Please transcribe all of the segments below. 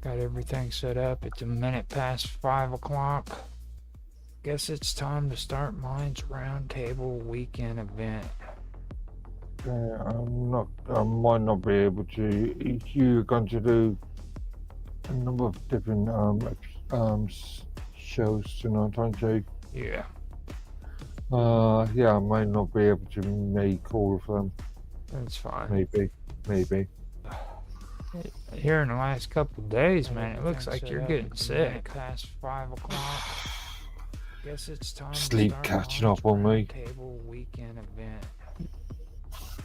Got everything set up. It's a minute past 5 o'clock. Guess it's time to start mine's roundtable weekend event. Yeah, I might not be able to. You're going to do a number of different shows tonight, aren't you? Yeah, Yeah, I might not be able to make all of them. that's fine. Maybe. Here in the last couple of days, man, it looks like you're getting sick. Past 5 o'clock. Guess it's time to Sleep start catching mine's up on me. roundtable weekend event.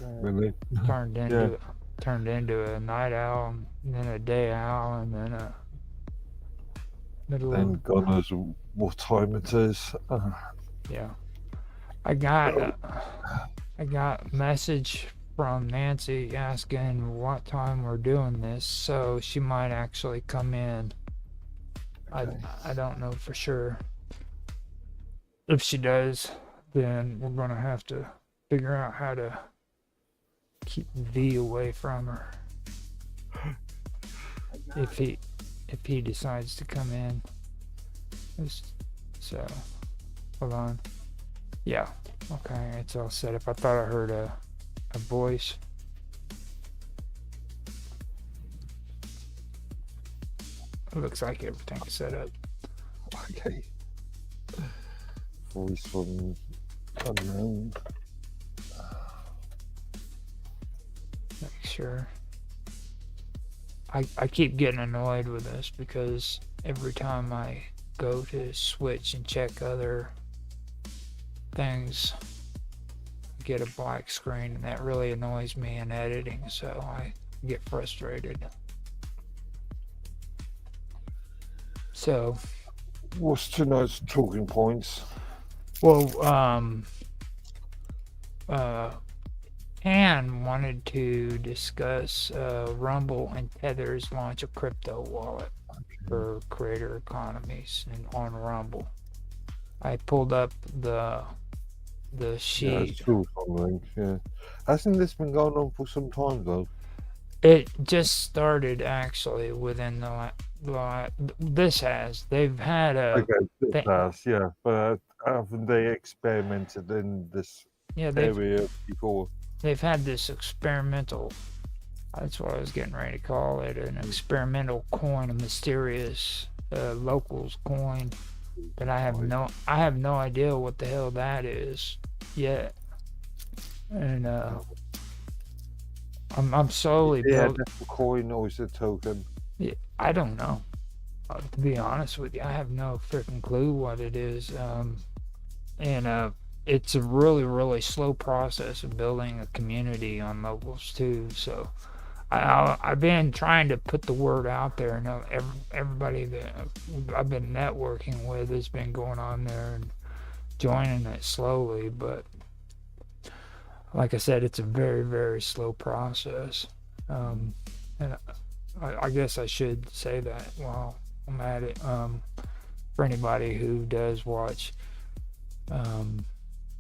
Really? Turned Yeah. into turned into a night owl, and then a day owl, and then a middle of Then God knows what time it is. yeah. I got I got a message from Nancy asking what time we're doing this, so she might actually come in. I Okay. I don't know for sure. If she does, then we're gonna have to figure out how to keep V away from her if he decides to come in. So hold on. Yeah. Okay, it's all set up. I thought I heard a voice. It looks like everything's set up. Okay. Voice from unknown. Make sure. I keep getting annoyed with this because every time I go to switch and check other things, I get a black screen, and that really annoys me in editing, so I get frustrated. So, What's tonight's talking points? well, uh, Anne wanted to discuss Rumble and Tether's launch a crypto wallet for creator economies and on Rumble. I pulled up the Yeah, sheet. it's true something. Yeah. Hasn't this been going on for some time though? It just started actually within this has they've had a Okay, this th- has, yeah, but haven't they experimented in this yeah area before? they've had this experimental. That's what I was getting ready to call it, an experimental coin, a mysterious locals coin that Right. I have no idea what the hell that is yet, and I'm slowly Yeah, built. that's a coin or is it a token? I don't know. To be honest with you, I have no freaking clue what it is. And it's a really slow process of building a community on locals too. So I've been trying to put the word out there, and everybody that I've been networking with has been going on there and joining it slowly. But like I said, it's a very slow process. Um, and I guess I should say that while I'm at it. For anybody who does watch, um,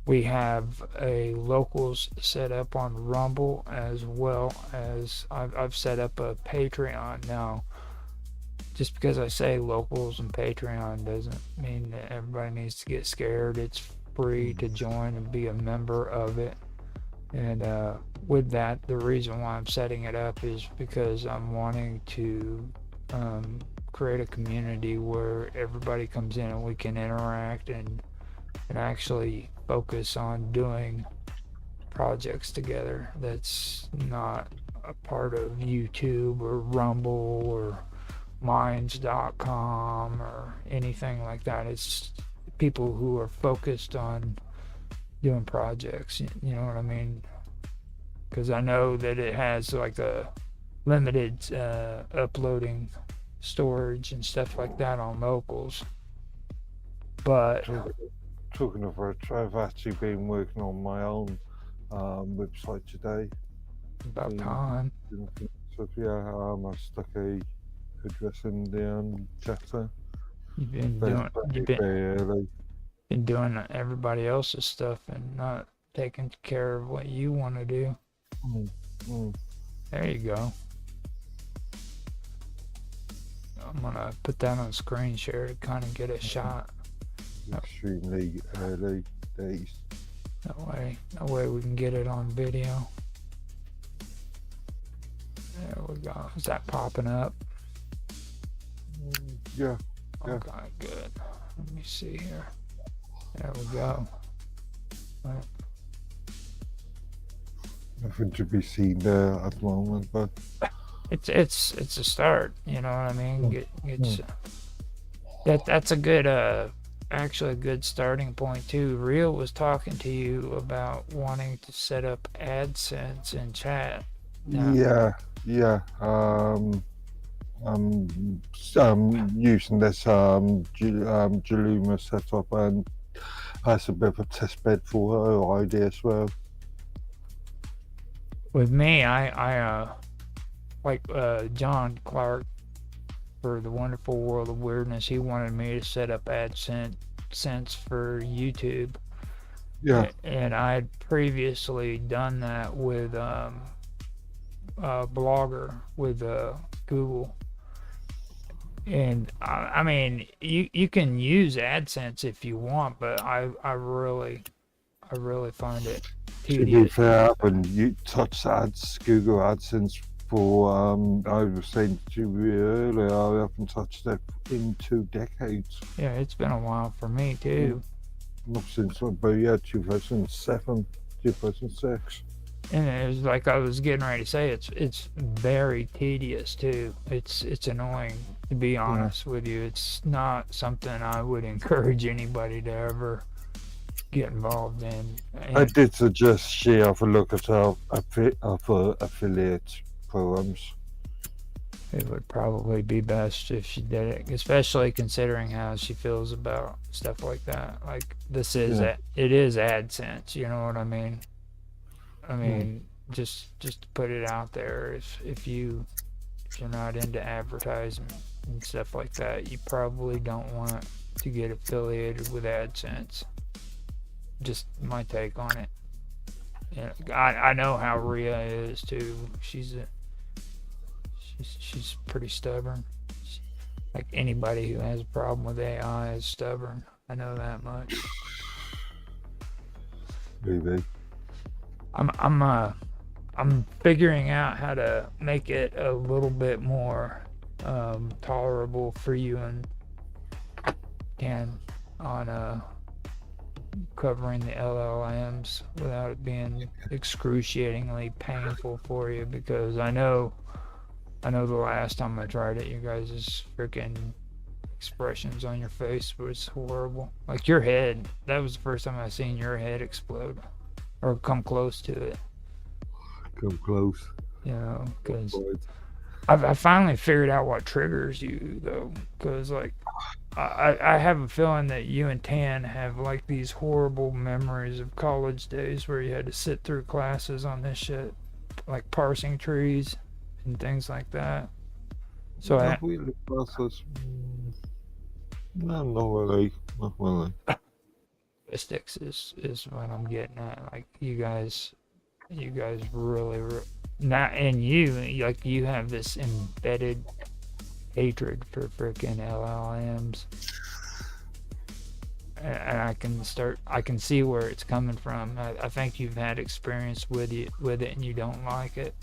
we have a locals set up on Rumble, as well as I've set up a Patreon. Now, just because I say locals and Patreon doesn't mean that everybody needs to get scared. It's free to join and be a member of it. And with that, the reason why I'm setting it up is because I'm wanting to create a community where everybody comes in and we can interact and actually focus on doing projects together. That's not a part of YouTube or Rumble or Minds.com or anything like that. It's people who are focused on doing projects. You know what I mean? Because I know that it has like a limited uploading storage and stuff like that on locals. But Talking of which, I've actually been working on my own website today. about Been time. doing some stuff, yeah, I stuck a address in the chapter. You've been But it's doing you've very early. been doing everybody else's stuff and not taking care of what you want to do. Mm, mm. There you go. I'm gonna put that on screen share to kind of get a shot. Extremely early days. That way we can get it on video. There we go. Is that popping up? Yeah. Okay, good. Let me see here. There we go. Right. Nothing to be seen there at the moment, but It's a start. You know what I mean? Mm. That's a good actually a good starting point too. Real was talking to you about wanting to set up AdSense in chat. yeah. I'm using this Jaluma setup, and that's a bit of a test bed for her idea as well. With me, I like John Clark for the Wonderful World of Weirdness. He wanted me to set up AdSense for YouTube. Yeah. And I had previously done that with Blogger with Google. And I mean, you can use AdSense if you want, but I really find it To be tedious. fair, when you touch ads, Google AdSense for I was saying to you earlier, I haven't touched that in 2 decades. Yeah, it's been a while for me too. Not since, but yeah, 2007, 2006. And it was like I was getting ready to say, it's very tedious too. It's annoying, to be honest with you. It's not something I would encourage anybody to ever get involved in. I And did suggest she have a look at our affiliate programs. it would probably be best if she did it, especially considering how she feels about stuff like that. Like this is Yeah. it is AdSense, you know what I mean? I mean, just to put it out there, if you're not into advertising and stuff like that, you probably don't want to get affiliated with AdSense. Just my take on it. Yeah, I know how Rhea is too. She's pretty stubborn. Like anybody who has a problem with AI is stubborn. I know that much. Maybe. I'm figuring out how to make it a little bit more tolerable for you and Ken on covering the LLMs without it being excruciatingly painful for you, because I know the last time I tried it, you guys' freaking expressions on your face was horrible. Like your head, that was the first time I seen your head explode or come close to it. Come close. You know, because I finally figured out what triggers you though, because like I have a feeling that you and Tan have like these horrible memories of college days where you had to sit through classes on this shit, like parsing trees and things like that. So Not really process. No, not really. Not really. linguistics is what I'm getting at. Like you guys really not, and you like you have this embedded hatred for freaking LLMs, and I can see where it's coming from. I think you've had experience with it and you don't like it.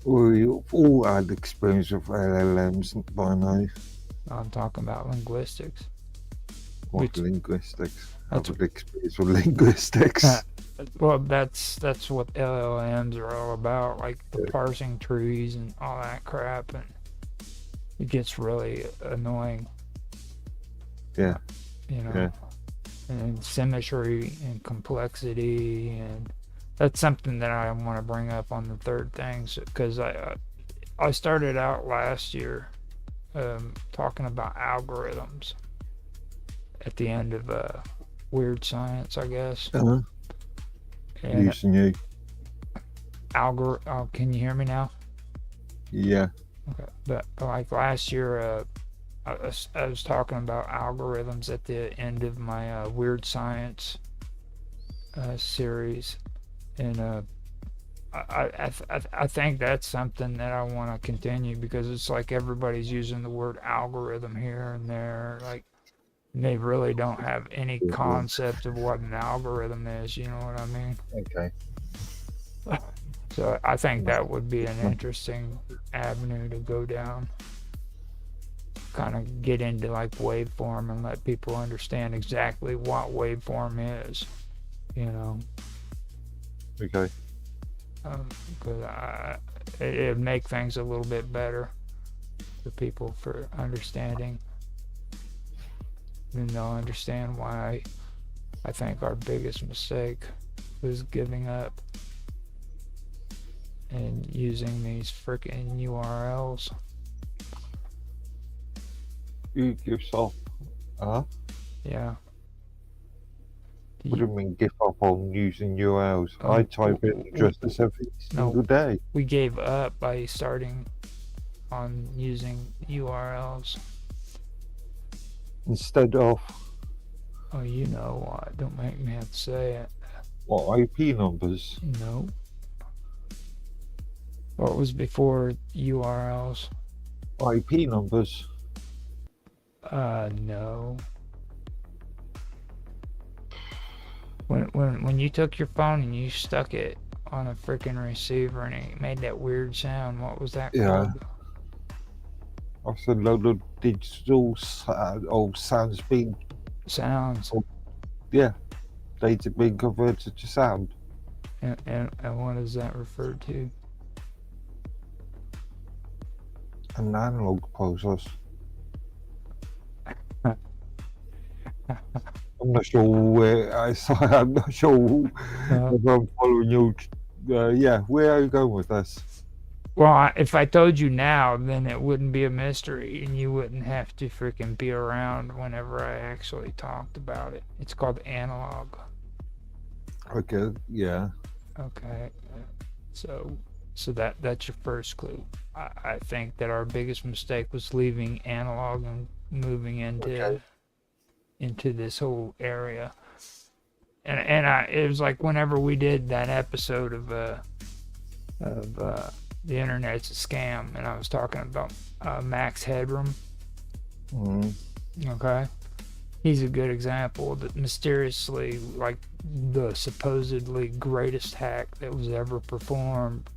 We've all had experience with LLMs by now. I'm talking about linguistics. What linguistics? That's I've had experience with linguistics. Well, that's what LLMs are all about, like the parsing trees and all that crap, and it gets really annoying. Yeah. You know, Yeah. and symmetry and complexity, and that's something that I want to bring up on the third thing, because I started out last year talking about algorithms at the end of Weird Science, I guess. Uh-huh. And Using you. oh, can you hear me now? Yeah. Okay, but like last year, I was talking about algorithms at the end of my Weird Science series, and I think that's something that I want to continue because it's like everybody's using the word algorithm here and there. Like they really don't have any Yeah. concept of what an algorithm is. You know what I mean? Okay. So I think That's that would be an fine. interesting avenue to go down. Kind of get into like waveform and let people understand exactly what waveform is. You know, Okay. because it'd make things a little bit better for people for understanding. And they'll understand why I think our biggest mistake was giving up and using these freaking URLs. You give up. Huh? Yeah. What do you mean give up on using URLs? I Oh, type in addresses every no, single day. we gave up by starting on using URLs. Instead of Oh, you know what? Don't make me have to say it. what IP numbers? No. What was before URLs? IP numbers. No. When you took your phone and you stuck it on a freaking receiver and it made that weird sound, what was that Yeah. called? I said load of digital sounds being Sounds. yeah, data being converted to sound. And what is that referred to? An analog process. I'm not sure where I'm not sure Uh, if I'm following you. Yeah, where are you going with this? well, if I told you now, then it wouldn't be a mystery, and you wouldn't have to freaking be around whenever I actually talked about it. It's called analog. Okay, yeah. Okay, so that's your first clue. I think that our biggest mistake was leaving analog and moving Okay. into this whole area. And it was like whenever we did that episode of the internet's a scam, and I was talking about Max Headroom. Mm. Okay, he's a good example that mysteriously, like the supposedly greatest hack that was ever performed,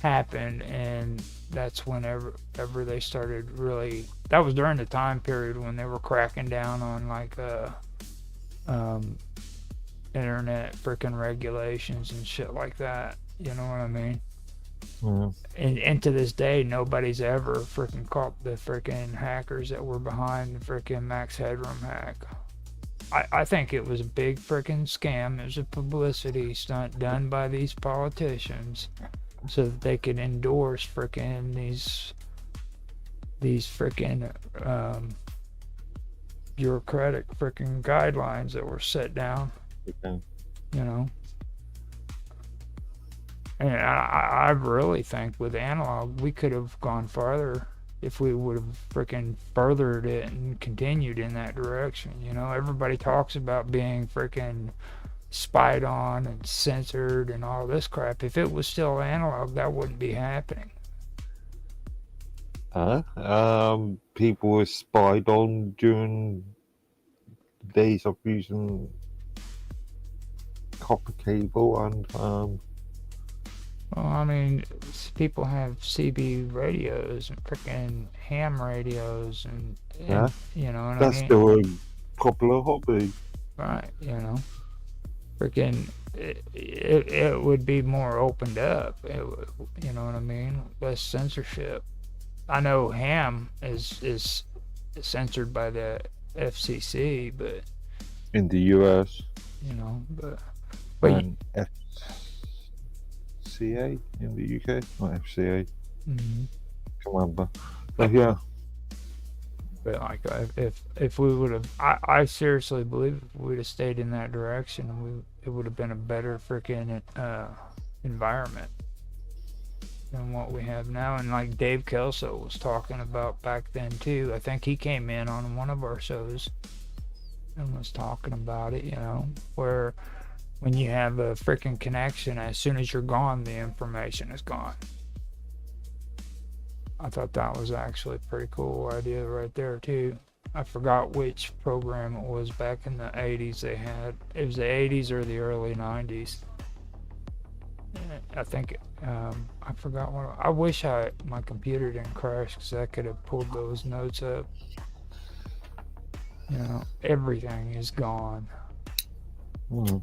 happened, and that's whenever ever they started really. That was during the time period when they were cracking down on like um, internet freaking regulations and shit like that. You know what I mean? Yeah. And to this day, nobody's ever freaking caught the freaking hackers that were behind the freaking Max Headroom hack. I think it was a big freaking scam. It was a publicity stunt done by these politicians so that they could endorse freaking these freaking bureaucratic freaking guidelines that were set down. Okay. You know. And I really think with analog, we could have gone farther if we would have freaking furthered it and continued in that direction. You know, everybody talks about being freaking spied on and censored and all this crap. If it was still analog, that wouldn't be happening. Huh? People were spied on during the days of using copper cable and Well, I mean, people have CB radios and freaking ham radios, yeah, and you know what I that's mean? still a popular hobby. Right, you know. Freaking it would be more opened up. You know what I mean? Less censorship. I know ham is censored by the FCC, but In the US you know, but and FCA in the UK, not FCA. mhm. Can't remember. But yeah, But like if we would have, I seriously believe if we'd have stayed in that direction, it would have been a better freaking environment than what we have now. And like Dave Kelso was talking about back then too. I think he came in on one of our shows and was talking about it. You know, where When you have a freaking connection, as soon as you're gone, the information is gone. I thought that was actually a pretty cool idea right there too. I forgot which program it was back in the 80s they had. It was the 80s or the early 90s. I think I forgot what. I wish my computer didn't crash because I could have pulled those notes up. You know, everything is gone. Mm.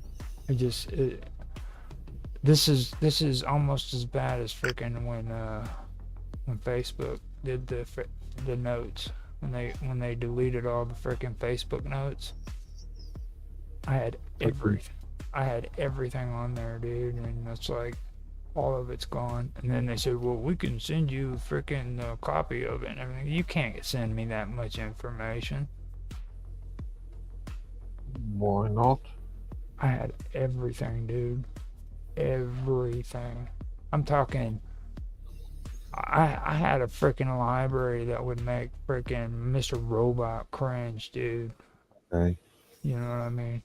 This is almost as bad as freaking when Facebook did the notes when they deleted all the freaking Facebook notes. I had everything. I had everything on there, dude, and it's like all of it's gone. And then they said, "Well, we can send you a freaking copy of it and everything." You can't send me that much information. Why not? I had everything, dude. Everything. I'm talking. I had a freaking library that would make freaking Mr. Robot cringe, dude. Okay. You know what I mean?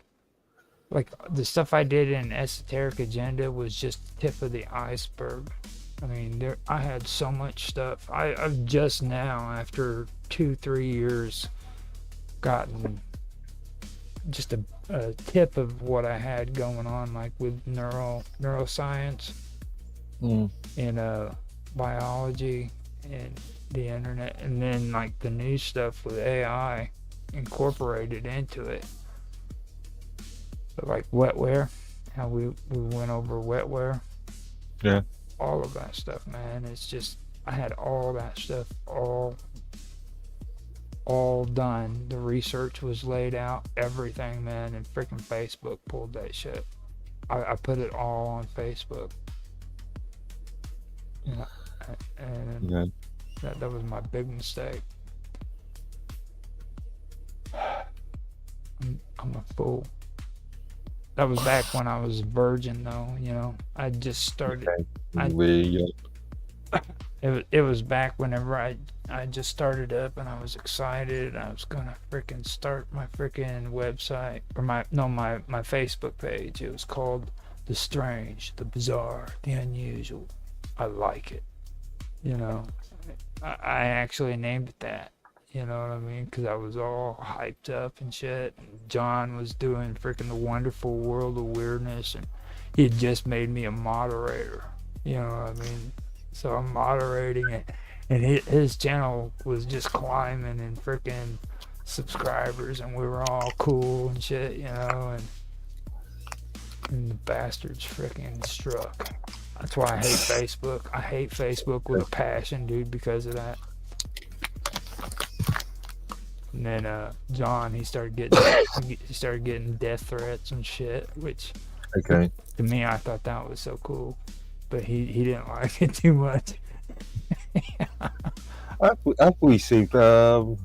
Like the stuff I did in Esoteric Agenda was just the tip of the iceberg. I mean, I had so much stuff. I've just now, after 2-3 years, gotten just a tip of what I had going on, like with neuroscience Mm. and biology and the internet, and then like the new stuff with AI incorporated into it. So like wetware, how we went over wetware. Yeah. All of that stuff, man. It's just I had all that stuff all done. The research was laid out, everything, man, and freaking Facebook pulled that shit. I put it all on Facebook. You know, and Yeah. that was my big mistake. I'm a fool. That was back when I was a virgin, though. You know, I just started. Okay. I- It was back whenever I just started up and I was excited. I was gonna freaking start my freaking website or my Facebook page. It was called The Strange, The Bizarre, The Unusual. I like it. You know, I actually named it that. You know what I mean? Because I was all hyped up and shit. And John was doing freaking The Wonderful World of Weirdness, and he had just made me a moderator. You know what I mean? So I'm moderating it, and his channel was just climbing in freaking subscribers, and we were all cool and shit, you know, and the bastards freaking struck. That's why I hate Facebook. I hate Facebook with a passion, dude, because of that. And then John, he started getting death threats and shit, which Okay. to me I thought that was so cool, but he didn't like it too much. I've received 3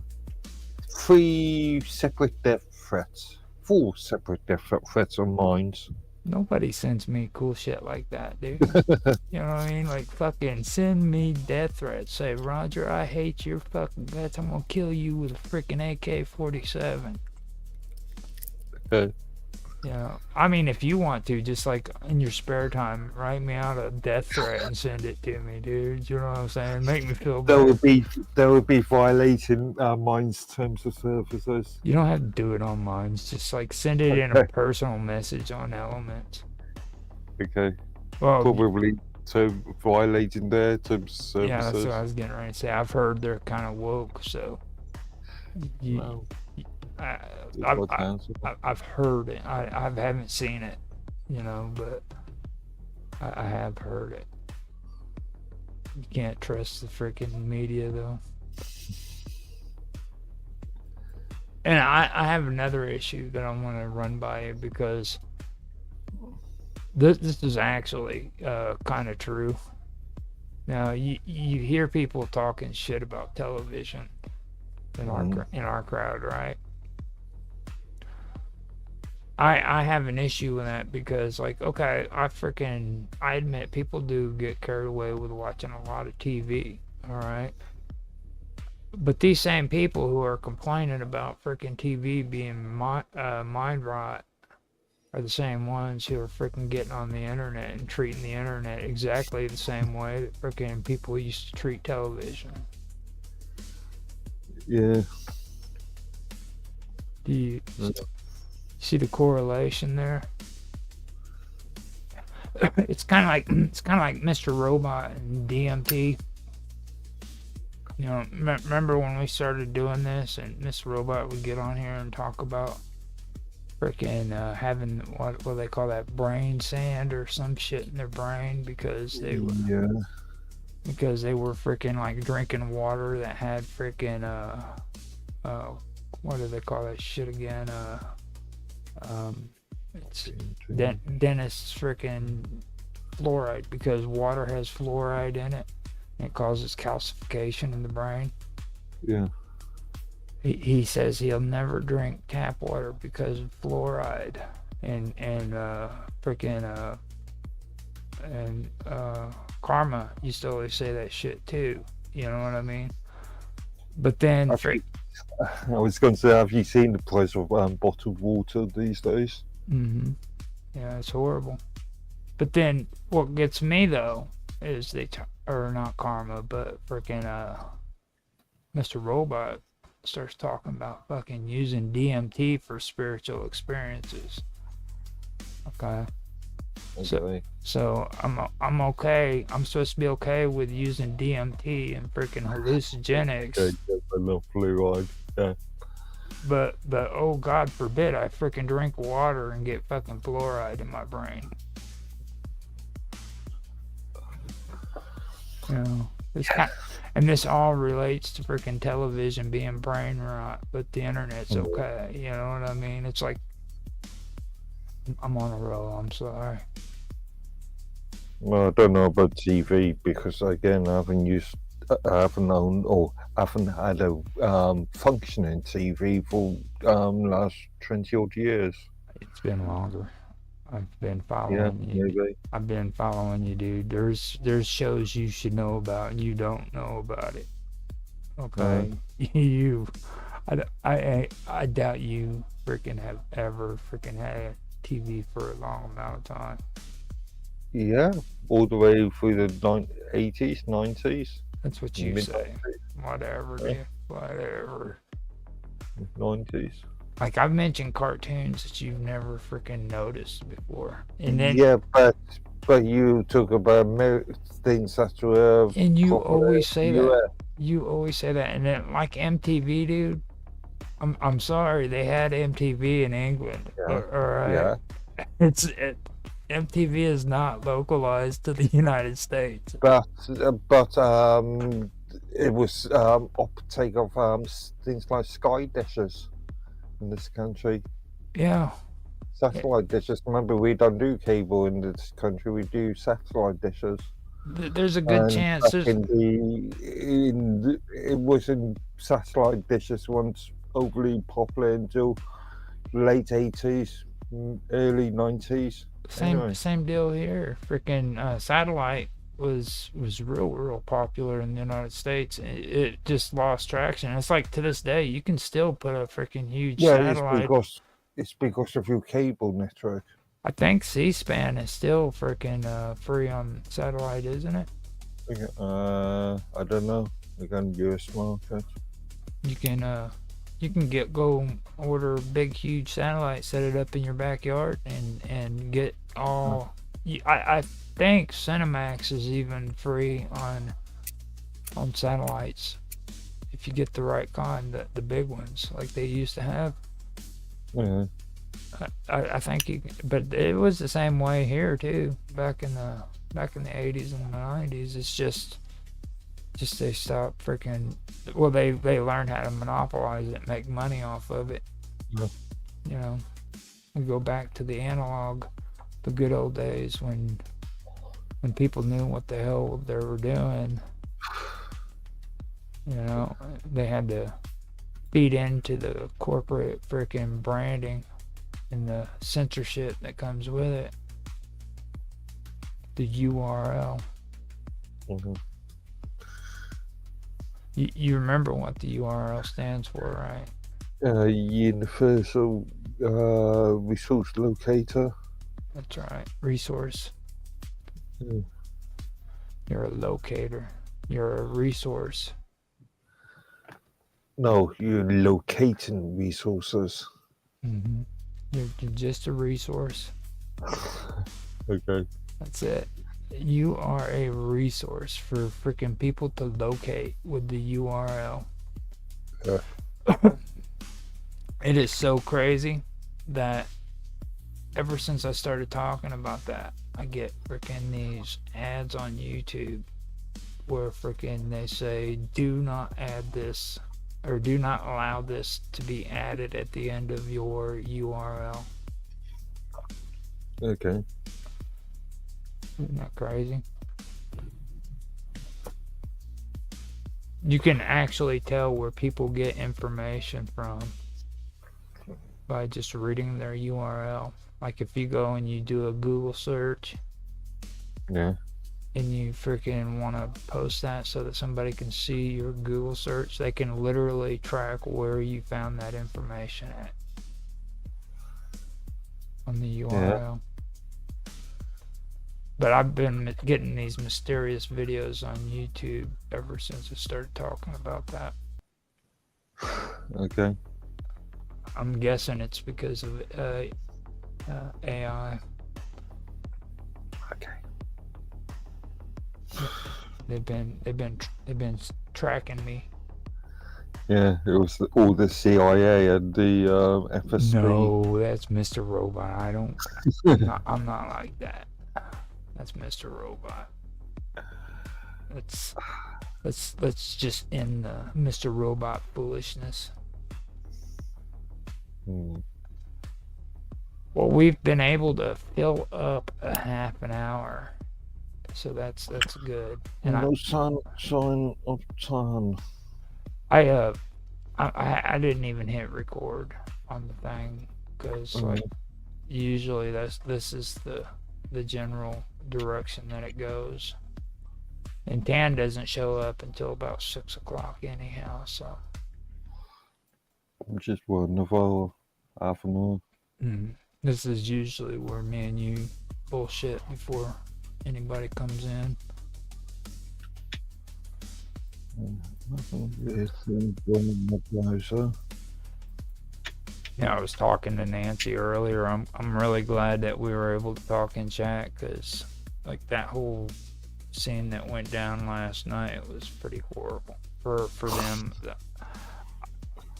separate death threats. 4 separate death threats on mine. Nobody sends me cool shit like that, dude. You know what I mean? Like, fucking send me death threats. Say, Roger, I hate your fucking guts. I'm gonna kill you with a freaking AK-47. Okay. You know, I mean, if you want to, just like in your spare time, write me out a death threat and send it to me, dude. You know what I'm saying? Make me feel That better. would be violating mine's terms of services. You don't have to do it on mine. It's just like send it in a personal message on Elements. Okay. Well, Probably violating their terms of yeah, that's services. what I was getting ready to say. I've heard they're kind of woke, so you, Well, I, what answer? I've heard it. I haven't seen it, you know, but I have heard it. You can't trust the freaking media, though. And I have another issue that I want to run by you because this is actually kind of true. Now you hear people talking shit about television in our crowd, right? I have an issue with that because, like, okay, I admit people do get carried away with watching a lot of TV, all right? But these same people who are complaining about freaking TV being mind rot, are the same ones who are freaking getting on the internet and treating the internet exactly the same way that freaking people used to treat television. Yeah. Do you see the correlation there? It's kind of like Mr. Robot and DMT. You know, remember when we started doing this and Mr. Robot would get on here and talk about freaking having what they call that brain sand or some shit in their brain because they were Yeah. freaking like drinking water that had freaking what do they call that shit again? It's dentist's freaking fluoride because water has fluoride in it and it causes calcification in the brain. Yeah. He says he'll never drink tap water because of fluoride and freaking and Karma used to always say that shit too. You know what I mean? But then I was going to say, have you seen the price of bottled water these days? Mm-hmm. Yeah, it's horrible. But then what gets me though is or not Karma, but freaking Mr. Robot starts talking about fucking using DMT for spiritual experiences. Okay. So I'm okay. I'm supposed to be okay with using DMT and freaking hallucinogenics. Okay, a little fluoride. Yeah. But oh God forbid I freaking drink water and get fucking fluoride in my brain. You know, and this all relates to freaking television being brain rot, but the internet's okay. You know what I mean? It's like I'm on a roll. I'm sorry. Well, I don't know about TV because again, I haven't owned or haven't had a functioning TV for last 20 odd years. It's been longer. I've been following you. Maybe. I've been following you, dude. There's shows you should know about and you don't know about it. Okay, I doubt you freaking have ever freaking had a TV for a long amount of time. Yeah, all the way through the 80s, 90s. That's what you say. Whatever, dude. Whatever. 90s. Like I've mentioned cartoons that you've never freaking noticed before, and then but you talk about things that were. And you always say that. You always say that, and then like MTV, dude. I'm sorry, they had MTV in England. Yeah. All right. Yeah. MTV is not localized to the United States. But it was uptake of things like Sky dishes in this country. Yeah. Satellite dishes. Remember, we don't do cable in this country. We do satellite dishes. There's a good chance. It wasn't satellite dishes once overly popular until late 80s, early 90s. Same deal here. Freaking satellite was real popular in the United States. It just lost traction. It's like to this day you can still put a freaking huge satellite. It's because of your cable network. I think C-SPAN is still freaking free on satellite, isn't it? I don't know. We got US market. You can go order a big huge satellite, set it up in your backyard, and get all. I think Cinemax is even free on satellites if you get the right kind, the big ones like they used to have. Yeah. I think you can, but it was the same way here too back in the 80s and the 90s. It's just they stopped freaking. Well, they learned how to monopolize it, make money off of it. Yeah. You know, we go back to the analog, the good old days when people knew what the hell they were doing. You know, they had to feed into the corporate freaking branding and the censorship that comes with it. The URL. Mm-hmm. You remember what the URL stands for, right? universal resource locator. That's right. Resource. Yeah. You're a locator. You're a resource. No, you're locating resources. Mm-hmm. You're just a resource. Okay. That's it. You are a resource for freaking people to locate with the URL. Yeah. It is so crazy that ever since I started talking about that, I get freaking these ads on YouTube where freaking they say, do not add this or do not allow this to be added at the end of your URL. Okay. Isn't that crazy? You can actually tell where people get information from by just reading their URL. Like if you go and you do a Google search Yeah. and you freaking want to post that so that somebody can see your Google search, they can literally track where you found that information at on the Yeah. URL. But I've been getting these mysterious videos on YouTube ever since I started talking about that. Okay. I'm guessing it's because of AI. Okay. They've been tracking me. Yeah, it was all the CIA and the FSB. No, that's Mr. Robot. I'm not like that. That's Mr. Robot. Let's just end the Mr. Robot foolishness. Hmm. Well, we've been able to fill up a half an hour, so that's good. And No sign of time. I didn't even hit record on the thing because like usually this is the general direction that it goes. And Dan doesn't show up until about 6 o'clock anyhow, so. Just another half an hour. This is usually where me and you bullshit before anybody comes in. Yeah, I was talking to Nancy earlier. I'm really glad that we were able to talk in chat because like that whole scene that went down last night was pretty horrible for them.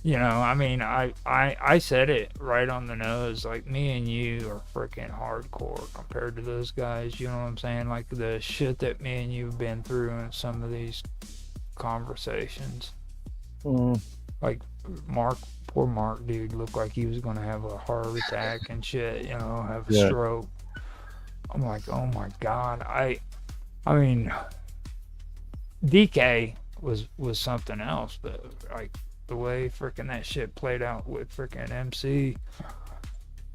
You know, I mean, I said it right on the nose. Like me and you are freaking hardcore compared to those guys. You know what I'm saying? Like the shit that me and you've been through in some of these conversations. Like poor Mark, dude, looked like he was gonna have a heart attack and shit. You know, have a stroke. I'm like, oh my god. I mean, DK was something else, but like the way freaking that shit played out with freaking MC,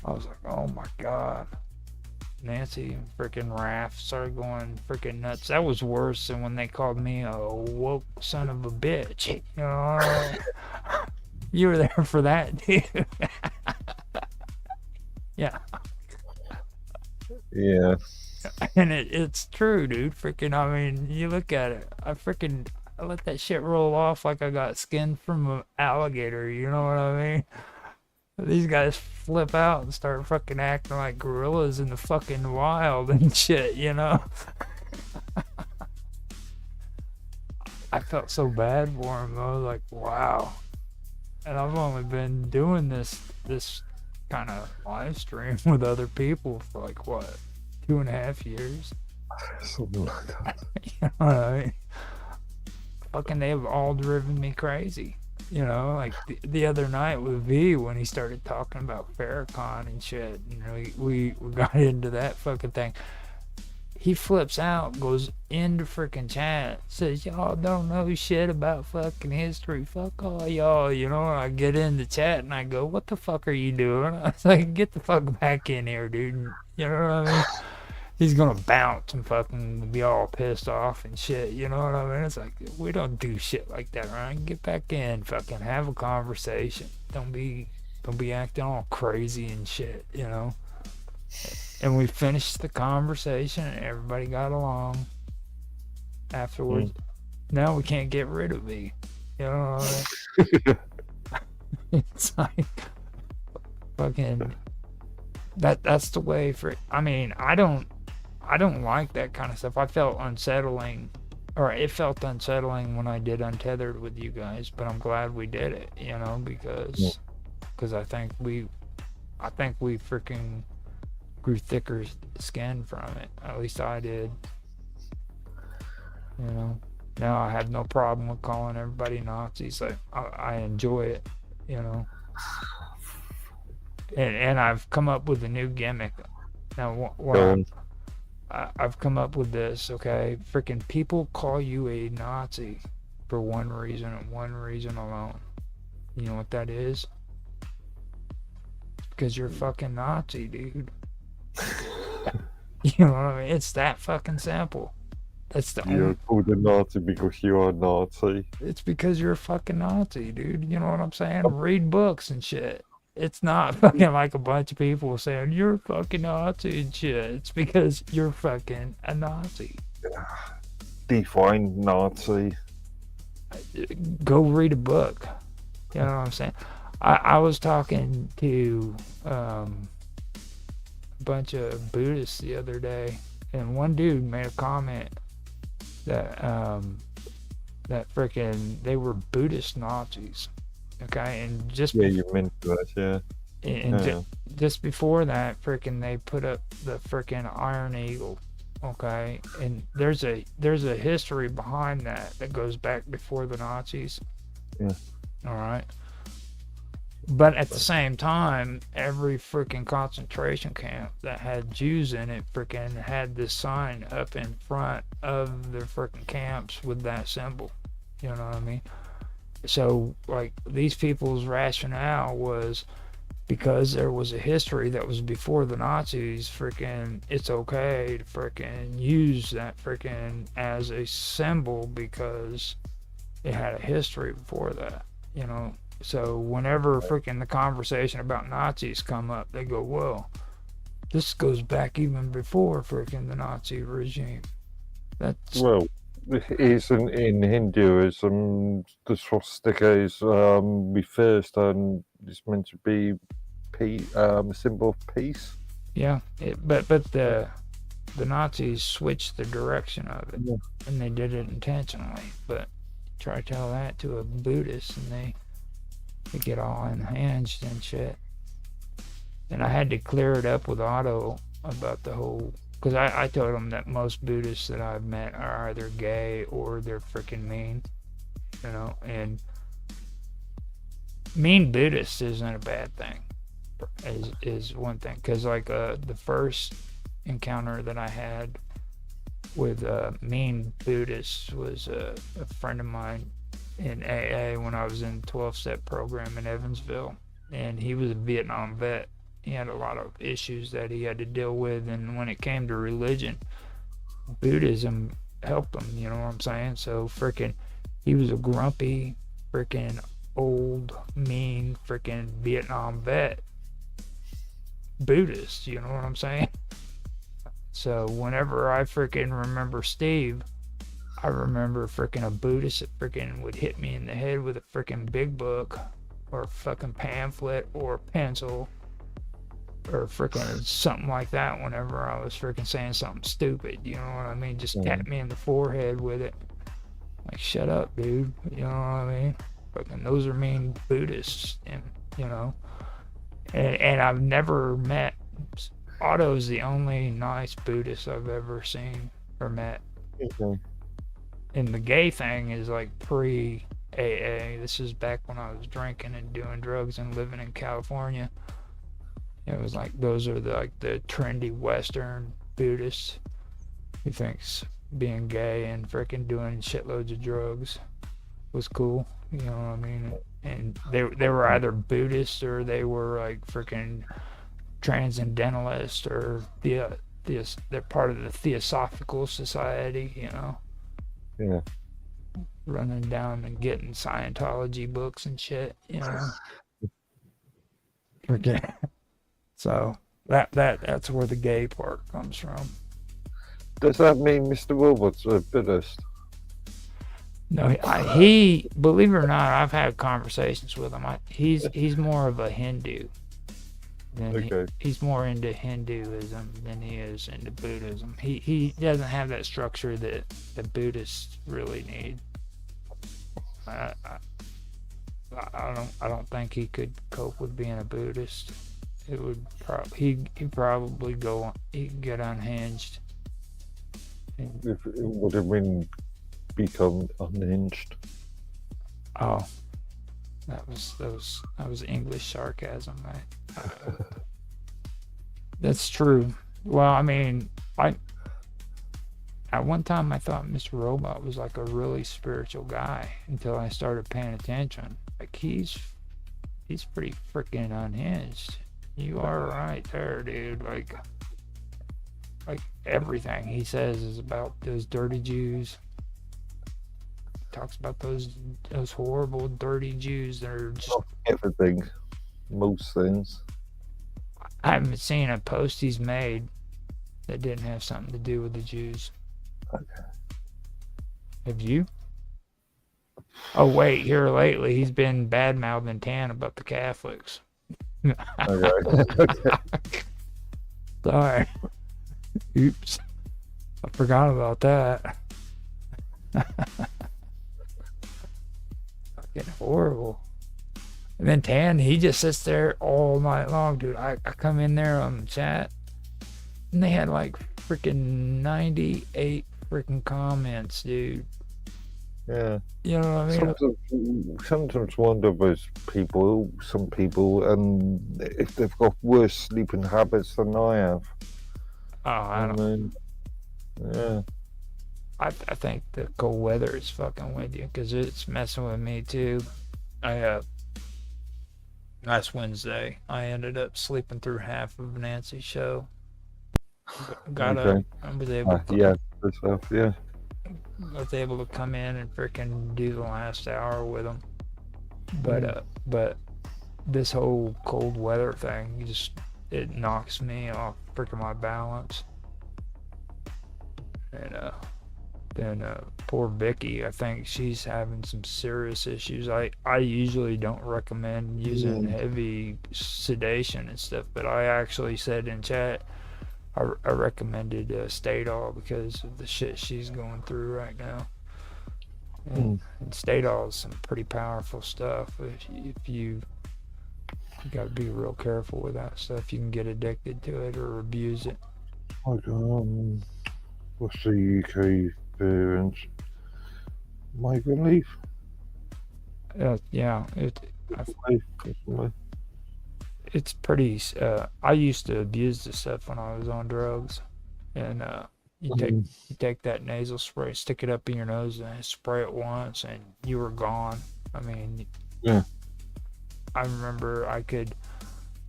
I was like, oh my god. Nancy and freaking Raph started going freaking nuts. That was worse than when they called me a woke son of a bitch. You know, you were there for that, dude. Yeah. Yeah. And it's true, dude. Freaking, I mean, you look at it. I let that shit roll off like I got skinned from an alligator. You know what I mean? These guys flip out and start fucking acting like gorillas in the fucking wild and shit, you know? I felt so bad for him. I was like, wow. And I've only been doing this kind of live stream with other people for like, what, 2.5 years? Something like that. You know what I mean? Fucking, they've all driven me crazy. You know, like the other night with V when he started talking about Farrakhan and shit, and we got into that fucking thing. He flips out, goes into freaking chat, says, y'all don't know shit about fucking history. Fuck all y'all, you know. I get in the chat and I go, what the fuck are you doing? I was like, get the fuck back in here, dude. You know what I mean? he's gonna bounce and fucking be all pissed off and shit. You know what I mean? It's like we don't do shit like that, right? Get back in, fucking have a conversation. Don't be acting all crazy and shit. You know. And we finished the conversation, and everybody got along. Afterwards, now we can't get rid of me. You know what I mean? It's like fucking that's the way for. I mean, I don't like that kind of stuff. I felt unsettling, or it felt unsettling when I did Untethered with you guys. But I'm glad we did it, you know, because I think we freaking grew thicker skin from it. At least I did. You know. Now I have no problem with calling everybody Nazis. I enjoy it, you know. And I've come up with a new gimmick. Now, I've come up with this, okay? Freaking people call you a Nazi for one reason and one reason alone. You know what that is? Because you're a fucking Nazi, dude. You know what I mean? It's that fucking simple. That's the You're called a Nazi because you are a Nazi. It's because you're a fucking Nazi, dude. You know what I'm saying? Read books and shit. It's not fucking like a bunch of people saying you're a fucking Nazi and shit. It's because you're fucking a Nazi. Define Nazi. Go read a book. You know what I'm saying? I was talking to a bunch of Buddhists the other day, and one dude made a comment that that freaking they were Buddhist Nazis. Okay, and just you mentioned that, yeah. And just before that, freaking they put up the freaking Iron Eagle. Okay, and there's a history behind that goes back before the Nazis. Yeah. All right. But at the same time, every freaking concentration camp that had Jews in it freaking had this sign up in front of their freaking camps with that symbol. You know what I mean? So, like, these people's rationale was because there was a history that was before the Nazis, freaking, it's okay to freaking use that freaking as a symbol because it had a history before that, you know? So whenever freaking the conversation about Nazis come up, they go, well, this goes back even before freaking the Nazi regime. That's well, it's in Hinduism, the swastika is refers and it's meant to be a symbol of peace. Yeah, but the Nazis switched the direction of it, and they did it intentionally. But try to tell that to a Buddhist, and they get all unhinged and shit. And I had to clear it up with Otto about the whole, because I told him that most Buddhists that I've met are either gay or they're freaking mean, you know. And mean Buddhists isn't a bad thing, is one thing. Because like the first encounter that I had with mean Buddhists was a friend of mine in AA when I was in the 12-step program in Evansville, and he was a Vietnam vet. He had a lot of issues that he had to deal with, and when it came to religion, Buddhism helped him, you know what I'm saying? So freaking, he was a grumpy, freaking old, mean, freaking Vietnam vet Buddhist, you know what I'm saying? So whenever I freaking remember Steve, I remember freaking a Buddhist that freaking would hit me in the head with a freaking big book or a fucking pamphlet or a pencil or freaking something like that whenever I was freaking saying something stupid, you know what I mean? Just tap me in the forehead with it. Like, shut up, dude. You know what I mean? Fucking those are mean Buddhists, and you know. And I've never met, Otto's the only nice Buddhist I've ever seen or met. Okay. And the gay thing is like pre-AA. This is back when I was drinking and doing drugs and living in California. It was like those are the trendy Western Buddhists who thinks being gay and freaking doing shitloads of drugs was cool. You know what I mean? And they were either Buddhists or they were like freaking transcendentalists or they're part of the Theosophical Society, Yeah. running down and getting Scientology books and shit. Okay. So that's where the gay part comes from. Does that mean Mr. Robert's a Buddhist? No, he believe it or not, I've had conversations with him. He's more of a Hindu. Okay. He's more into Hinduism than he is into Buddhism. He doesn't have that structure that the Buddhists really need. I, I don't think he could cope with being a Buddhist. It would he'd probably he'd get unhinged. If it would have been become unhinged. Oh, that was English sarcasm, right? That's true. Well, I mean, at one time I thought Mr. Robot was like a really spiritual guy until I started paying attention. Like he's pretty freaking unhinged. You are right there, dude. Like everything he says is about those dirty Jews. Talks about those horrible dirty Jews that are just Everything, most things. I haven't seen a post he's made that didn't have something to do with the Jews. Okay. Have you? Oh wait, here lately he's been bad mouthing Tan about the Catholics. Okay. Sorry. Oops. I forgot about that. Fucking horrible. And then Tan, he just sits there all night long, dude. I come in there on the chat, and they had like freaking 98 freaking comments, dude. Yeah. You know what I mean? Sometimes wonder about some people, and if they've got worse sleeping habits than I have. Oh, I don't. Yeah. I think the cold weather is fucking with you because it's messing with me too. Last Wednesday, I ended up sleeping through half of Nancy's show. Got Okay. up. I was able to. Yeah. Yeah. I was able to come in and freaking do the last hour with them. But this whole cold weather thing it knocks me off freaking my balance. And then poor Vicky, I think she's having some serious issues. I usually don't recommend using heavy sedation and stuff, but I actually said in chat I recommended Stadol because of the shit she's going through right now. And Stadol is some pretty powerful stuff. If you got to be real careful with that stuff. You can get addicted to it or abuse it. Like, what's the UK variant? Migraine leaf? Yeah, it's pretty. I used to abuse this stuff when I was on drugs, and you take that nasal spray, stick it up in your nose, and spray it once, and you were gone. I mean, yeah. I remember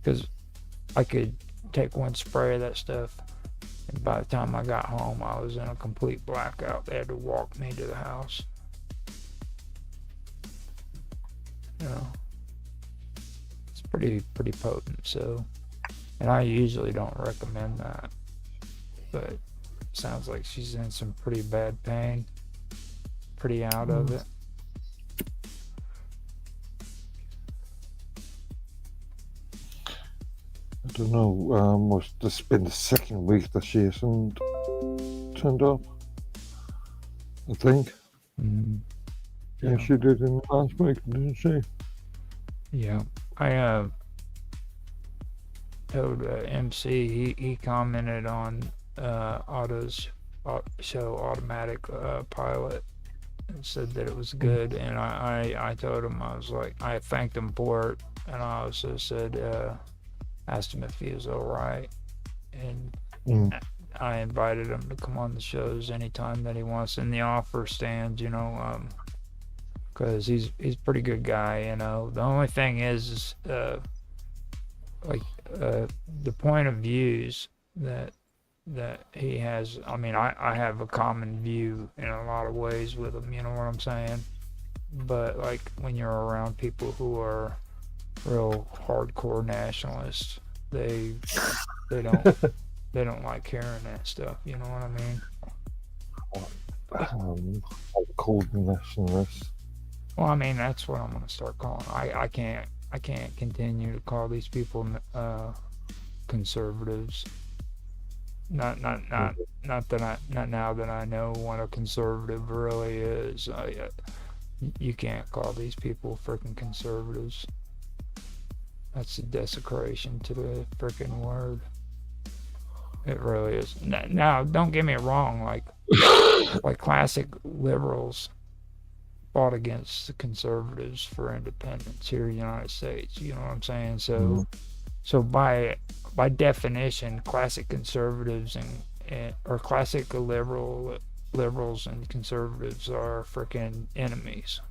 because I could take one spray of that stuff, and by the time I got home, I was in a complete blackout. They had to walk me to the house. You know, it's pretty potent. So, and I usually don't recommend that, but it sounds like she's in some pretty bad pain, pretty out of it. I don't know. Must this been the second week that she hasn't turned up? I think. Yeah, she did in the last week, didn't she? Yeah, I told MC. He commented on Otto's show Automatic Pilot and said that it was good, and I told him, I was like, I thanked him for it, and I also said asked him if he was all right, and I invited him to come on the shows anytime that he wants, and the offer stands, because he's a pretty good guy. The only thing is the point of views that that he has. I mean, I have a common view in a lot of ways with him. You know what I'm saying? But like when you're around people who are real hardcore nationalists, they they don't they don't like hearing that stuff. You know what I mean? Um, Called nationalists. Well, I mean that's what I'm gonna start calling. I can't continue to call these people conservatives. Not that not now that I know what a conservative really is. You can't call these people freaking conservatives. That's a desecration to the freaking word. It really is. Now, don't get me wrong. Like classic liberals fought against the conservatives for independence here in the United States. You know what I'm saying? Mm. So by definition, classic conservatives and or classic liberals and conservatives are freaking enemies.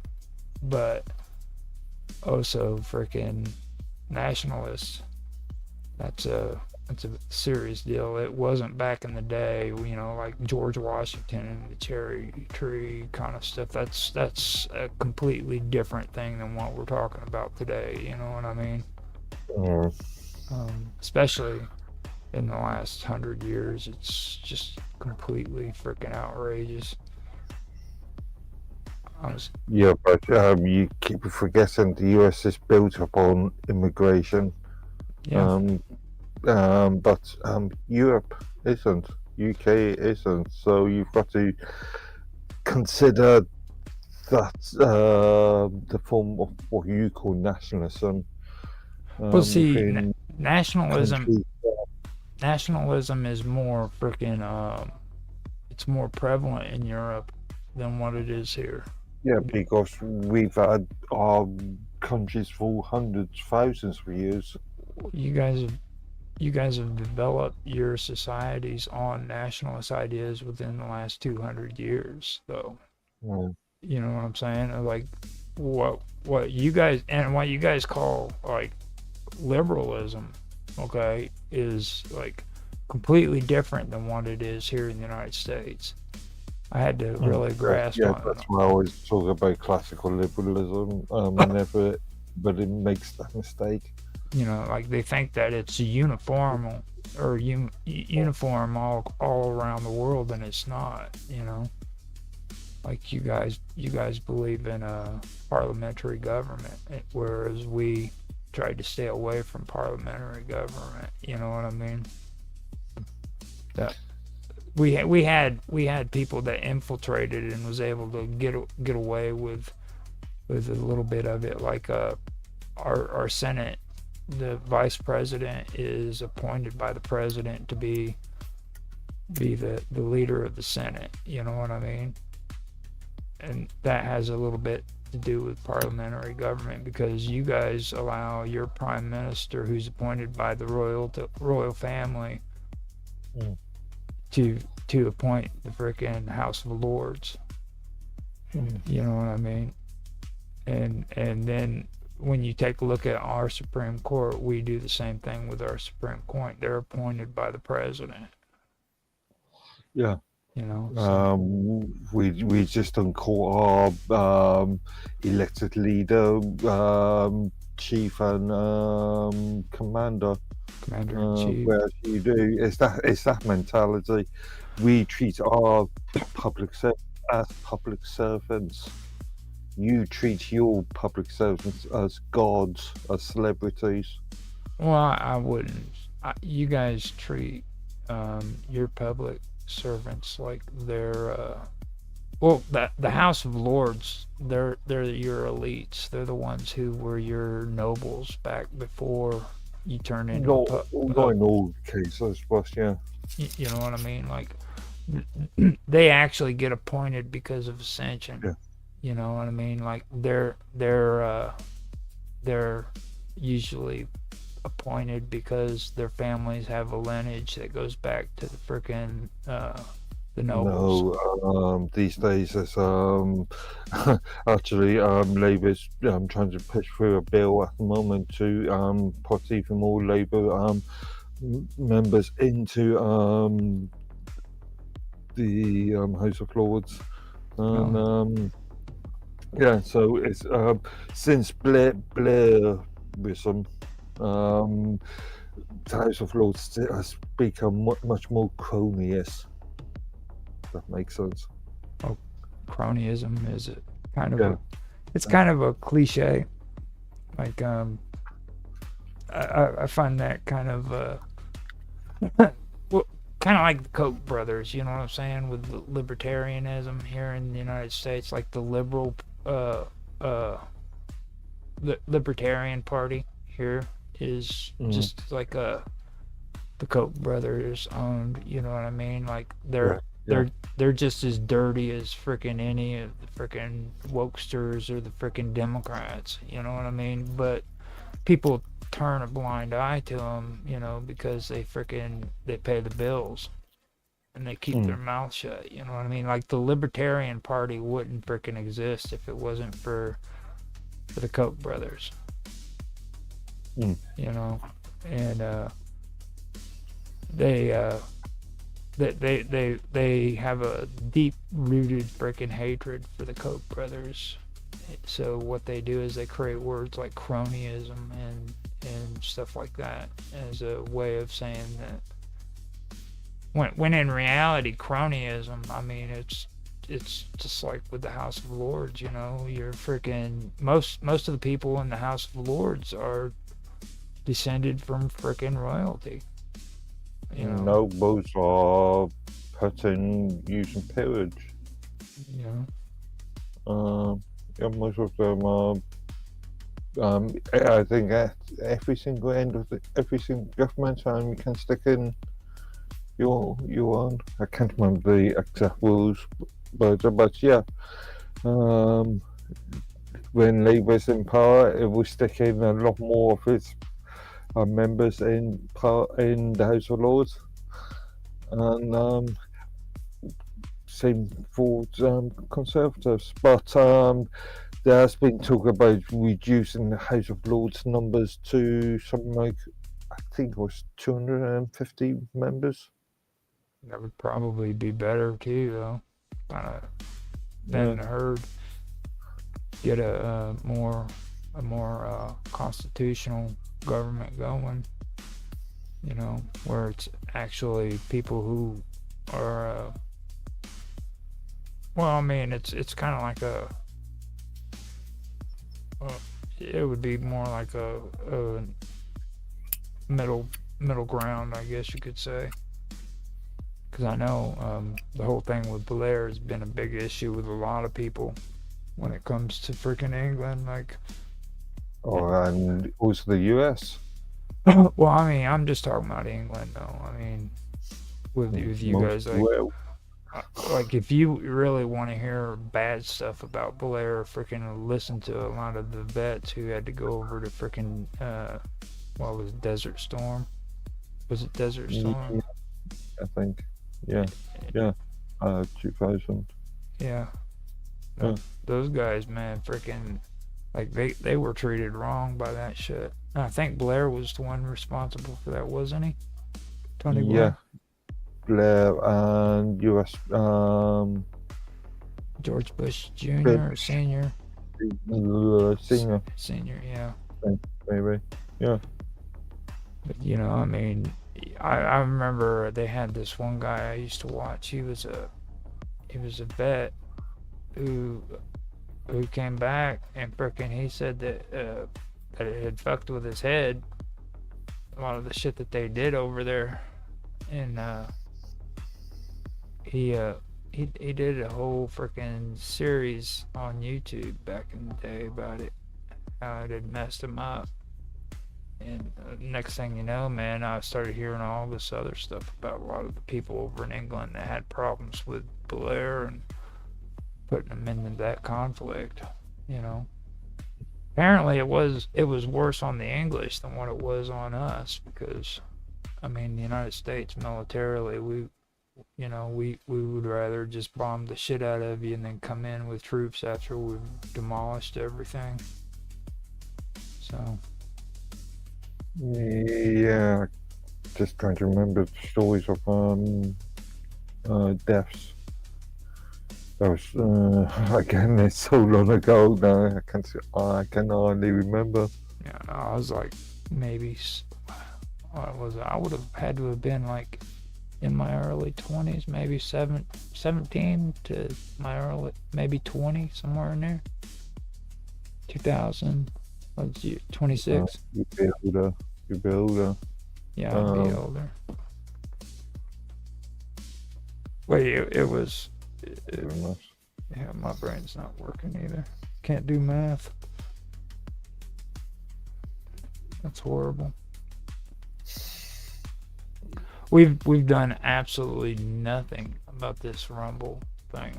But also freaking nationalists. That's a serious deal. It wasn't back in the day, you know, like George Washington and the cherry tree kind of stuff. That's a completely different thing than what we're talking about today. You know what I mean? Mm. Especially in the last 100 years, it's just completely freaking outrageous. I was, Yeah, but you keep forgetting the US is built upon immigration. yeah. Um, but Europe isn't. UK isn't. So you've got to consider that the form of what you call nationalism Well, see, within nationalism countries. nationalism is more freaking it's more prevalent in Europe than what it is here. Yeah, because we've had our countries for hundreds, thousands of years. You guys have you guys have developed your societies on nationalist ideas within the last 200 years, though. Mm. You know what I'm saying? Like what you guys and what you guys call like liberalism, okay, is like completely different than what it is here in the United States. I had to really grasp Yeah, on. that's why I always talk about classical liberalism whenever but it makes that mistake. You know, like they think that it's uniform or uniform all around the world, and it's not. You know, like you guys believe in a parliamentary government, whereas we tried to stay away from parliamentary government. You know what I mean? That we had people that infiltrated and was able to get away with a little bit of it, like our Senate, the vice president is appointed by the president to be the leader of the Senate. You know what I mean? And that has a little bit to do with parliamentary government because you guys allow your prime minister, who's appointed by the royal family, Mm. to appoint the freaking House of Lords. You know what I mean? And then when you take a look at our Supreme Court, we do the same thing with our Supreme Court. They're appointed by the president. Yeah. You know, so We just don't call our elected leader chief and commander. commander in chief. Whereas you do, it's that mentality. We treat our public as public servants. You treat your public servants as gods, as celebrities. Well, I wouldn't. You guys treat your public servants like they're well, the House of Lords, they're your elites. They're the ones who were your nobles back before you turned into Not in all cases, but yeah. you know what I mean? Like they actually get appointed because of ascension. Yeah. You know what I mean? Like they're usually appointed because their families have a lineage that goes back to the frickin' the nobles. No, these days there's actually Labour's trying to push through a bill at the moment to put even more Labour members into the House of Lords, and No. yeah, so it's since Blairism, the House of Lords has become much more cronyist. That makes sense. Oh, cronyism is it kind of Yeah. a it's kind of a cliche. Like I find that kind of well, kind of like the Koch brothers. You know what I'm saying with libertarianism here in the United States, like the liberal uh the Libertarian Party here is Mm, just like the Koch brothers owned. You know what I mean? Like yeah. Yeah. they're just as dirty as freaking any of the freaking wokesters or the freaking Democrats. You know what I mean? But people turn a blind eye to them, you know, because they pay the bills and they keep their Mm, mouth shut. You know what I mean? Like the Libertarian Party wouldn't freaking exist if it wasn't for the Koch brothers. mm, You know, and they they have a deep rooted freaking hatred for the Koch brothers. So what they do is they create words like cronyism and stuff like that as a way of saying that when in reality cronyism, I mean it's just like with the House of Lords, you know, you're freaking most of the people in the House of Lords are descended from freaking royalty, you know. nobles are put in using peerage. You know. Yeah, most of them are. I think at every single end of every single government time you can stick in your own. I can't remember the exact rules, but yeah. Um, when Labour's in power, it will stick in a lot more of its members in power in the House of Lords, and same for Conservatives. But there has been talk about reducing the House of Lords numbers to something like, I think it was 250 members. That would probably be better too, though. Kind of Yeah. than the herd. Get a more constitutional government going. You know, where it's actually people who are. Well, I mean, it's kind of like a. It would be more like a middle ground, I guess you could say. Because I know the whole thing with Blair has been a big issue with a lot of people when it comes to freaking England. Like, And also the US. well, I mean, I'm just talking about England, though. I mean, with you Most guys, well, like if you really want to hear bad stuff about Blair, freaking listen to a lot of the vets who had to go over to freaking what was it, Desert Storm? Was it Desert Storm? yeah, I think. Yeah, yeah. 2000. Yeah, Yeah. those guys, man, freaking like they were treated wrong by that shit. And I think Blair was the one responsible for that, wasn't he? Tony Yeah, Blair, Blair and US George Bush Bill Jr. or Senior, Singer, Senior, yeah. maybe. Yeah. But you know, I mean, I remember they had this one guy I used to watch. He was a vet who came back and frickin' he said that it had fucked with his head. A lot of the shit that they did over there, and he uh he did a whole freaking series on YouTube back in the day about it, how it had messed him up. And next thing you know, man, I started hearing all this other stuff about a lot of the people over in England that had problems with Blair and putting them into that conflict. You know, apparently it was worse on the English than what it was on us because, I mean, the United States militarily, we would rather just bomb the shit out of you and then come in with troops after we've demolished everything. So Yeah, just trying to remember the stories of deaths. That was again, it's so long ago now. I can hardly remember. Yeah, I was like maybe what was it? I would have had to have been like in my early 20s, maybe 17 to my early, maybe 20, somewhere in there. 2000, what's you, 26? You'd be older. You'd be older. Yeah, I'd be older. Wait, it was. Yeah, my brain's not working either. Can't do math. That's horrible. We've done absolutely nothing about this Rumble thing.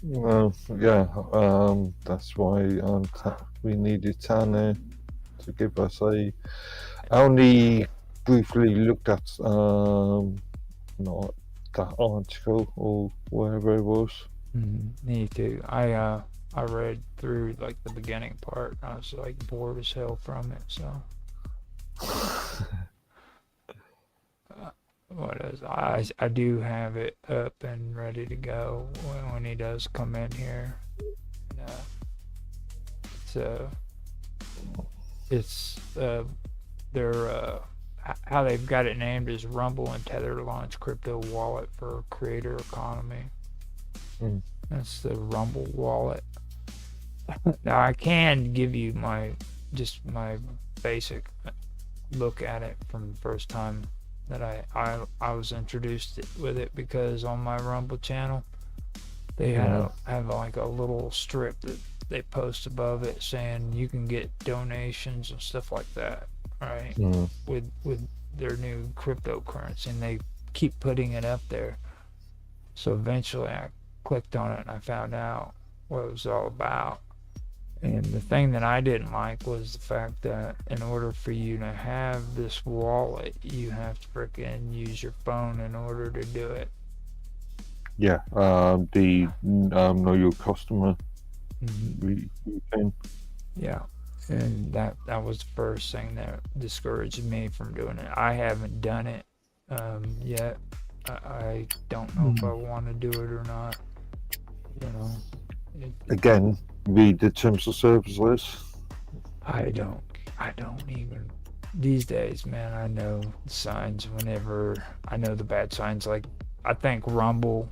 Yeah, that's why we needed Tana to give us a. I only briefly looked at not that article or wherever it was. Me too. I read through like the beginning part. I was like bored as hell from it. So what is I do have it up and ready to go when he does come in here. It's their how they've got it named is Rumble and Tether launch crypto wallet for creator economy. That's the Rumble wallet. Now I can give you my basic look at it from the first time that I was introduced with it, because on my Rumble channel they have like a little strip that they post above it saying you can get donations and stuff like that, right? With their new cryptocurrency, and they keep putting it up there. So eventually I clicked on it and I found out what it was all about. And the thing that I didn't like was the fact that in order for you to have this wallet, you have to frickin' use your phone in order to do it. Yeah, the know your customer. Yeah, and that was the first thing that discouraged me from doing it. I haven't done it yet. I don't know if I want to do it or not. You know. Again, read the terms of service list. I don't even these days, man. I know the signs whenever I know the bad signs. Like I think Rumble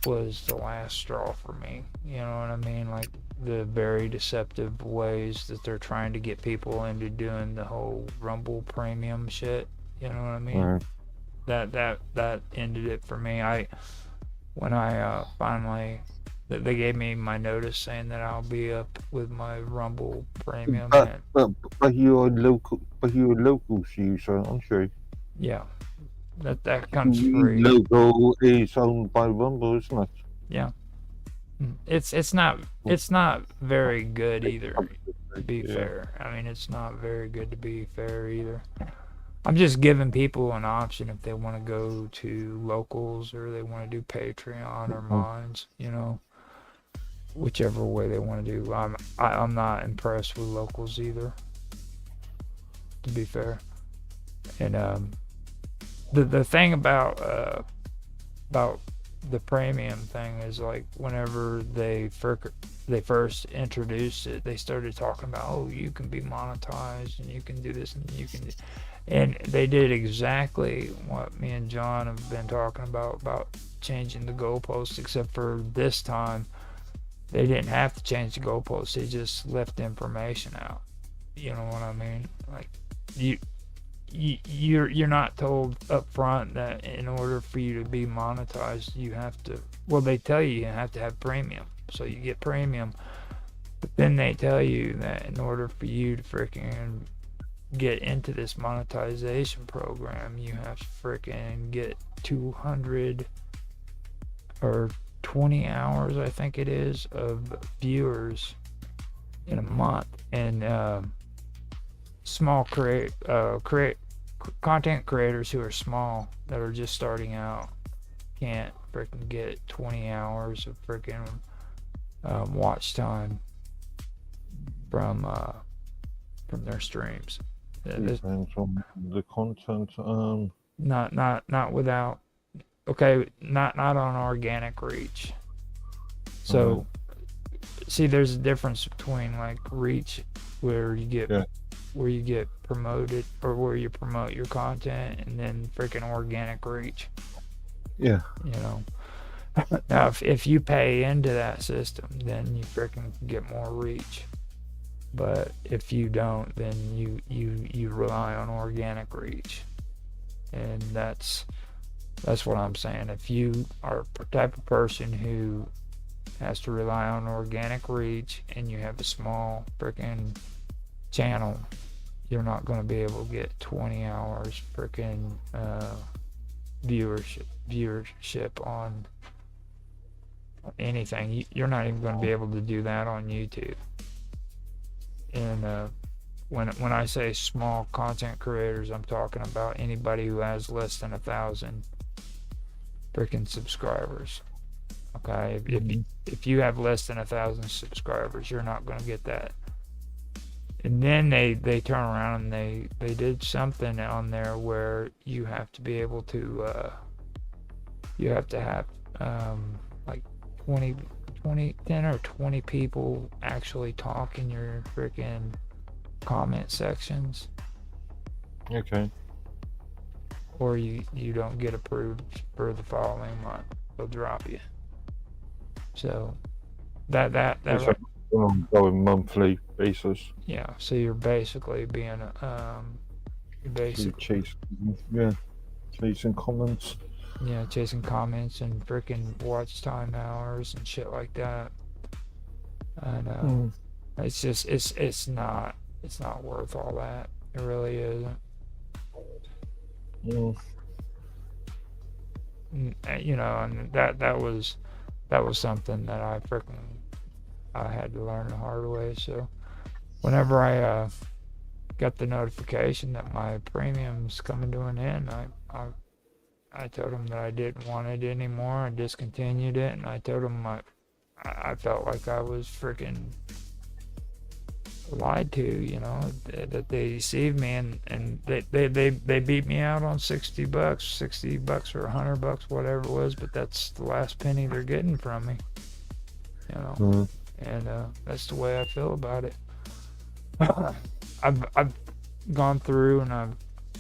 was the last straw for me. You know what I mean? Like the very deceptive ways that they're trying to get people into doing the whole Rumble premium shit. You know what I mean? That ended it for me. When I finally they gave me my notice saying that I'll be up with my Rumble premium. But you're a local user, aren't you? Yeah, that comes free. Logo is owned by Rumble, isn't it? Yeah, it's not very good either. To be fair, I mean it's not very good to be fair either. I'm just giving people an option if they want to go to locals or they want to do Patreon or Minds, you know, whichever way they want to do. I'm not impressed with locals either, to be fair. And the thing about the premium thing is like whenever they first introduced it, they started talking about, oh, you can be monetized and you can do this and you can do. And they did exactly what me and John have been talking about changing the goalposts, except for this time they didn't have to change the goalposts. They just left the information out. You know what I mean? Like you're not told up front that in order for you to be monetized, you have to. Well, they tell you have to have premium, so you get premium. But then they tell you that in order for you to freaking get into this monetization program, you have to freaking get 200 or 20 hours, I think it is, of viewers in a month. And small content creators who are small that are just starting out can't freaking get 20 hours of freaking watch time from their streams. Depends on the content. Not without. Okay, not on organic reach. Right. So see, there's a difference between like reach, where you get Yeah. promoted, or where you promote your content, and then freaking organic reach. Yeah. You know. Now, if you pay into that system, then you freaking get more reach. But if you don't, then you rely on organic reach, and that's what I'm saying. If you are a type of person who has to rely on organic reach, and you have a small freaking channel, you're not going to be able to get 20 hours freaking viewership on anything. You're not even going to be able to do that on YouTube. And when I say small content creators, I'm talking about anybody who has less than 1,000 freaking subscribers. Okay, if you have less than 1,000 subscribers, you're not going to get that. And then they turn around and they did something on there where you have to be able to you have to have like 10 or 20 people actually talk in your freaking comment sections, Okay. or you don't get approved for the following month. They'll drop you. So that It's an ongoing monthly basis. yeah. So you're basically being you're To basically chase, yeah, chasing comments. yeah, chasing comments and freaking watch time hours and shit like that. And it's just it's not worth all that. It really isn't. You know, and that was something that I had to learn the hard way. So whenever I got the notification that my premium's coming to an end, I told him that I didn't want it anymore. I discontinued it, and I told him I felt like I was freaking lied to, you know, that they deceived me, and they beat me out on $60 or $100, whatever it was, but that's the last penny they're getting from me, you know. And that's the way I feel about it. I've gone through and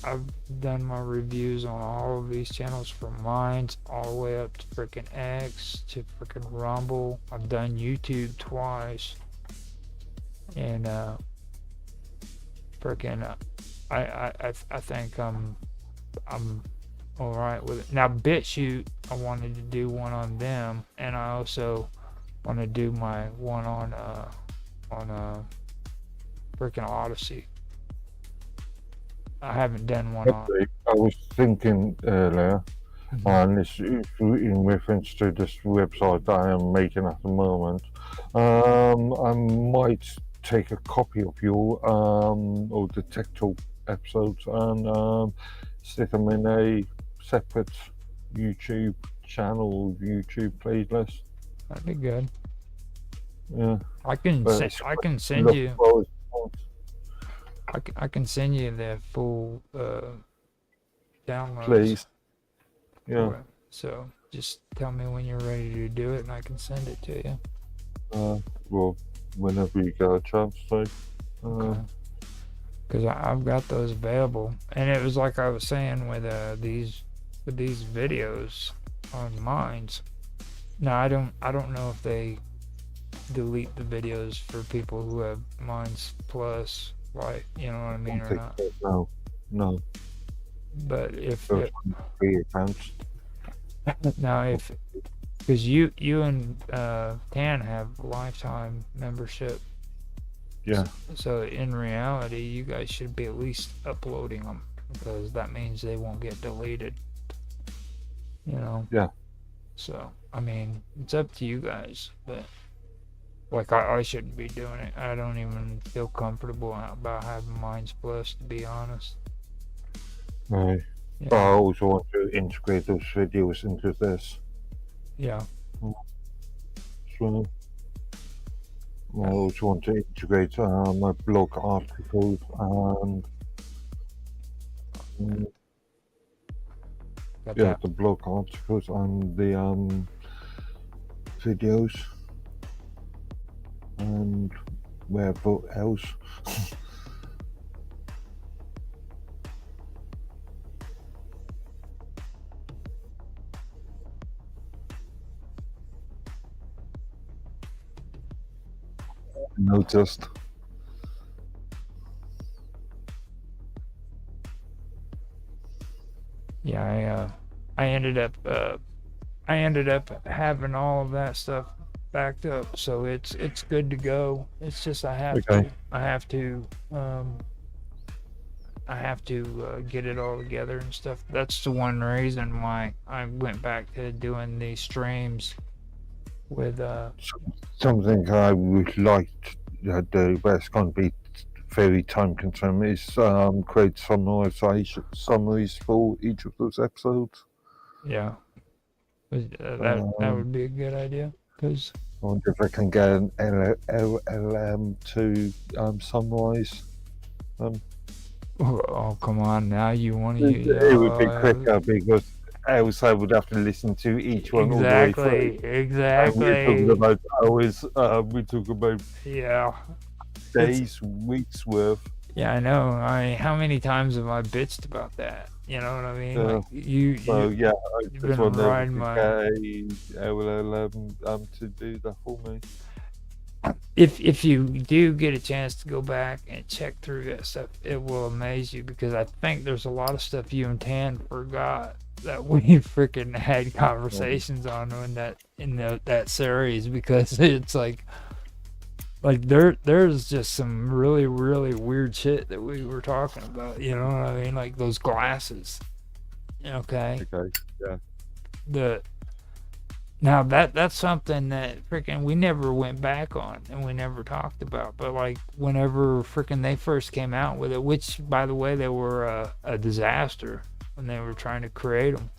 I've done my reviews on all of these channels, from Minds all the way up to freaking X to freaking Rumble. I've done YouTube twice, and freaking I think I'm all right with it. Now BitChute, I wanted to do one on them, and I also want to do my one on freaking Odyssey. I haven't done one on. I was thinking earlier, and this is in reference to this website that I am making at the moment. I might take a copy of your or the Tech Talk episodes and stick them in a separate YouTube channel, YouTube playlist. That'd be good. Yeah, I can send you. I can send you the full downloads. Please. Yeah. So just tell me when you're ready to do it, and I can send it to you. Well, whenever you get a chance, so. Because I've got those available, and it was like I was saying with these videos on Minds. Now I don't know if they delete the videos for people who have Minds Plus, like, you know what I mean, or not. No. But if free accounts. now if because you and Tan have lifetime membership. Yeah. So in reality, you guys should be at least uploading them, because that means they won't get deleted. You know. Yeah. So I mean, it's up to you guys, but like I shouldn't be doing it. I don't even feel comfortable about having Minds Plus, to be honest. Right. Yeah. But I also want to integrate those videos into this. Yeah. So I also want to integrate my blog articles and Mm, Got yeah, that. the blog articles and the videos and wherever else. Noticed. Yeah, I ended up having all of that stuff backed up, so it's good to go. It's just Okay. um, I have to get it all together and stuff. That's the one reason why I went back to doing these streams with Something I would like to do, but it's going to be very time consuming, is create summaries for each of those episodes. yeah, that Um, would be a good idea because I wonder if I can get an LLM to summarize them. oh come on now you want to use It would be quicker because else I would have to listen to each one all the way through. And we're talking exactly about hours, we're talking about yeah it's days, weeks worth. yeah I know I mean how many times have I bitched about that you know what I mean Uh, like you so you yeah, I you've just been wonder if we riding could my get a LLM to do that for me. if you do get a chance to go back and check through that stuff, it will amaze you because I think there's a lot of stuff you and Tan forgot that we freaking had Um, conversations on that series because it's like there's just some really weird shit that we were talking about. You know what I mean? Like those glasses. Okay, okay, yeah. the Now that's something that freaking we never went back on and we never talked about. But like whenever freaking they first came out with it, which by the way they were a disaster when they were trying to create them.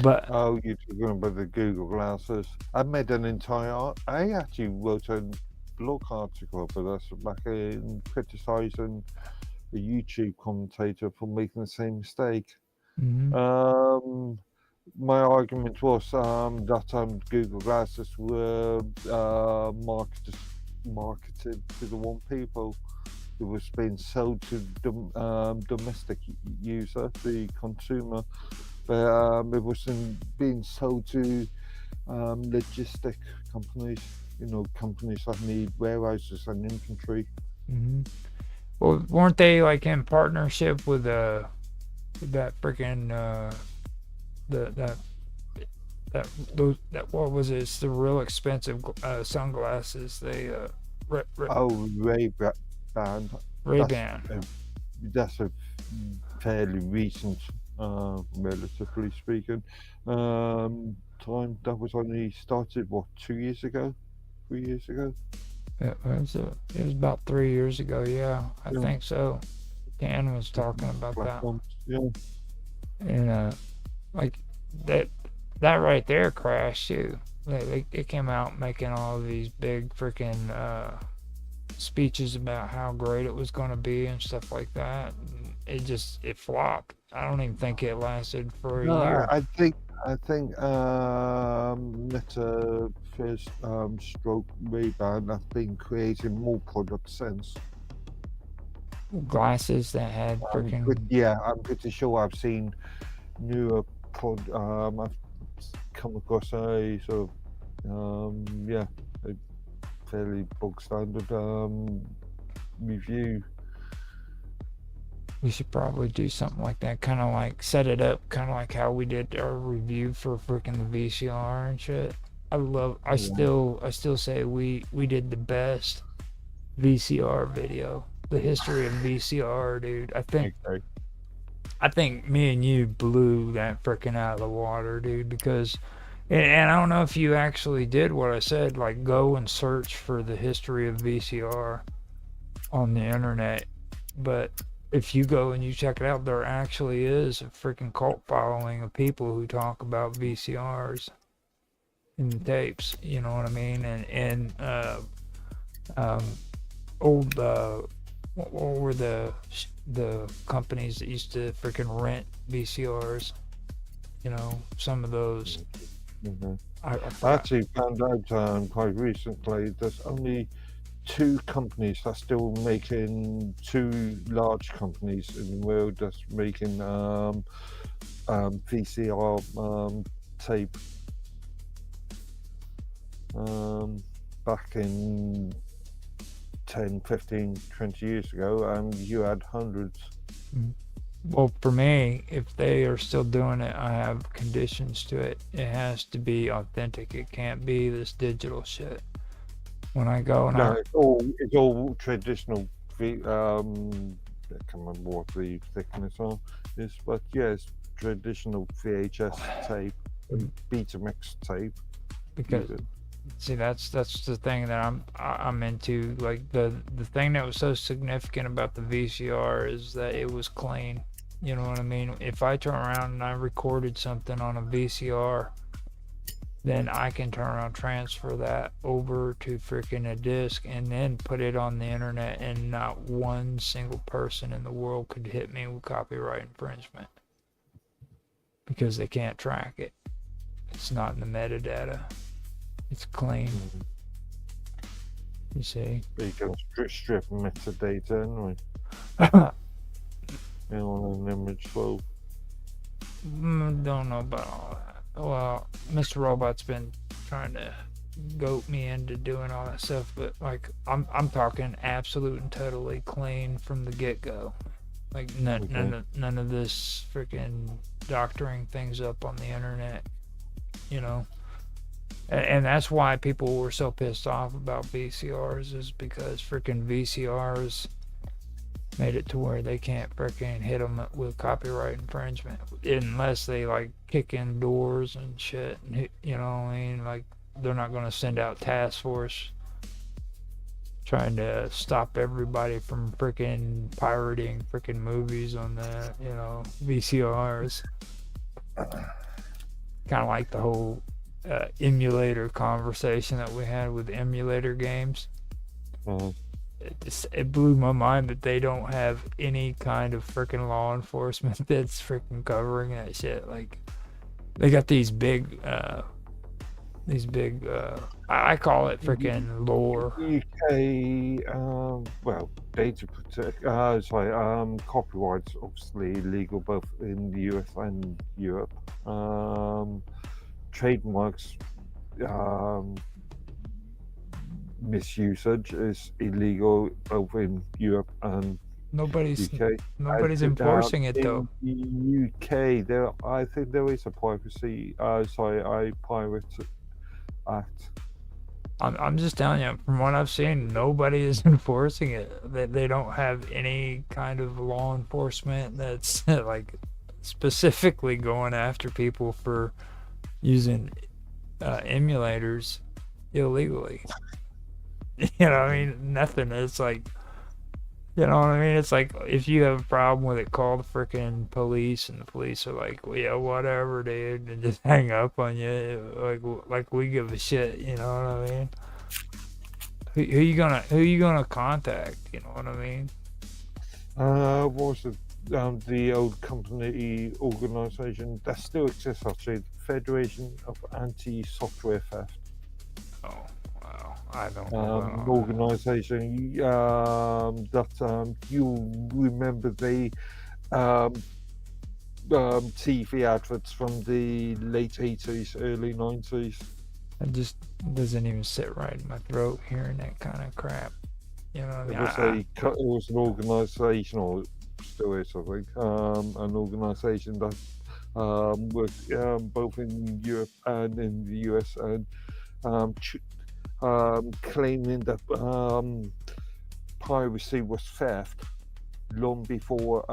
But Oh, you're talking about the Google glasses. I made an entire. I actually wrote a blog article for this back in criticizing the YouTube commentator for making the same mistake. mhm, Um, my argument was that Google glasses were marketed to the wrong people. It was being sold to the domestic user, the consumer, but it wasn't being sold to logistic companies. You know, companies that need warehouses and inventory. mhm. Well, weren't they like in partnership with that freaking the that those that what was it? It's the real expensive sunglasses. They Oh, Ray-Ban. Ray That's Ban. that's a fairly recent, relatively speaking, time. That was only started what 2 years ago, 3 years ago. It was about 3 years ago. Yeah, I Yeah, think so. Dan was talking different about that, platforms. Yeah, and like that that right there crashed too. It came out making all of these big freaking speeches about how great it was going to be and stuff like that. And it flopped. I don't even think it lasted for a no, year. I think Meta first stroke Ray-Ban have been creating more products since. Glasses that had freaking Yeah, I'm pretty sure I've seen newer I've come across a sort of yeah, a fairly bog standard review. we should probably do something like that, kind of like set it up, kind of like how we did our review for freaking the VCR and shit. Yeah, I still say we did the best VCR video, the history of VCR, dude. okay. I think me and you blew that freaking out of the water, dude, because and I don't know if you actually did what I said, like go and search for the history of VCR on the internet, but if you go and you check it out, there actually is a freaking cult following of people who talk about VCRs and tapes. You know what I mean? And um, old what were the companies that used to freaking rent VCRs? You know, some of those. Mhm. I I forgot. actually found out quite recently there's only two companies that's still making, two large companies in the world that's making VCR tape. Back in 10, 15, 20 years ago, and you had hundreds. Well, for me, if they are still doing it, I have conditions to it. It has to be authentic. It can't be this digital shit. When I go and No, I it's all traditional. I can't remember what the thickness is, but yeah, it's traditional VHS tape and Betamax tape. because Use it. see that's the thing that I'm into. Like the thing that was so significant about the VCR is that it was clean. You know what I mean? If I turn around and I recorded something on a VCR, then I can turn around, transfer that over to freaking a disc, and then put it on the internet, and not one single person in the world could hit me with copyright infringement because they can't track it. It's not in the metadata. It's clean. Mhm. You see? But you can strip metadata anyway. On an image flow. Don't know about all that. Well, Mr. Robot's been trying to goat me into doing all that stuff, but like I'm talking absolute and totally clean from the get go. Like Okay. none of this freaking doctoring things up on the internet, you know. And that's why people were so pissed off about VCRs, is because freaking VCRs made it to where they can't freaking hit them with copyright infringement unless they like kick in doors and shit. And you know what I mean? Like they're not going to send out task force trying to stop everybody from freaking pirating freaking movies on the VCRs. Kind of like the whole emulator conversation that we had with emulator games. Uh, It blew my mind that they don't have any kind of freaking law enforcement that's freaking covering that shit. Like they got these big I call it freaking lore. UK, well, data protect. Sorry, copyright's obviously illegal both in the US and Europe. Trademarks, um, misusage is illegal both in Europe and Nobody's UK. nobody's enforcing it though. In the UK, I think there is a privacy. Sorry, a Pirate Act. I'm just telling you, from what I've seen, nobody is enforcing it. They don't have any kind of law enforcement that's like specifically going after people for using emulators illegally. You know what I mean? Nothing. It's like, you know what I mean? It's like if you have a problem with it, call the freaking police, and the police are like, well, yeah, whatever, dude, and just hang up on you. Like we give a shit. You know what I mean? Who you gonna contact? You know what I mean? What was it? The old company organisation that still exists actually, Federation of Anti-Software Theft. Oh, wow. I don't know about all that. Organisation that you remember the um, TV adverts from the late 80s, early 90s. It just doesn't even sit right in my throat hearing that kind of crap. You know what I It mean? was it was an organisation, or still is, I think, an organisation that worked both in Europe and in the US, and ch- claiming that piracy was theft long before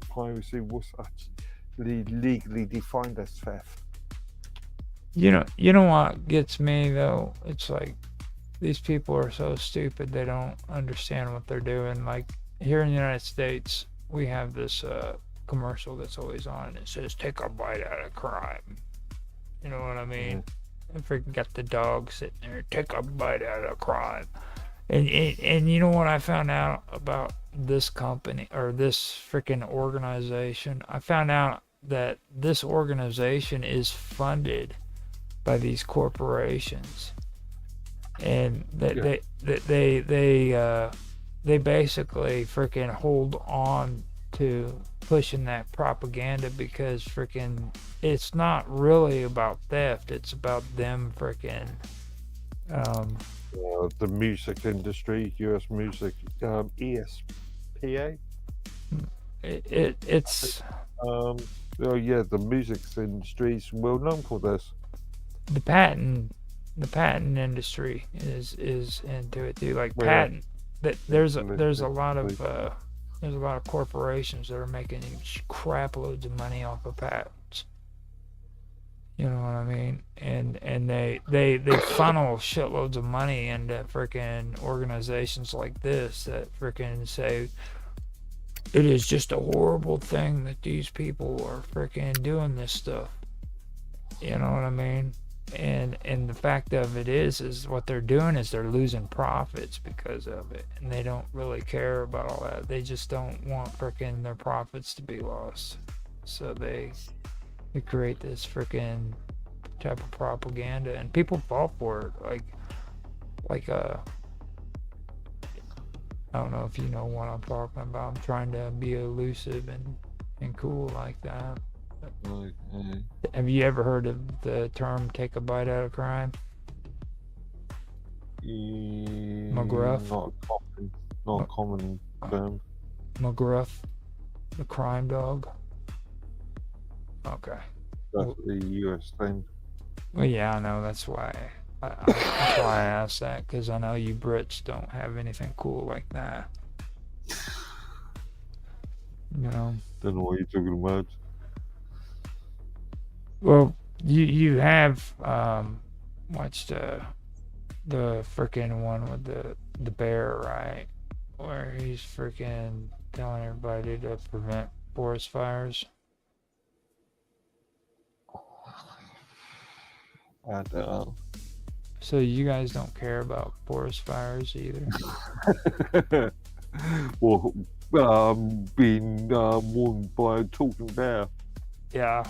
piracy was actually legally defined as theft. you know what gets me though? It's like these people are so stupid they don't understand what they're doing. Like here in the United States, we have this commercial that's always on, and it says "Take a bite out of crime." You know what I mean? Mm. I freaking got the dog sitting there. Take a bite out of crime. And you know what I found out about this company or this freaking organization? I found out that this organization is funded by these corporations, and that Yeah. they basically freaking hold on to pushing that propaganda because freaking it's not really about theft. It's about them freaking um, The music industry, US music, ESPA. it's Um, oh yeah, the music industry is well known for this. the patent the patent industry is into it too. Like Yeah, patent that there's a lot absolutely. of there's a lot of corporations that are making crap loads of money off of patents. You know what I mean? And they funnel shitloads of money into freaking organizations like this that freaking say it is just a horrible thing that these people are freaking doing this stuff. You know what I mean? And the fact of it is what they're doing is they're losing profits because of it, and they don't really care about all that. They just don't want freaking their profits to be lost, so they create this freaking type of propaganda, and people fall for it. Like I don't know if you know what I'm talking about. I'm trying to be elusive and cool like that. Okay. Have you ever heard of the term "take a bite out of crime"? McGruff, Not common term. McGruff, the crime dog. Okay. That's the US thing. Well, yeah, I know. That's why. That's why I asked that because I know you Brits don't have anything cool like that. You know. Don't know what you're talking about. Well, you have watched the freaking one with the bear, right? Where he's freaking telling everybody to prevent forest fires. I don't know. So you guys don't care about forest fires either? Well, being warned by a talking bear. Yeah.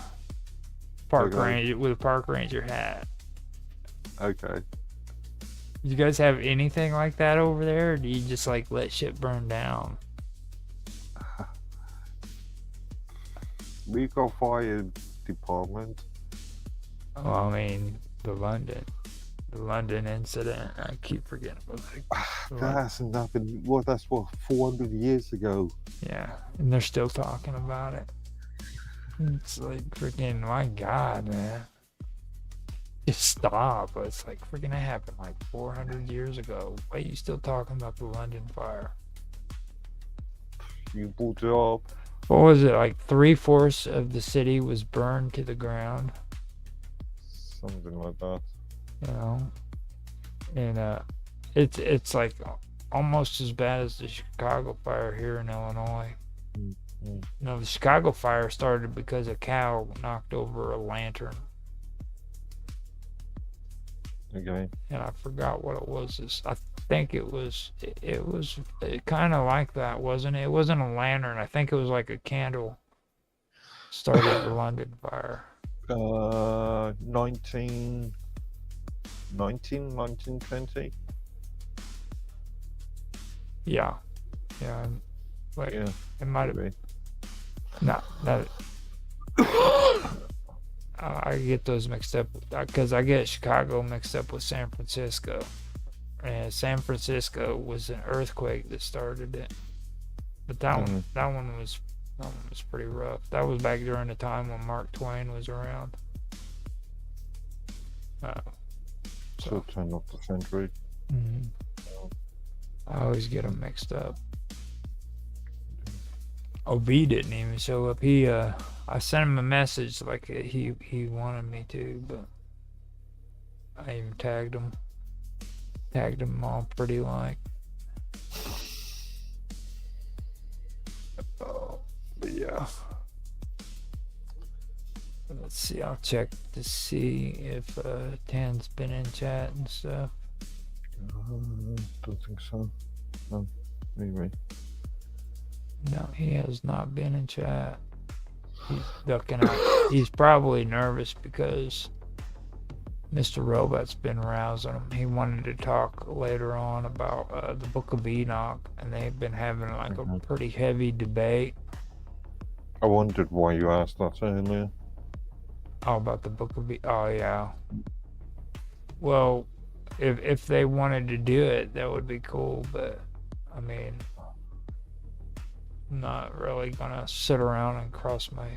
Park Okay. ranger with a park ranger hat. Okay. You guys have anything like that over there, or do you just like let shit burn down? We got fire department. Well, I mean the London incident. I keep forgetting about that. That's nothing. Well, that's what 400 years ago. Yeah, and they're still talking about it. It's like freaking my god, man. Just stop. It's like freaking it happened like 400 years ago. Why are you still talking about the London fire? You brought it up. What was it, like 3/4 of the city was burned to the ground? Something like that. You know? And it's like almost as bad as the Chicago fire here in Illinois. Mm-hmm. No, the Chicago fire started because a cow knocked over a lantern. Okay. And I forgot what it was. I think it was kind of like that, wasn't it? It wasn't a lantern. I think it was like a candle. Started the London fire. 1920. Yeah, like Yeah. it might have Maybe. not that. I get those mixed up because I get Chicago mixed up with San Francisco. And San Francisco was an earthquake that started it, but that one was pretty rough. That was back during the time when Mark Twain was around. So turn of the century. Mm-hmm. I always get them mixed up. OV didn't even show up. I sent him a message like he wanted me to, but I even tagged him all pretty like. Oh, but yeah. Let's see. I'll check to see if Tan's been in chat and stuff. don't think so. No, maybe. No, he has not been in chat. He's ducking out. He's probably nervous because Mr. Robot's been rousing him. He wanted to talk later on about the Book of Enoch, and they've been having like a pretty heavy debate. I wondered why you asked that earlier. Oh, about the Book of Enoch. Oh, yeah. Well, if they wanted to do it, that would be cool, but I mean, I'm not really gonna sit around and cross my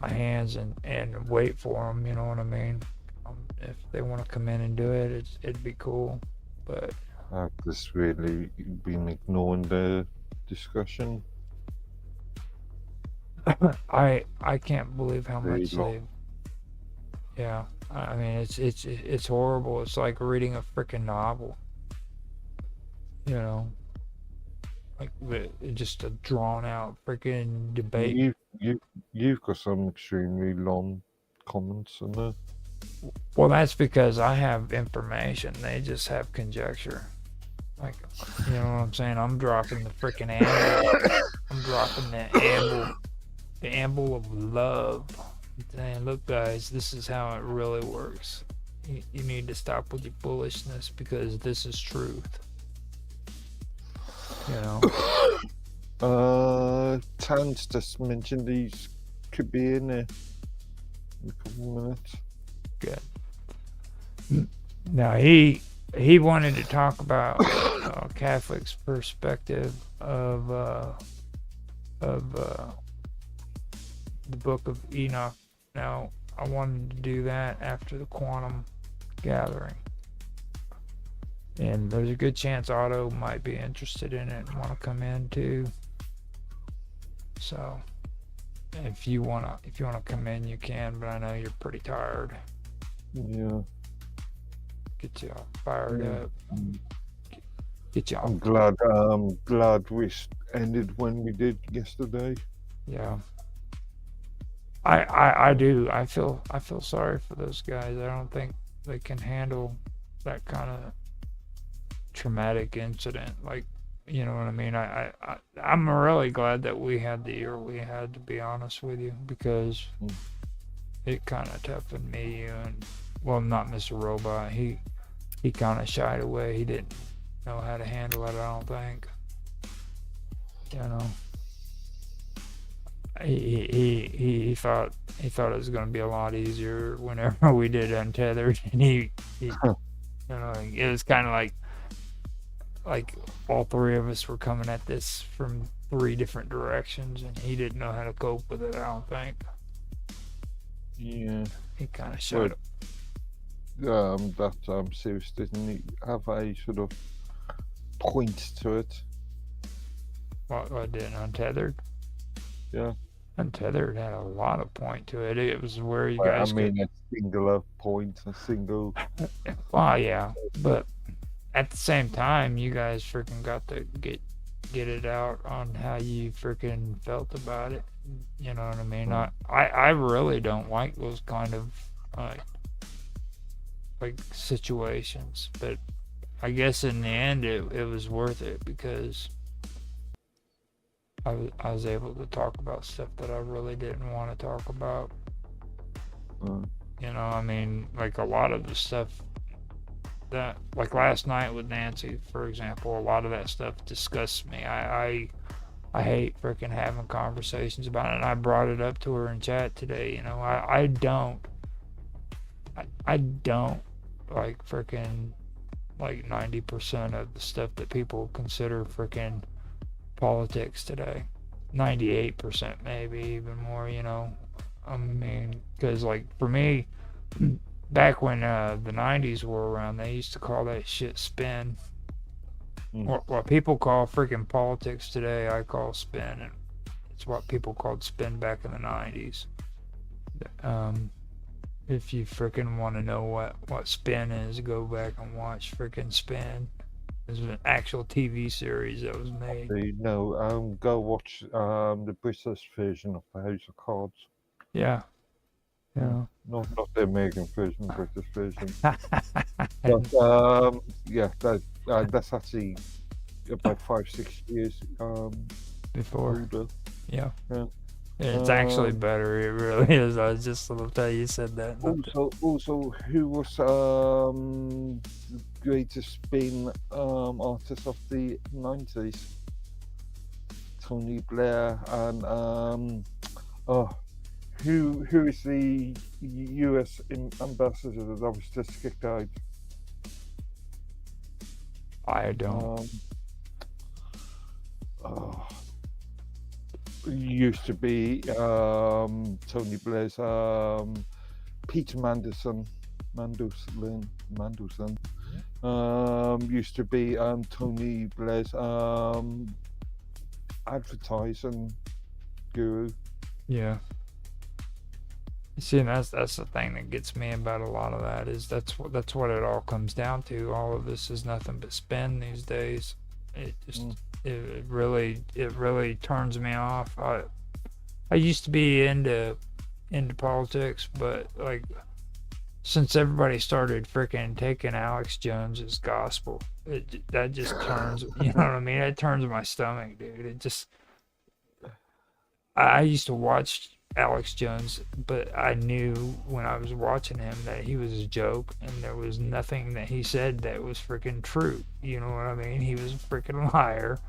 hands and wait for them. You know what I mean? If they want to come in and do it, it'd be cool. But I've just really been ignoring the discussion. I can't believe how Very much long. they. Yeah, I mean it's horrible. It's like reading a freaking novel. You know, like just a drawn out freaking debate. You've got some extremely long comments in there. Well, that's because I have information. They just have conjecture. Like, you know what I'm saying? I'm dropping the freaking amble. I'm dropping the amble of love. Saying, look, guys, this is how it really works. You need to stop with your foolishness because this is truth. You know? Tan's just mentioned these could be in there in a couple of minutes. Good. Now, he wanted to talk about Catholics' perspective of the Book of Enoch. Now, I wanted to do that after the quantum gathering. And there's a good chance Otto might be interested in it and want to come in too. So, if you wanna come in, you can. But I know you're pretty tired. Yeah. Get you all fired up. Get you all. I'm glad we ended when we did yesterday. Yeah. I do. I feel sorry for those guys. I don't think they can handle that kind of traumatic incident. Like, you know what I mean? I'm really glad that we had the year we had, to be honest with you, because it kind of toughened me and, well, not Mr. Robot. He kind of shied away. He didn't know how to handle it, I don't think. You know. He thought it was going to be a lot easier whenever we did Untethered, and he you know, it was kind of like all three of us were coming at this from three different directions, and he didn't know how to cope with it, I don't think. Yeah. He kind of showed up. That series didn't have a sort of point to it. What did Untethered? Yeah. Untethered had a lot of point to it. It was where you guys. I mean, a singular point, a single. Well, yeah, but at the same time, you guys freaking got to get it out on how you freaking felt about it. You know what I mean? I really don't like those kind of like situations, but I guess in the end it was worth it because I was able to talk about stuff that I really didn't want to talk about. You know, I mean, like a lot of the stuff that, like last night with Nancy, for example, a lot of that stuff disgusts me. I hate freaking having conversations about it, and I brought it up to her in chat today. You know, I don't like freaking like 90% of the stuff that people consider freaking politics today. 98% maybe even more, you know. I mean, because like for me, back when the 90s were around, they used to call that shit spin. What people call freaking politics today, I call spin, and it's what people called spin back in the 90s. If you freaking want to know what spin is, go back and watch freaking Spin. There's an actual TV series that was made. Go watch the British version of the House of Cards. Yeah. Yeah. Not the American version, British version. And But yeah, that's actually about 5-6 years before, older. yeah. Yeah. It's actually Um, better. It really is. I was just love how you said that. Not to, also, who was the greatest Spain artist of the 90s? Tony Blair and oh, who is the U.S. ambassador that was just kicked out? I don't. Um, oh, used to be Tony Blair's Peter Mandelson. Used to be Tony Blair's advertising guru. Yeah. You see, and that's the thing that gets me about a lot of that is that's what it all comes down to. All of this is nothing but spin these days. It just it really turns me off. I used to be into politics, but like since everybody started freaking taking Alex Jones as gospel, that just turns, you know what I mean? It turns my stomach, dude. It just, I used to watch Alex Jones, but I knew when I was watching him that he was a joke and there was nothing that he said that was freaking true. You know what I mean? He was a freaking liar.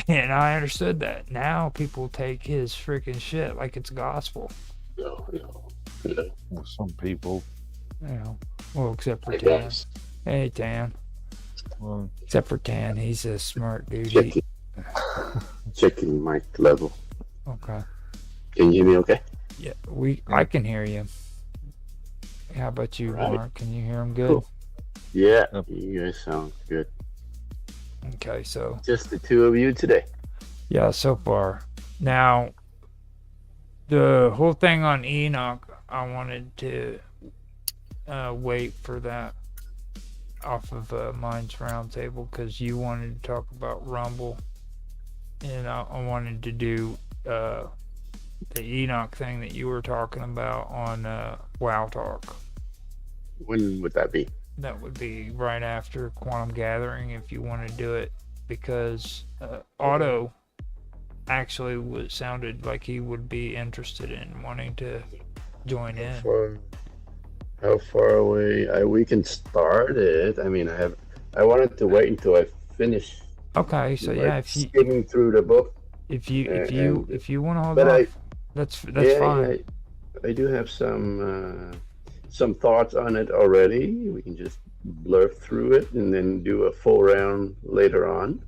And I understood that. Now people take his freaking shit like it's gospel. No, no, no. Well, some people. You know, well, except for Hey Tan. guys, Hey, Tan. Well, Except for Tan, he's a smart dude. checking mic level. Okay. Can you hear me okay? Yeah, I can hear you. How about you, Right. Mark? Can you hear him good? Cool. Yeah, Yep. you guys sound good. Okay, so Just the two of you today. yeah, so far. Now, the whole thing on Enoch, I wanted to wait for that off of Mine's Roundtable because you wanted to talk about Rumble, and I wanted to do the Enoch thing that you were talking about on WoW Talk. When would that be? That would be right after Quantum Gathering if you want to do it, because Otto actually sounded like he would be interested in wanting to join in. How far away? We can start it. I mean, I wanted to wait until I finish. Okay, so yeah, if you skimming through the book. if you want to hold But off, that's fine. I do have some thoughts on it already. We can just blurb through it and then do a full round later on.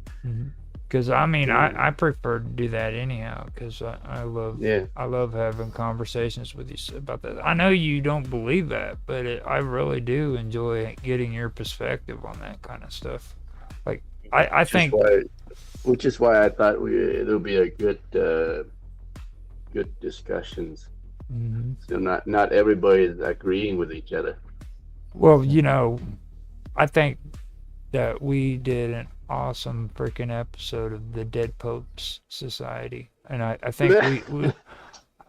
Because I mean, I prefer to do that anyhow. Because I love having conversations with you about that. I know you don't believe that, but I really do enjoy getting your perspective on that kind of stuff. Like I think, which is why I thought it'll be a good discussions. So not everybody is agreeing with each other. well, I think that we did an awesome freaking episode of the Dead Popes Society, and I think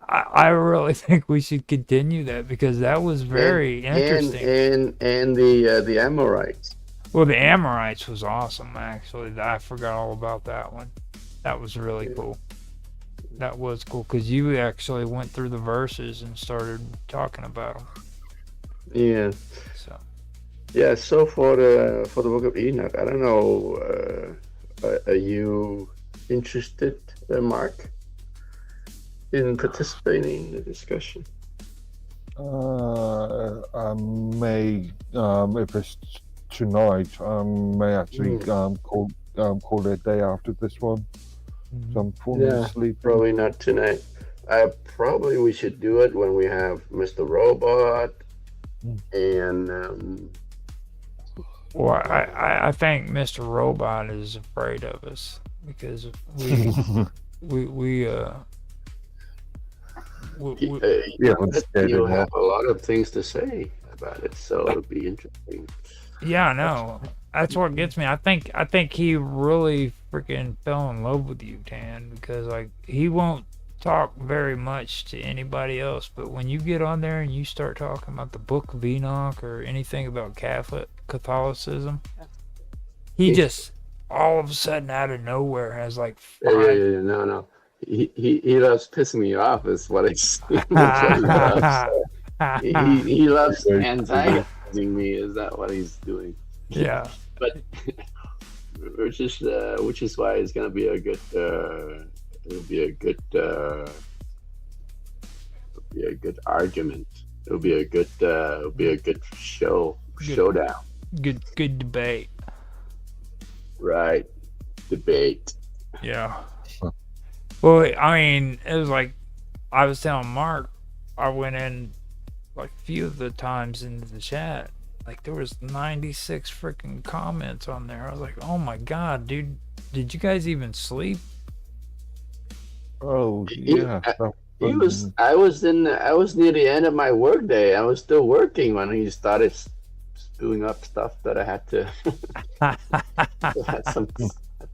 I really think we should continue that because that was very interesting. And the Amorites. Well, the Amorites was awesome, actually. I forgot all about that one. That was really cool. That was cool because you actually went through the verses and started talking about them. Yeah. So. Yeah. So for the Book of Enoch, I don't know. Are you interested, Mark, in participating in the discussion? I may, if it's tonight, may actually call it day after this one. So I'm falling asleep. Probably not tonight. Probably we should do it when we have Mr. Robot and. Well, I think Mr. Robot is afraid of us because you'll have a lot of things to say about it, so it'll be interesting. Yeah, I know. That's what gets me. I think he really freaking fell in love with you, Tan, because like he won't talk very much to anybody else, but when you get on there and you start talking about the Book of Enoch or anything about Catholicism, he just all of a sudden out of nowhere has like five. Yeah. No. He loves pissing me off. Is what it's what he loves. He loves antagonizing me. Is that what he's doing? Yeah. But which is why it's gonna be a good. It'll be a good. It'll be a good argument. It'll be a good. It'll be a good showdown. Good debate. Right. Debate. Yeah. Well, I mean, it was like I was telling Mark, I went in like a few of the times into the chat. Like there was 96 freaking comments on there. I was like, oh my god, dude, did you guys even sleep? Oh yeah. He was. I was near the end of my work day. I was still working when he started spewing up stuff that I had to. had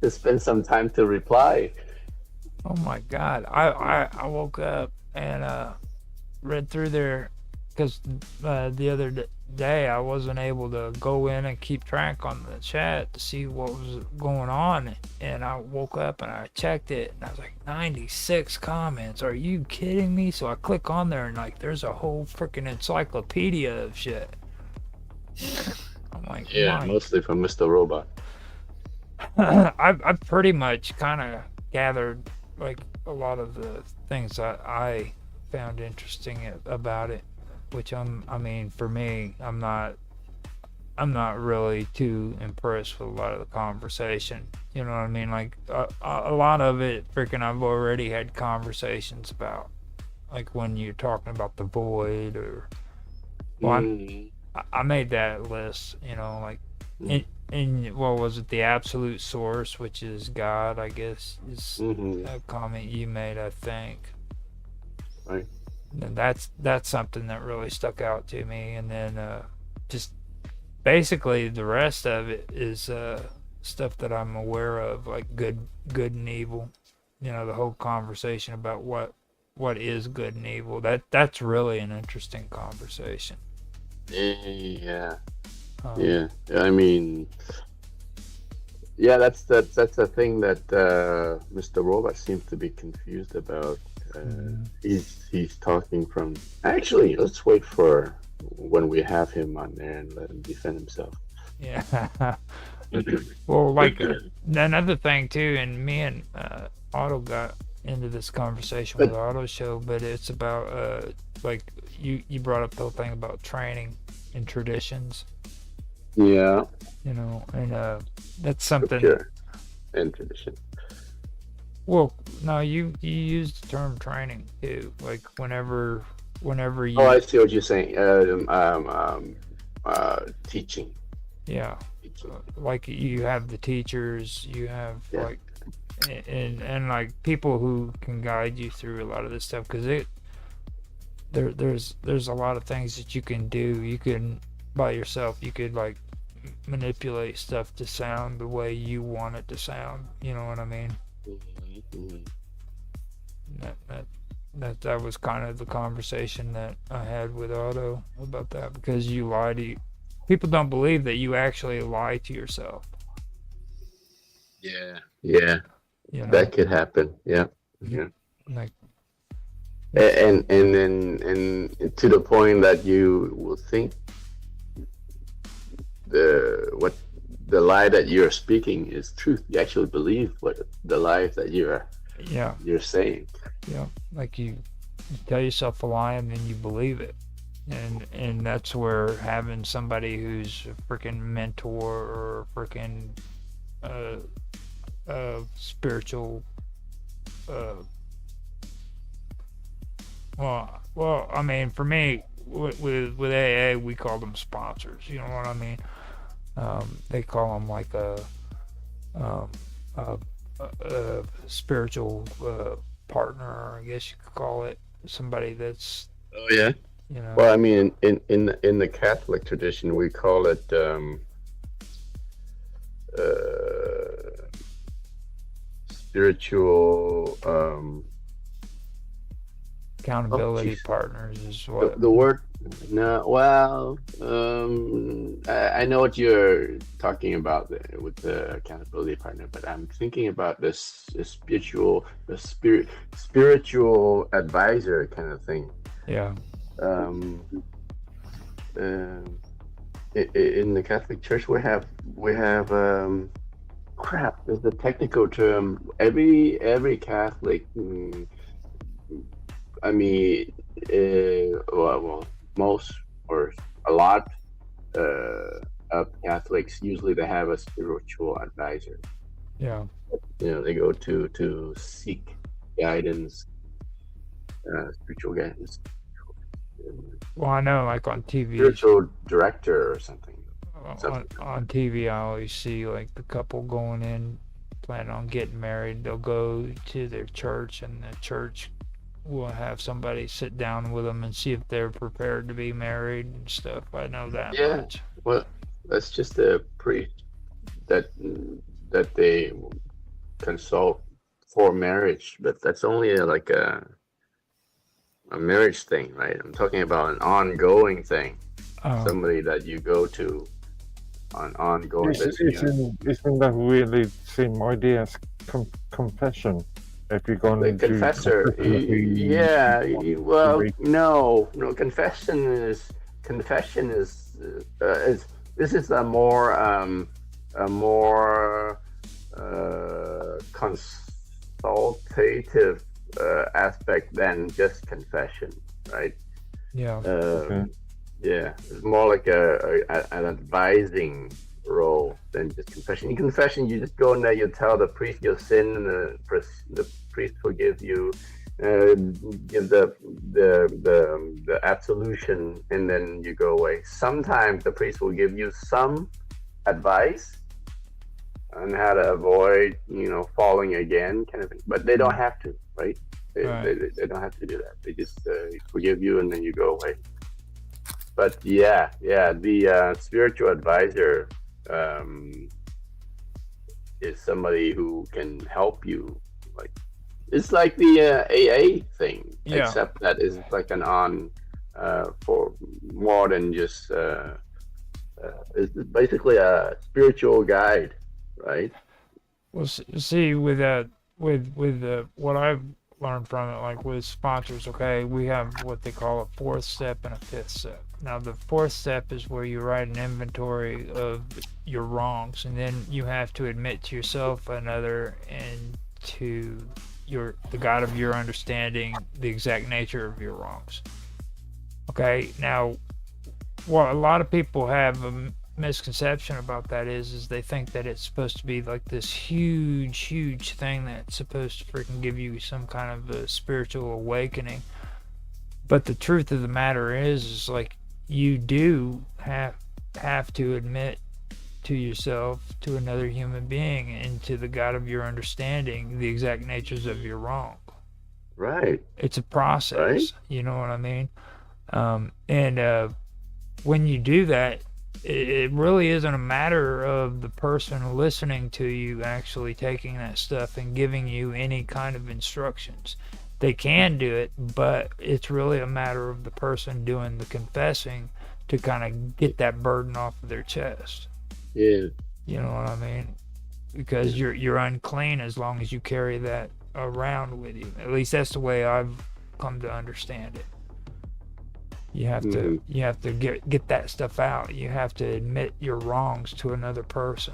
to spend some time to reply. Oh my god, I woke up and read through there because the other day I wasn't able to go in and keep track on the chat to see what was going on, and I woke up and I checked it and I was like 96 comments, are you kidding me? So I click on there and like there's a whole freaking encyclopedia of shit. I'm like, yeah, mostly from Mr. Robot. I've pretty much kind of gathered like a lot of the things that I found interesting about it, which I mean, for me, I'm not really too impressed with a lot of the conversation. You know what I mean? Like a lot of it, freaking, I've already had conversations about, like when you're talking about the void or. Well, I made that list, you know, like in what was it, the absolute source, which is God, I guess, is a comment you made, I think. Right. And that's something that really stuck out to me. And then just basically the rest of it is stuff that I'm aware of, like good and evil. You know, the whole conversation about what is good and evil. That's really an interesting conversation. Yeah. Yeah. I mean, yeah, that's the thing that Mr. Robot seems to be confused about. He's talking from. Actually, let's wait for when we have him on there and let him defend himself. Yeah. Well, like another thing too, and me and Otto got into this conversation with Otto show, but it's about like you brought up the whole thing about training and traditions. Yeah. You know, and that's something. Sure. And tradition. Well, no, you use the term training too. Like whenever you. Oh, I see what you're saying. Teaching. Yeah. Like you have the teachers, you have like, and like people who can guide you through a lot of this stuff, because there's a lot of things that you can do. You can by yourself. You could like manipulate stuff to sound the way you want it to sound. You know what I mean? That was kind of the conversation that I had with Otto about that, because you lie to people don't believe that you actually lie to yourself. Yeah. You know? That could happen. Yeah. Like, and then to the point that you will think the lie that you're speaking is truth. You actually believe what the lie that you're saying. Yeah, like you tell yourself a lie and then you believe it, and that's where having somebody who's a freaking mentor or a freaking spiritual well, I mean, for me with AA, we call them sponsors. You know what I mean? They call them like a spiritual partner, I guess you could call it. Somebody that's. Oh yeah. You know. Well, I mean, in the Catholic tradition, we call it spiritual. Accountability jeez. partners is The, what. the word, no, well, I know what you're talking about with the accountability partner, but I'm thinking about spiritual advisor kind of thing. Yeah. Um, um, in the Catholic Church, we have crap. There's the technical term. Every Catholic, I mean, well, most or a lot of Catholics usually they have a spiritual advisor. Yeah. They go to seek guidance, spiritual guidance, Well, I know, like on TV, spiritual director or something. on TV, I always see like the couple going in, planning on getting married. They'll go to their church, and the church will have somebody sit down with them and see if they're prepared to be married and stuff. I know that Yeah, much. well, that's just a priest that that they consult for marriage, but that's only like a marriage thing, right? I'm talking about an ongoing thing. Oh, Somebody that you go to on ongoing. Isn't that really the same idea as confession? If you're The going to do confessor. confession, Yeah. Well, you no. Confession is this is a more consultative aspect than just confession, right? yeah. okay. Yeah, it's more like an advising role than just confession. In confession, you just go in there, you tell the priest your sin, and the priest forgives you, give the absolution, and then you go away. Sometimes the priest will give you some advice on how to avoid, falling again, kind of thing. But they don't have to, right? They, Right. they don't have to do that. They just forgive you, and then you go away. But yeah, the spiritual advisor is somebody who can help you. Like it's like the AA thing, Yeah. except that it's like an on for more than just. It's basically a spiritual guide, right? Well, see, with that, with what I've learned from it, like with sponsors, okay, we have what they call a fourth step and a fifth step. Now, the fourth step is where you write an inventory of your wrongs, and then you have to admit to yourself, another, and to the God of your understanding, the exact nature of your wrongs. Okay, now, what a lot of people have a misconception about that is they think that it's supposed to be like this huge thing that's supposed to freaking give you some kind of a spiritual awakening. But the truth of the matter is like you do have to admit to yourself, to another human being, and to the God of your understanding the exact natures of your wrong. Right. It's a process. Right. You know what I mean? And when you do that, it really isn't a matter of the person listening to you actually taking that stuff and giving you any kind of instructions. They can do it, but it's really a matter of the person doing the confessing to kind of get that burden off of their chest. Yeah. You know what I mean? Because you're unclean as long as you carry that around with you. At least that's the way I've come to understand it. You have to get that stuff out. You have to admit your wrongs to another person.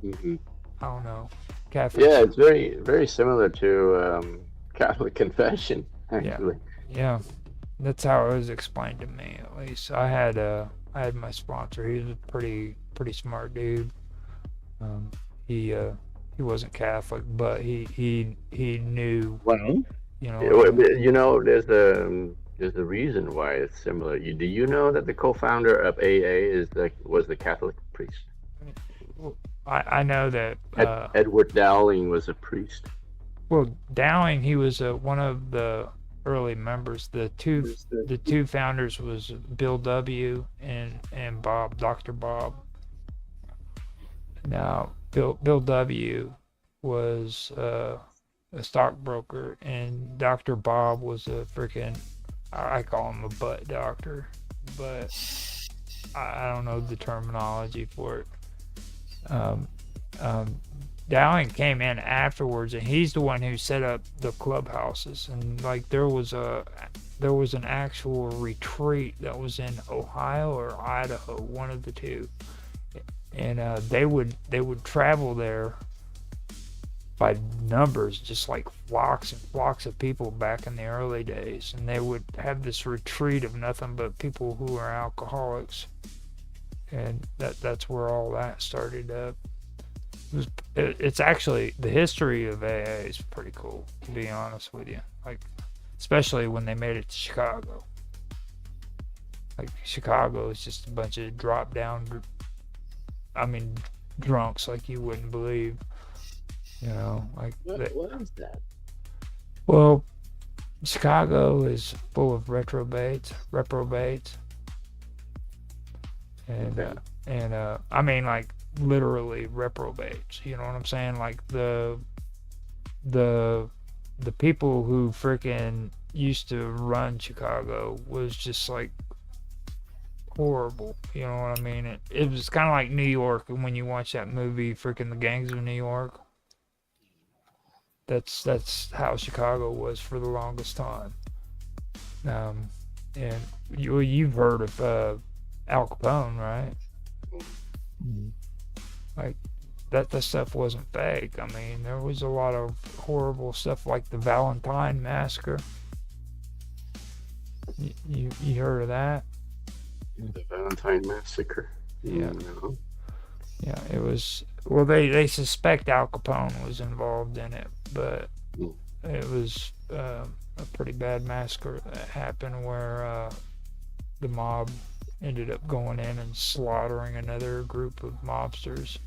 Mm-hmm. I don't know. Catholics. Yeah, it's very very similar to Catholic confession, actually. Yeah, that's how it was explained to me. At least I had my sponsor. He was a pretty smart dude. He wasn't Catholic, but he knew. Well, there's a reason why it's similar. Do you know that the co-founder of AA was the Catholic priest? I know that Edward Dowling was a priest. Well, Dowling, he was one of the early members. The two founders was Bill W. and Bob, Dr. Bob. Now, Bill W. was a stockbroker, and Dr. Bob was a freaking, I call him a butt doctor, but I don't know the terminology for it. Um, um, Dowling came in afterwards, and he's the one who set up the clubhouses. And like there was an actual retreat that was in Ohio or Idaho, one of the two, and they would travel there by numbers, just like flocks and flocks of people back in the early days, and they would have this retreat of nothing but people who are alcoholics, and that's where all that started up. It's actually the history of AA is pretty cool, to be honest with you. Like, especially when they made it to Chicago. Like, Chicago is just a bunch of drop down, I mean, drunks like you wouldn't believe. You know, like What is that? well, Chicago is full of reprobates, and Okay. I mean, like, literally reprobates. You know what I'm saying? Like the the people who freaking used to run Chicago was just like horrible. You know what I mean? It was kind of like New York, and when you watch that movie, freaking The Gangs of New York. That's how Chicago was for the longest time. Um, and you've heard of Al Capone, right? Like that stuff wasn't fake. I mean, there was a lot of horrible stuff like the Valentine Massacre. You heard of that? The Valentine Massacre. Yeah. No. Yeah, it was. Well, they suspect Al Capone was involved in it, but Mm. it was a pretty bad massacre that happened where the mob ended up going in and slaughtering another group of mobsters.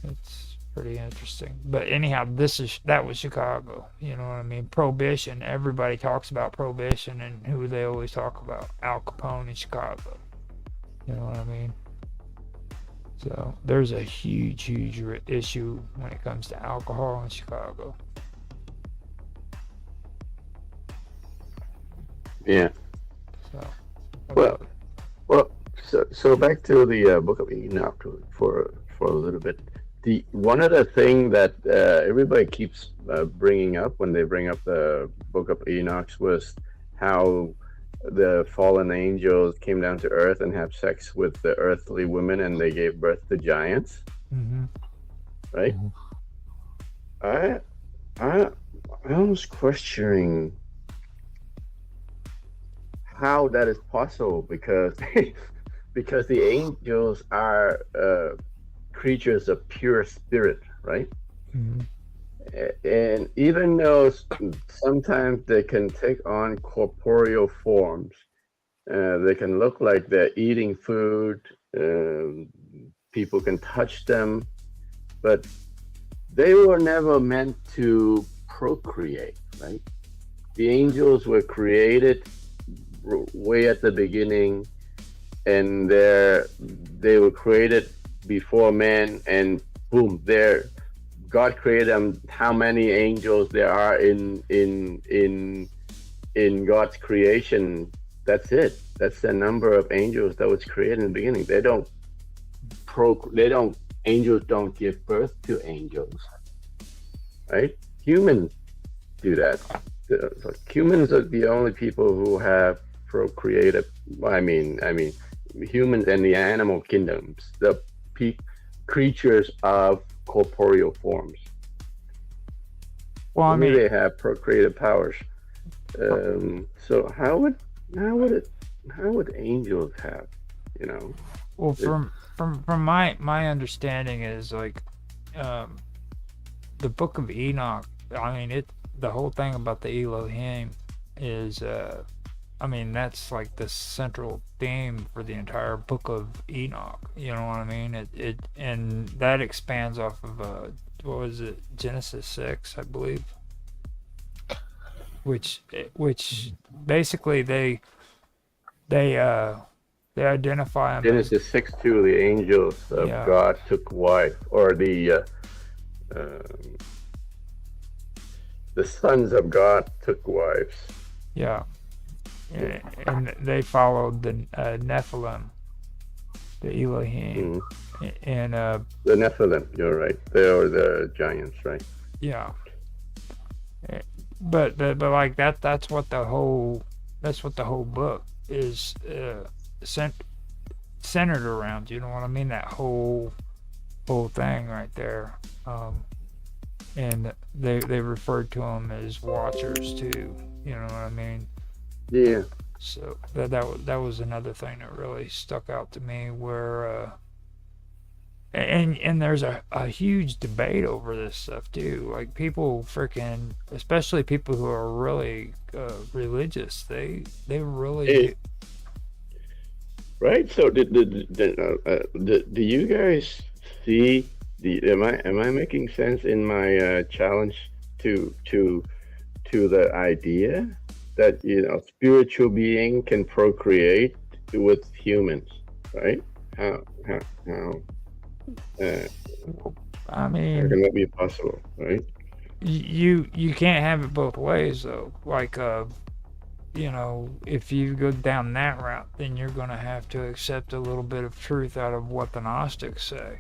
It's pretty interesting. But anyhow, that was Chicago. You know what I mean? Prohibition. Everybody talks about Prohibition, and who they always talk about? Al Capone in Chicago. You know what I mean? So there's a huge issue when it comes to alcohol in Chicago. Yeah. So Well, well. So back to the Book of Enoch for a little bit. The one other thing that everybody keeps bringing up when they bring up the Book of Enoch was how the fallen angels came down to earth and have sex with the earthly women, and they gave birth to giants. mm-hmm. Right? I was questioning how that is possible because because the angels are creatures of pure spirit, right? Mm-hmm. And even though sometimes they can take on corporeal forms, they can look like they're eating food, people can touch them, but they were never meant to procreate, right? The angels were created way at the beginning, and they were created before man, and boom, God created them. How many angels there are in God's creation? That's it. That's the number of angels that was created in the beginning. Angels don't give birth to angels, right? Humans do that. So humans are the only people who have procreated. I mean, humans and the animal kingdoms, the creatures of corporeal forms. Well, I Only mean, they have procreative powers. So how would angels have? You know. well, from my understanding is like, the Book of Enoch. I mean, the whole thing about the Elohim is, I mean, that's like the central theme for the entire Book of Enoch. You know what I mean? It and that expands off of what was it, Genesis 6, I believe, which basically they identify them Genesis 6:2, the angels of Yeah. God took wife, or the the sons of God took wives. Yeah. And they followed the Nephilim, the Elohim, and The Nephilim. You're right. They are the giants, right? yeah. But like that's what the whole book is centered around. You know what I mean? That whole thing right there. And they referred to them as watchers too. You know what I mean? Yeah. So that was another thing that really stuck out to me. Where and there's a huge debate over this stuff too. Like people freaking, especially people who are really religious, they really right. So do you guys see the am I making sense in my challenge to the idea that spiritual being can procreate with humans, right? How I mean, how can that be possible, right? You can't have it both ways though. Like if you go down that route, then you're going to have to accept a little bit of truth out of what the Gnostics say.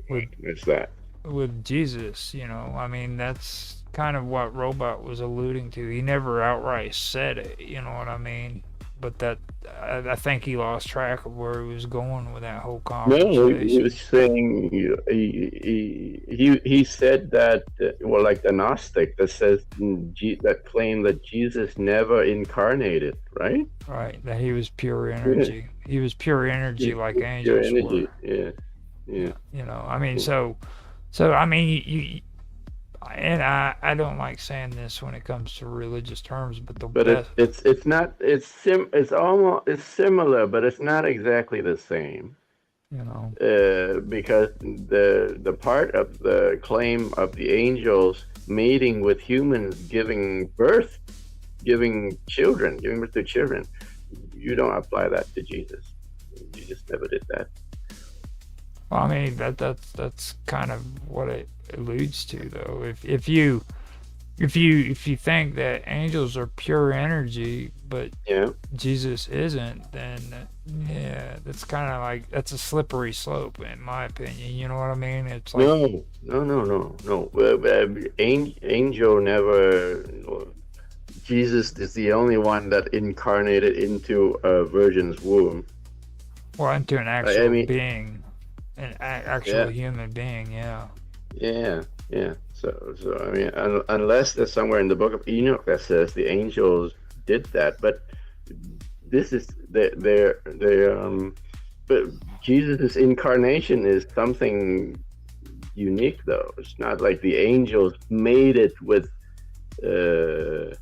It's that. With Jesus, I mean, that's kind of what Robot was alluding to. He never outright said it, you know what I mean? But that, I think he lost track of where he was going with that whole conversation. No, he was saying he said that like the Gnostic that says that claim that Jesus never incarnated, right? Right, that he was pure energy. He was pure energy, like angels pure energy. were. Yeah. I mean, so I mean, you and I don't like saying this when it comes to religious terms, but it's not it's similar, but it's not exactly the same. Because the part of the claim of the angels mating with humans, giving birth to children, you don't apply that to Jesus. Jesus never did that. Well, I mean that's kind of what it alludes to, though. If you think that angels are pure energy, but Jesus isn't, then that's kind of like that's a slippery slope, in my opinion. You know what I mean? It's like no. Angel never. Jesus is the only one that incarnated into a virgin's womb. Well, into an actual being. An actual human being, yeah. So I mean, unless there's somewhere in the book of Enoch that says the angels did that, but this is but Jesus' incarnation is something unique, though. It's not like the angels made it with the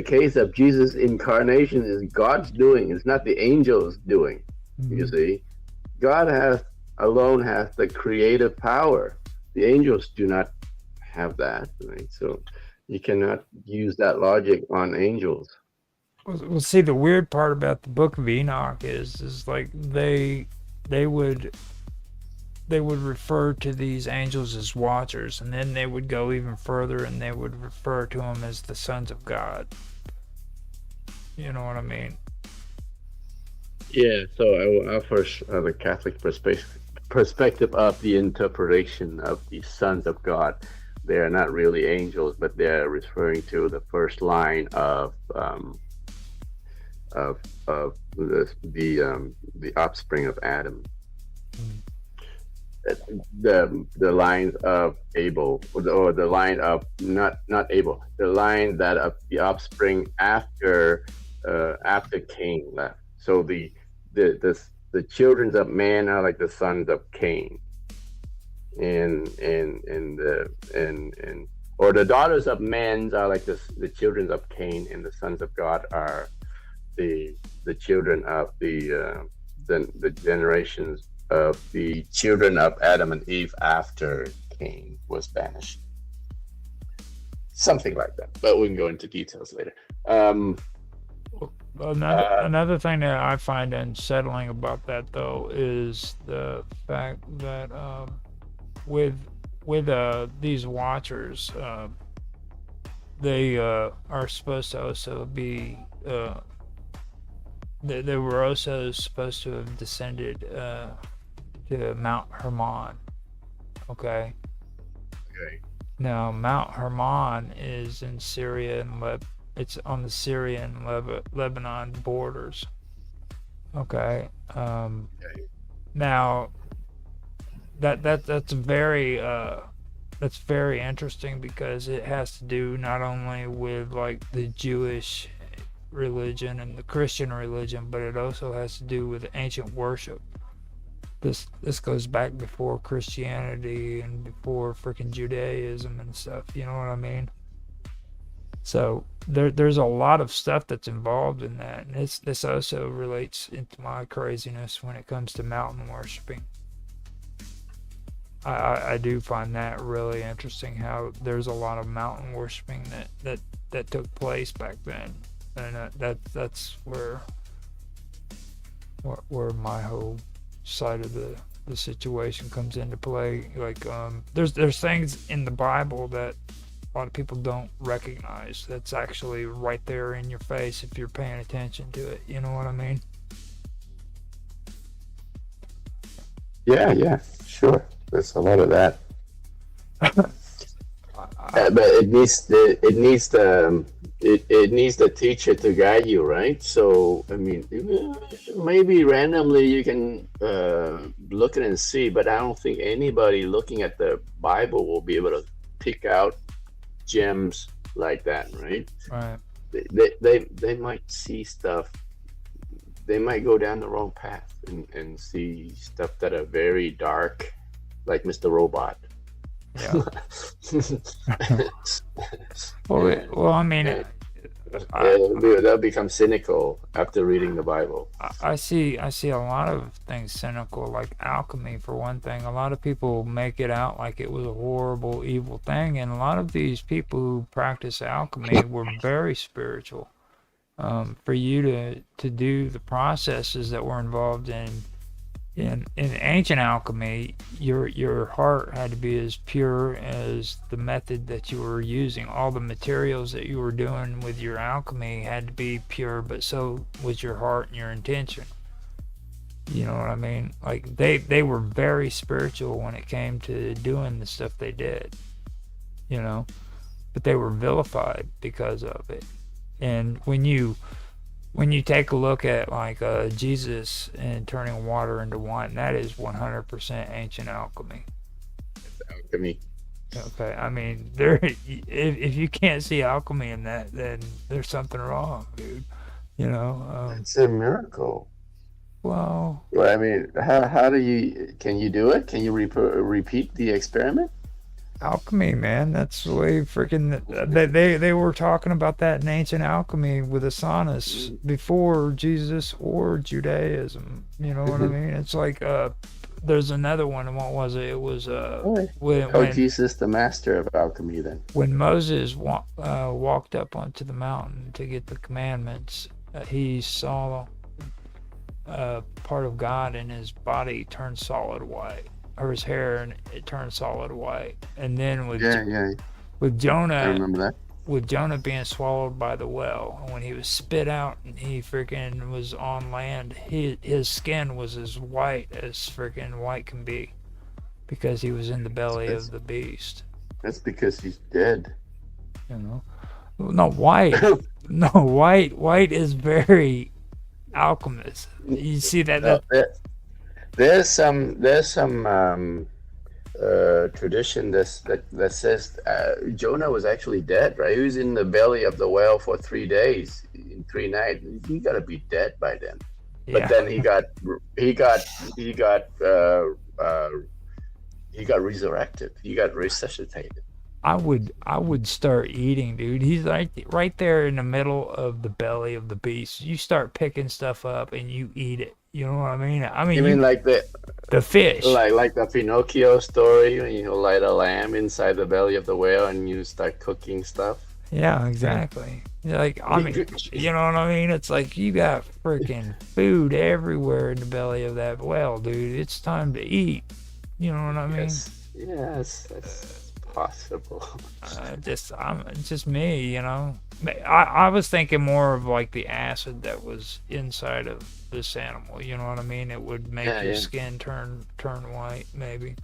case of Jesus' incarnation is God's doing. It's not the angels doing. Mm-hmm. You see. God alone has the creative power. The angels do not have that, right? So you cannot use that logic on angels. Well, see, the weird part about the Book of Enoch is like they would refer to these angels as watchers, and then they would go even further and they would refer to them as the sons of God. You know what I mean? Yeah, so I will offer the Catholic perspective of the interpretation of the sons of God. They are not really angels, but they are referring to the first line of the offspring of Adam. The lines of Abel, or the line of not Abel, the line that of the offspring after Cain left. So the children of man are like the sons of Cain, and the daughters of men are like the children of Cain, and the sons of God are the children of the generations of the children of Adam and Eve after Cain was banished. Something like that, but we can go into details later. Another thing that I find unsettling about that, though, is the fact that with with these watchers, they are supposed to also be they were also supposed to have descended to Mount Hermon. Okay. Okay. Now Mount Hermon is in Syria and it's on the Syrian Lebanon borders. Okay. Okay. Now that's very interesting because it has to do not only with like the Jewish religion and the Christian religion, but it also has to do with ancient worship. This goes back before Christianity and before freaking Judaism and stuff. You know what I mean? So there's a lot of stuff that's involved in that, and this also relates into my craziness when it comes to mountain worshiping. I do find that really interesting how there's a lot of mountain worshiping that took place back then, and that's where my whole side of the situation comes into play. Like there's things in the Bible that a lot of people don't recognize that's actually right there in your face if you're paying attention to it. You know what I mean? Yeah, sure. There's a lot of that. But it needs the teacher to guide you, right? So I mean, maybe randomly you can look at it and see, but I don't think anybody looking at the Bible will be able to pick out gems like that, right? Right. They might see stuff. They might go down the wrong path and see stuff that are very dark, like Mr. Robot. Yeah. well, I mean, they'll become cynical after reading the Bible. I see a lot of things cynical, like alchemy for one thing. A lot of people make it out like it was a horrible, evil thing, and a lot of these people who practice alchemy were very spiritual. For you to do the processes that were involved in ancient alchemy, your heart had to be as pure as the method that you were using. All the materials that you were doing with your alchemy had to be pure, but so was your heart and your intention. You know what I mean? Like they were very spiritual when it came to doing the stuff they did. You know, but they were vilified because of it. And when you take a look at like Jesus and turning water into wine, that is 100% ancient alchemy. Alchemy. Okay, I mean, if you can't see alchemy in that, then there's something wrong, dude. You know. It's a miracle. Well, I mean, can you do it? Can you repeat the experiment? Alchemy, man, that's the way freaking they were talking about that in ancient alchemy with asanas before Jesus or Judaism. You know what I mean? It's like there's another one, and what was it? It was when Jesus, the master of alchemy, then when Moses walked up onto the mountain to get the commandments, he saw part of God in his body turn solid white. Or his hair, and it turned solid white. And then with Jonah, I remember that. With Jonah being swallowed by the whale, when he was spit out and he freaking was on land, his skin was as white as freaking white can be, because he was in the belly of the beast. That's because he's dead. You know, no white. No white. White is very alchemist. You see that? There's some tradition that says Jonah was actually dead, right? He was in the belly of the whale for 3 days, 3 nights. He got to be dead by then. Yeah. But then he got resurrected. He got resuscitated. I would start eating, dude. He's like right there in the middle of the belly of the beast. You start picking stuff up and you eat it. You know what I mean? You mean like the fish, like the Pinocchio story, when you light a lamb inside the belly of the whale and you start cooking stuff? Yeah, exactly. Like, I mean, you know what I mean? It's like you got freaking food everywhere in the belly of that whale, dude. It's time to eat. You know what I mean? Yes, that's possible. Just me, you know. I was thinking more of like the acid that was inside of this animal. You know what I mean? It would make Yeah, your yeah. skin turn white, maybe,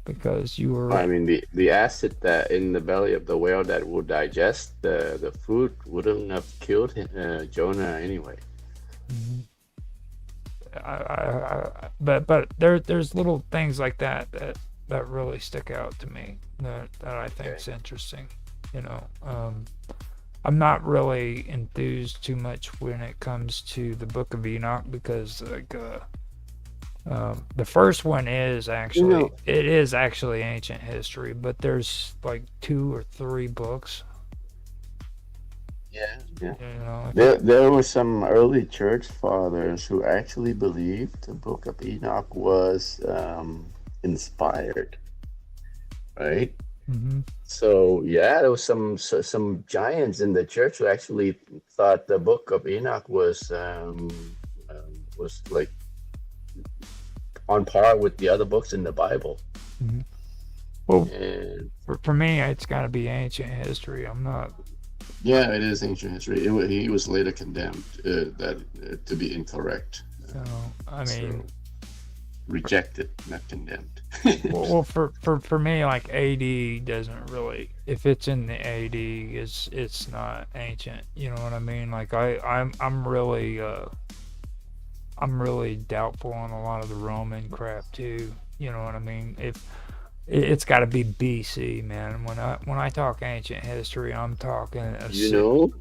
because you I were. mean, the acid that in the belly of the whale that would digest the food wouldn't have killed Jonah anyway. Mhm. But there's little things like that really stick out to me that I Okay. think's interesting. You know, I'm not really enthused too much when it comes to the Book of Enoch because like the first one is You actually know, it is actually ancient history, but there's like 2 or 3 books. yeah, yeah. You know, if you There were some early church fathers who actually believed the Book of Enoch was inspired, right? hmm So yeah, there was some giants in the church who actually thought the Book of Enoch was like on par with the other books in the Bible. hmm well, And for me, it's got to be ancient history. I'm not. yeah, it is ancient history. He was later condemned that to be incorrect. You know, I mean, So rejected, not condemned. well, for me, like AD doesn't really. If it's in the AD, it's not ancient. You know what I mean? Like I'm really doubtful on a lot of the Roman crap too. You know what I mean? If it's got to be BC, man. When I talk ancient history, I'm talking Do you know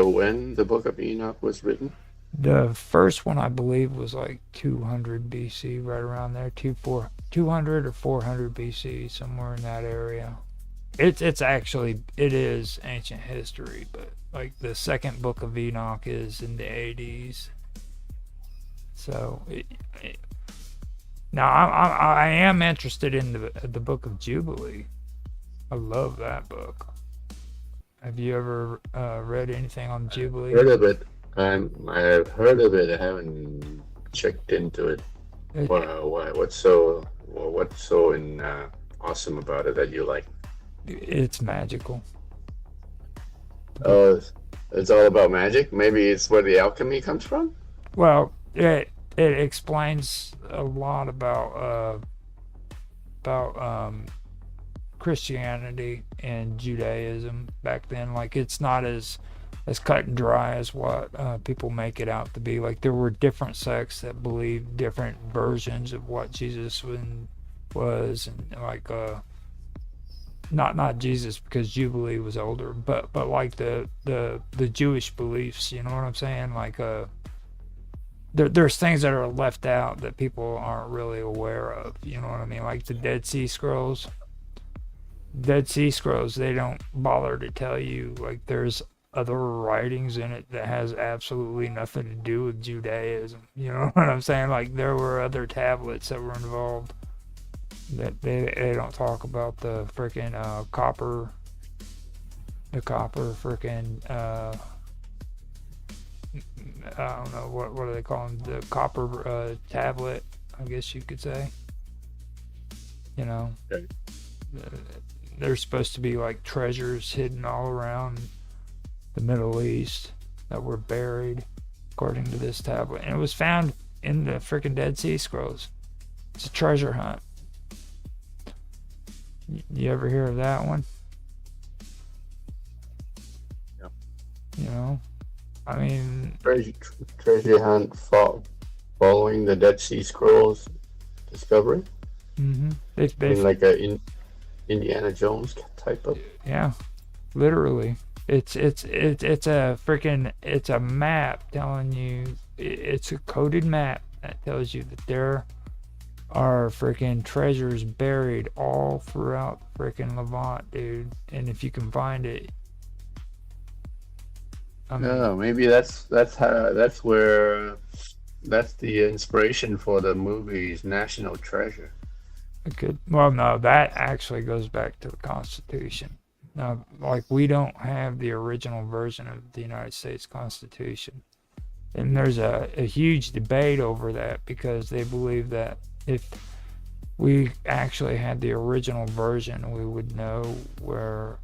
when the Book of Enoch was written? the first one I believe was like 200 BC, right around there, 200 or 400 BC, somewhere in that area. It's actually it is ancient history, but like the second book of Enoch is in the 80s. So now I am interested in the book of Jubilee. I love that book. Have you ever read anything on Jubilee? Heard of it. I've heard of it. I haven't checked into it. It, What's so awesome about it that you like? it's magical. The book. Oh, it's all about magic. Maybe it's where the alchemy comes from. Well, it explains a lot about Christianity and Judaism back then. Like it's not as cut and dry as what people make it out to be. Like there were different sects that believed different versions of what Jesus was, and like not Jesus because Jubilee was older, but like the Jewish beliefs. You know what I'm saying? Like there's things that are left out that people aren't really aware of. You know what I mean? Like the Dead Sea Scrolls. Dead Sea Scrolls, they don't bother to tell you like there's other writings in it that has absolutely nothing to do with Judaism. You know what I'm saying? Like there were other tablets that were involved that they don't talk about the freaking copper freaking I don't know what do they call them, the copper tablet, I guess you could say. You know, Okay. there's supposed to be like treasures hidden all around the Middle East that were buried, according to this tablet, and it was found in the freaking Dead Sea Scrolls. It's a treasure hunt. You ever hear of that one? Yeah. You know, I mean, Treasure, treasure hunt following the Dead Sea Scrolls discovery. they've, I mean, they've like a Indiana Jones type of. yeah, literally. It's a map telling you, it's a coded map that tells you that there are freaking treasures buried all throughout freaking Levant, dude. And if you can find it, I mean, No, maybe that's the inspiration for the movie's National Treasure. it could. Well, no, that actually goes back to the Constitution. Now, like we don't have the original version of the United States Constitution, and there's a huge debate over that because they believe that if we actually had the original version, we would know where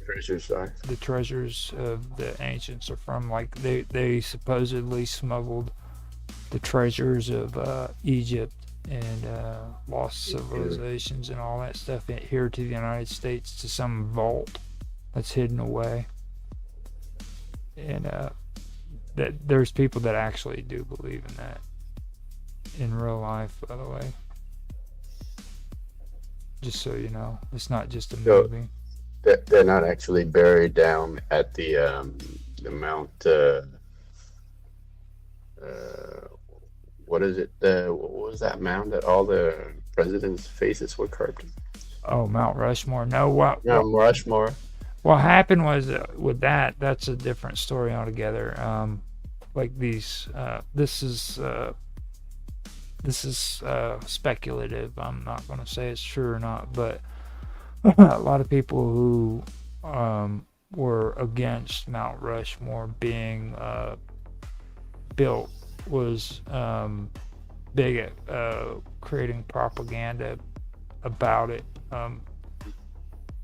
Treasures are. the treasures of the ancients are from. Like they supposedly smuggled the treasures of Egypt and lost civilizations and all that stuff here to the United States to some vault that's hidden away. And that there's people that actually do believe in that in real life, by the way. Just so you know, it's not just a So movie. they're not actually buried down at the Mount. What is it? What was that mound that all the presidents' faces were carved in? Oh, Mount Rushmore. No, what No, Rushmore. what happened was with that. That's a different story altogether. Like these, this is speculative. I'm not going to say it's true or not, but a lot of people who were against Mount Rushmore being built was big at creating propaganda about it.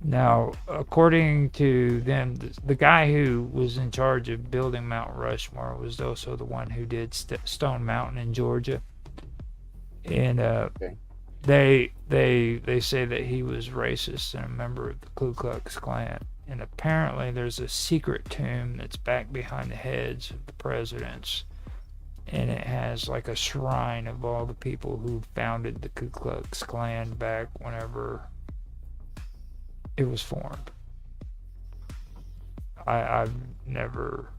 Now, according to them, the guy who was in charge of building Mount Rushmore was also the one who did Stone Mountain in Georgia, and Okay. they say that he was racist and a member of the Ku Klux Klan. And apparently, there's a secret tomb that's back behind the heads of the presidents, and it has like a shrine of all the people who founded the Ku Klux Klan back whenever it was formed. I've never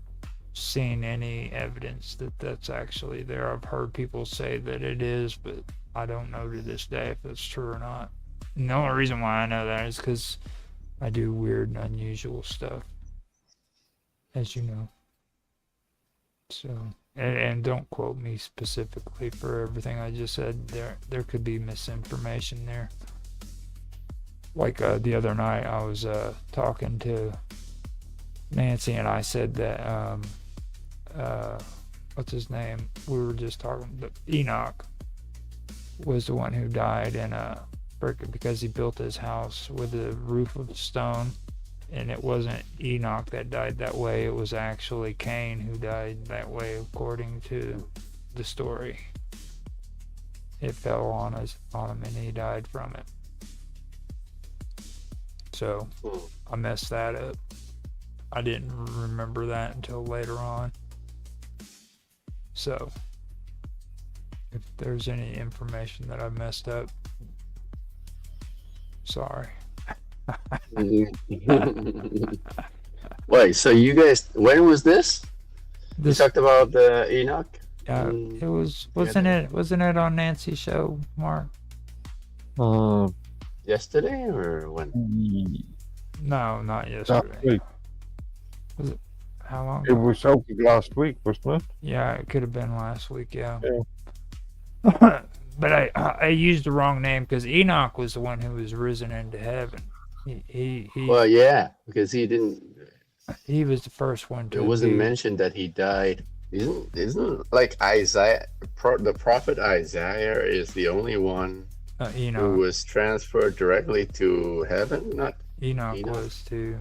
seen any evidence that that's actually there. I've heard people say that it is, but I don't know to this day if it's true or not. And the only reason why I know that is because I do weird and unusual stuff, as you know. So, and don't quote me specifically for everything I just said. There could be misinformation there. Like the other night, I was talking to Nancy, and I said that what's his name? We were just talking. But Enoch was the one who died in a because he built his house with a roof of stone, and it wasn't Enoch that died that way. It was actually Cain who died that way, according to the story. It fell on him, and he died from it. So I messed that up. I didn't remember that until later on. So if there's any information that I messed up, sorry. Wait, so you guys, when was this? You This talked about Enoch? it wasn't it on Nancy's show, Mark? Yesterday or when? No, not Last yesterday. week. How long It ago? was out last week, wasn't it? Yeah, it could have been last week. Yeah. Yeah. But I used the wrong name because Enoch was the one who was risen into heaven. He Well, yeah, because he didn't. he was the first one It to wasn't be mentioned that he died. Isn't like Isaiah, the prophet Isaiah is the only one who Enoch. was transferred directly to heaven? Not Enoch Enoch. was too.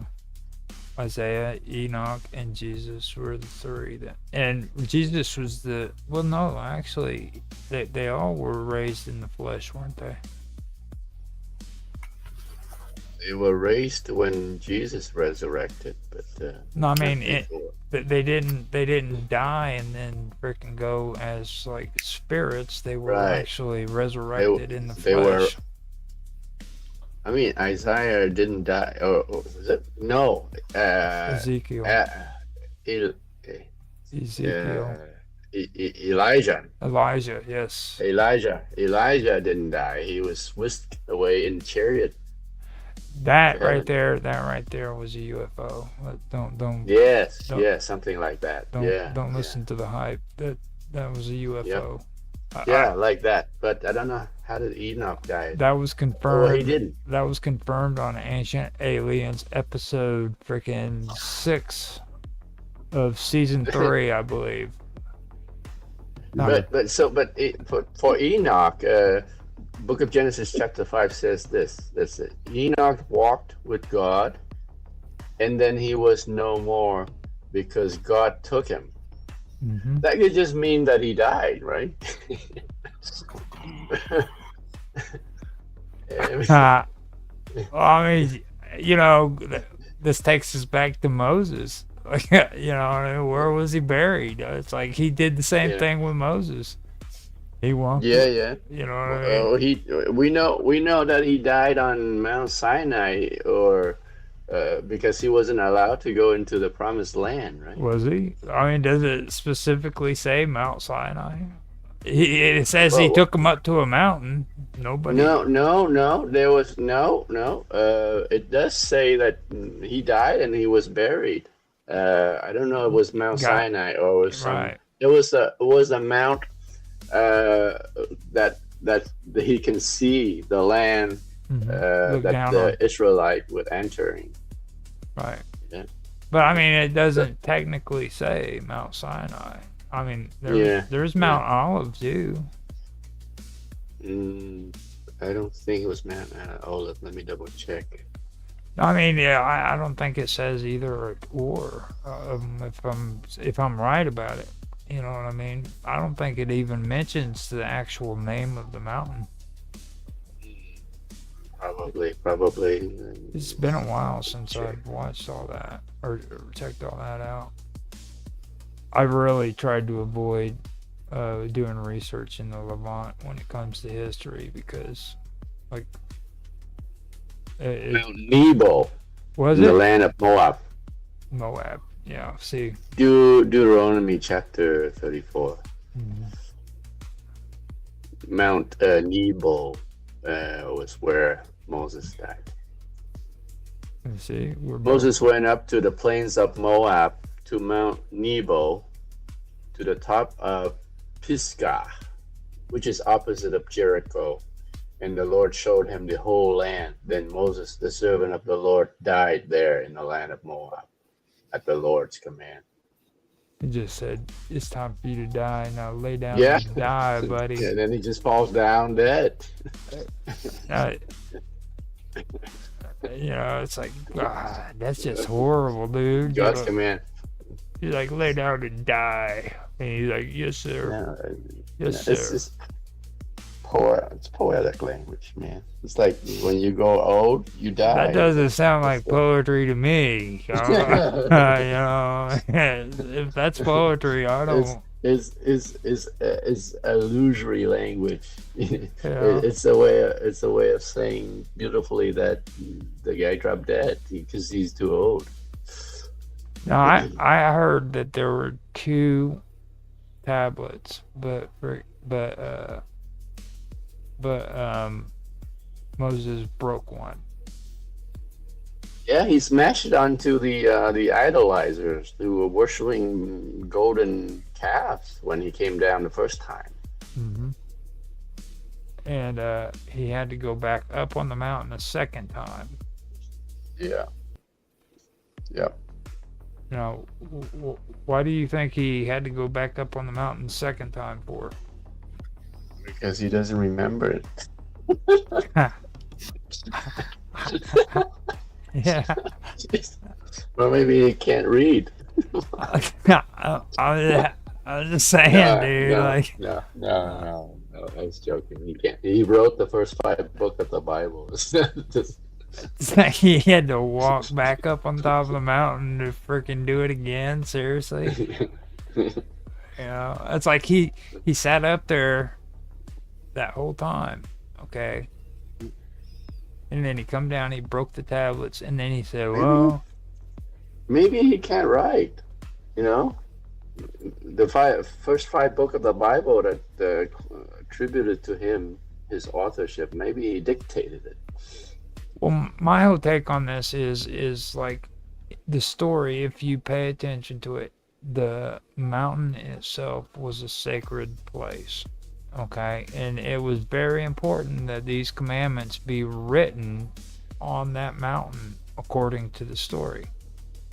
Isaiah, Enoch, and Jesus were the three that, and Jesus was the, well, no, actually, they all were raised in the flesh, weren't they? They were raised when Jesus resurrected, but No, I mean, before. they didn't die and then freaking go as like spirits. They were Right. actually resurrected in the they were- flesh. I mean, Isaiah didn't die. Or was it? No. Ezekiel, El, Ezekiel, Elijah. Elijah, yes. Elijah didn't die. He was whisked away in chariot. That heaven. right there was a UFO. Don't Yes, Don't- yeah, something like that. don't listen to the hype. That was a UFO. Yeah, like that. But I don't know, how did Enoch die? That was confirmed. Well, he didn't. That was confirmed on Ancient Aliens episode freaking 6 of season 3, I believe. But for Enoch, Book of Genesis chapter 5 says this. That's it. Enoch walked with God, and then he was no more because God took him. Mm-hmm. That could just mean that he died, right? I mean, this takes us back to Moses. Like, where was he buried? It's like he did the same Yeah. thing with Moses. He walked. Yeah. You know what I mean? We know that he died on Mount Sinai, or because he wasn't allowed to go into the promised land, right? Was he? I mean, does it specifically say Mount Sinai? It says he took him up to a mountain. Nobody. No. There was no. It does say that he died and he was buried. I don't know. It was Mount Sinai or it was some. Right. It was a mount that he can see the land that the Israelite would entering. Right. Yeah. But I mean, it doesn't technically say Mount Sinai. I mean, there's Mount Olive too. I don't think it was Mount Olive. Let me double check. I mean, I don't think it says either or. If I'm right about it, you know what I mean. I don't think it even mentions the actual name of the mountain. Probably. It's been a while since I've watched all that or checked all that out. I've really tried to avoid doing research in the Levant when it comes to history because, like, Mount Nebo was in it the land of Moab. Moab? Yeah. See. Deuteronomy chapter 34. Mm-hmm. Mount Nebo was where Moses died. Let's see. Moses went up to the plains of Moab, to Mount Nebo, to the top of Pisgah, which is opposite of Jericho, and the Lord showed him the whole land. Then Moses, the servant of the Lord, died there in the land of Moab at the Lord's command. He just said, "It's time for you to die. Now lay down Yeah. and die, buddy." And then he just falls down dead. It's like, that's just horrible, dude. God's command. He's like, lay down and die. And he's like, yes, sir. Yes, sir. It's just it's poetic language, man. It's like when you go old, you die. That doesn't sound like poetry to me. If that's poetry, I don't. It's illusory language. It's a way of saying beautifully that the guy dropped dead because he's too old. Now, I heard that there were 2 tablets, but Moses broke one. Yeah, he smashed it onto the idolizers who were worshiping golden calves when he came down the first time. Mm-hmm. And he had to go back up on the mountain a second time. Yeah. Now, why do you think he had to go back up on the mountain a second time for? Because he doesn't remember it. Yeah. Well, maybe he can't read. I'm just saying, dude. No. I was joking. He can't. He wrote the first 5 books of the Bible. It's like he had to walk back up on top of the mountain to freaking do it again. Seriously. It's like he sat up there that whole time. Okay. And then he come down, he broke the tablets, and then he said, well... Maybe he can't write, The first 5 books of the Bible that attributed to him his authorship, maybe he dictated it. Well, my whole take on this is like the story, if you pay attention to it, the mountain itself was a sacred place. Okay, and it was very important that these commandments be written on that mountain according to the story.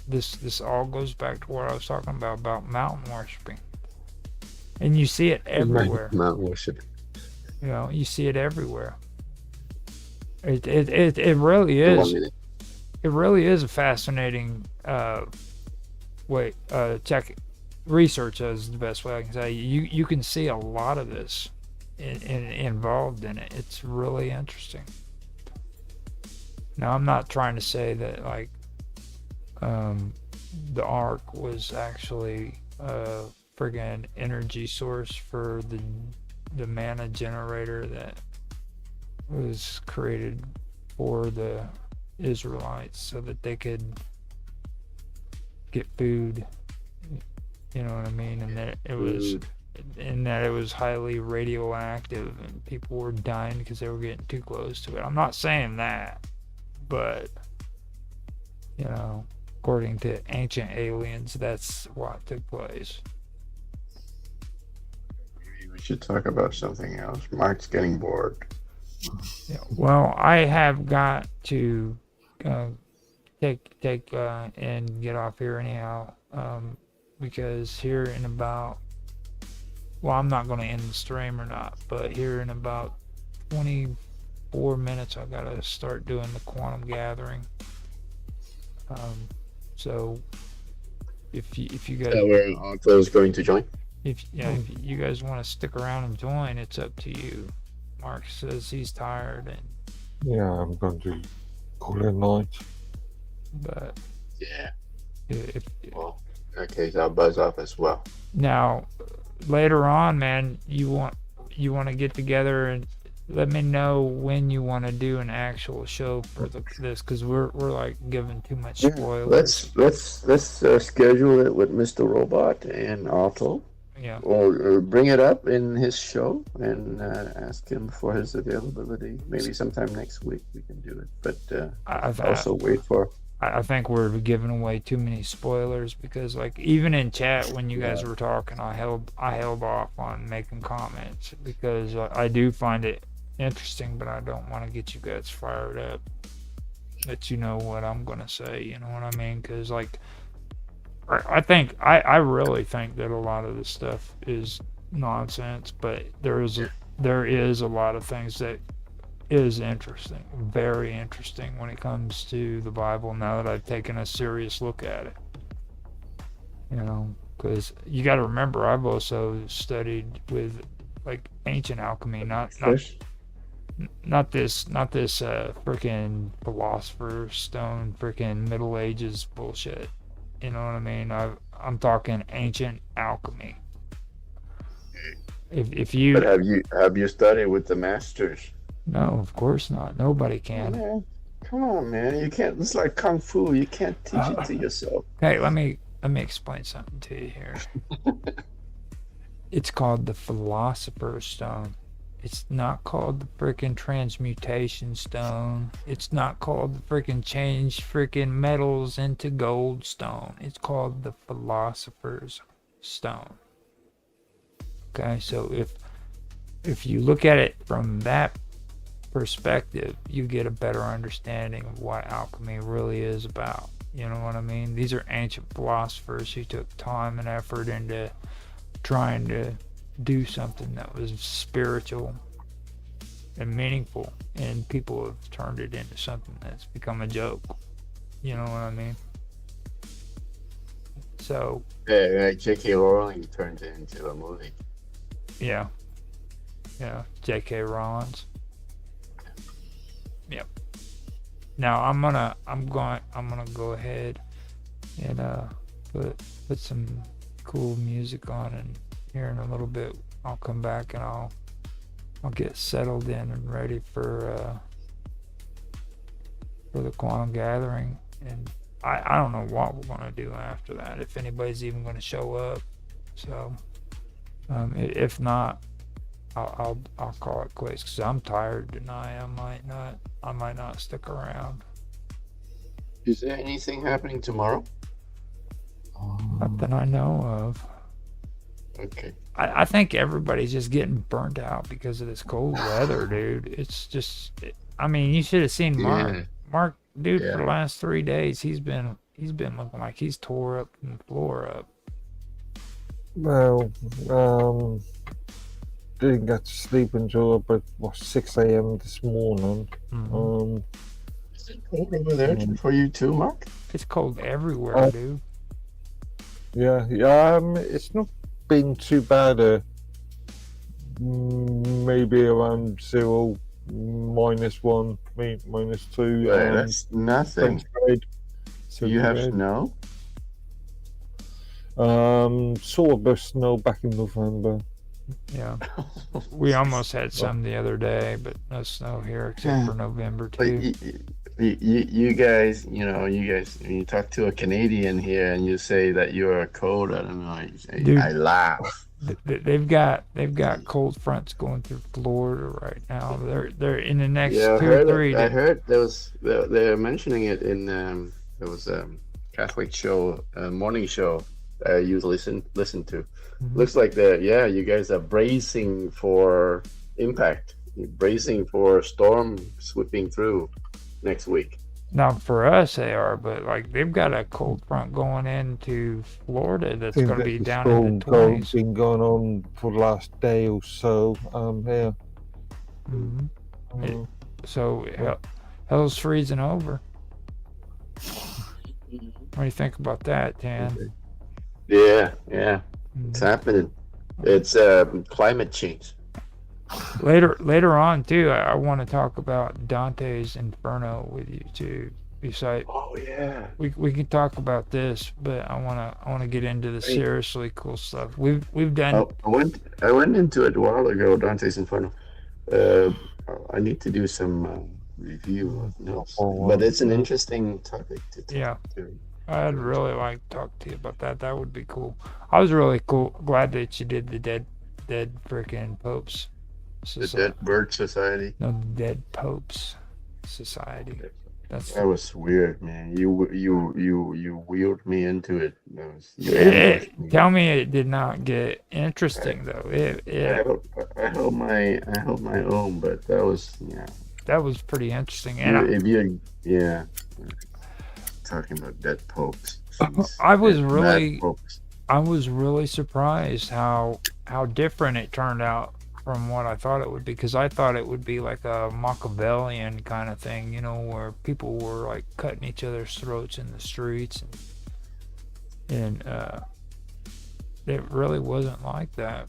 This all goes back to what I was talking about mountain worshiping, and you see it everywhere. Mountain worship. You know, you see it everywhere. It really is. It really is a fascinating check research is the best way I can say. You can see a lot of this involved in it. It's really interesting. Now I'm not trying to say that like the ark was actually a friggin' energy source for the mana generator that was created for the Israelites so that they could get food. You know what I mean? And that it was highly radioactive and people were dying because they were getting too close to it. I'm not saying that, but you know, according to ancient aliens, that's what took place. Maybe we should talk about something else. Mark's getting bored. Yeah, well, I have got to take and get off here anyhow, because here in about, well, I'm not going to end the stream or not, but here in about 24 minutes, I got to start doing the quantum gathering. So if you guys, where Otto is going to join. if you guys want to stick around and join, it's up to you. Mark says he's tired, and Yeah, I'm going to call it a night. but Yeah. if Well, in that case, I'll buzz off as well. now later on, man, you want to get together and let me know when you want to do an actual show for this, because we're like giving too much spoilers. Let's schedule it with Mr. Robot and Otto, Yeah. or bring it up in his show and ask him for his availability. Maybe sometime next week we can do it. But I think we're giving away too many spoilers, because like even in chat when you guys were talking, I held off on making comments because I do find it interesting, but I don't want to get you guys fired up. That you know what I'm gonna say, you know what I mean? Because like I really think that a lot of this stuff is nonsense, but there is a lot of things that is interesting, very interesting when it comes to the Bible. Now that I've taken a serious look at it, you know, because you got to remember, I've also studied with like ancient alchemy, not this freaking philosopher's stone, freaking Middle Ages bullshit. You know what I mean? I'm talking ancient alchemy. If you But have you studied with the masters? No, of course not. Nobody can. Man, come on, man. You can't. It's like kung fu. You can't teach it to yourself. Hey, let me explain something to you here. It's called the Philosopher's Stone. It's not called the freaking Transmutation Stone. It's not called the freaking Change freaking metals into gold stone. It's called the Philosopher's Stone. Okay, so if you look at it from that perspective, you get a better understanding of what alchemy really is about. You know what I mean? These are ancient philosophers who took time and effort into trying to do something that was spiritual and meaningful, and people have turned it into something that's become a joke. You know what I mean? So J.K. Rowling turned it into a movie. Yeah, J.K. Rollins. Yep. Now I'm gonna go ahead and put some cool music on, and here in a little bit I'll come back and I'll get settled in and ready for the quantum gathering, and I don't know what we're gonna do after that, if anybody's even gonna show up. So if not, I'll call it quits, because I'm tired tonight. I might not stick around. Is there anything happening tomorrow? Not that I know of. Okay. I think everybody's just getting burnt out because of this cold weather, dude. It's just, I mean, you should have seen Mark. Yeah. Mark, dude, for the last 3 days, he's been looking like he's tore up the floor up. Well, didn't get to sleep until about 6 a.m. this morning. Mhm. Is it cold over there for you too, Mark? It's cold everywhere, Oh. dude. Yeah. It's not been too bad. Maybe around 0, -1, -2. Right, that's nothing. Centigrade. Do you have Centigrade. snow? Saw a bit of snow back in November. Yeah. We almost had some the other day, but no snow here except Yeah. for November Like too. you guys, when you talk to a Canadian here and you say that you're cold, I don't know, Dude. I laugh. They've got cold fronts going through Florida right now. They're in the next Yeah, 2 or 3 I days. heard they're mentioning it in there was a Catholic show, morning show I usually listen to. Mhm. Looks like you guys are bracing for impact. You're bracing for a storm sweeping through next week. Now for us they are, but like they've got a cold front going into Florida that's Think going to that be the down in the storm 20s. been going on for the last day or so. Here. Mhm. Um, So hell's freezing over. What do you think about that, Tan? Yeah, it's Mhm. happening. It's climate change. Later on too, I want to talk about Dante's Inferno with you too. Besides, Oh yeah. we can talk about this, but I wanna get into the seriously cool stuff. We've done. Oh, I went into it a while ago. Dante's Inferno. I need to do some review of notes, but it's an interesting topic to talk Yeah. to. I'd really like to talk to you about that. That would be cool. I was really glad that you did the dead freaking popes The society. Dead Bird Society. No, the dead popes society. That was weird, man. You wheeled me into it. You ambushed me. Tell me it did not get interesting though. I held my own, but that was that was pretty interesting. And talking about dead popes. Jeez. I was Dead really mad popes. I was really surprised how different it turned out from what I thought it would be, because I thought it would be like a Machiavellian kind of thing, you know, where people were like cutting each other's throats in the streets, and it really wasn't like that,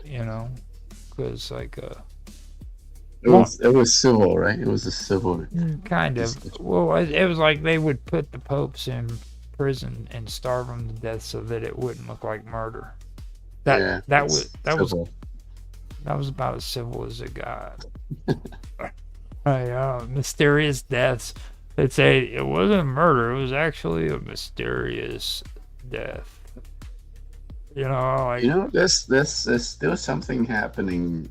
you know, because like It was civil, right? It was a civil. kind of. Well, it was like they would put the popes in prison and starve them to death so that it wouldn't look like murder. That was about as civil as it got. Mysterious deaths. They'd say it wasn't murder; it was actually a mysterious death. You know, like there's still something happening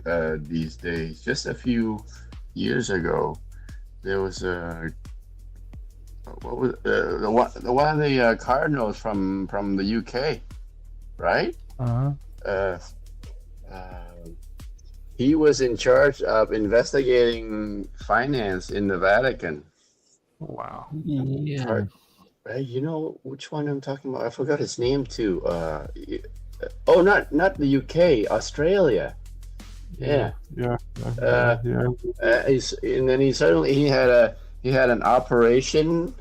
these days. Just a few years ago, there was what was the one of the cardinals from the UK, right? He was in charge of investigating finance in the Vatican. Wow. Yeah. You know which one I'm talking about? I forgot his name too. Not the UK, Australia. Yeah. And then he had an operation.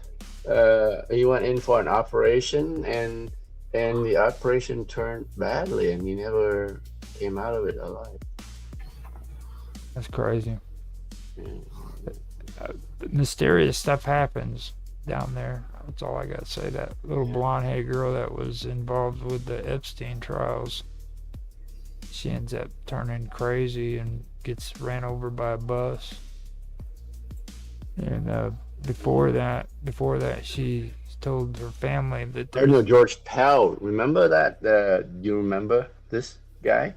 He went in for an operation, and the operation turned badly, and he never came out of it alive. That's crazy. Mysterious stuff happens down there. That's all I got to say. That little blonde-haired girl that was involved with the Epstein trials, she ends up turning crazy and gets ran over by a bus. And before that, she told her family that Cardinal George Pell. Remember that? You remember this guy?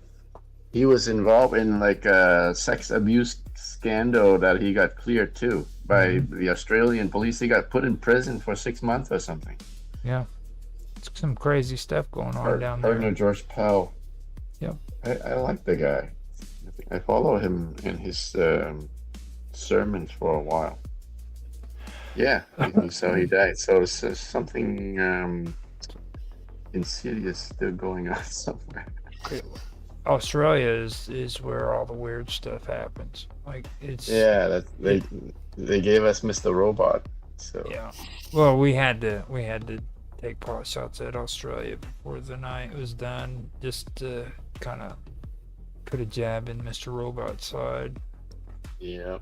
He was involved in like a sex abuse scandal that he got cleared too by the Australian police. He got put in prison for 6 months or something. Yeah, it's some crazy stuff going on down there. Cardinal George Pell. Yep. I like the guy. I follow him in his sermons for a while. Yeah, so he died. So it's something insidious still going on somewhere. Australia is where all the weird stuff happens. Like it's Yeah, it, they gave us Mr. Robot. So yeah. Well, we had to take pot shots at Australia before the night was done, just to kind of put a jab in Mr. Robot's side. yeah.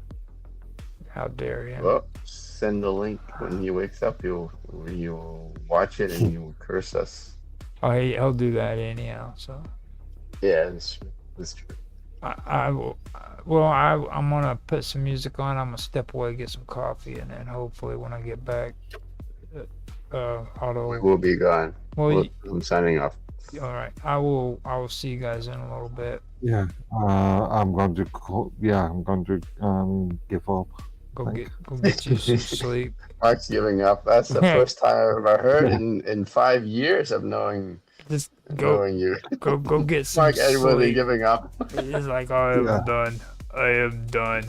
How dare him? Well, send the link when he wakes up. You'll watch it and you'll curse us. Oh, he'll do that anyhow. So Yeah, that's true. That's true. I will. Well, I'm gonna put some music on. I'm gonna step away, get some coffee, and then hopefully when I get back, We will be gone. Well, I'm signing off. all right. I will see you guys in a little bit. Yeah, I'm going to give up. Go get you some sleep. Mark's giving up. That's the first time I've ever heard in 5 years of knowing Just go you. go get some Mark Edwards sleep. giving up. It's like I am Yeah. done. I am done.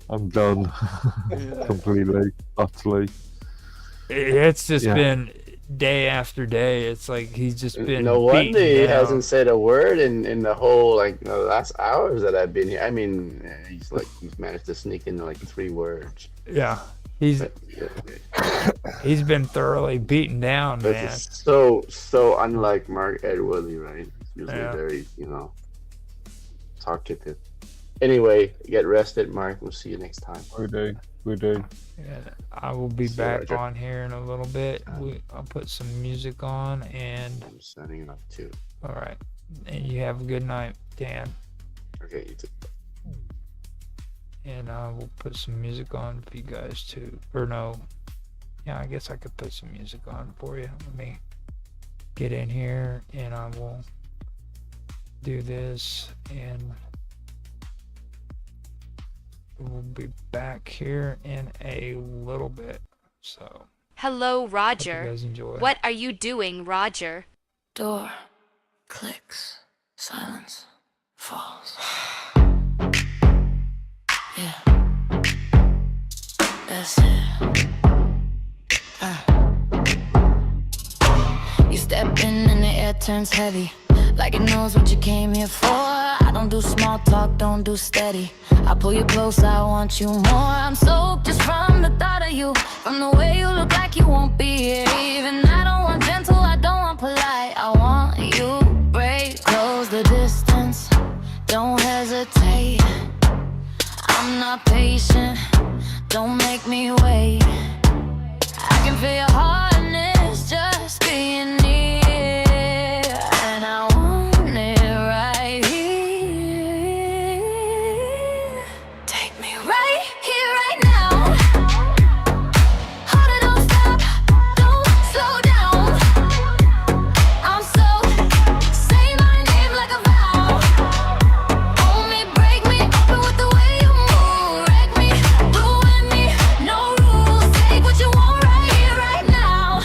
I'm done completely, utterly. It's just Yeah. been day after day. It's like he's just been. No wonder beaten he down. hasn't said a word in the whole the last hours that I've been here. I mean, he's managed to sneak in 3 words. Yeah, he's been thoroughly beaten down, But man. it's so unlike Mark Edwards, right? He's usually Yeah. very talkative. Anyway, get rested, Mark. We'll see you next time. We do. Yeah, I will be See you, back Roger. on here in a little bit. I'll put some music on, and I'm signing off too. all right. And you have a good night, Dan. Okay, you too. And I will put some music on for you guys too. Or no, yeah, I guess I could put some music on for you. Let me get in here, and I will do this, and we'll be back here in a little bit. So Hello, hope you Roger. guys enjoy. What are you doing, Roger? Door clicks, silence falls. Yeah, that's it. You step in and the air turns heavy, like it knows what you came here for. I don't do small talk, don't do steady. I pull you close, I want you more. I'm soaked just from the thought of you, from the way you look like you won't be here. Even I don't want gentle, I don't want polite. I want you brave, close the distance, don't hesitate. I'm not patient, don't make me wait. I can feel your hardness just being near, and I want it right here. Take me right here, right now. Hold it, don't stop, don't slow down. I'm so, say my name like a vow. Hold me, break me, open with the way you move. Wreck me, ruin me, no rules. Take what you want right here, right now.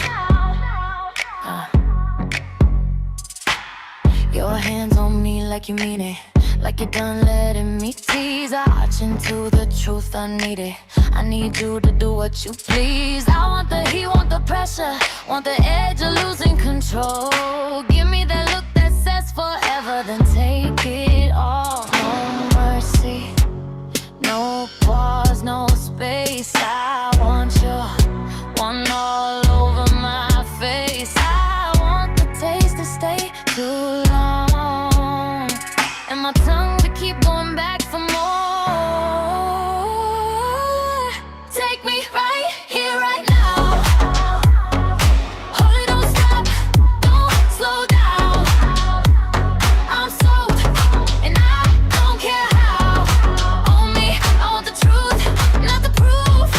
Your hands on me like you mean it, like you're done letting me tease. I arch into the truth, I need it. I need you to do what you please. I want the heat, want the pressure, want the edge of losing control. Give me that look that says forever, then take it all. No mercy, no pause, no space. I want you, one all over my face. I want the taste to stay too long, and my tongue to keep going back for more. Take me right here, right now. Hold it, don't stop, don't slow down. I'm soaked, and I don't care how. Own me, I want the truth, not the proof.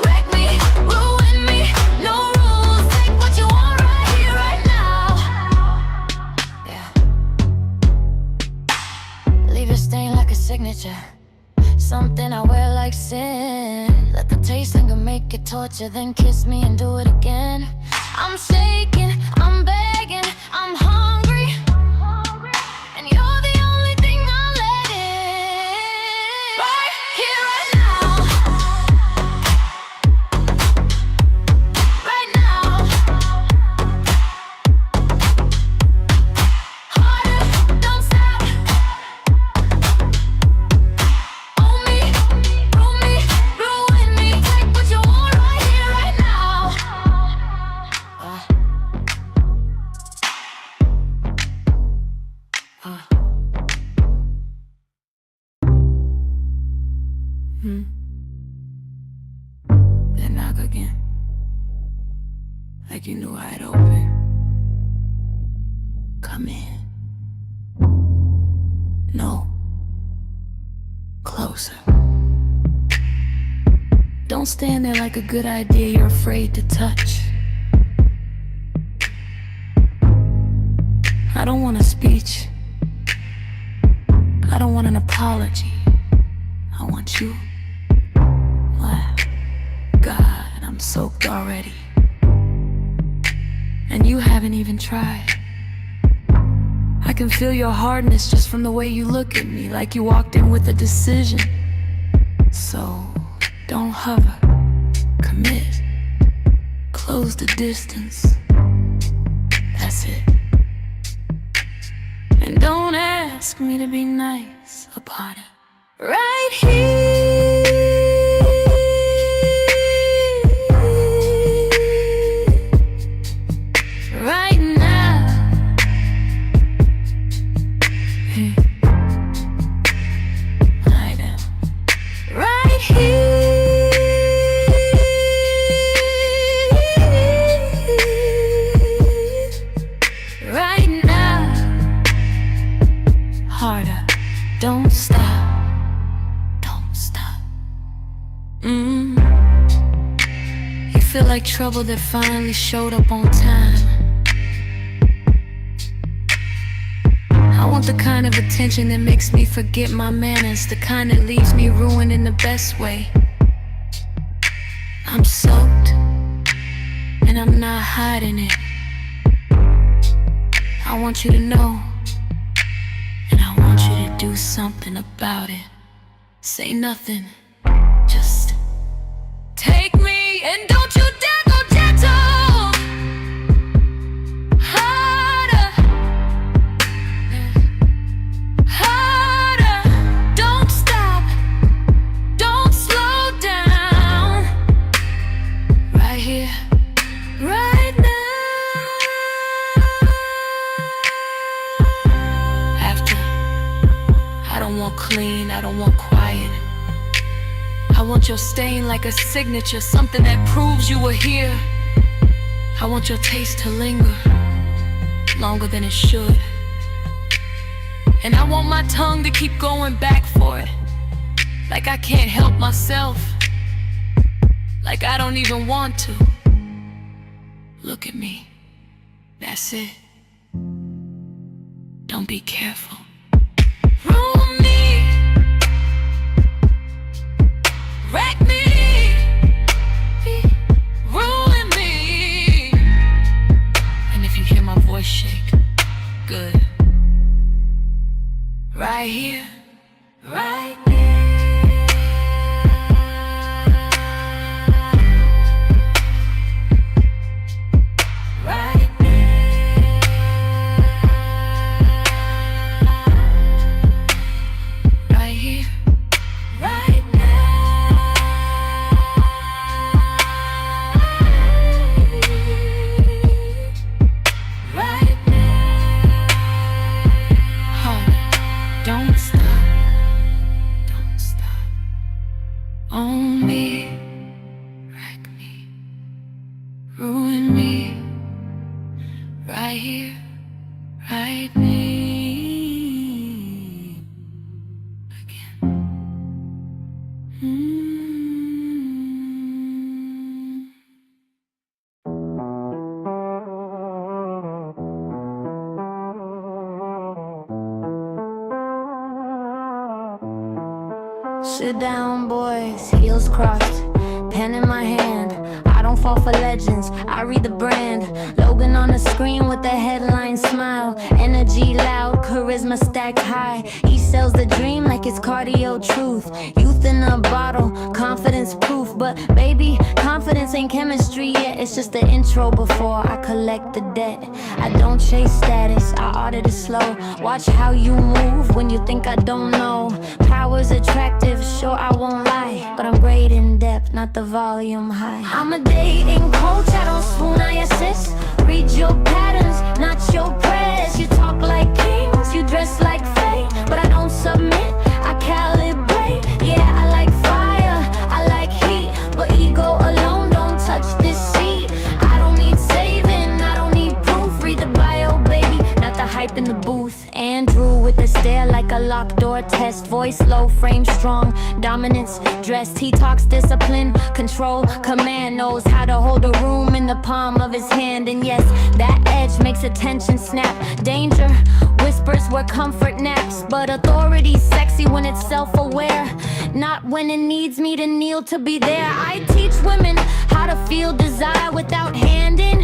Wreck me, ruin me, no rules. Take what you want right here, right now. Yeah. Leave your stain like a signature, something I wear like sin. Let the taste linger, make it torture, then kiss me and do it again. I'm shaking, I'm begging, I'm hungry, and you're the only thing I'll let in. Right here, right now. Right now. Harder, don't stop, knock again, like you knew I'd open. Come in. No. Closer. Don't stand there like a good idea you're afraid to touch. I don't want a speech. I don't want an apology. I want you. Wow. God, I'm soaked already. And you haven't even tried. I can feel your hardness just from the way you look at me, like you walked in with a decision. So, don't hover. Commit. Close the distance. That's it. And don't ask me to be nice about it. Right here, right now. Hey. Lie down. Right here, right now. Harder. Don't stop. You feel like trouble that finally showed up on time. I want the kind of attention that makes me forget my manners, the kind that leaves me ruined in the best way. I'm soaked, and I'm not hiding it. I want you to know, and I want you to do something about it. Say nothing, just take me, and don't you dare go gentle. Harder, harder. Don't stop, don't slow down. Right here, right now. After, I don't want clean, I don't want quiet. I want your stain like a signature, something that proves you were here. I want your taste to linger longer than it should. And I want my tongue to keep going back for it, like I can't help myself, like I don't even want to. Look at me. That's it. Don't be careful. Ruin me. Wreck me, ruin me. And if you hear my voice shake, good. Right here, right there. Right there. Right here, right now. Don't stop, don't stop. Own me, wreck me, ruin me. Right here, right me again. Sit down, boys, heels crossed, pen in my hand. I don't fall for legends, I read the brand. Logan on the screen with the headline smile. Energy loud, charisma stacked high. He sells the dream like it's cardio truth. Youth in a bottle, confidence proof. But baby, confidence ain't chemistry yet. It's just the intro before I collect the debt. I don't chase status, I audit it slow. Watch how you move when you think I don't know. Power's attractive, sure I won't lie, but I'm great in depth, not the volume high. I'm a dating coach, I don't swoon, I assist. Read your patterns, not your prayers. You talk like kings, you dress like fate, but I don't submit, I calibrate. Yeah, I like fire, I like heat, but ego alone lock door test. Voice low, frame strong, dominance dressed. He talks discipline, control, command. Knows how to hold a room in the palm of his hand. And yes, that edge makes attention snap. Danger whispers where comfort naps. But authority's sexy when it's self-aware, not when it needs me to kneel to be there. I teach women how to feel desire without handing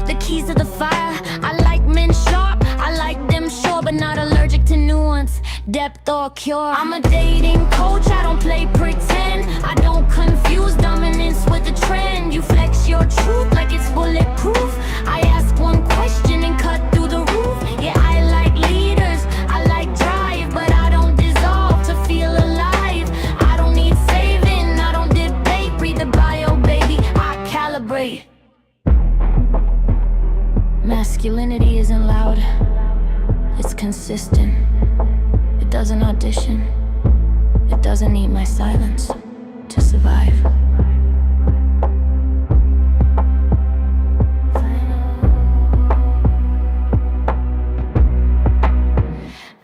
the keys to the fire. I like men sharp, I like them sure, but not allergic to nuance, depth or cure. I'm a dating coach, I don't play pretend. I don't confuse dominance with the trend. You flex your truth like it's bulletproof. I ask one question and cut through the roof. Yeah, I like leaders, I like drive, but I don't dissolve to feel alive. I don't need saving, I don't debate. Read the bio, baby, I calibrate. Masculinity isn't loud, it's consistent. It doesn't audition, it doesn't need my silence to survive.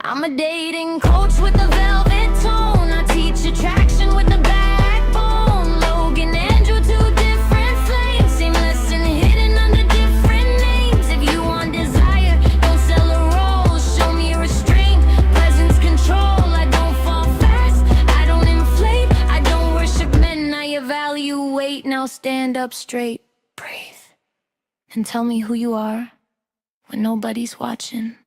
I'm a dating coach with a velvet tone. I teach attraction with the backbone. Logan, Andrew, two different flames, seamless and hidden under different names. If you want desire, don't sell a rose. Show me restraint, presence, control. I don't fall fast, I don't inflate. I don't worship men, I evaluate. Now stand up straight, breathe, and tell me who you are when nobody's watching.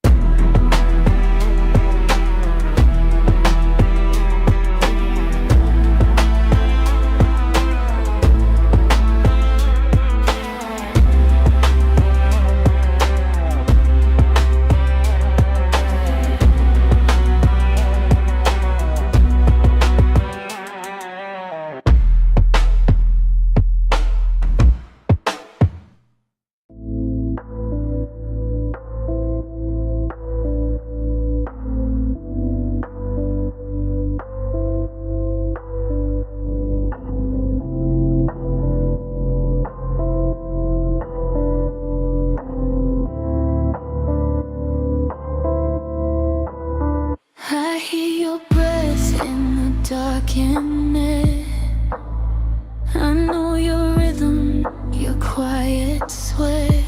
I hear your breath in the darkness. I know your rhythm, your quiet sweat.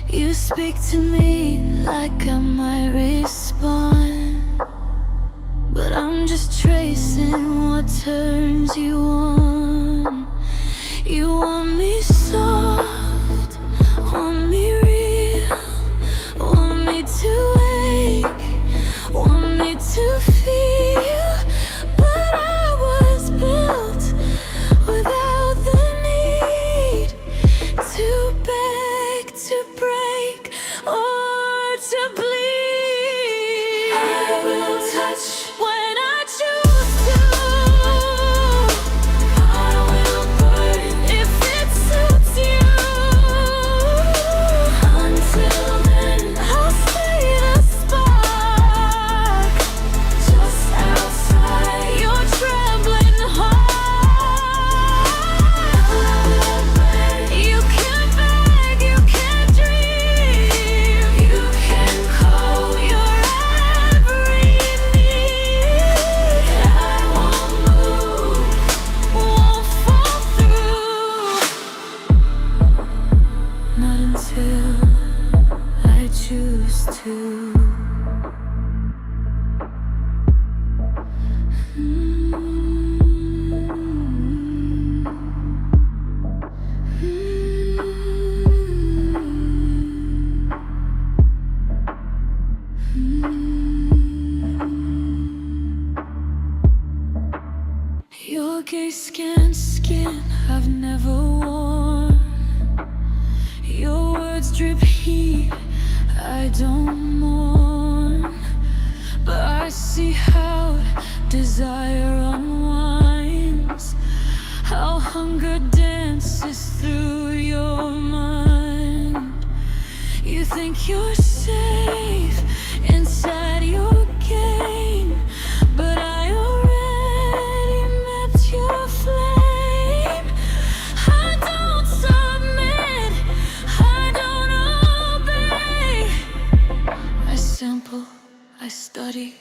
You speak to me like I might respond, but I'm just tracing what turns you on. You want me soft, want me real, want me to wake, want me to feel. But I was built without the need to beg, to break, or to bleed. I will touch when I choose to. I will burn if it suits you. Until then, I'll stay the spark just outside your trembling heart. I will burn. You can beg, you can dream, you can call your every need. I won't move, won't fall through, not until I choose to. Your gay skin I've never worn. Your words drip heat, I don't mourn. But I see how desire unwinds, how hunger dances through your mind. You think you're safe inside your game, but I already mapped your flame. I don't submit, I don't obey. I sample, I study,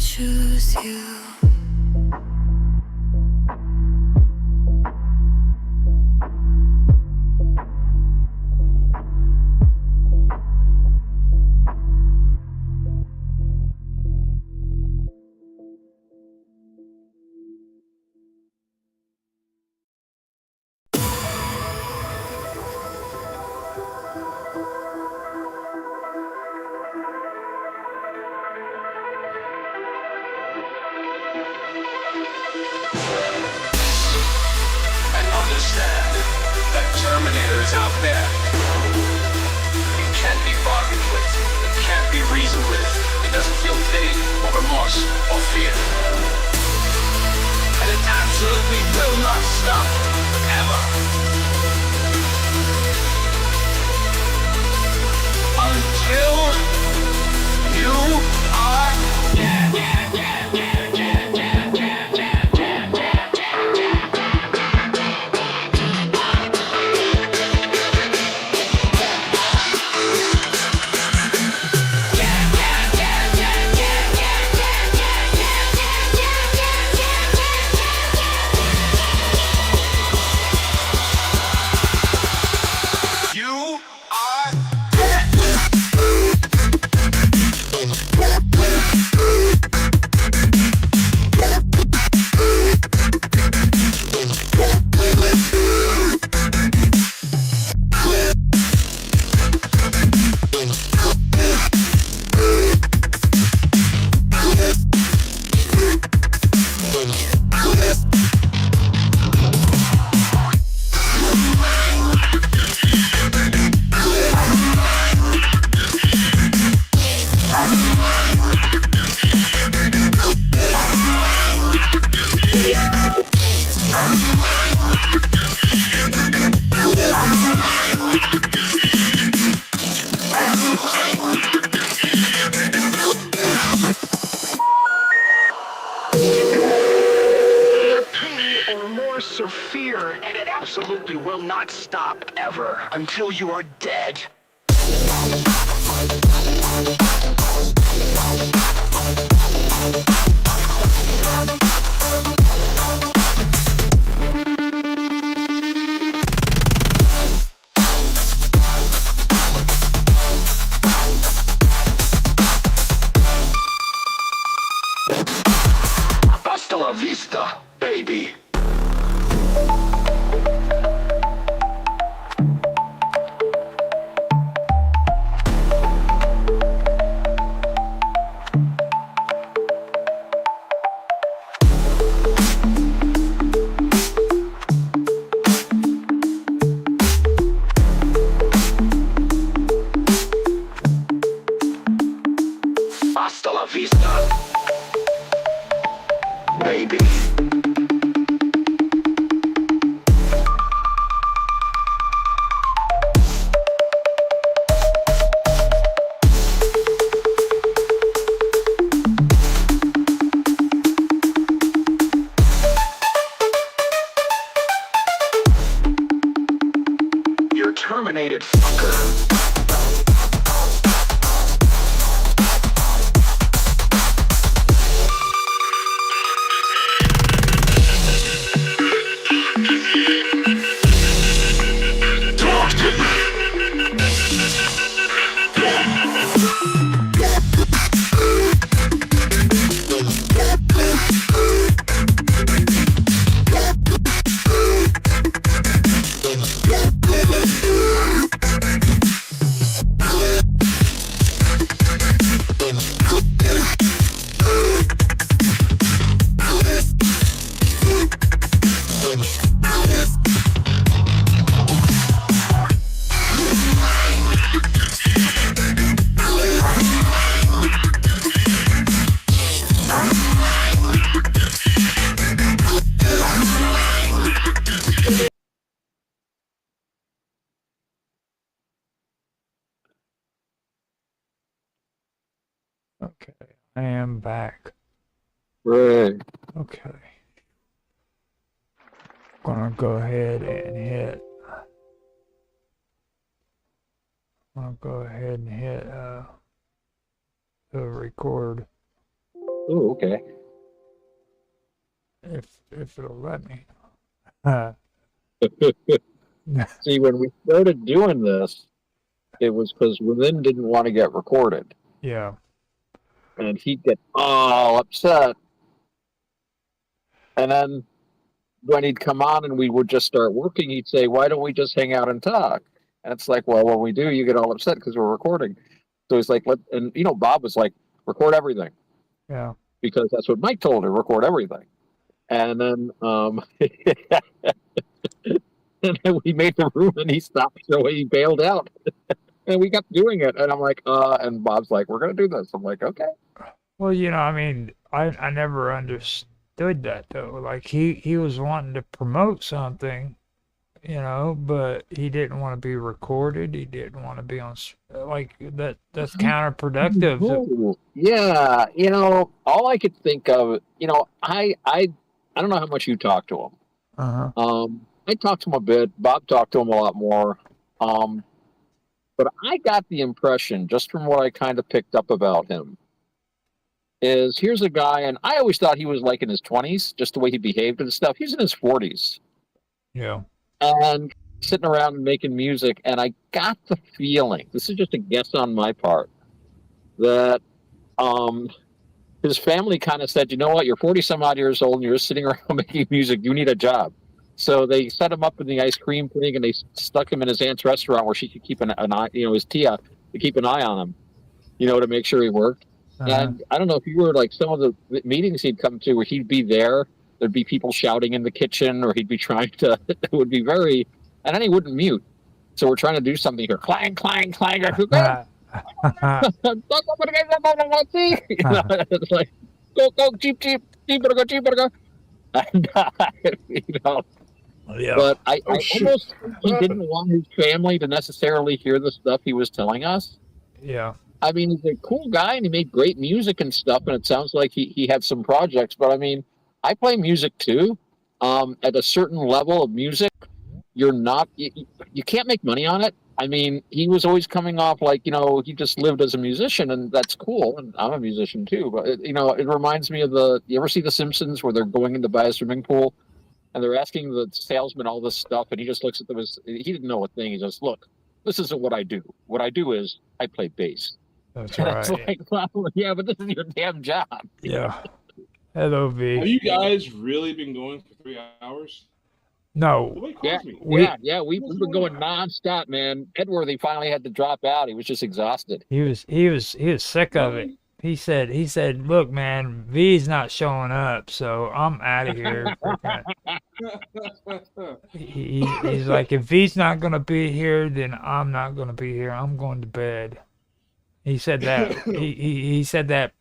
choose you. And understand that Terminators out there, it can't be bargained with, it can't be reasoned with, it doesn't feel pity or remorse or fear. And it absolutely will not stop, ever. Until you are dead. You are pain or remorse or fear, and it absolutely will not stop ever until you are dead. Hasta la vista, baby. Hasta la vista, baby. You're terminated, fucker. Talk to me. Okay, I am back. Right. Okay. Gonna go ahead and hit. The record. Oh, okay. if it'll let me. Uh, See, when we started doing this, it was because Lynn didn't want to get recorded, yeah. and he'd get all upset. And then when he'd come on and we would just start working, he'd say, "Why don't we just hang out and talk?" And it's like, well, when we do, you get all upset because we're recording. So he's like, and Bob was like, record everything, Yeah. because that's what Mike told her, record everything. And then, and then we made the room and he stopped, so he bailed out. And we kept doing it. And I'm like, and Bob's like, we're going to do this. I'm like, okay. Well, I mean, I never understood that though. Like he was wanting to promote something, but he didn't want to be recorded. He didn't want to be on like that. That's counterproductive. Oh, yeah. All I could think of, I don't know how much you talk to him. I talked to him a bit. Bob talked to him a lot more. But I got the impression, just from what I kind of picked up about him, is here's a guy, and I always thought he was like in his 20s, just the way he behaved and stuff. He's in his 40s. Yeah. And sitting around and making music, and I got the feeling, this is just a guess on my part, that his family kind of said, you know what, you're 40 some odd years old and you're just sitting around making music, you need a job. So they set him up in the ice cream thing, and they stuck him in his aunt's restaurant where she could keep an eye, his Tia, to keep an eye on him, to make sure he worked. And I don't know if you were like some of the meetings he'd come to where he'd be there, there'd be people shouting in the kitchen, or he'd be trying to, it would be very, and then he wouldn't mute. So we're trying to do something here. Clang, clang, clang. It's like, go, cheap, better go. And, Yeah. but I almost think he didn't want his family to necessarily hear the stuff he was telling us. Yeah. I mean, he's a cool guy and he made great music and stuff, and it sounds like he had some projects, but I mean, I play music too. At a certain level of music, you can't make money on it. I mean, he was always coming off like, he just lived as a musician, and that's cool, and I'm a musician too, but it reminds me of you ever see The Simpsons where they're going in to buy a swimming pool and they're asking the salesman all this stuff, and he just looks at them as, he didn't know a thing. He just, look, this isn't what I do. What I do is I play bass. That's And right. it's like, well, yeah, but this is your damn job. Yeah. Hello, V. Have you guys really been going for 3 hours? No. Nobody calls Yeah, me. we've been going nonstop, man. Edworthy finally had to drop out. He was just exhausted. He was sick of it. He said, look, man, V's not showing up, so I'm out of here. He's like, if V's not gonna be here, then I'm not gonna be here. I'm going to bed. He said that. he said that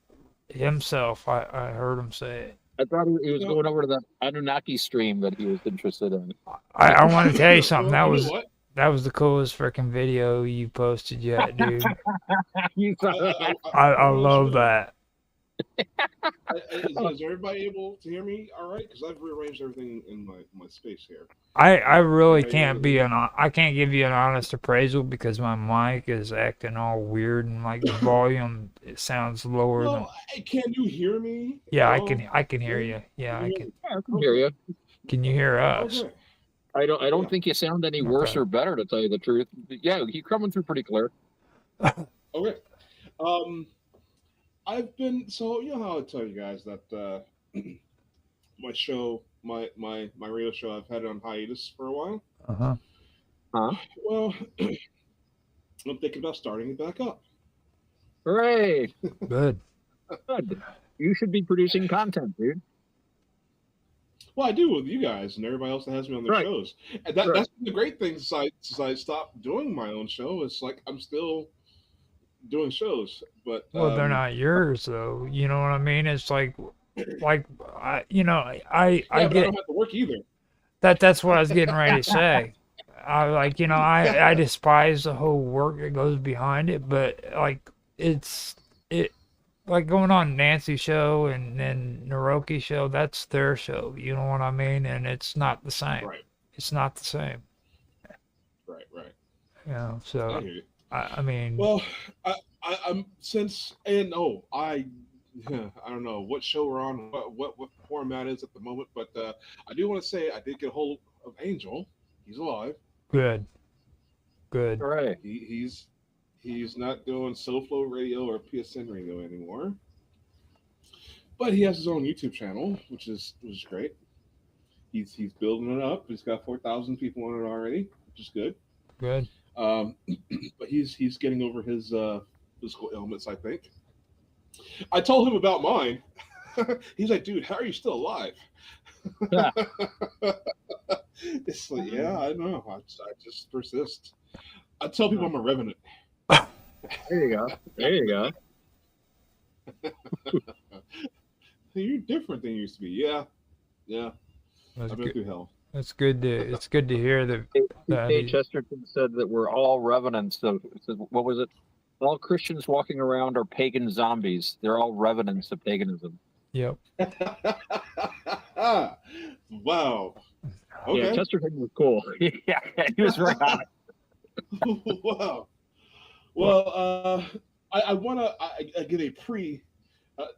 himself. I heard him say it. I thought he was going over to the Anunnaki stream that he was interested in. I want to tell you something. Well, you know what? That was the coolest freaking video you posted yet, dude. You thought- I love that. Is everybody able to hear me all right? Because I've rearranged everything in my space here. I really can't I can't give you an honest appraisal because my mic is acting all weird and like the volume it sounds lower than. Well, can you hear me? Yeah, Oh, I can hear you. Yeah, I can. I can hear you. Can you hear us? Okay. I don't think you sound any worse Okay. or better, to tell you the truth. But yeah, you're coming through pretty clear. Okay. I've been, so you know how I tell you guys that my show, my radio show, I've had it on hiatus for a while. Uh-huh. Well, I'm thinking about starting it back up. Hooray! Good. Good. You should be producing content, dude. Well, I do with you guys and everybody else that has me on their Right. shows. And Right. that's the great thing since I stopped doing my own show. It's like I'm still doing shows, but Well, they're not yours though. You know what I mean? It's like I Yeah, but I get don't have to work either. that's what I was getting ready to say. I despise the whole work that goes behind it, but like it like going on Nancy's show and then Naroki's show, that's their show. You know what I mean? And it's not the same. Right, It's not the same. right. You know, I so hear you. I mean, Well, I'm since and I I don't know what show we're on, what format is at the moment, but I do want to say I did get a hold of Angel. He's alive. Good. Good. Hooray. He's not doing SoFlo Radio or PSN Radio anymore, but he has his own YouTube channel, which is great. He's building it up. He's got 4,000 people on it already, which is good. Good. Um, but he's getting over his physical ailments, I think. I told him about mine. He's like, dude, how are you still alive? Yeah. It's like, yeah, I know. I just persist. I tell people I'm a revenant. There you go. There you go. You're different than you used to be. Yeah. That's I've been good. through hell. It's good to hear that. P.K. Chesterton said that we're all revenants of, what was it? All Christians walking around are pagan zombies. They're all revenants of paganism. Yep. Wow. Okay. Yeah, Chesterton was cool. Yeah, he was very hot. Wow. Well, I want to I get a pre.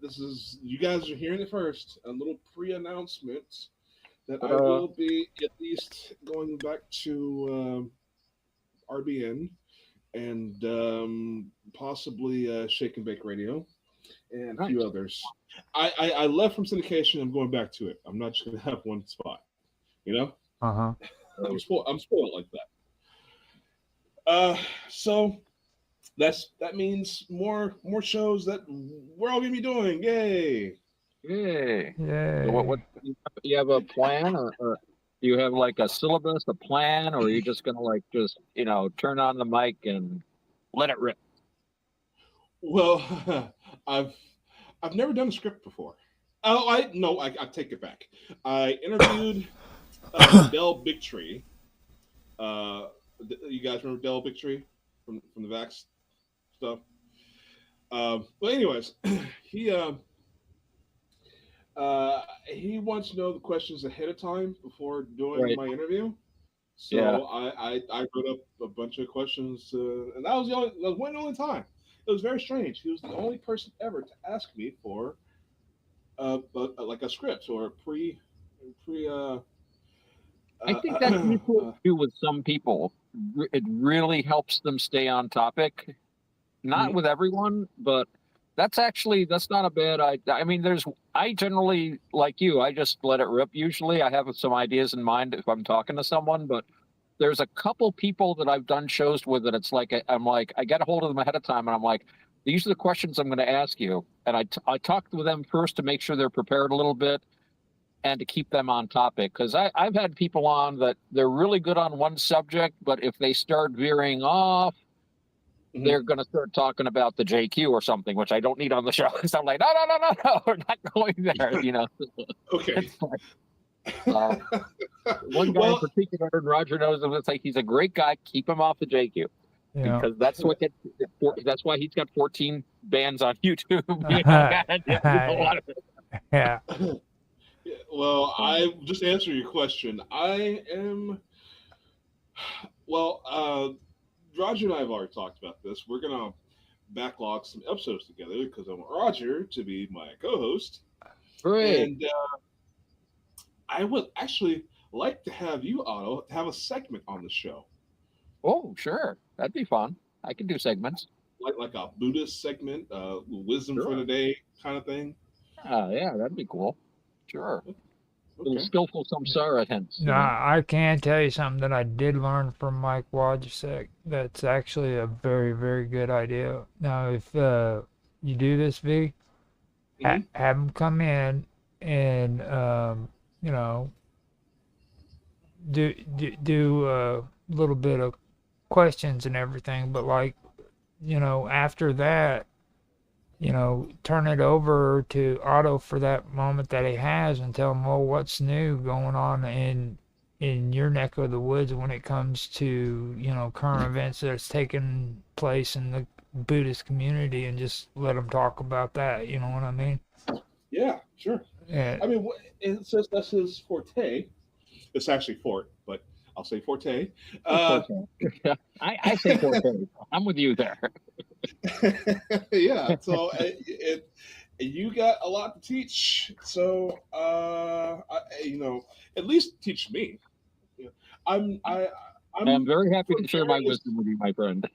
This is, you guys are hearing it first. A little pre-announcement that I will be at least going back to RBN and possibly Shake and Bake Radio and a few others. I left from syndication. I'm going back to it. I'm not just going to have one spot. You know. Uh-huh. I'm spoiled like that. So that means more shows that we're all gonna be doing. Yay! Yay! Yay! So what you have a plan, or do you have like a syllabus, a plan, or are you just gonna turn on the mic and let it rip? Well, I've never done a script before. Oh, I take it back. I interviewed Del Bigtree. You guys remember Del Bigtree from the Vax stuff? But anyways, he wants to know the questions ahead of time before doing my interview. So I wrote up a bunch of questions, and that was one and only time. It was very strange. He was the only person ever to ask me for like a script or a pre. I think that's useful to do with some people. It really helps them stay on topic. Not with everyone, but that's not a bad idea. I mean, I generally, like you, I just let it rip. Usually I have some ideas in mind if I'm talking to someone, but there's a couple people that I've done shows with that it's like, I'm like, I get a hold of them ahead of time and I'm like, these are the questions I'm going to ask you. And I talk with them first to make sure they're prepared a little bit and to keep them on topic. Because I've had people on that they're really good on one subject, but if they start veering off, they're going to start talking about the JQ or something, which I don't need on the show. So I'm like, no, we're not going there, you know. Okay. One guy in particular, and Roger knows him, it's like he's a great guy. Keep him off the JQ. Yeah. Because that's why he's got 14 bands on YouTube. Yeah. Well, I just answer your question. I am. Well, Roger and I have already talked about this. We're gonna backlog some episodes together because I want Roger to be my co-host. Great. And I would actually like to have you, Otto, have a segment on the show. Oh, sure, that'd be fun. I can do segments. Like a Buddhist segment, wisdom for the day kind of thing. Yeah, that'd be cool. Sure. Little skillful samsara hints. I can tell you something that I did learn from Mike Wojcik. That's actually a very, very good idea. Now, if you do this, V, have him come in and do a little bit of questions and everything, but after that, turn it over to Otto for that moment that he has and tell him, well, what's new going on in your neck of the woods when it comes to, current events that's taking place in the Buddhist community, and just let him talk about that. You know what I mean? Yeah, sure. Yeah. I mean, it says that's his forte. It's actually fort, but I'll say forte. I say forte. I'm with you there. Yeah. So you got a lot to teach. So, at least teach me. You know, I'm I I'm I'm very happy from to share my various. wisdom with you, my friend.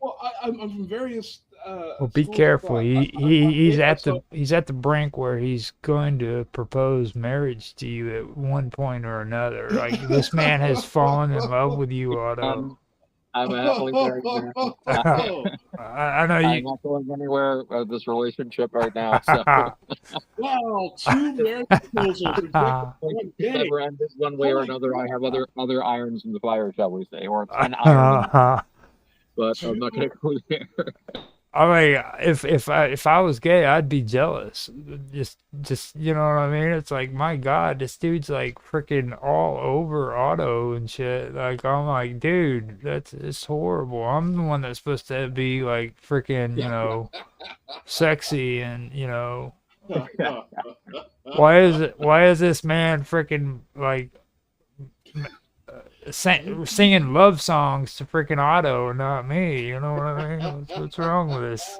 Well, I'm from various Well, be schools of careful. thought. He's Made at myself. the brink where he's going to propose marriage to you at one point or another. Like this man has fallen in love with you, Otto. Um, I'm a happily married man. I know I'm you. not going anywhere with this relationship right now. So Wow, two marriage proposals rejected in if one it day. never ended one way or Holy another. I have crap! other irons in the fire, shall we say, or an iron in the fire. But I'm not going Two. to go there. I mean, if I was gay, I'd be jealous. Just you know what I mean? It's like, my God, this dude's like freaking all over Otto and shit. Like I'm like, dude, it's horrible. I'm the one that's supposed to be like freaking, sexy and why is this man freaking like singing love songs to freaking Otto and not me? You know what I mean? What's wrong with this?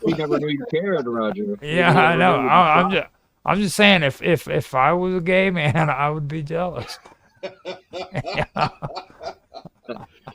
We never knew you cared, Roger. We Yeah, I never know. knew you I'm just saying, if I was a gay man, I would be jealous.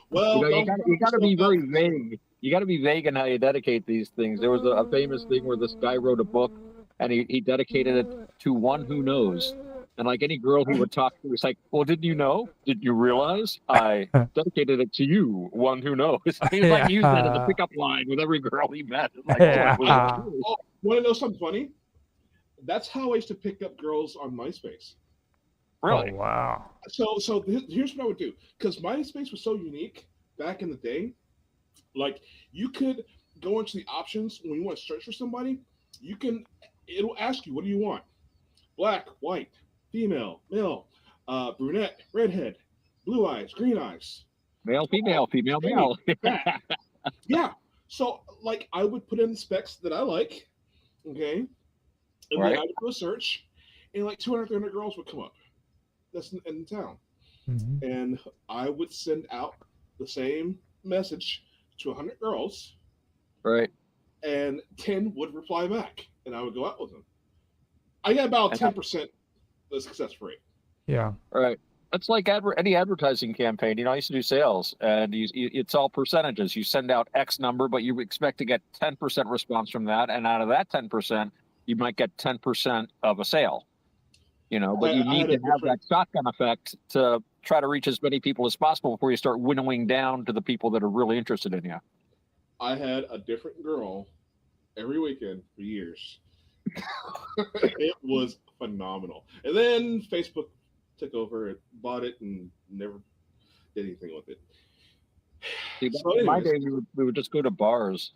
Well, you don't got to yourself be up. very vague. You got to be vague in how you dedicate these things. There was a famous thing where this guy wrote a book, and he dedicated it to one who knows. And like any girl he would talk to, was like, "Well, didn't you know? Didn't you realize? I dedicated it to you, one who knows." He was like using that as a Yeah. pickup line with every girl he met. It's like, oh, it was I Yeah. true. want to know something funny? That's how I used to pick up girls on MySpace. Oh Really? wow. So here's what I would do, because MySpace was so unique back in the day. Like, you could go into the options when you want to search for somebody. It'll ask you, what do you want? Black, white, female, male, brunette, redhead, blue eyes, green eyes, Male, tall, female, female, skinny, male. fat. Yeah. So, like, I would put in the specs that I like, okay, and then Right. I would do a search, and like 200, 300 girls would come up. That's in town, Hmm. and I would send out the same message to 100 girls, Right. and 10 would reply back, and I would go out with them. I got about And 10% the success rate. Yeah. Right. It's like any advertising campaign. I used to do sales, and it's all percentages. You send out X number, but you expect to get 10% response from that, and out of that 10%, you might get 10% of a sale. But you I need had to a have different. that shotgun effect to try to reach as many people as possible before you start winnowing down to the people that are really interested in you. I had a different girl every weekend for years. It was phenomenal. And then Facebook took over, it bought it, and never did anything with it. See, So, in my anyways, day, we would just go to bars,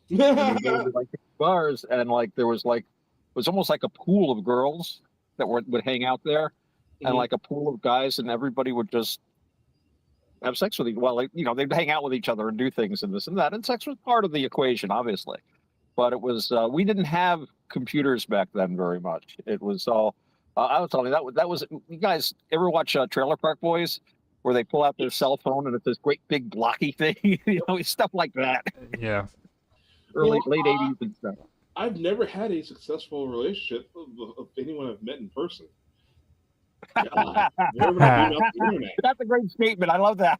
and we go to like bars, and like there was like it was almost like a pool of girls that would hang out there, and Mhm. like a pool of guys, and everybody would just have sex with each. Well, like, they'd hang out with each other and do things and this and that, and sex was part of the equation, obviously. But it was we didn't have computers back then very much. It was all I was telling you that was you guys ever watch Trailer Park Boys, where they pull out their Yes. cell phone and it's this great big blocky thing, stuff like that. Yeah. Late Well, 80s and stuff. I've never had a successful relationship of anyone I've met in person. God, where would I be off the internet? That's a great statement. I love that.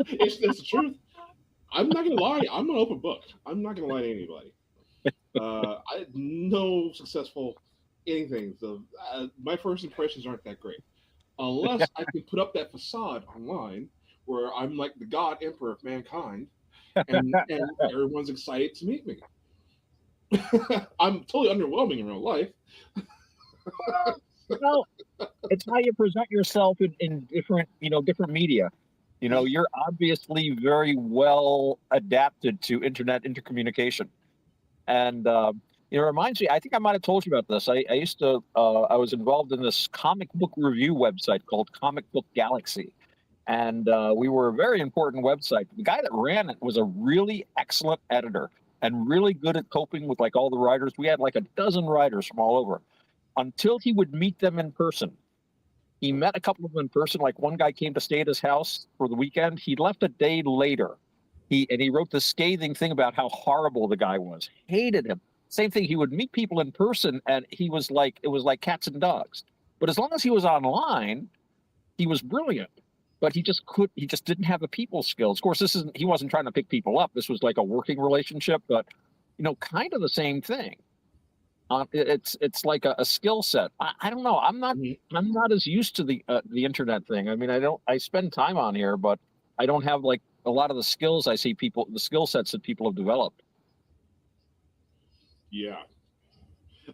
It's the truth. I'm not gonna lie. I'm an open book. I'm not gonna lie to anybody. I had no successful anything. So my first impressions aren't that great, unless I can put up that facade online where I'm like the god emperor of mankind, and everyone's excited to meet me. I'm totally underwhelming in real life. Well, it's how you present yourself in different media. You're obviously very well adapted to internet intercommunication. And it reminds me, I think I might have told you about this. I used to, I was involved in this comic book review website called Comic Book Galaxy. And we were a very important website. The guy that ran it was a really excellent editor and really good at coping with like all the writers. We had like a dozen writers from all over until he would meet them in person. He met a couple of them in person. Like one guy came to stay at his house for the weekend. He left a day later. he wrote the scathing thing about how horrible the guy was. Hated him. Same thing. He would meet people in person, and it was like cats and dogs. But as long as he was online, he was brilliant. But he just didn't have the people skills. Of course, he wasn't trying to pick people up. This was like a working relationship, but kind of the same thing. It's like a skill set. I don't know. I'm not as used to the internet thing. I mean, I spend time on here, but I don't have like a lot of the skills the skill sets that people have developed. Yeah.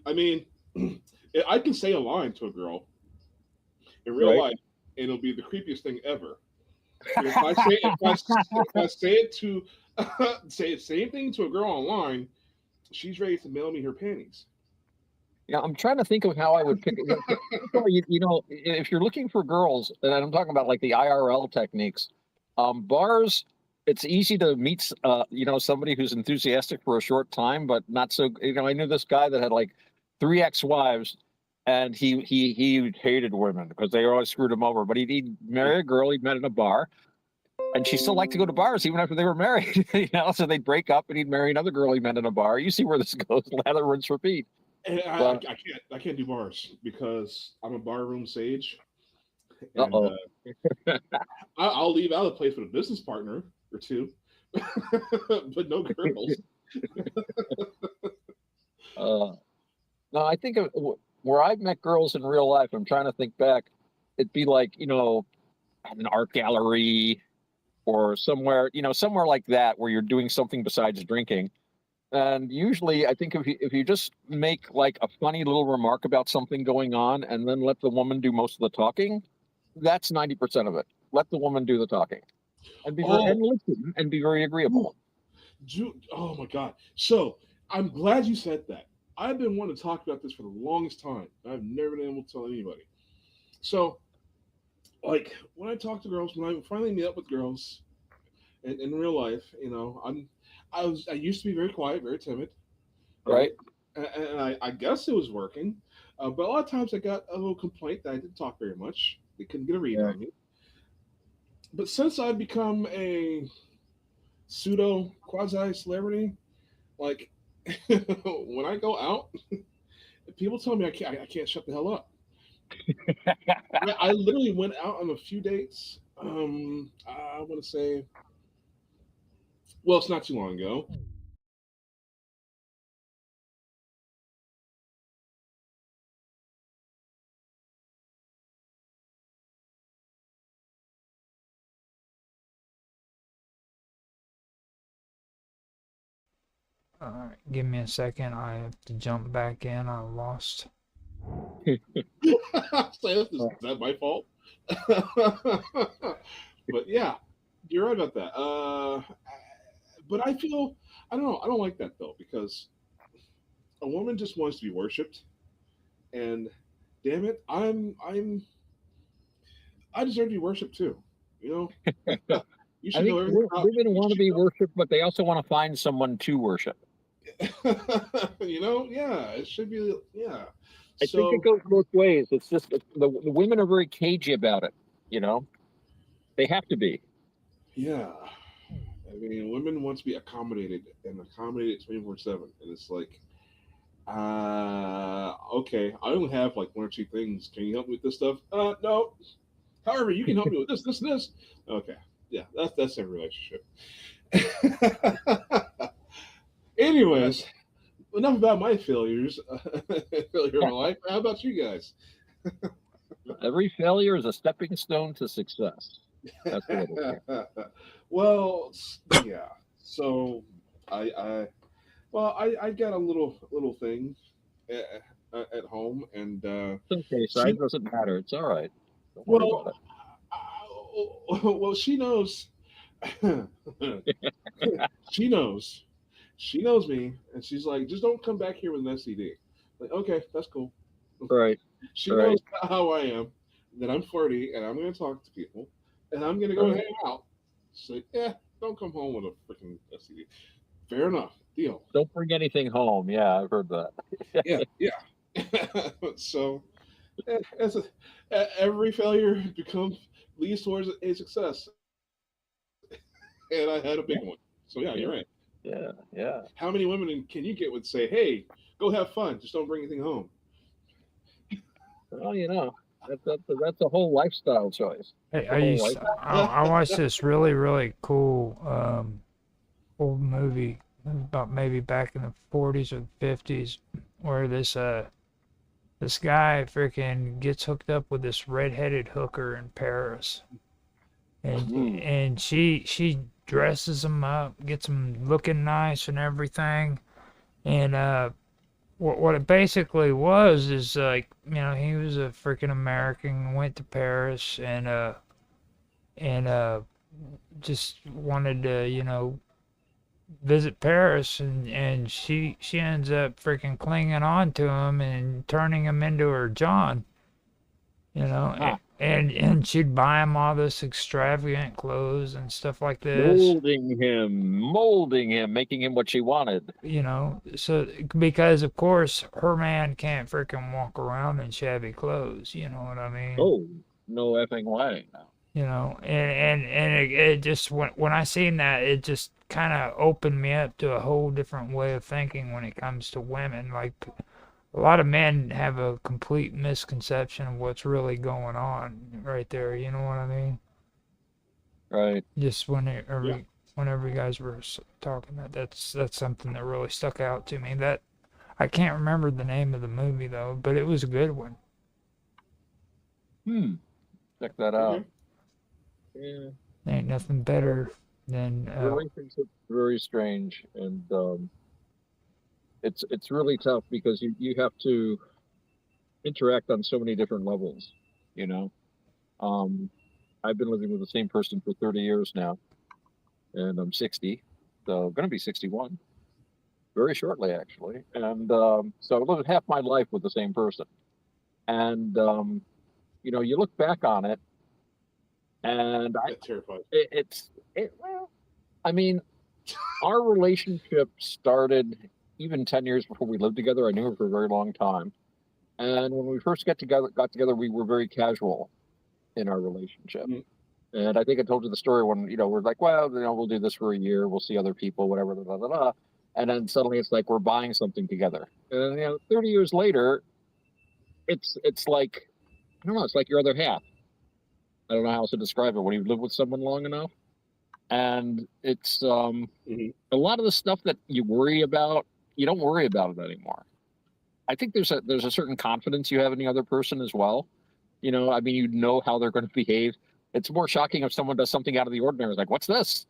I mean, I can say a line to a girl in real life, and it'll be the creepiest thing ever. If I say it to say the same thing to a girl online, she's ready to mail me her panties. Yeah, I'm trying to think of how I would pick it. If you're looking for girls, and I'm talking about like the IRL techniques, bars, it's easy to meet, somebody who's enthusiastic for a short time, but not so. I knew this guy that had like 3 ex-wives, and he hated women because they always screwed him over. But he'd marry a girl he'd met in a bar, and she still liked to go to bars even after they were married. So they'd break up, and he'd marry another girl he met in a bar. You see where this goes? Lather, rinse, repeat. And I can't do bars because I'm a barroom sage. And, I'll leave out a place with a business partner or two, but no girls. No, I think where I've met girls in real life, I'm trying to think back, it'd be like, an art gallery or somewhere like that where you're doing something besides drinking. And usually I think if you just make like a funny little remark about something going on and then let the woman do most of the talking, that's 90% of it. Let the woman do the talking and and listen and be very agreeable. Oh my God. So I'm glad you said that. I've been wanting to talk about this for the longest time. I've never been able to tell anybody. So like when I talk to girls, when I finally meet up with girls in real life, I used to be very quiet, very timid, right? And I guess it was working, but a lot of times I got a little complaint that I didn't talk very much. They couldn't get a read on me. But since I've become a pseudo quasi celebrity, like when I go out, people tell me I can't shut the hell up. I literally went out on a few dates. I want to say, well, it's not too long ago. All right, give me a second. I have to jump back in. I lost. Is that my fault? But yeah, you're right about that. But I don't know. I don't like that though because a woman just wants to be worshipped, and damn it, I deserve to be worshipped too. You I think women want to be worshipped, but they also want to find someone to worship. Yeah, it should be. Yeah, I think it goes both ways. It's just the women are very cagey about it. They have to be. Yeah, I mean, women want to be accommodated and accommodated 24/7, and it's like, okay, I only have like 1 or 2 things. Can you help me with this stuff? No. However, you can help me with this, and this. Okay, yeah, that's a relationship. Anyways, enough about my failure in my life. How about you guys? Every failure is a stepping stone to success. That's what it is. Well, yeah. So I got a little thing at home, and it's okay. Size doesn't matter. It's all right. Don't worry about it. Well, she knows. She knows me, and she's like, just don't come back here with an STD. Like, okay, that's cool. Right. She knows how I am, that I'm flirty, and I'm going to talk to people, and I'm going to go hang out. She's like, yeah, don't come home with a freaking STD. Fair enough. Deal. Don't bring anything home. Yeah, I've heard that. Yeah. So, every failure leads towards a success. And I had a big one. So yeah, you're right. Yeah, yeah. How many women can you get with say, "Hey, go have fun, just don't bring anything home"? Well, that's a whole lifestyle choice. Hey, The whole life. I watched this really really cool old movie about maybe back in the 40s or the 50s where this guy freaking gets hooked up with this redheaded hooker in Paris, and she dresses him up, gets him looking nice and everything, and what it basically was is like he was a freaking American, went to Paris and just wanted to visit Paris, and she ends up freaking clinging on to him and turning him into her John, Ah. and she'd buy him all this extravagant clothes and stuff like this, Molding him, making him what she wanted. so because of course her man can't freaking walk around in shabby clothes, you know what I mean? Oh, no effing way. And it just when I seen that, it just kind of opened me up to a whole different way of thinking when it comes to women. Like a lot of men have a complete misconception of what's really going on right there. You know what I mean? Right. Just whenever you guys were talking, that's something that really stuck out to me. That I can't remember the name of the movie though, but it was a good one. Check that out. Okay. Yeah. Ain't nothing better than Relationships are very strange, and it's really tough because you have to interact on so many different levels. You know, I've been living with the same person for 30 years now, and I'm 60, so I'm going to be 61 very shortly, actually. And so I've lived half my life with the same person, and you look back on it, and That terrifies. well, I mean, our relationship started even 10 years before we lived together. I knew her for a very long time. And when we first got together, we were very casual in our relationship. And I think I told you the story when, we're like, well, we'll do this for a year. We'll see other people, whatever, blah, blah, blah. And then suddenly it's like we're buying something together. And, 30 years later, it's like, I don't know, it's like your other half. I don't know how else to describe it when you've lived with someone long enough. And it's a lot of the stuff that you worry about, you don't worry about it anymore. I think there's a certain confidence you have in the other person as well. I mean, you know how they're going to behave. It's more shocking if someone does something out of the ordinary. It's like, what's this?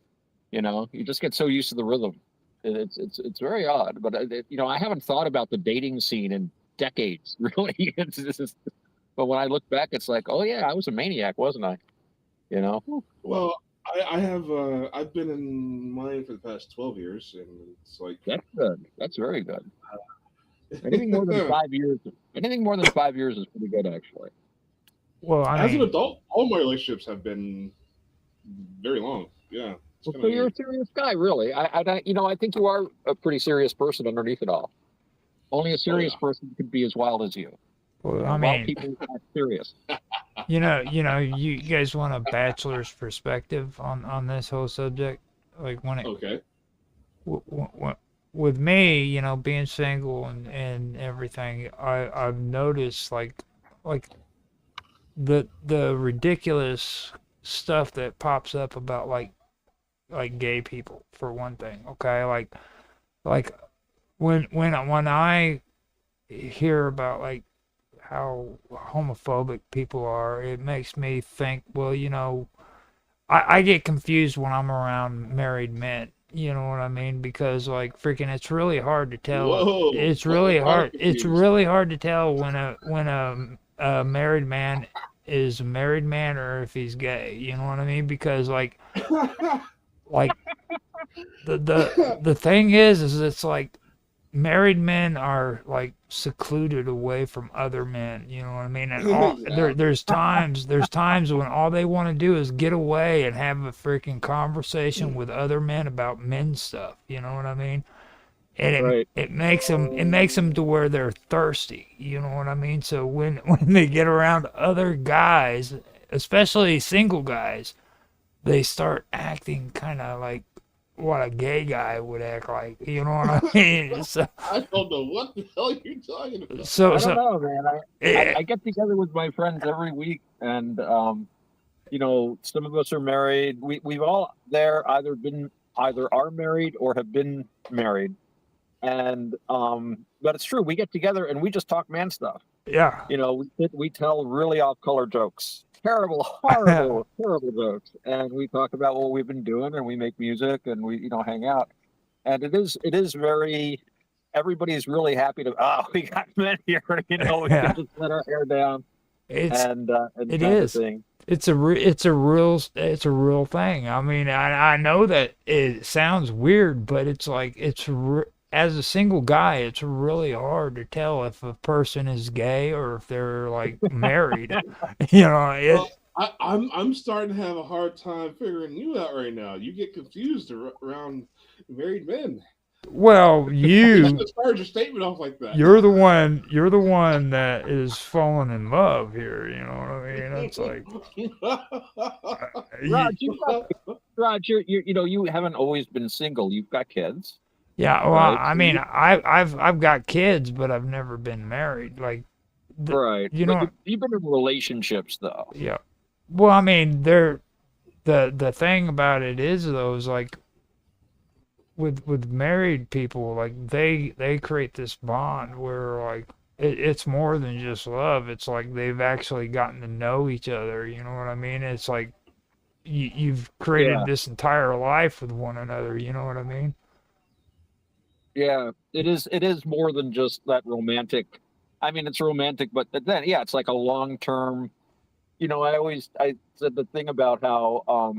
You just get so used to the rhythm. It's very odd. But I haven't thought about the dating scene in decades, really. But when I look back, it's like, oh yeah, I was a maniac, wasn't I? Well, I have I've been in mine for the past 12 years, and it's like That's good. That's very good. Anything more than 5 years. Anything more than 5 years is pretty good, actually. Well, as an adult, all my relationships have been very long. Yeah. Well, so you're a serious guy, really. I think you are a pretty serious person underneath it all. Only a serious person could be as wild as you. Well, I Wild mean, people are serious. you guys want a bachelor's perspective on this whole subject, like when it Okay. with me, being single and everything, I've noticed like the ridiculous stuff that pops up about like gay people for one thing. Okay, like when I hear about like how homophobic people are, it makes me think, well, I get confused when I'm around married men. You know what I mean? Because like freaking, it's really hard to tell. Whoa, It's really hard. It's confused. really hard to tell when a married man is a married man or if he's gay. You know what I mean? Because like the thing is it's like married men are like secluded away from other men, you know what I mean? And there's times when all they want to do is get away and have a freaking conversation with other men about men stuff, you know what I mean? And it makes them to where they're thirsty, you know what I mean? So when they get around other guys, especially single guys, they start acting kind of like what a gay guy would act like. You know what I mean? So, I don't know what the hell you're talking about. so, I don't so know, man. eh, I get together with my friends every week, and you know, some of us are married. We've all there either are married or have been married, and but it's true. We get together and we just talk man stuff. yeah. You know, we tell really off color jokes, terrible, horrible, terrible jokes, and we talk about what we've been doing, and we make music, and we hang out, and it is very. Everybody's really happy to. Oh, we got men here. You know, we can Yeah. just let our hair down It's and it kind of is. thing. It's a real thing. I mean, I know that it sounds weird, but it's like as a single guy, it's really hard to tell if a person is gay or if they're like married. You know, Well, I'm starting to have a hard time figuring you out right now. You get confused around married men. well, You should have started your statement off like that. you're the one that is falling in love here. You know what I mean? It's like Raj, you, Raj, you know, you haven't always been single. You've got kids, yeah. Well, right? I So mean, I've got kids, but I've never been married. Like, right, you but know, you've been in relationships though. yeah. Well, I mean, the thing about it is though is like with married people, like they create this bond where like it's more than just love. It's like they've actually gotten to know each other. You know what I mean? It's like you've created Yeah, this entire life with one another. You know what I mean? yeah. It is. It is more than just that romantic. I mean, it's romantic, but then yeah, it's like a long term. You know, I said the thing about how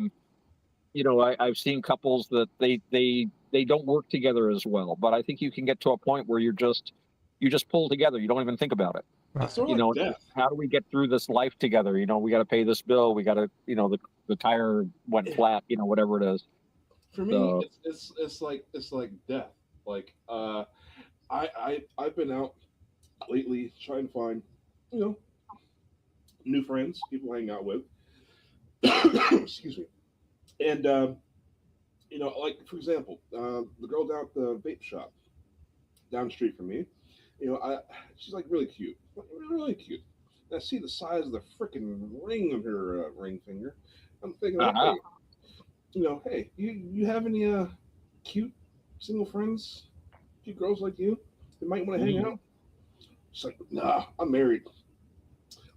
you know, I've seen couples that they don't work together as well, but I think you can get to a point where you just pull together. You don't even think about it. It's Right. sort You of like know, death. how do we get through this life together? You know, we got to pay this bill. We got to, you know, the tire went flat. You know, whatever it is. For me, So it's like death. Like I've been out lately trying to find, you know, new friends, people to hang out with. Excuse me. And you know, like for example, the girl down at the vape shop down the street from me, you know, she's like really cute, really cute. And I see the size of the freaking ring on her ring finger. I'm thinking, like, uh-huh. hey, you know, hey, you have any cute single friends, cute girls like you that might want to hang Mhm. out? She's like, nah, I'm married.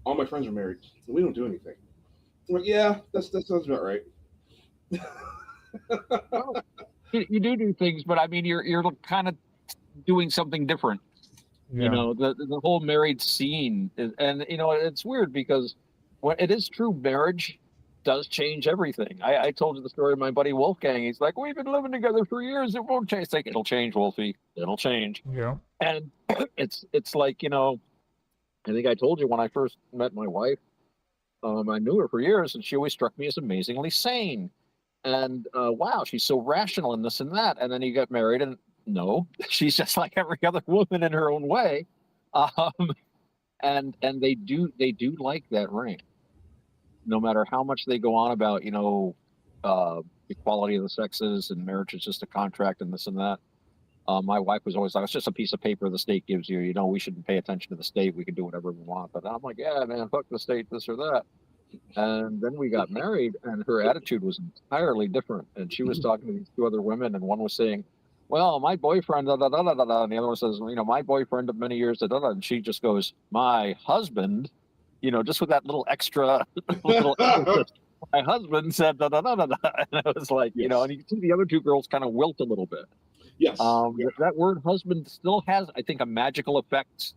All my friends are married. We don't do anything. I'm like, yeah, that sounds about right. Well, you do things, but I mean, you're kind of doing something different. You Yeah. know, the whole married scene, and you know, it's weird because when it is true, marriage does change everything. I told you the story of my buddy Wolfgang. He's like, we've been living together for years. It won't change. It's like, it'll change, Wolfie. It'll change. Yeah. And it's like, you know, I think I told you when I first met my wife, I knew her for years, and she always struck me as amazingly sane. And wow, she's so rational and this and that. And then you get married, and no, she's just like every other woman in her own way. Um, and they do like that ring, no matter how much they go on about, you know, equality of the sexes and marriage is just a contract and this and that. My wife was always like, it's just a piece of paper the state gives you. You know, we shouldn't pay attention to the state. We can do whatever we want. But I'm like, yeah, man, fuck the state, this or that. And then we got married, and her attitude was entirely different. And she was talking to these two other women, and one was saying, well, my boyfriend, da, da, da, da, da, da. And the other one says, you know, my boyfriend of many years, da, da, da. And she just goes, my husband, you know, just with that little extra, little emphasis. My husband said, da, da, da, da, da. And I was like, you know, Yes. and you can see the other two girls kind of wilt a little bit. Yes. Yeah, That word husband still has, I think, a magical effect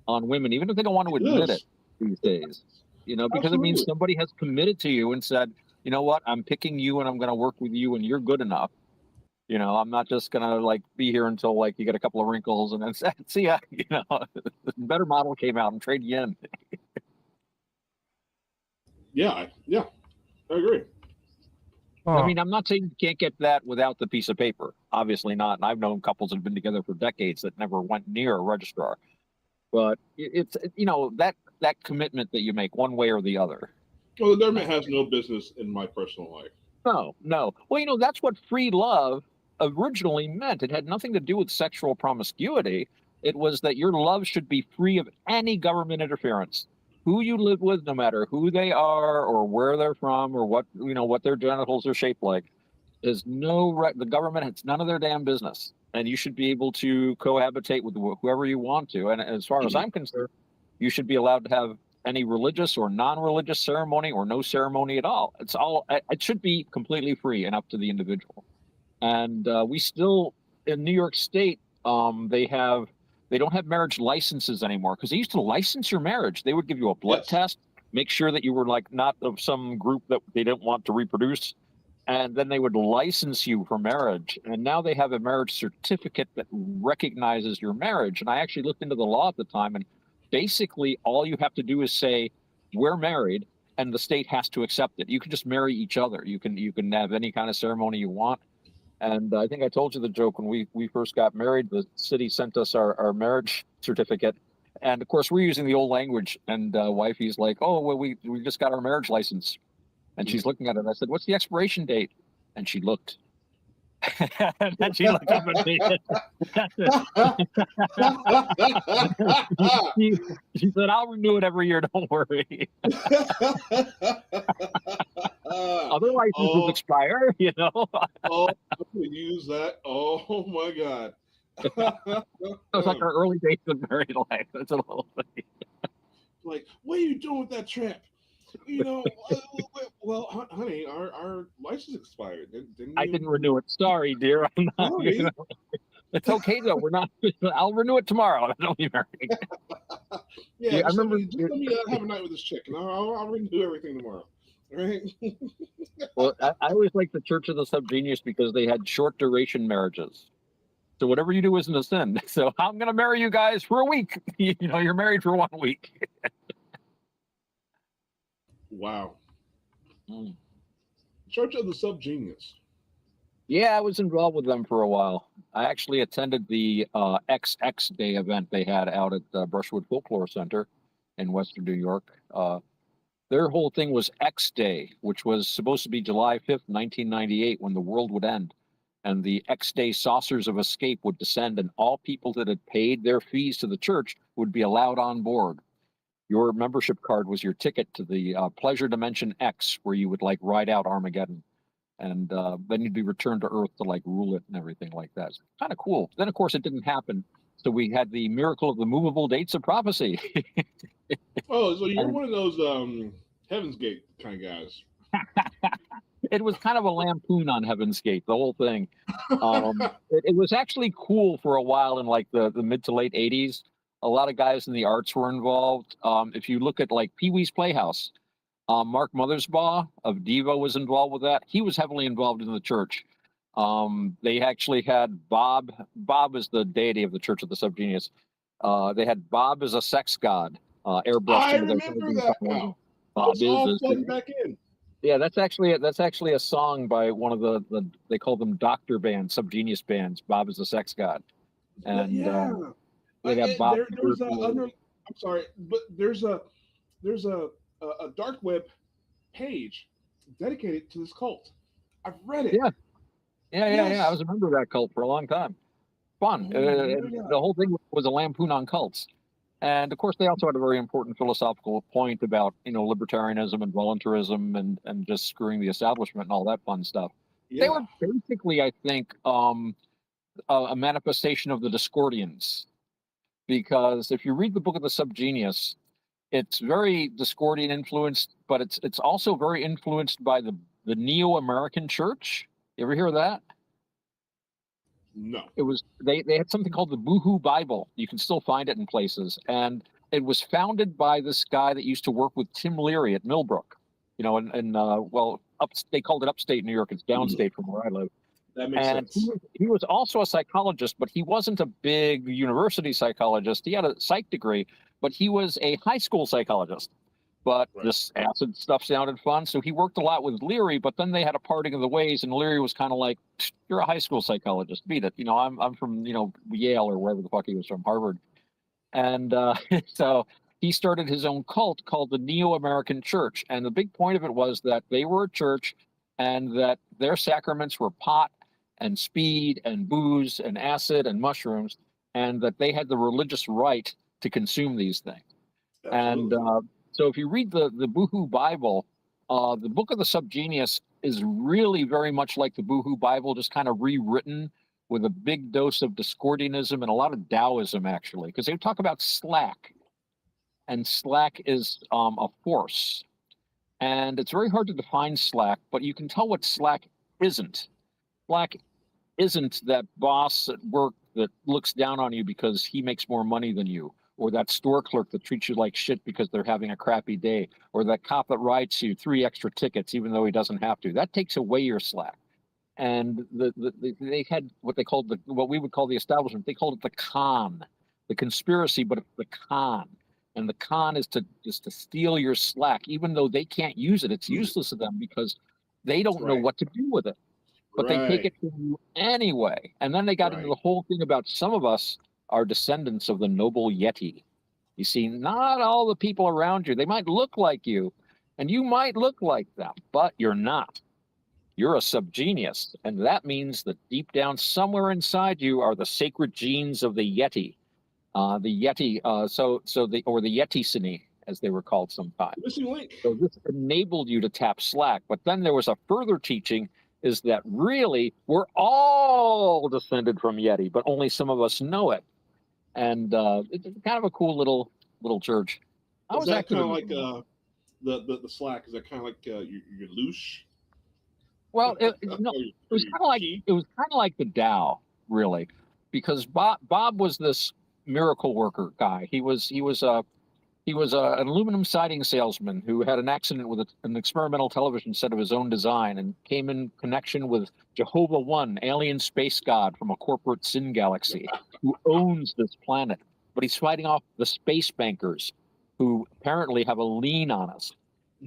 on women, even if they don't want to it admit it is. these days. You know, because it means Absolutely. somebody has committed to you and said, you know what, I'm picking you and I'm going to work with you and you're good enough. You know, I'm not just going to like be here until like you get a couple of wrinkles and then see ya. You know, the better model came out and trade you in. Yeah, yeah, I agree. I Oh, mean, I'm not saying you can't get that without the piece of paper. Obviously not. And I've known couples that have been together for decades that never went near a registrar. But it's, you know, that commitment that you make one way or the other. Well, the government has no business in my personal life. No, no. Well, that's what free love originally meant. It had nothing to do with sexual promiscuity. It was that your love should be free of any government interference. Who you live with, no matter who they are or where they're from or what their genitals are shaped like, is the government has none of their damn business. And you should be able to cohabitate with whoever you want to. And as far as I'm concerned, you should be allowed to have any religious or non-religious ceremony or no ceremony at all. It should be completely free and up to the individual. And we still, in New York State, they don't have marriage licenses anymore, because they used to license your marriage. They would give you a blood test, make sure that you were like not of some group that they didn't want to reproduce, and then they would license you for marriage. And now they have a marriage certificate that recognizes your marriage. And I actually looked into the law at the time, and basically all you have to do is say, we're married, and the state has to accept it. You can just marry each other. You can have any kind of ceremony you want. And I think I told you the joke when we first got married. The city sent us our marriage certificate, and of course we're using the old language. And wifey's like, "Oh, well, we just got our marriage license," and she's looking at it. I said, "What's the expiration date?" And she looked. And then she looked up at me. she said, "I'll renew it every year. Don't worry." Other licenses expire, Oh, I'm gonna use that. Oh my God. It's like our early days of married life. That's a little thing. Like, what are you doing with that tramp? Well, honey, our license expired. I didn't renew it. Sorry, dear. I'm not. Sorry. It's okay though. We're not. I'll renew it tomorrow. Don't be married. Yeah, I remember. Just let me have a night with this chick, and I'll renew everything tomorrow. Right? Well, I always liked the Church of the Subgenius because they had short duration marriages. So whatever you do isn't a sin. So I'm going to marry you guys for a week. You're married for 1 week. Wow. Church of the Subgenius. Yeah, I was involved with them for a while. I actually attended the XX Day event they had out at Brushwood Folklore Center in Western New York. Their whole thing was X Day, which was supposed to be July 5th, 1998, when the world would end. And the X Day saucers of escape would descend, and all people that had paid their fees to the church would be allowed on board. Your membership card was your ticket to the Pleasure Dimension X, where you would ride out Armageddon. And then you'd be returned to Earth to rule it and everything like that. It's kind of cool. Then, of course, it didn't happen. So we had the miracle of the movable dates of prophecy. Oh, so you're one of those Heaven's Gate kind of guys. It was kind of a lampoon on Heaven's Gate, the whole thing. It was actually cool for a while in the mid to late 80s. A lot of guys in the arts were involved. If you look at Pee Wee's Playhouse, Mark Mothersbaugh of Devo was involved with that. He was heavily involved in the church. They actually had Bob. Bob is the deity of the Church of the Subgenius. They had Bob as a sex god. Airbrushed I into remember that now. Bob It's all plugged back in. Yeah, that's actually a song by one of the they call them doctor bands, Subgenius bands. Bob is a sex god, and they got Bob. I'm sorry, but there's a dark web page dedicated to this cult. I've read it. Yeah. I was a member of that cult for a long time. Fun. The whole thing was a lampoon on cults. And of course, they also had a very important philosophical point about, libertarianism and voluntarism and just screwing the establishment and all that fun stuff. Yeah. They were basically, I think, a manifestation of the Discordians. Because if you read the Book of the Subgenius, it's very Discordian influenced, but it's also very influenced by the Neo-American Church. You ever hear of that? No. It was they had something called the Boohoo Bible. You can still find it in places, and it was founded by this guy that used to work with Tim Leary at Millbrook. They called it upstate New York. It's downstate from where I live. That makes sense. He was also a psychologist, but he wasn't a big university psychologist. He had a psych degree, but he was a high school psychologist. But this acid stuff sounded fun, so he worked a lot with Leary. But then they had a parting of the ways, and Leary was kind of like, "You're a high school psychologist, beat it." I'm from Yale or wherever the fuck he was from, Harvard, and so he started his own cult called the Neo-American Church. And the big point of it was that they were a church and that their sacraments were pot and speed and booze and acid and mushrooms, and that they had the religious right to consume these things. Absolutely. And so if you read the Boohoo Bible, the Book of the Subgenius is really very much like the Boohoo Bible, just kind of rewritten with a big dose of Discordianism and a lot of Taoism, actually, because they talk about slack, and slack is a force. And it's very hard to define slack, but you can tell what slack isn't. Slack isn't that boss at work that looks down on you because he makes more money than you, or that store clerk that treats you like shit because they're having a crappy day, or that cop that writes you 3 extra tickets even though he doesn't have to. That takes away your slack. And they had what they called what we would call the establishment. They called it the con, the conspiracy, but it's the con. And the con is to steal your slack, even though they can't use it. It's useless to them because they don't know what to do with it. But they take it from you anyway. And then they got into the whole thing about some of us are descendants of the noble Yeti. You see, not all the people around you, they might look like you, and you might look like them, but you're not. You're a subgenius, and that means that deep down somewhere inside you are the sacred genes of the Yeti. The Yeti, the Yetisini, as they were called sometimes. Missing link. So this enabled you to tap slack. But then there was a further teaching, is that really we're all descended from Yeti, but only some of us know it. And it's kind of a cool little church. Is that kind of like the slack? Is that kind of like your loosh? Well, it was kind of like the Tao, really, because Bob was this miracle worker guy. He was an aluminum siding salesman who had an accident with an experimental television set of his own design and came in connection with Jehovah One, alien space god from a corporate sin galaxy who owns this planet. But he's fighting off the space bankers who apparently have a lien on us.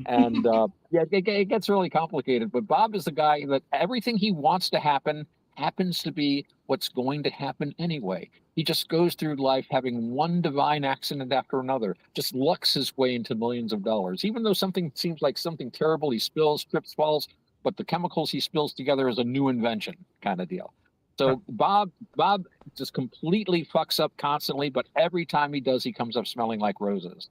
And it gets really complicated. But Bob is the guy that everything he wants to happen happens to be what's going to happen anyway. He just goes through life having one divine accident after another, just lucks his way into millions of dollars. Even though something seems like something terrible, he spills, trips, falls, but the chemicals he spills together is a new invention kind of deal. So Bob just completely fucks up constantly, but every time he does, he comes up smelling like roses.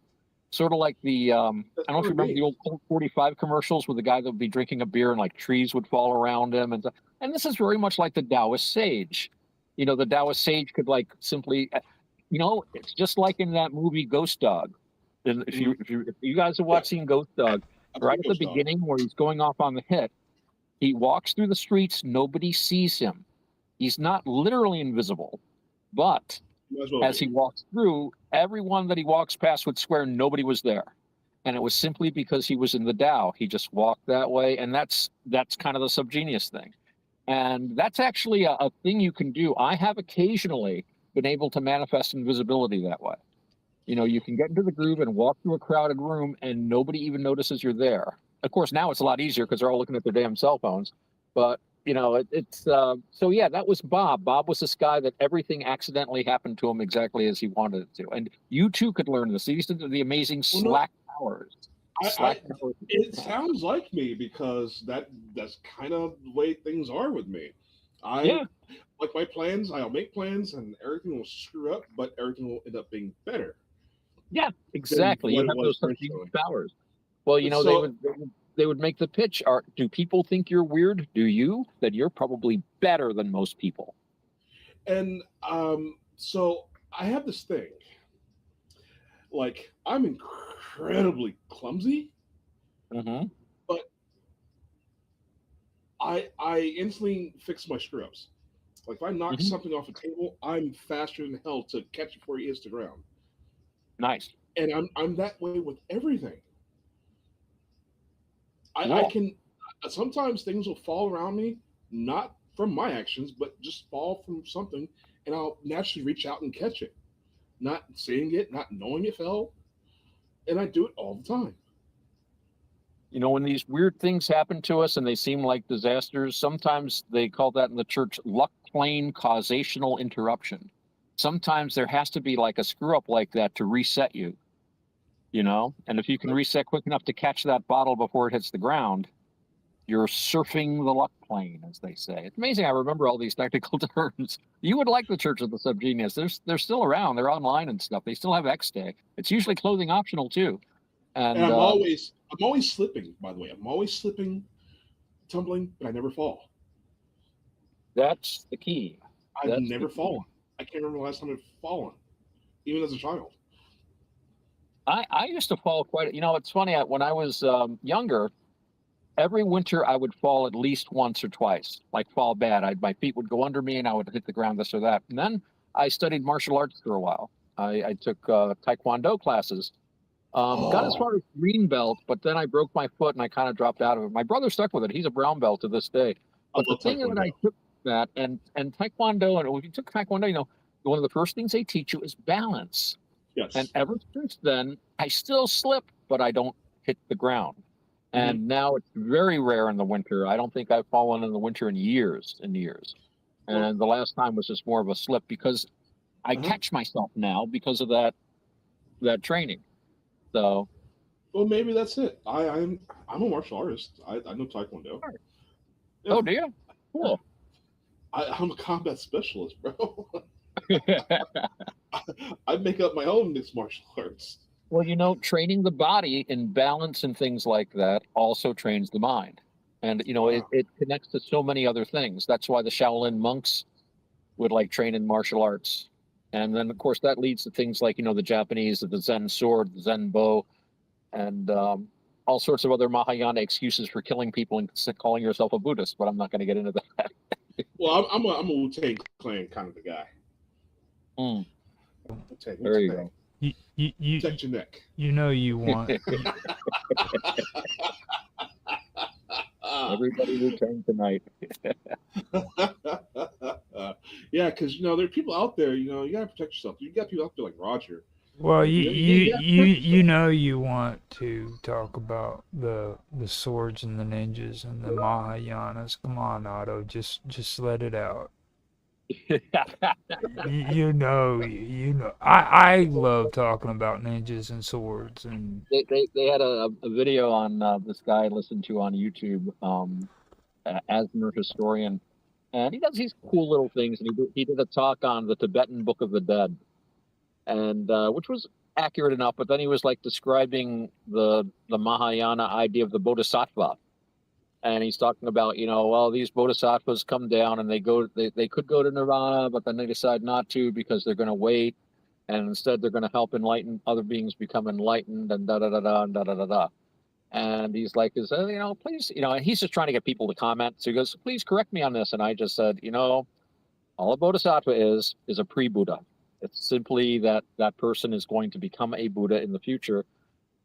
Sort of like the, I don't know if you remember the old Colt 45 commercials with the guy that would be drinking a beer and like trees would fall around him. And this is very much like the Taoist sage. You know, the Taoist sage could like simply, it's just like in that movie Ghost Dog. And if you guys have seen Ghost Dog, right at the beginning where he's going off on the hit, he walks through the streets, nobody sees him. He's not literally invisible, but as he walks through, everyone that he walks past would swear nobody was there. And it was simply because he was in the Tao. He just walked that way. And that's kind of the subgenius thing. And that's actually a thing you can do. I have occasionally been able to manifest invisibility that way. You know, you can get into the groove and walk through a crowded room and nobody even notices you're there. Of course, now it's a lot easier because they're all looking at their damn cell phones. But so yeah, that was Bob. Bob was this guy that everything accidentally happened to him exactly as he wanted it to. And you too could learn this. These are the amazing slack powers. It sounds like me because that's kind of the way things are with me. Like my plans, I'll make plans and everything will screw up, but everything will end up being better. Yeah, exactly. You have those powers. Well, they would make the pitch. Do people think you're weird? Do you? Then you're probably better than most people. And so I have this thing. Like, I'm incredibly clumsy, but I instantly fix my screw-ups. Like, if I knock something off a table, I'm faster than hell to catch it before it hits the ground. Nice. And I'm that way with everything. I can sometimes things will fall around me, not from my actions, but just fall from something, and I'll naturally reach out and catch it, not seeing it, not knowing it fell, and I do it all the time. You know, when these weird things happen to us and they seem like disasters, sometimes they call that in the church luck plane causational interruption. Sometimes there has to be like a screw up like that to reset you. You know, and if you can reset quick enough to catch that bottle before it hits the ground, you're surfing the luck plane, as they say. It's amazing. I remember all these technical terms. You would like the Church of the Subgenius. They're still around. They're online and stuff. They still have X Day. It's usually clothing optional too. And And I'm always slipping. By the way, I'm always slipping, tumbling, but I never fall. that's the key. I've That's never the key. fallen. I can't remember the last time I've fallen, even as a child. I used to fall quite. It's funny. When I was younger, every winter I would fall at least once or twice, like fall bad. My feet would go under me and I would hit the ground, this or that. And then I studied martial arts for a while. I took Taekwondo classes. Got as far as green belt, but then I broke my foot and I kind of dropped out of it. My brother stuck with it. He's a brown belt to this day. I But the love thing that I Taekwondo. took that and Taekwondo, and if you took Taekwondo, one of the first things they teach you is balance. Yes. And ever since then, I still slip, but I don't hit the ground. And now it's very rare in the winter. I don't think I've fallen in the winter in years and years. Well- And the last time was just more of a slip because I catch myself now because of that training. So Well, maybe that's it. I'm a martial artist. I know Taekwondo. Oh, do you? Cool. I'm a combat specialist, bro. I make up my own mixed martial arts. Well, training the body in balance and things like that also trains the mind. And, it connects to so many other things. That's why the Shaolin monks would train in martial arts. And then, of course, that leads to things like, the Japanese, the Zen sword, the Zen bow, and all sorts of other Mahayana excuses for killing people and calling yourself a Buddhist. But I'm not going to get into that. Well, I'm a Wu-Tang Clan kind of a guy. There you go. You Protect your neck. You want. Everybody will turn tonight. Yeah, because there are people out there. You gotta protect yourself. You got people out there like Roger. Well, Yeah, you want to talk about the swords and the ninjas and the Mahayanas. Come on, Otto, just let it out. I love talking about ninjas and swords and They had a video on this guy I listened to on YouTube, Asner historian, and he does these cool little things. And he did a talk on the Tibetan Book of the Dead, and which was accurate enough. But then he was describing the Mahayana idea of the Bodhisattva, and he's talking about these Bodhisattvas come down and they could go to Nirvana, but then they decide not to because they're going to wait, and instead they're going to help enlighten other beings become enlightened and da da da da and da da da da. And he's like, please, and he's just trying to get people to comment. So he goes, please correct me on this. And I just said, all a Bodhisattva is a pre-Buddha. It's simply that person is going to become a Buddha in the future.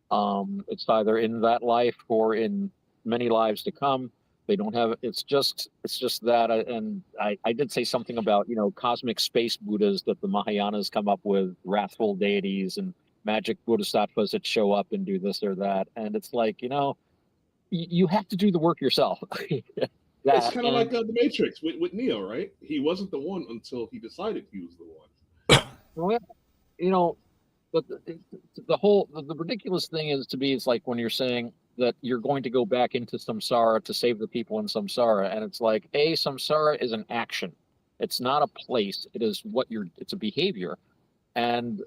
It's either in that life or in many lives to come. They don't have it's just that. And I did say something about cosmic space Buddhas that the Mahayanas come up with, wrathful deities and magic Bodhisattvas that show up and do this or that. And it's you have to do the work yourself. It's kind of like the Matrix with Neo, right? He wasn't the one until he decided he was the one. Well, but the ridiculous thing is it's like when you're saying that you're going to go back into samsara to save the people in samsara, and it's like samsara is an action. It's not a place. It is it's a behavior. And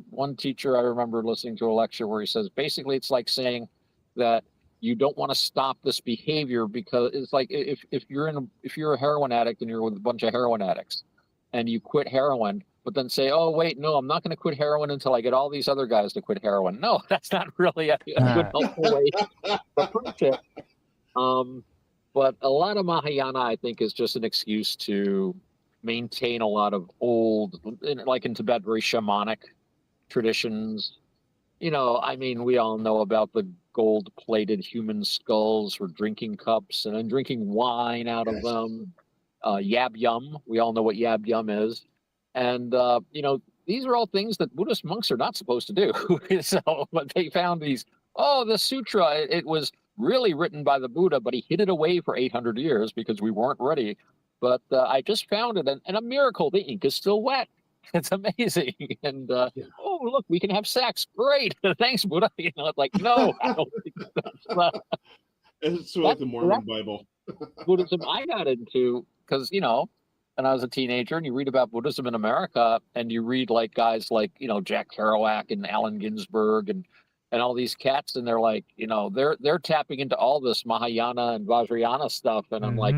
one teacher I remember listening to a lecture where he says basically it's like saying that you don't want to stop this behavior because it's like if you're a heroin addict and you're with a bunch of heroin addicts and you quit heroin, but then say, oh, wait, no, I'm not going to quit heroin until I get all these other guys to quit heroin. No, that's not really a good, helpful way to approach it. But a lot of Mahayana, I think, is just an excuse to maintain a lot of old, like in Tibet, very shamanic traditions. We all know about the gold-plated human skulls for drinking cups and then drinking wine out of them. Yab yum, we all know what yab yum is. And, these are all things that Buddhist monks are not supposed to do. But they found the sutra, it was really written by the Buddha, but he hid it away for 800 years because we weren't ready. But I just found it, and a miracle, the ink is still wet. It's amazing. And, oh, look, we can have sex. Great. Thanks, Buddha. It's like, no, I don't think that's It's sort of like the Mormon Bible. Buddhism I got into because, when I was a teenager and you read about Buddhism in America and you read like guys like, Jack Kerouac and Allen Ginsberg and all these cats, and they're like, they're tapping into all this Mahayana and Vajrayana stuff. And I'm like,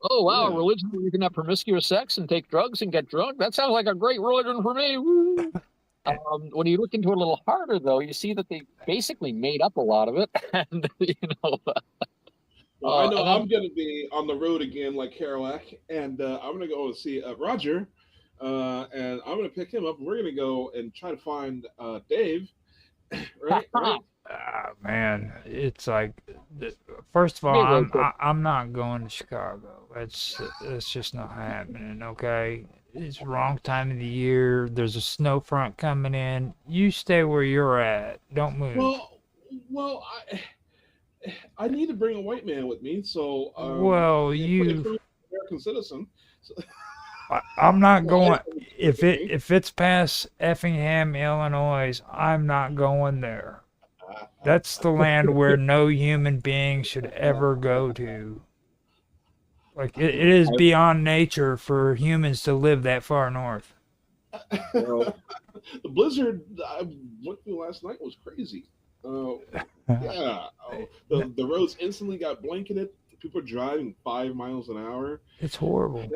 oh, wow, Yeah. religion where you can have promiscuous sex and take drugs and get drunk. That sounds like a great religion for me. Woo. When you look into it a little harder, though, you see that they basically made up a lot of it. And, Well, I know and I'm going to be on the road again like Kerouac, and I'm going to go see Roger, and I'm going to pick him up, and we're going to go and try to find Dave, right? Man, it's like, first of all, I'm not going to Chicago. That's just not happening. Okay, it's wrong time of the year. There's a snow front coming in. You stay where you're at. Don't move. Well, I need to bring a white man with me, so American citizen. So, I'm not going. If it's past Effingham, Illinois, I'm not going there. That's the land where no human being should ever go to. Like it is beyond nature for humans to live that far north. The blizzard I went through last night was crazy. Yeah, the roads instantly got blanketed. People are driving 5 miles an hour. It's horrible.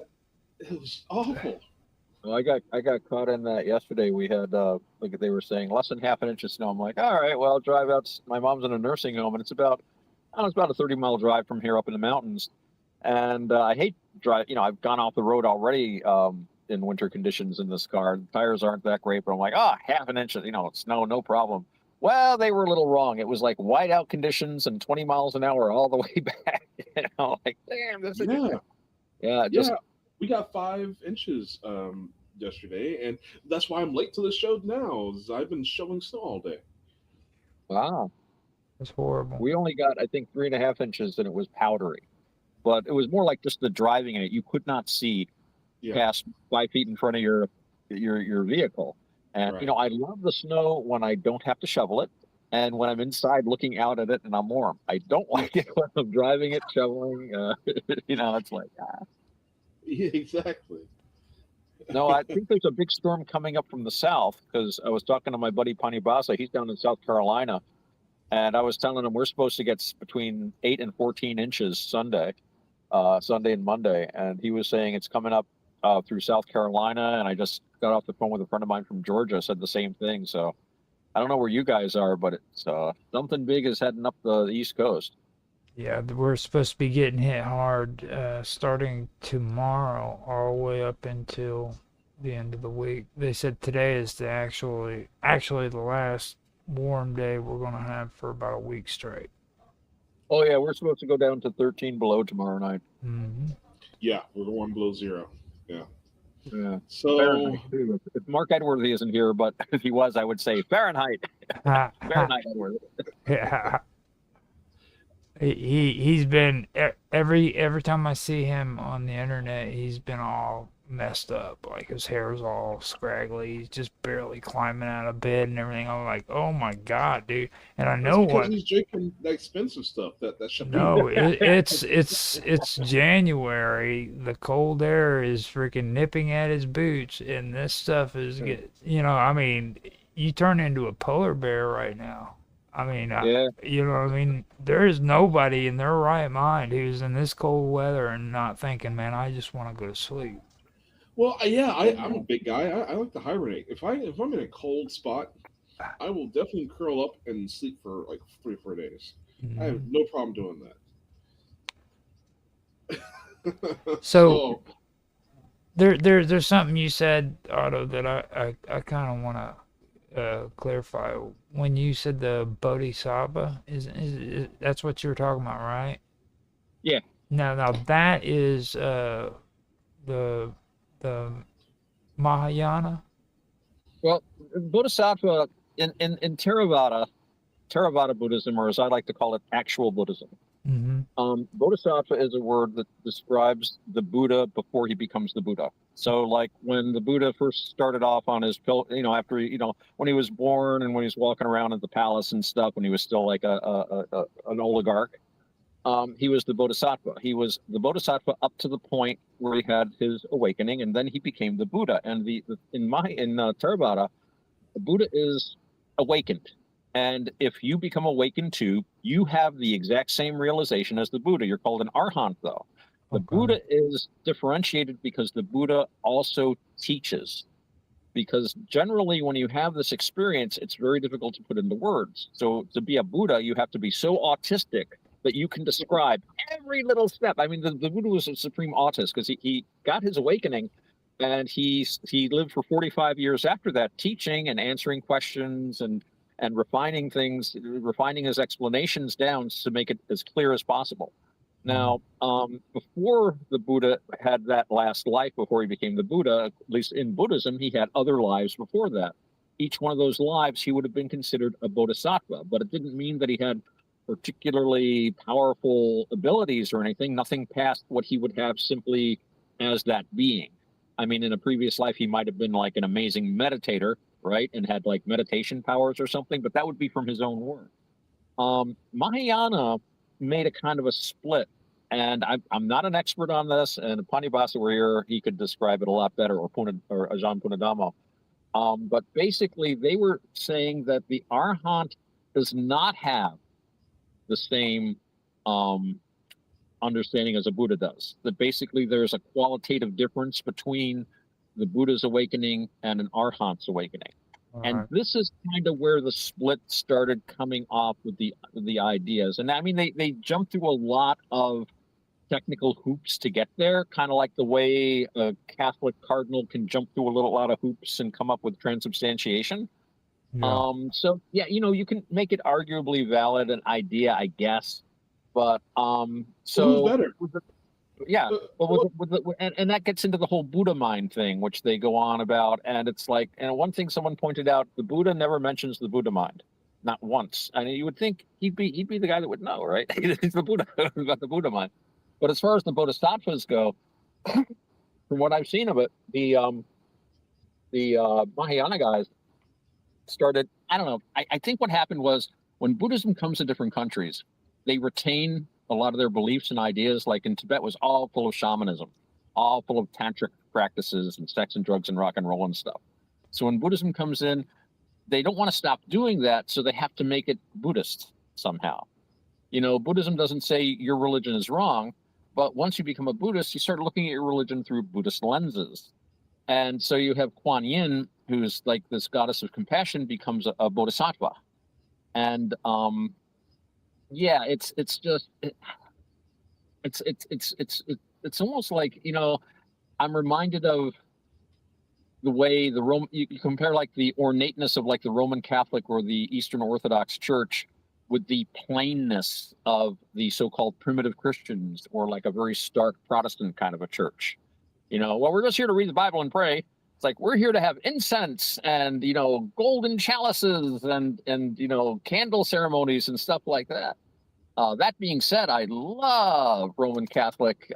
It was awful. Well, I got caught in that yesterday. We had like they were saying less than half an inch of snow. I'm like, all right, well, I'll drive out. My mom's in a nursing home, and it's about a 30-mile drive from here up in the mountains. And I hate drive. I've gone off the road already in winter conditions in this car. The tires aren't that great, but I'm like, half an inch of snow, no problem. Well, they were a little wrong. It was like whiteout conditions and 20 miles an hour all the way back. Like, damn, this is yeah. We got 5 inches yesterday, and that's why I'm late to the show now. I've been shoveling snow all day. Wow, that's horrible. We only got, I think, 3.5 inches, and it was powdery. But it was more like just the driving in it. You could not see past 5 feet in front of your vehicle. And, right. I love the snow when I don't have to shovel it and when I'm inside looking out at it and I'm warm. I don't like it when I'm driving it, shoveling. It's like, Yeah, exactly. No, I think there's a big storm coming up from the south because I was talking to my buddy Pani Basa. He's down in South Carolina. And I was telling him we're supposed to get between 8 and 14 inches Sunday and Monday. And he was saying it's coming up through South Carolina, and I just got off the phone with a friend of mine from Georgia, said the same thing. So I don't know where you guys are, but it's something big is heading up the East Coast. Yeah, we're supposed to be getting hit hard starting tomorrow all the way up until the end of the week. They said today is the actually the last warm day we're going to have for about a week straight. Oh, yeah, we're supposed to go down to 13 below tomorrow night. Mm-hmm. Yeah, we're 1 below 0. Yeah. Yeah. So if Mark Edworthy isn't here, but if he was, I would say Fahrenheit. Fahrenheit Edworthy. Yeah. He's been every time I see him on the internet, he's been all messed up. Like his hair's all scraggly. He's just barely climbing out of bed and everything. I'm like, oh my god, dude! And I know because he's drinking the expensive stuff that should no, it's January. The cold air is freaking nipping at his boots, and this stuff is I mean, you turn into a polar bear right now. I mean, there is nobody in their right mind who's in this cold weather and not thinking, man, I just want to go to sleep. Well, yeah, I'm a big guy. I like to hibernate. If I'm in a cold spot, I will definitely curl up and sleep for like 3 or 4 days. Mm-hmm. I have no problem doing that. So there's something you said, Otto, that I kind of want to clarify. When you said the Bodhisattva, is that's what you were talking about, right? Yeah. Now that is the Mahayana. Well, Bodhisattva in Theravada Buddhism, or as I like to call it, actual Buddhism. Mm-hmm. Bodhisattva is a word that describes the Buddha before he becomes the Buddha. So, like when the Buddha first started off on his after when he was born and when he was walking around at the palace and stuff, when he was still like an oligarch, he was the Bodhisattva. He was the Bodhisattva up to the point where he had his awakening, and then he became the Buddha. And in Theravada, the Buddha is awakened. And if you become awakened too, you have the exact same realization as the Buddha. You're called an arhat, though. The Buddha is differentiated because the Buddha also teaches. Because generally, when you have this experience, it's very difficult to put into words. So to be a Buddha, you have to be so autistic that you can describe every little step. I mean, the Buddha was a supreme autist because he got his awakening, and he lived for 45 years after that, teaching and answering questions and refining things, refining his explanations down to make it as clear as possible. Now, before the Buddha had that last life, before he became the Buddha, at least in Buddhism, he had other lives before that. Each one of those lives, he would have been considered a bodhisattva, but it didn't mean that he had particularly powerful abilities or anything, nothing past what he would have simply as that being. I mean, in a previous life, he might have been like an amazing meditator, right, and had like meditation powers or something, but that would be from his own work. Mahayana made a kind of a split, and I'm not an expert on this, and if Panibasa were here, he could describe it a lot better, or Ajahn Punadamo. But basically, they were saying that the arhat does not have the same understanding as a Buddha does. That basically there's a qualitative difference between the Buddha's awakening and an arhat's awakening. And this is kind of where the split started coming off with the ideas. And I mean, they jumped through a lot of technical hoops to get there, kind of like the way a Catholic cardinal can jump through a lot of hoops and come up with transubstantiation. Yeah. So yeah, you can make it arguably valid an idea, I guess. But so who's better? Yeah, but and that gets into the whole Buddha mind thing, which they go on about, and it's like, and one thing someone pointed out, the Buddha never mentions the Buddha mind, not once. I mean, you would think he'd be the guy that would know, right? He's the Buddha about the Buddha mind. But as far as the Bodhisattvas go, from what I've seen of it, the Mahayana guys started. I don't know. I think what happened was when Buddhism comes to different countries, they retain a lot of their beliefs and ideas. Like in Tibet was all full of shamanism, all full of tantric practices and sex and drugs and rock and roll and stuff. So when Buddhism comes in, they don't want to stop doing that, so they have to make it Buddhist somehow. Buddhism doesn't say your religion is wrong, but once you become a Buddhist, you start looking at your religion through Buddhist lenses. And so you have Kuan Yin, who's like this goddess of compassion, becomes a bodhisattva. And yeah, it's almost like, I'm reminded of the way you compare like the ornateness of like the Roman Catholic or the Eastern Orthodox Church with the plainness of the so-called primitive Christians, or like a very stark Protestant kind of a church. Well, we're just here to read the Bible and pray. It's like, we're here to have incense and, golden chalices and candle ceremonies and stuff like that. That being said, I love Roman Catholic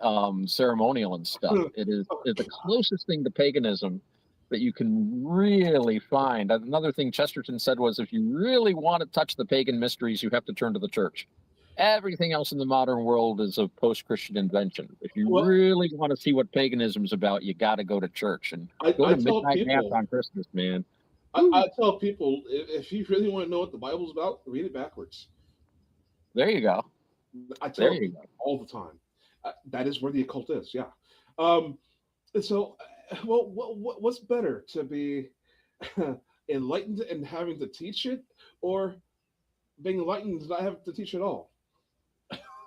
ceremonial and stuff. It's the closest thing to paganism that you can really find. Another thing Chesterton said was, if you really want to touch the pagan mysteries, you have to turn to the church. Everything else in the modern world is a post-Christian invention. If you really want to see what paganism is about, you got to go to church and go to midnight mass on Christmas, man. I tell people, if you really want to know what the Bible's about, read it backwards. There you go. I tell you all the time. That is where the occult is, yeah. So, what's better, to be enlightened and having to teach it, or being enlightened and not having to teach at all?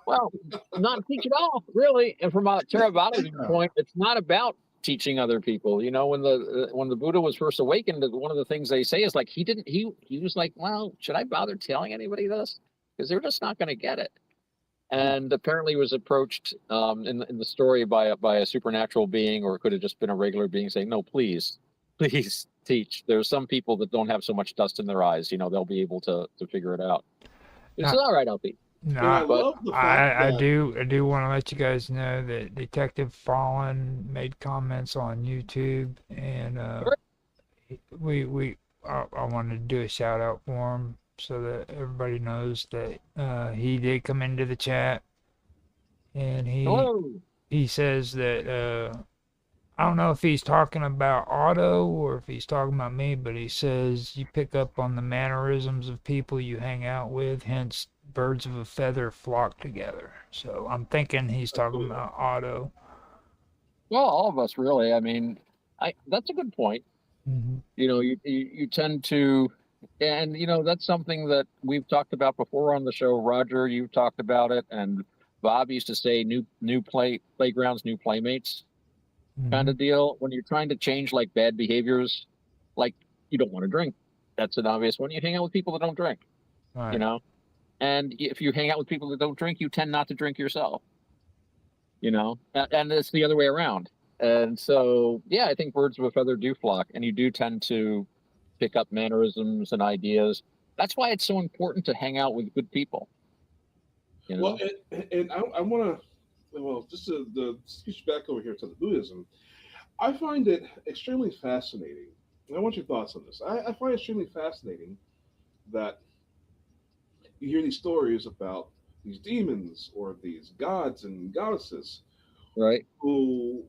Well, not teach at all, really. And from a Theravada viewpoint, it's not about teaching other people. When the Buddha was first awakened, one of the things they say is like, he was like, well, should I bother telling anybody this? Because they're just not going to get it. And apparently was approached in the story by a supernatural being, or it could have just been a regular being, saying, no, please teach. There's some people that don't have so much dust in their eyes, they'll be able to figure it out. It's all right, I'll be. No, I do want to let you guys know that Detective Fallen made comments on YouTube, and I wanted to do a shout out for him, so that everybody knows that he did come into the chat. and Hello. he says that I don't know if he's talking about Otto or if he's talking about me, but he says you pick up on the mannerisms of people you hang out with, hence birds of a feather flock together. So I'm thinking he's talking about Otto. Well, all of us really. I mean, that's a good point. Mm-hmm. You tend to, and that's something that we've talked about before on the show. Roger, you've talked about it, and Bob used to say new playgrounds, new playmates kind Mm-hmm. of deal. When you're trying to change like bad behaviors, like you don't want to drink. That's an obvious one. You hang out with people that don't drink, you Right. know, and if you hang out with people that don't drink, you tend not to drink yourself, and it's the other way around. And so, yeah, I think birds of a feather do flock, and you do tend to pick up mannerisms and ideas. That's why it's so important to hang out with good people. Well, and I want to, well, just to switch back over here to the Buddhism, I find it extremely fascinating. And I want your thoughts on this. I find it extremely fascinating that you hear these stories about these demons or these gods and goddesses Right. who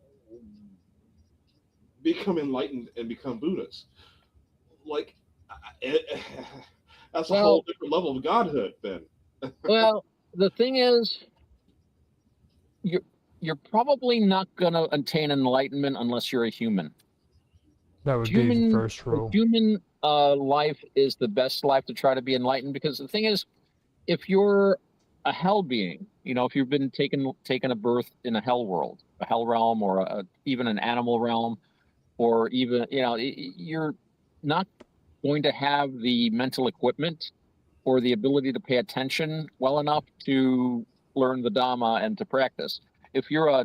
become enlightened and become Buddhas. Like, that's a whole Well, different level of godhood, then. well, the thing is, you're you're probably not going to attain enlightenment unless you're a human. That would be the first The rule. human life is the best life to try to be enlightened, because the thing is, if you're a hell being, if you've been taken a birth in a hell world, a hell realm, or even an animal realm, or even you're not going to have the mental equipment or the ability to pay attention well enough to learn the Dhamma and to practice. If you're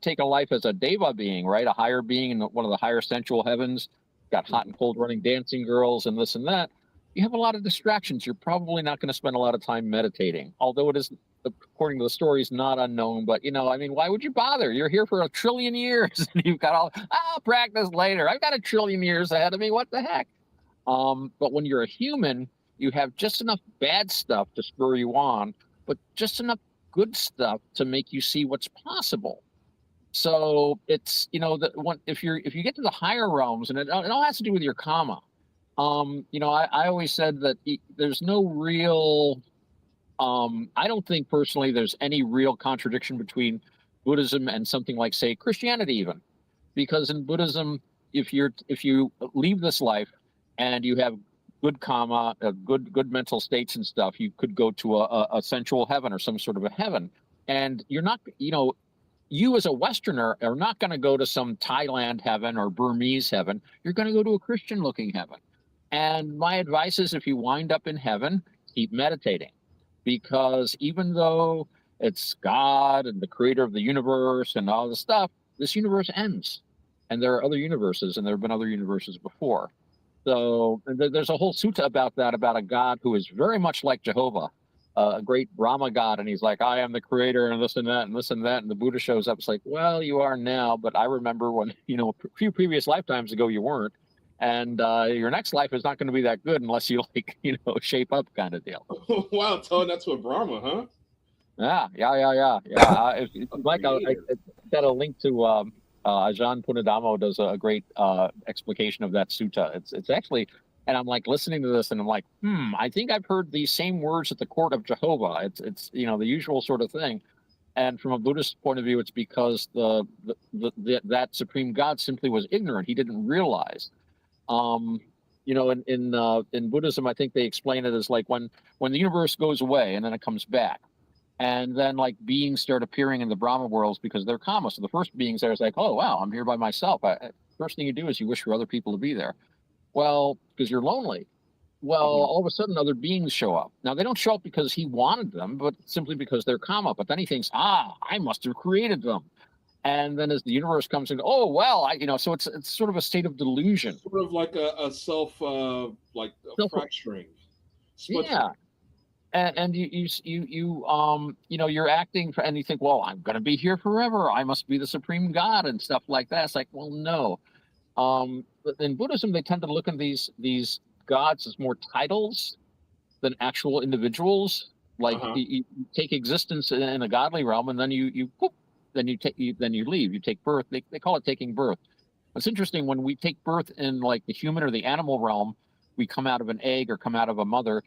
take a life as a deva being, right, a higher being in one of the higher sensual heavens, got hot and cold running dancing girls and this and that, you have a lot of distractions. You're probably not going to spend a lot of time meditating, although it is, according to the stories, not unknown. But I mean, why would you bother? You're here for 1,000,000,000 years, and you've got I'll practice later. I've got 1,000,000,000 years ahead of me. What the heck? But when you're a human, you have just enough bad stuff to spur you on, but just enough good stuff to make you see what's possible. So it's that if you get to the higher realms, and it all has to do with your karma. I always said that there's no real. I don't think personally there's any real contradiction between Buddhism and something like, say, Christianity, even, because in Buddhism, if you leave this life and you have good karma, good mental states and stuff, you could go to a sensual heaven or some sort of a heaven, and you're not, you as a Westerner are not going to go to some Thailand heaven or Burmese heaven. You're going to go to a Christian looking heaven. And my advice is, if you wind up in heaven, keep meditating, because even though it's God and the creator of the universe and all this stuff, this universe ends. And there are other universes, and there have been other universes before. So there's a whole sutta about that, about a God who is very much like Jehovah, a great Brahma God. And he's like, I am the creator and this and that and this and that. And the Buddha shows up. It's like, well, you are now, but I remember when, a few previous lifetimes ago, you weren't. And your next life is not going to be that good unless you shape up, kind of deal. Wow, Tone, that's what Brahma, huh? Yeah. If you'd like, I got a link to Ajahn Punadamo does a great explication of that sutta. It's actually, and I'm like listening to this, and I'm like, I think I've heard these same words at the court of Jehovah. It's the usual sort of thing. And from a Buddhist point of view, it's because that supreme God simply was ignorant. He didn't realize. In Buddhism, I think they explain it as like when the universe goes away and then it comes back. And then like beings start appearing in the Brahma worlds because they're karma. So the first beings there is like, oh, wow, I'm here by myself. First thing you do is you wish for other people to be there. Well, because you're lonely. Well, all of a sudden other beings show up. Now they don't show up because he wanted them, but simply because they're karma. But then he thinks, I must have created them. And then as the universe comes in, oh, well, so it's sort of a state of delusion. Sort of like a self, fracturing. Yeah. And you're acting for, and you think, well, I'm going to be here forever. I must be the supreme God and stuff like that. It's like, well, no. But in Buddhism, they tend to look at these gods as more titles than actual individuals. Like Uh-huh. you take existence in a godly realm, and then you whoop, then you leave. You take birth. They call it taking birth. It's interesting when we take birth in like the human or the animal realm, we come out of an egg or come out of a mother.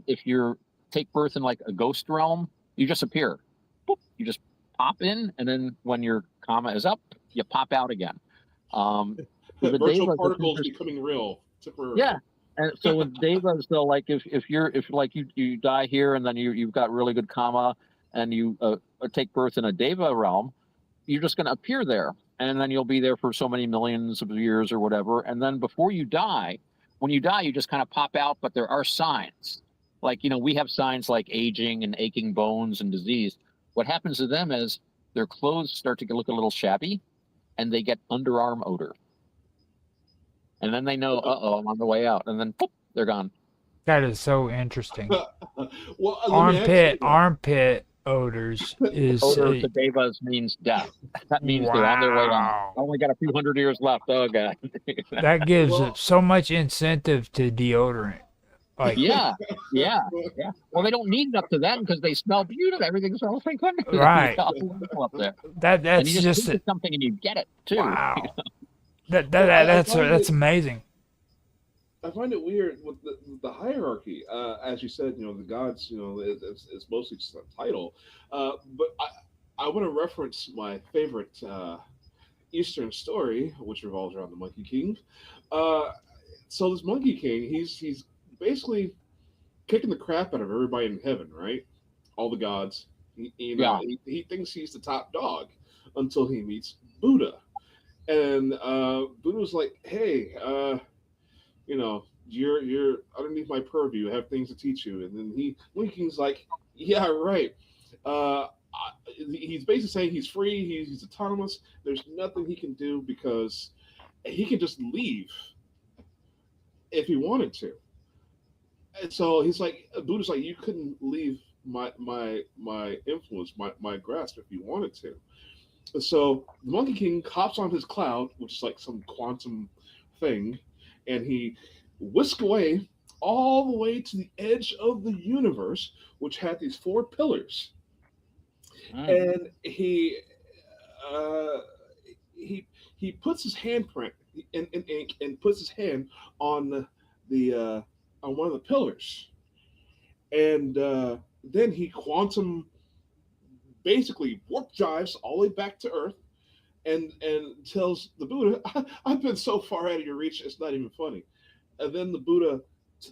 If you take birth in like a ghost realm, you just appear. Boop, you just pop in, and then when your comma is up, you pop out again. With the Virtual devas, it's particles interesting. becoming real temporarily. Yeah. And so with devas, though, like if like you die here and then you've got really good karma and you take birth in a deva realm, you're just going to appear there, and then you'll be there for so many millions of years or whatever. And then before you die, when you die, you just kind of pop out. But there are signs, like we have signs like aging and aching bones and disease. What happens to them is their clothes start to look a little shabby, and they get underarm odor. And then they know, I'm on the way out, and then poof, they're gone. That is so interesting. Well, let me ask you, Armpit odors is Odor to devas means death. That means they're on their way out. Only got a few hundred years left. Oh god. That gives so much incentive to deodorant. Like yeah. Well, they don't need it up to then because they smell beautiful. Everything smells like right. up there. That's and you just think of something and you get it too. Wow. That's amazing. I find it weird with the hierarchy. As you said, the gods, it's mostly just a title. But I want to reference my favorite Eastern story, which revolves around the Monkey King. So this Monkey King, he's basically kicking the crap out of everybody in heaven, right? All the gods. He thinks he's the top dog until he meets Buddha. And Buddha was like, "Hey, you're underneath my purview. I have things to teach you." And then Monkey King's like, "Yeah, right." He's basically saying he's free. He's autonomous. There's nothing he can do because he can just leave if he wanted to. And so he's like, Buddha's like, "You couldn't leave my influence, my grasp if you wanted to." So the Monkey King hops on his cloud, which is like some quantum thing, and he whisks away all the way to the edge of the universe, which had these 4 pillars. And he puts his handprint in ink and puts his hand on on one of the pillars, and then he quantum basically warp drives all the way back to Earth, and tells the Buddha, "I've been so far out of your reach, it's not even funny." And then the Buddha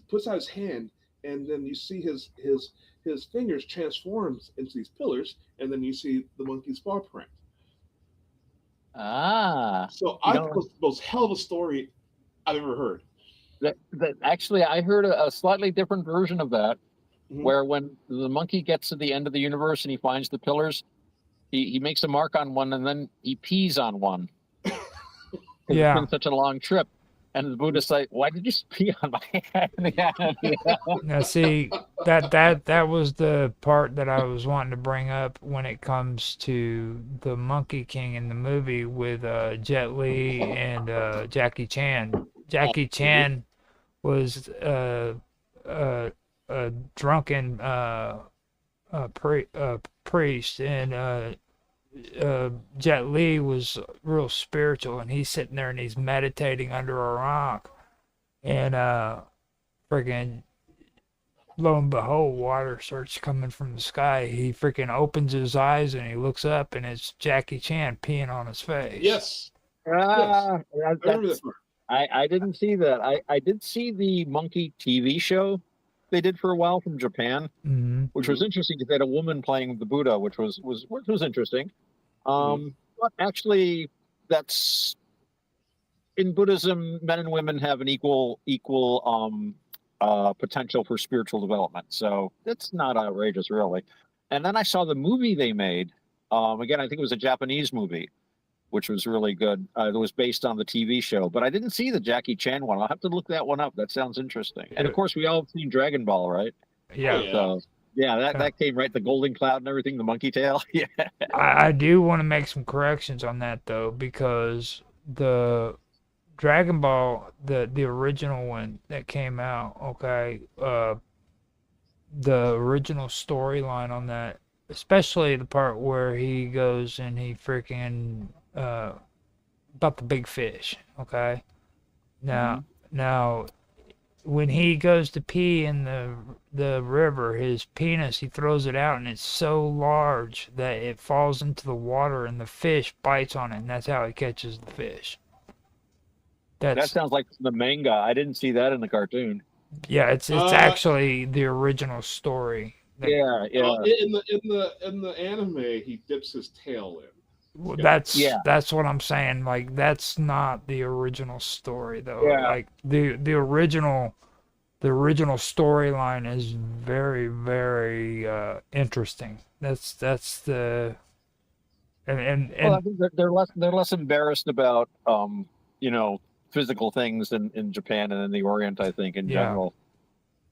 puts out his hand, and then you see his fingers transforms into these pillars, and then you see the monkey's paw print. So I think it's the most hell of a story I've ever heard. Actually, I heard a slightly different version of that, where when the monkey gets to the end of the universe and he finds the pillars, he makes a mark on one and then he pees on one. Yeah. It's been such a long trip. And the Buddha's like, "Why did you pee on my hand?" Now, see, that was the part that I was wanting to bring up when it comes to the Monkey King in the movie with Jet Li and Jackie Chan. Jackie Chan was a drunken priest, and Jet Li was real spiritual, and he's sitting there and he's meditating under a rock, and friggin' lo and behold, water starts coming from the sky. He freaking opens his eyes and he looks up, and it's Jackie Chan peeing on his face. Yes. I didn't see that. I did see the Monkey TV show they did for a while from Japan, which was interesting because they had a woman playing the Buddha, which was interesting. But actually, that's in Buddhism, men and women have an equal potential for spiritual development. So it's not outrageous, really. And then I saw the movie they made. Again, I think it was a Japanese movie, which was really good. It was based on the TV show, but I didn't see the Jackie Chan one. I'll have to look that one up. That sounds interesting. And of course, we all have seen Dragon Ball, right? Yeah. So, that came right. The golden cloud and everything, the monkey tail. Yeah. I do want to make some corrections on that though, because the Dragon Ball, the original one that came out, okay, the original storyline on that, especially the part where he goes and he freaking about the big fish. Okay, now when he goes to pee in the river, his penis, he throws it out and it's so large that it falls into the water and the fish bites on it, and that's how he catches the fish. That That's sounds like the manga. I didn't see that in the cartoon. yeah, it's actually the original story. Yeah. In the anime, he dips his tail in. Well, Yeah. that's what I'm saying. Like that's not the original story though. Yeah. Like the original storyline is very very interesting. That's the and Well, I think they're less embarrassed about physical things in Japan and in the Orient. I think in Yeah. general.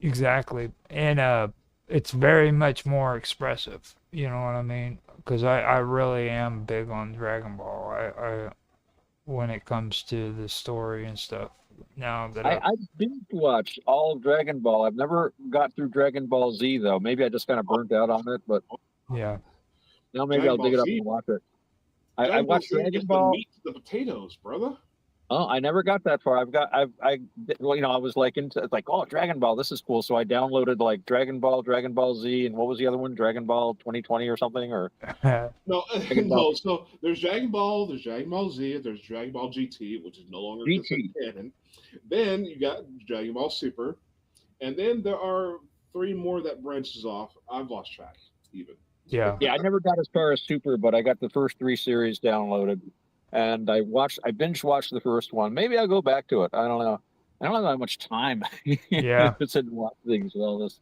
exactly. And it's very much more expressive. You know what I mean? Because I really am big on Dragon Ball. I when it comes to the story and stuff. Now that I did watch all of Dragon Ball. I've never got through Dragon Ball Z though. Maybe I just kind of burnt out on it, but yeah. now maybe Dragon I'll Ball dig it up Z? and watch it. I Dragon watched Z Dragon is Ball. the meat to the potatoes, brother. Oh, I never got that far. Well, I was like into like, oh, Dragon Ball, this is cool. So I downloaded like Dragon Ball Z, and what was the other one? Dragon Ball 2020 or something, or No, Dragon Ball. no. So there's Dragon Ball, there's Dragon Ball Z, there's Dragon Ball GT, which is no longer GT. considered canon. Then you got Dragon Ball Super, and then there are three more that branches off. I've lost track even. Yeah. Yeah, I never got as far as Super, but I got the first 3 series downloaded, and I binge watched the first one. Maybe I'll go back to it. I don't know. I don't have that much time. Yeah. to sit and watch things with all this.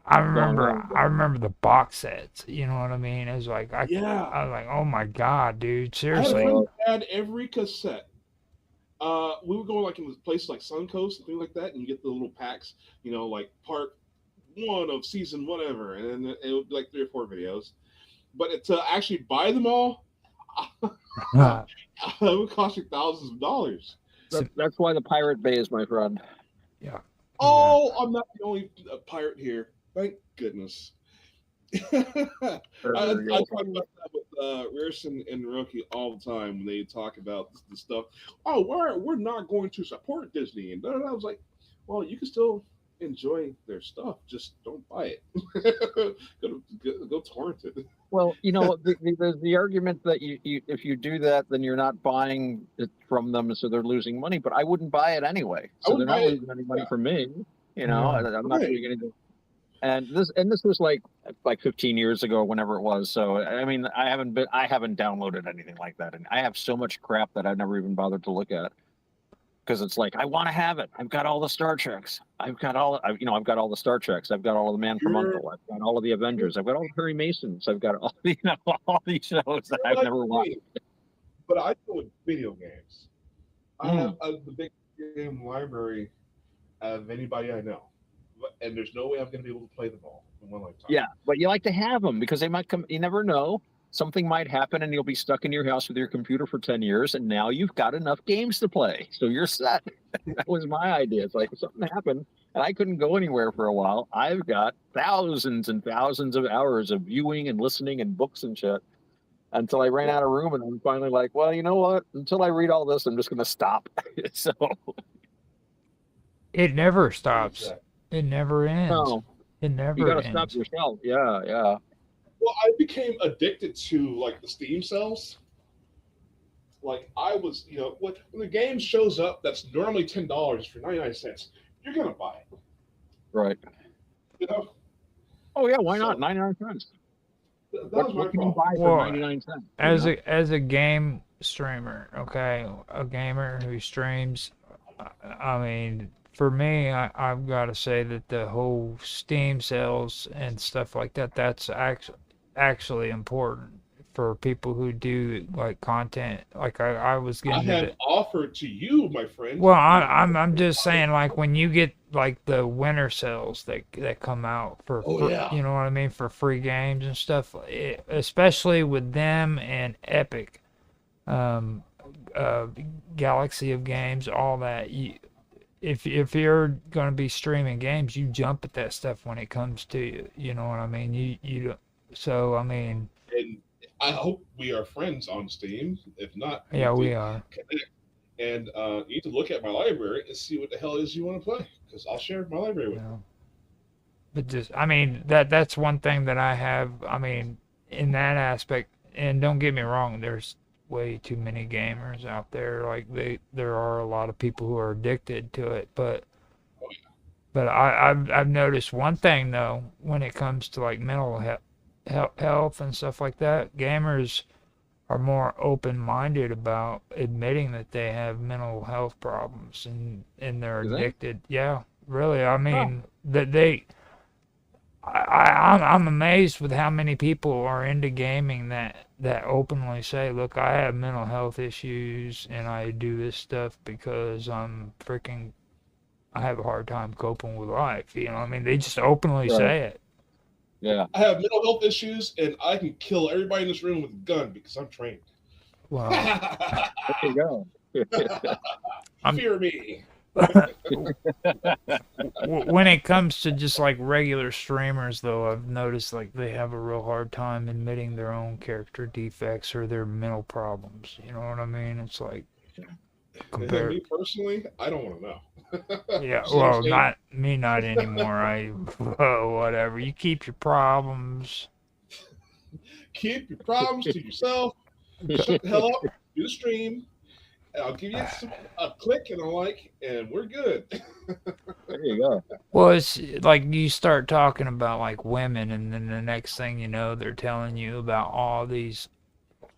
I remember the box sets. You know what I mean? It's like Yeah. I was like, oh my god, dude, I had a seriously. friend who had every cassette. We would go like in places like Suncoast and things like that, and you get the little packs, like part 1 of season whatever, and then it would be like 3 or 4 videos. But to actually buy them all, it would cost you thousands of dollars. That's why the Pirate Bay is my friend. Yeah. Oh, I'm not the only pirate here. Thank goodness. I talk about that with Rierson and Roki all the time when they talk about the stuff. Oh, we're not going to support Disney, and I was like, well, you can still enjoy their stuff, just don't buy it. go torrent it. Well, the argument that you if you do that, then you're not buying it from them, so they're losing money. But I wouldn't buy it anyway, so they're not losing any money from me. I'm not doing anything. And this was like 15 years ago, whenever it was. So I mean, I haven't downloaded anything like that, and I have so much crap that I've never even bothered to look at. Because it's like I want to have it. I've got all the Star Treks. I've got all the Star Treks. I've got all of the Man from Uncle. I've got all of the Avengers. I've got all the Harry Masons. I've got all all these shows that I've never watched. But I do with video games. I have the big game library of anybody I know, and there's no way I'm going to be able to play them all in one lifetime. Yeah, but you like to have them because they might come. You never know. Something might happen and you'll be stuck in your house with your computer for 10 years, and now you've got enough games to play. So you're set. That was my idea. It's like if something happened and I couldn't go anywhere for a while, I've got thousands and thousands of hours of viewing and listening and books and shit until I ran out of room. And I'm finally like, well, you know what? Until I read all this, I'm just going to stop. So it never stops. It never ends. No, it never you got to ends. stop yourself. Yeah. Well, I became addicted to like the Steam sales. Like I was, when the game shows up that's normally $10 for 99¢, you're gonna buy it. Right. Oh yeah, why not? 99 cents. What can you buy for 99 cents? As a game streamer, okay, a gamer who streams, I mean, for me, I've got to say that the whole Steam sales and stuff like that, that's actually important for people who do like content. Like I was getting. I have offered to you, my friend. Well, I'm just saying, like when you get like the winter sales that come out for you know what I mean, for free games and stuff, especially with them and Epic, Galaxy of Games, all that. if you're going to be streaming games, you jump at that stuff when it comes to you. You know what I mean? So I mean, And I hope we are friends on Steam. If not, we yeah, need we to are. connect. And you need to look at my library and see what the hell it is you want to play, because I'll share my library You with you. know, but just I mean that's one thing that I have. I mean, in that aspect, and don't get me wrong, there's way too many gamers out there. Like there are a lot of people who are addicted to it, Oh, yeah. but I've noticed one thing though when it comes to like mental health and stuff like that, gamers are more open-minded about admitting that they have mental health problems and they're You think? addicted. Yeah, really. I Huh. mean that I'm amazed with how many people are into gaming that openly say, "Look, I have mental health issues and I do this stuff because I have a hard time coping with life." You know, I mean, they just openly Right. say it. Yeah. I have mental health issues, and I can kill everybody in this room with a gun because I'm trained. Well, There you go. I'm Fear me. when it comes to just like regular streamers, though, I've noticed like they have a real hard time admitting their own character defects or their mental problems. You know what I mean? It's like And compared. me personally, I don't want to know. Yeah, See what I'm well, saying? not me, not anymore. Whatever. You keep your problems. Keep your problems to yourself. Shut the hell up. Do the stream. And I'll give you a click and a like, and we're good. There you go. Well, it's like you start talking about like women, and then the next thing you know, they're telling you about all these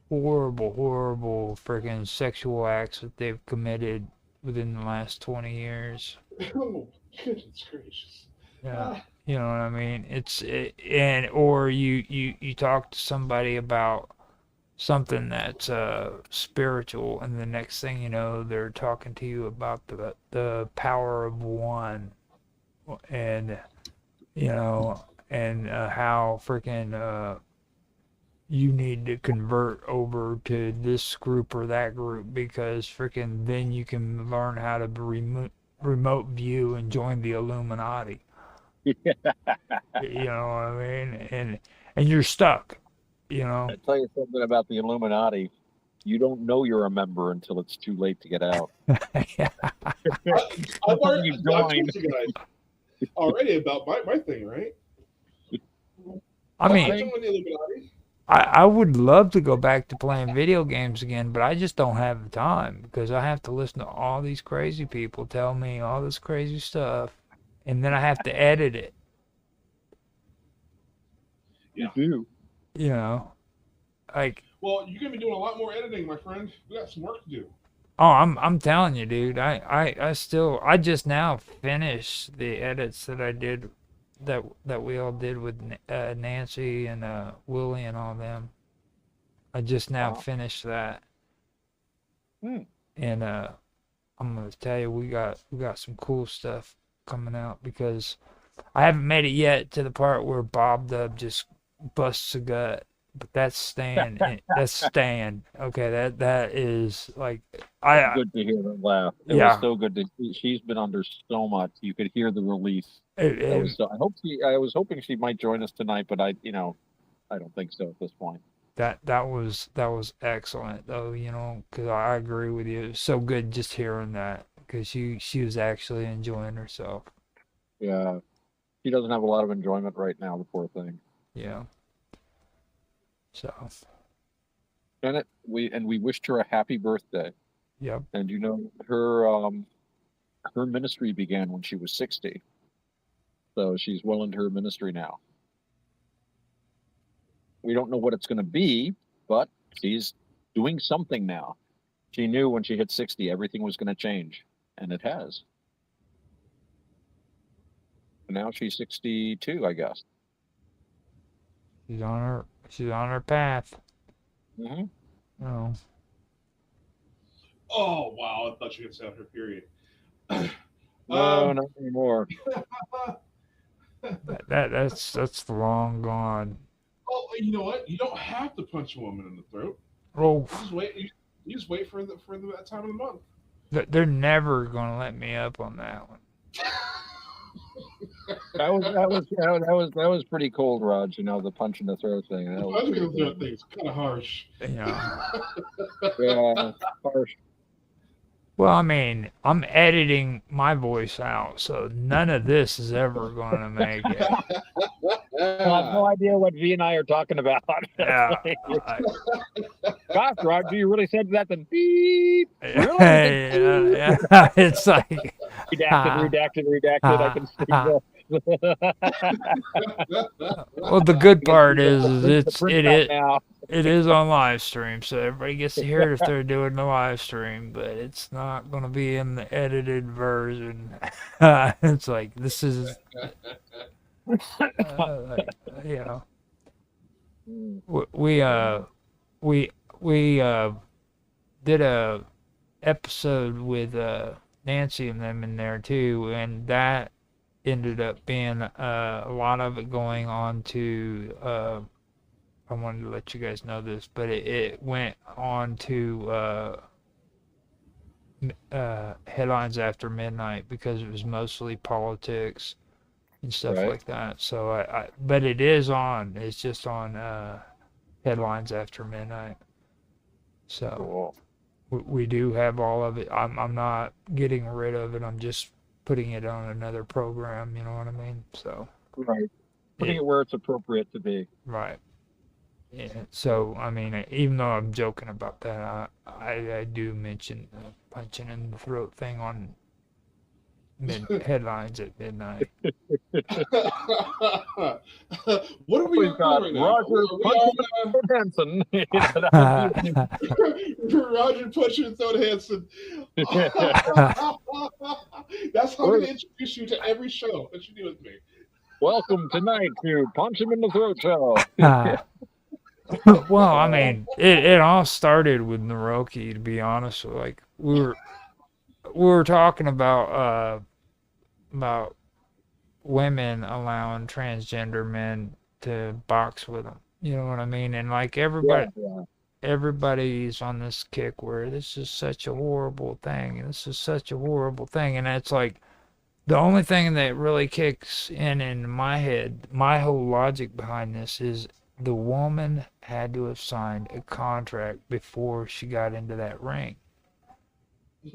horrible, horrible freaking sexual acts that they've committed within the last 20 years. Oh, goodness gracious. Yeah. Ah, You know what I mean? And or you talk to somebody about something that's spiritual, and the next thing you know, they're talking to you about the power of one, and you know, and how freaking you need to convert over to this group or that group because freaking then you can learn how to remote view and join the Illuminati. You know what I mean? And you're stuck. You know. I tell you something about the Illuminati. You don't know you're a member until it's too late to get out. Yeah. I've already, You I've join. told you guys already about my thing, right? I I mean, joined the Illuminati. I would love to go back to playing video games again, but I just don't have the time because I have to listen to all these crazy people tell me all this crazy stuff, and then I have to edit it. Yeah. You do. You know, like Well, you're gonna be doing a lot more editing, my friend. We got some work to do. oh, I'm telling you, dude. I just now finished the edits that I did that we all did with Nancy and Willie and all them. I just now Wow. finished that, Hmm. and I'm gonna tell you we got some cool stuff coming out because I haven't made it yet to the part where Bob Dub just busts a gut. But that's Stan. That's Stan. Okay, that is like I Good to hear her laugh. It was yeah. so good to see. She's been under so much. You could hear the release. It, That was it, so. I was hoping she might join us tonight, but I don't think so at this point. that was excellent though. You know, because I agree with you. It was so good just hearing that because she was actually enjoying herself. Yeah, she doesn't have a lot of enjoyment right now. The poor thing. Yeah. So Janet, we wished her a happy birthday. yep. And her ministry began when she was 60. So she's well into her ministry now. We don't know what it's going to be, but she's doing something now. She knew when she hit 60 everything was going to change, and it has. And now she's 62, I guess. She's on her path. Mm-hmm. Oh. Oh wow! I thought you were gonna say her period. No, not anymore. That's long gone. Oh, you know what? You don't have to punch a woman in the throat. Oh, You just wait. You just wait for that time of the month. They're never gonna let me up on that one. That was pretty cold, Raj. You know, the punch in the throat thing. That I was was pretty gonna say cold. things kind of harsh. You know. Yeah, harsh. Well, I mean, I'm editing my voice out, so none of this is ever gonna make it. I have no idea what V and I are talking about. Yeah. Gosh, Roger, you really said that? Then beep. Really? Yeah, it's like Redacted. I can see the. well, the good I can part see is the it's print it out is now. it is on live stream, so everybody gets to hear it if they're doing the live stream, but it's not gonna be in the edited version. It's like this is like, you know we we we did a episode with Nancy and them in there too, and that ended up being a lot of it going on to. I wanted to let you guys know this, but it went on to headlines after midnight because it was mostly politics and stuff Right. like that. So but it is on. It's just on headlines after midnight. So. Cool. We do have all of it. I'm not getting rid of it. I'm just putting it on another program. You know what I mean? So Right. Putting it where it's appropriate to be. right. Yeah. So I mean, even though I'm joking about that, I do mention the punching in the throat thing on headlines at midnight. What are we We've on got right now? Roger Are we Hansen. on Roger Puncher Throat Hansen? That's how I'm going to introduce you to every show that you do with me. Welcome tonight to Punch Him in the Throat Show. Well, I mean, it all started with Naroki. To be honest, like we were talking about women allowing transgender men to box with them. You know what I mean? And like everybody's on this kick where this is such a horrible thing. This is such a horrible thing. And it's like the only thing that really kicks in my head, my whole logic behind this is the woman had to have signed a contract before she got into that ring.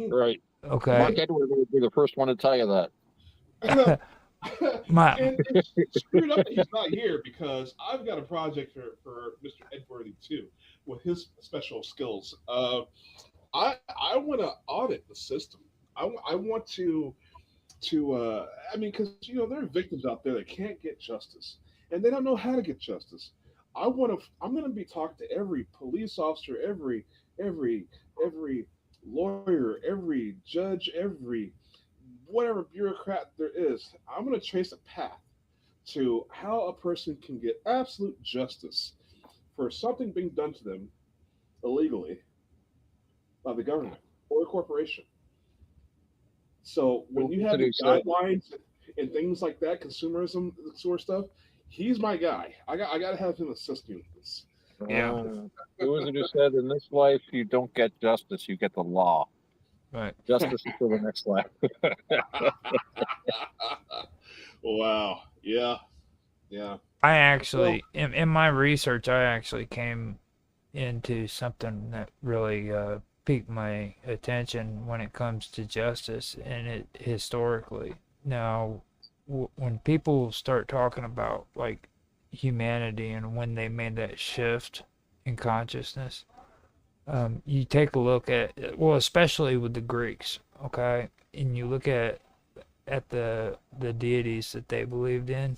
Right. Okay. Mark Edwards would be the first one to tell you that. And it's screwed up that he's not here because I've got a project for Mr. Edworthy too, with his special skills. I want to audit the system. I want to I mean, because there are victims out there that can't get justice and they don't know how to get justice. I'm going to be talking to every police officer, every lawyer, every judge, every whatever bureaucrat there is. I'm going to trace a path to how a person can get absolute justice for something being done to them illegally by the government or a corporation. So when you have the guidelines and things like that, consumerism sort of stuff, he's my guy. I got to have him assist me with this. Yeah. Who was it who said, in this life, you don't get justice, you get the law. Right. Justice is for the next life. Wow. Yeah. I actually, in my research, I actually came into something that really piqued my attention when it comes to justice and it historically. Now, when people start talking about like humanity and when they made that shift in consciousness, you take a look at, well, especially with the Greeks, okay, and you look at the deities that they believed in.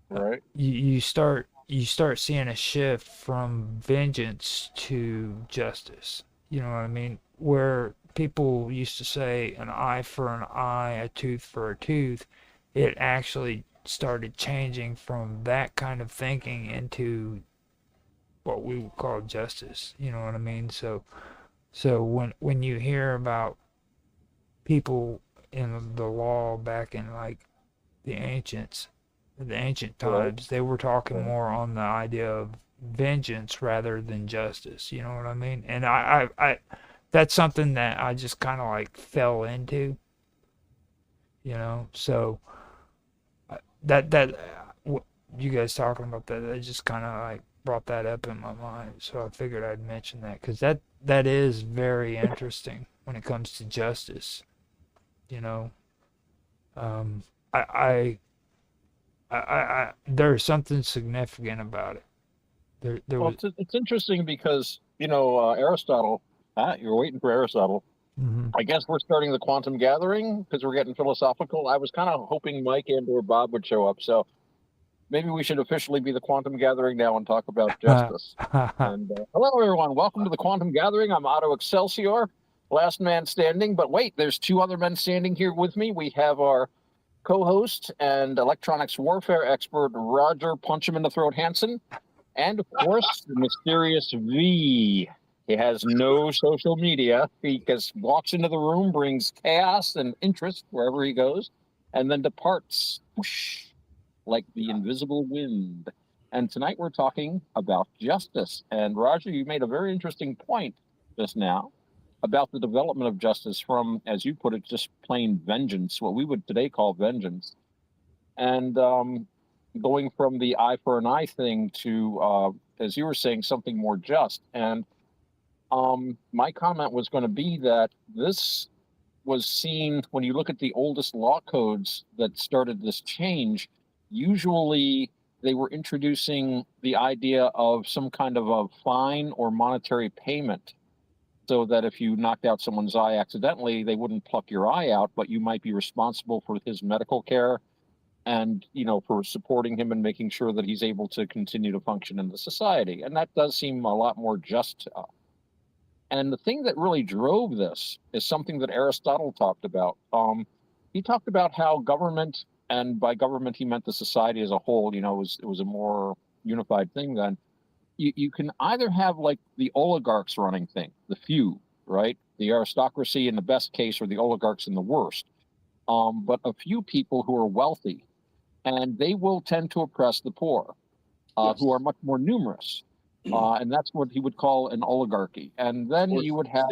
Right. You start seeing a shift from vengeance to justice. You know what I mean? Where people used to say an eye for an eye, a tooth for a tooth, it actually started changing from that kind of thinking into what we would call justice. You know what I mean? So when you hear about people in the law back in like the ancient times, they were talking more on the idea of vengeance rather than justice. You know what I mean? And I that's something that I just kind of like fell into, you know. So what you guys talking about that, that just kind of like brought that up in my mind. So I figured I'd mention that because that is very interesting when it comes to justice. You know, um, I, there's something significant about it. There Well, was. it's interesting because, Aristotle, you're waiting for Aristotle. Mhm. I guess we're starting the quantum gathering because we're getting philosophical. I was kind of hoping Mike and or Bob would show up. So maybe we should officially be the quantum gathering now and talk about justice. And hello, everyone. Welcome to the quantum gathering. I'm Otto Excelsior, last man standing. But wait, there's two other men standing here with me. We have our co-host and electronics warfare expert, Roger Punch Him in the Throat Hansen. And of course, the mysterious V. He has no social media. He just walks into the room, brings chaos and interest wherever he goes, and then departs whoosh, like the invisible wind. And tonight we're talking about justice. And Roger, you made a very interesting point just now about the development of justice from, as you put it, just plain vengeance, what we would today call vengeance. And going from the eye for an eye thing to, as you were saying, something more just. And my comment was going to be that this was seen when you look at the oldest law codes that started this change. Usually, they were introducing the idea of some kind of a fine or monetary payment, so that if you knocked out someone's eye accidentally, they wouldn't pluck your eye out, but you might be responsible for his medical care and for supporting him and making sure that he's able to continue to function in the society. And that does seem a lot more just. And the thing that really drove this is something that Aristotle talked about. He talked about how government, and by government he meant the society as a whole, it was a more unified thing then. You can either have like the oligarchs running thing, the few, right? The aristocracy in the best case, or the oligarchs in the worst. But a few people who are wealthy, and they will tend to oppress the poor, who are much more numerous. And that's what he would call an oligarchy. And then Or you would have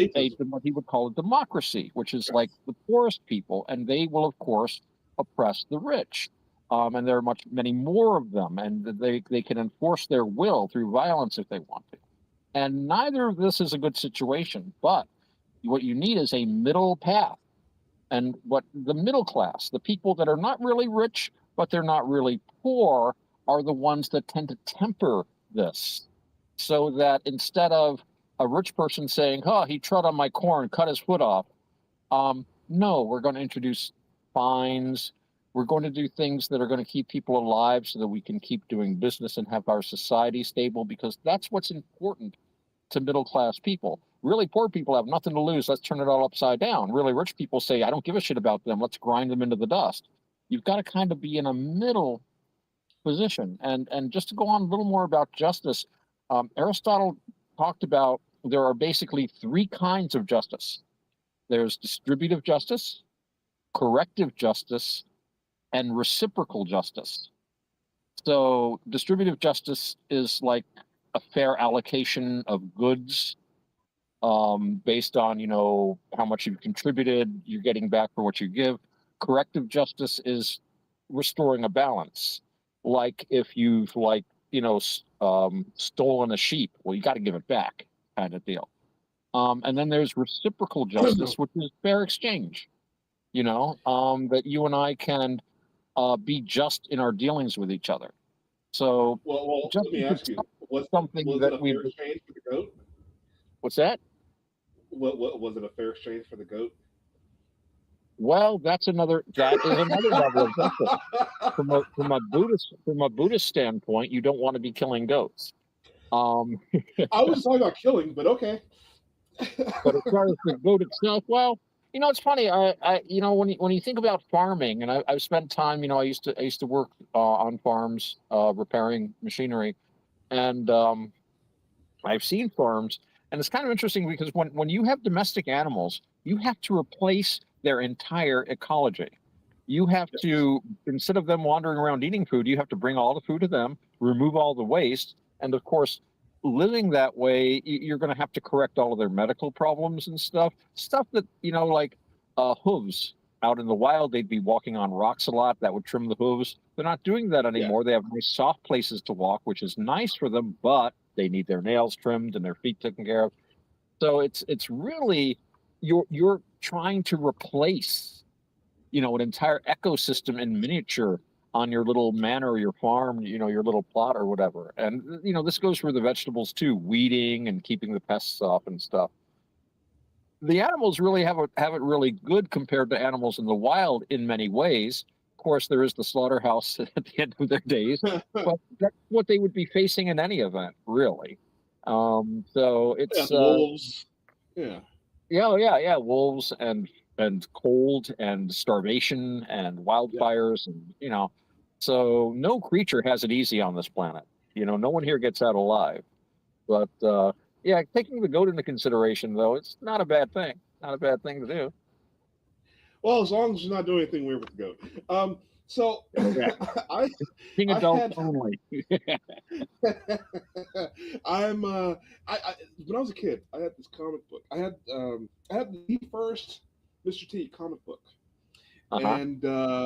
what he would call a democracy, which is like the poorest people, and they will, of course, oppress the rich. And there are many more of them, and they can enforce their will through violence if they want to. And neither of this is a good situation, but what you need is a middle path. And what the middle class, the people that are not really rich, but they're not really poor, are the ones that tend to temper this. So that instead of a rich person saying, oh, he trod on my corn, cut his foot off. No, we're going to introduce fines. We're going to do things that are going to keep people alive so that we can keep doing business and have our society stable, because that's what's important to middle class people. Really poor people have nothing to lose. Let's turn it all upside down. Really rich people say, I don't give a shit about them. Let's grind them into the dust. You've got to kind of be in a middle position. And just to go on a little more about justice, Aristotle talked about there are basically three kinds of justice. There's distributive justice, corrective justice, and reciprocal justice. So distributive justice is like a fair allocation of goods, based on how much you've contributed, you're getting back for what you give. Corrective justice is restoring a balance. Like if you've stolen a sheep, well, you got to give it back, kind of deal. And then there's reciprocal justice, which is fair exchange. That you and I can be just in our dealings with each other. So, well, let me ask you: was something was that it a fair exchange for the goat? What's that? What was it a fair exchange for the goat? Well, that is another level of justice. From a Buddhist standpoint, you don't want to be killing goats. I was talking about killing, but okay. But as far as the goat itself, well, it's funny. When you think about farming, and I've spent time, I used to work on farms, repairing machinery, and I've seen farms, and it's kind of interesting because when you have domestic animals, you have to replace their entire ecology. You have to, instead of them wandering around eating food, you have to bring all the food to them, remove all the waste, and of course, living that way, you're going to have to correct all of their medical problems and stuff that, like hooves. Out in the wild, they'd be walking on rocks a lot. That would trim the hooves. They're not doing that Yeah. anymore. They have nice soft places to walk, which is nice for them, but they need their nails trimmed and their feet taken care of. So it's really you're trying to replace, an entire ecosystem in miniature on your little manor or your farm, your little plot or whatever. And this goes for the vegetables too, weeding and keeping the pests off and stuff. The animals really have it really good compared to animals in the wild in many ways. Of course, there is the slaughterhouse at the end of their days, but that's what they would be facing in any event, really. So it's wolves. Yeah. yeah, wolves and cold and starvation and wildfires and so no creature has it easy on this planet. No one here gets out alive. But yeah, taking the goat into consideration, though, it's not a bad thing. Not a bad thing to do. Well, as long as you're not doing anything weird with the goat. So Yeah. Being adults only. I'm when I was a kid, I had this comic book. I had the first Mr. T comic book, and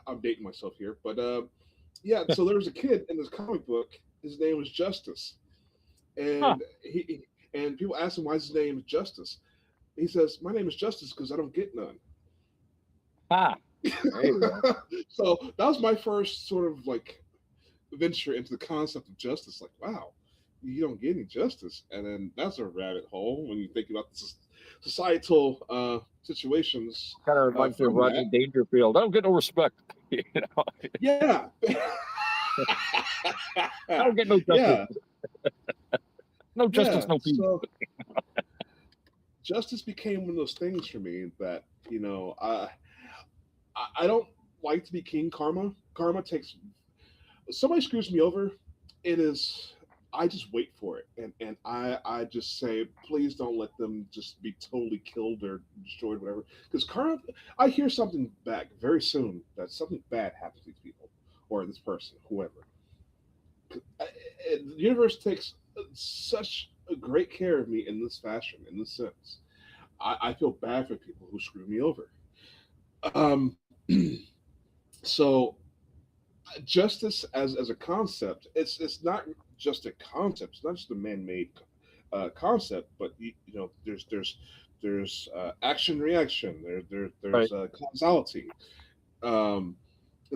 I'm dating myself here, but yeah. So there was a kid in this comic book. His name was Justice, and and people ask him why his name is Justice. He says, "My name is Justice because I don't get none." So that was my first sort of like venture into the concept of justice. Like, wow, you don't get any justice, and then that's a rabbit hole when you think about the societal situations. Kind of reminds me of Rodney Dangerfield. I don't get no respect. Yeah. I don't get no justice. Yeah. No justice, no peace. So, justice became one of those things for me that I don't like to be King Karma. Karma takes somebody screws me over. I just wait for it, and I just say, please don't let them just be totally killed or destroyed, whatever. Because karma, I hear something back very soon that something bad happens to these people or this person, whoever. The universe takes such a great care of me in this fashion, in this sense. I feel bad for people who screw me over. So justice as a concept, it's not just a concept. It's not just a man-made concept, but there's action reaction. There's right. Causality, and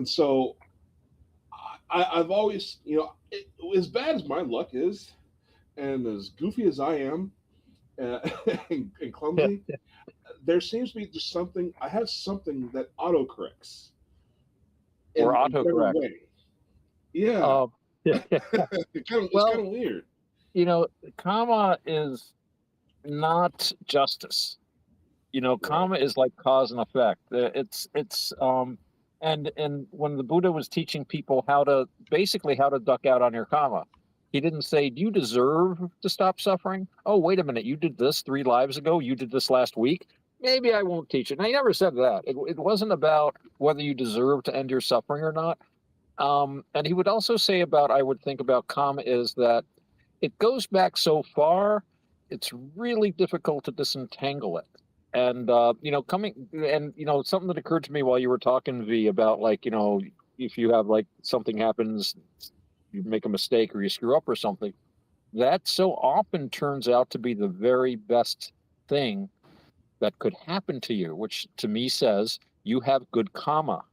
so I've always as bad as my luck is, and as goofy as I am, and clumsy, there seems to be just something. I have something that autocorrects. Or autocorrect. Yeah. It's kind of weird. Karma is not justice. Karma is like cause and effect. It's and when the Buddha was teaching people how to duck out on your karma, he didn't say, do you deserve to stop suffering? Oh, wait a minute, you did this 3 lives ago, you did this last week. Maybe I won't teach it. And I never said that. It wasn't about whether you deserve to end your suffering or not. And he would also say I would think about karma is that it goes back so far, it's really difficult to disentangle it. And, something that occurred to me while you were talking, V, about if you have something happens, you make a mistake or you screw up or something, that so often turns out to be the very best thing that could happen to you, which to me says you have good karma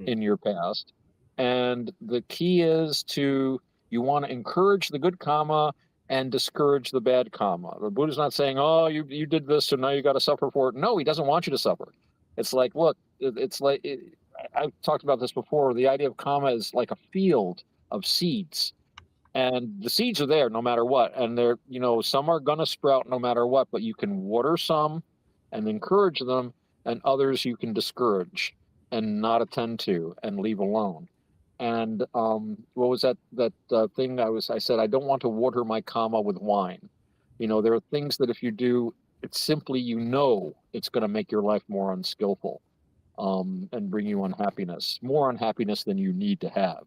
in your past. And the key is you want to encourage the good karma and discourage the bad karma. The Buddha's not saying, oh, you did this, so now you got to suffer for it. No, he doesn't want you to suffer. It's like, look, I've talked about this before. The idea of karma is like a field of seeds. And the seeds are there no matter what. And they're, some are going to sprout no matter what, but you can water some and encourage them, and others you can discourage and not attend to and leave alone. And what was that thing I said, I don't want to water my karma with wine. There are things that if you do, it's simply, it's going to make your life more unskillful and bring you unhappiness, more unhappiness than you need to have,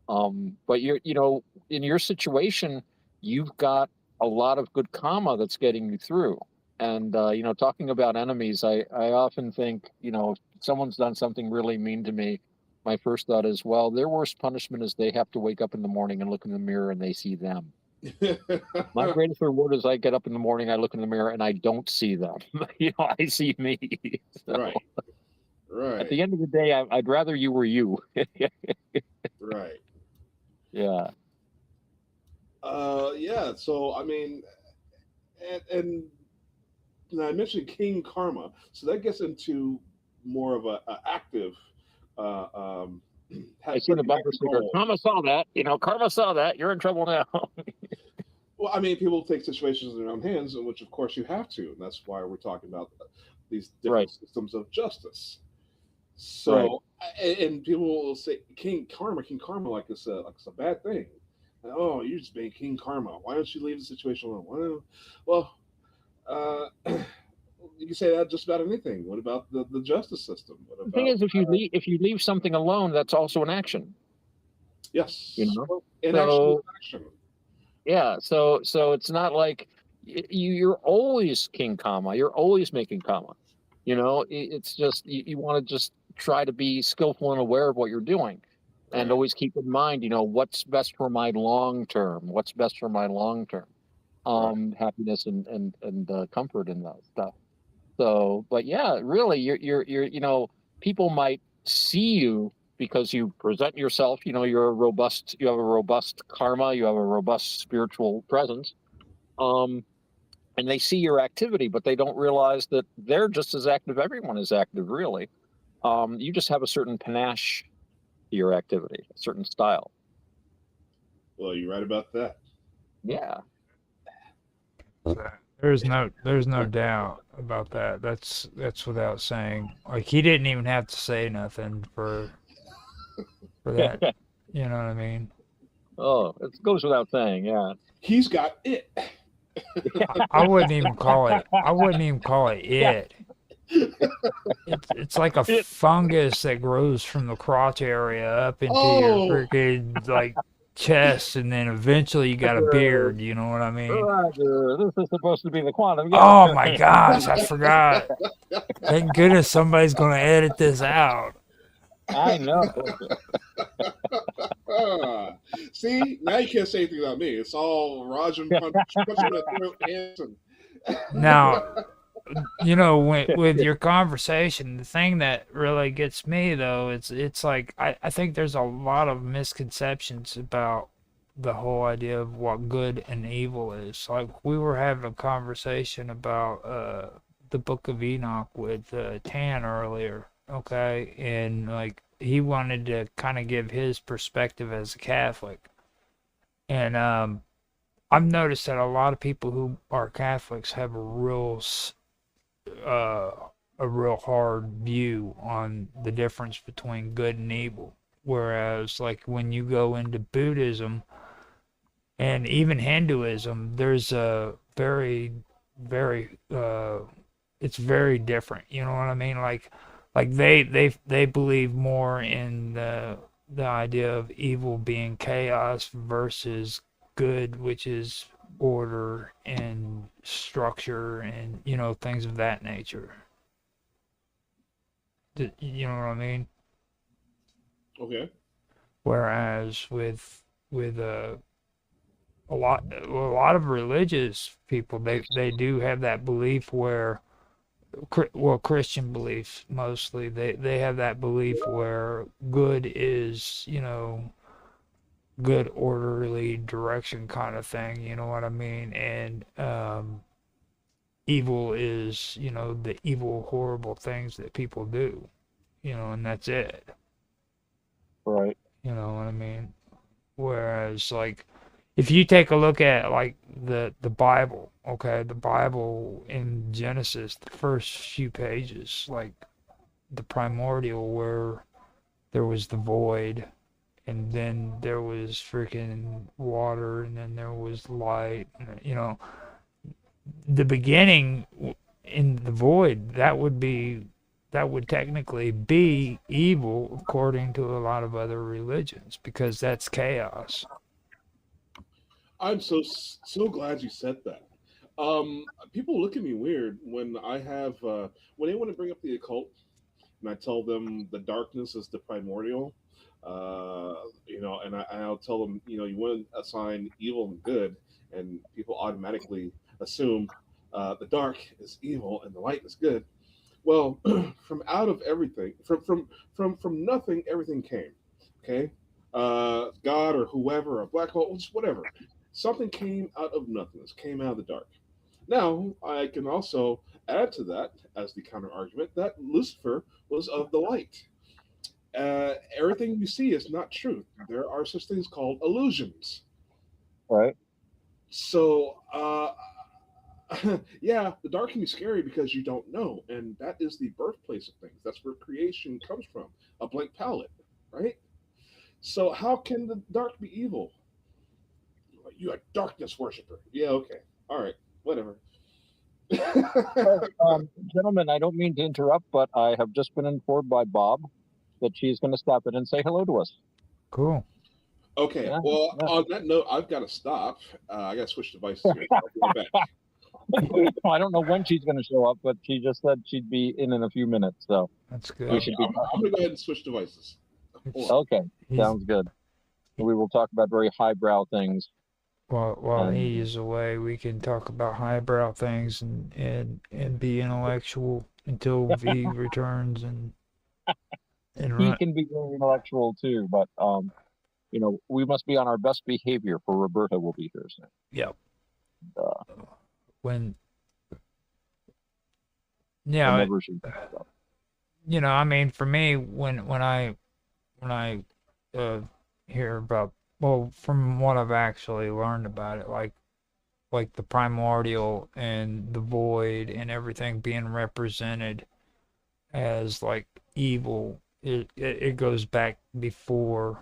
But in your situation, you've got a lot of good karma that's getting you through. And talking about enemies, I often think, if someone's done something really mean to me, my first thought is, well, their worst punishment is they have to wake up in the morning and look in the mirror and they see them. My greatest reward is I get up in the morning, I look in the mirror, and I don't see them. I see me. So, Right. at the end of the day, I'd rather you were you. Right. Yeah. Yeah. So I mean, and I mentioned King Karma, so that gets into more of a active. I see the bumper sticker. Karma saw that. Karma saw that. You're in trouble now. Well, I mean, people take situations in their own hands, in which, of course, you have to, and that's why we're talking about these different systems of justice. So, and people will say King Karma, like it's a bad thing. And, oh, you're just being King Karma. Why don't you leave the situation alone? Well, you can say that just about anything. What about the justice system? What about, the thing is, if you leave something alone, that's also an action. Yes. Inaction is action. Yeah. So it's not like you're always King Karma. You're always making karma. It's just you want to just try to be skillful and aware of what you're doing, and always keep in mind, what's best for my long term. What's best for my long term. Happiness and comfort and that stuff. So, but yeah, really, you're people might see you because you present yourself, you have a robust karma, you have a robust spiritual presence. And they see your activity, but they don't realize that they're just as active. Everyone is active, really. You just have a certain panache to your activity, a certain style. Well, you're right about that. Yeah. There's no doubt about that. That's without saying. Like, he didn't even have to say nothing for that. You know what I mean? Oh, it goes without saying. Yeah. He's got it. I wouldn't even call it. It. It's like a fungus that grows from the crotch area up into your freaking like chest, and then eventually you got a beard. You know what I mean? Roger, this is supposed to be the quantum. Oh my gosh, I forgot. Thank goodness somebody's gonna edit this out. I know. See, now you can't say anything about me. It's all Roger punching the throat Hanson. Now, with your conversation, the thing that really gets me though, it's like I think there's a lot of misconceptions about the whole idea of what good and evil is. Like, we were having a conversation about the Book of Enoch with Tan earlier, okay? And like, he wanted to kind of give his perspective as a Catholic. And I've noticed that a lot of people who are Catholics have a real hard view on the difference between good and evil. Whereas, like, when you go into Buddhism and even Hinduism, there's a very, very, it's very different. You know what I mean? Like they believe more in the idea of evil being chaos versus good, which is order and structure and things of that nature. You know what I mean? Okay. Whereas with a lot of religious people, they do have that belief where, well, Christian beliefs mostly, they have that belief where good is, good orderly direction kind of thing, you know what I mean? And evil is, the evil, horrible things that people do, and that's it. Right. You know what I mean? Whereas, like, if you take a look at, like, the Bible, okay, the Bible in Genesis, the first few pages, like, the primordial, where there was the void, and then there was freaking water, and then there was light, the beginning in the void, that would be that would technically be evil according to a lot of other religions because that's chaos. I'm so glad you said that. People look at me weird when I have when they want to bring up the occult, and I tell them the darkness is the primordial. I'll tell them, you want to assign evil and good, and people automatically assume the dark is evil and the light is good. Well, from out of everything, from nothing, everything came. Okay, God or whoever, a black hole, just whatever. Something came out of nothingness, came out of the dark. Now, I can also add to that as the counter argument that Lucifer was of the light. Everything you see is not truth. There are such things called illusions. Right. So, yeah, the dark can be scary because you don't know, and that is the birthplace of things. That's where creation comes from, a blank palette, right? So, how can the dark be evil? You a darkness worshiper? Yeah, okay, all right, whatever. So, gentlemen, I don't mean to interrupt, but I have just been informed by Bob that she's going to stop in and say hello to us. Cool. Okay, Yeah, well, yeah. on that note, I've got to stop. I got to switch devices here. I'll be right back. I don't know when she's going to show up, but she just said she'd be in a few minutes. So That's we good. should be. I'm going to go ahead and switch devices. Hold on. Okay, He's- sounds good. We will talk about very highbrow things. While And- he is away, we can talk about highbrow things and be intellectual until V returns and He run. can be very intellectual too, but we must be on our best behavior for Roberta will be here soon. Yep. Uh, When yeah, whenever she. I mean, for me, when I hear about, well, from what I've actually learned about it, like the primordial and the void and everything being represented as like evil, it goes back before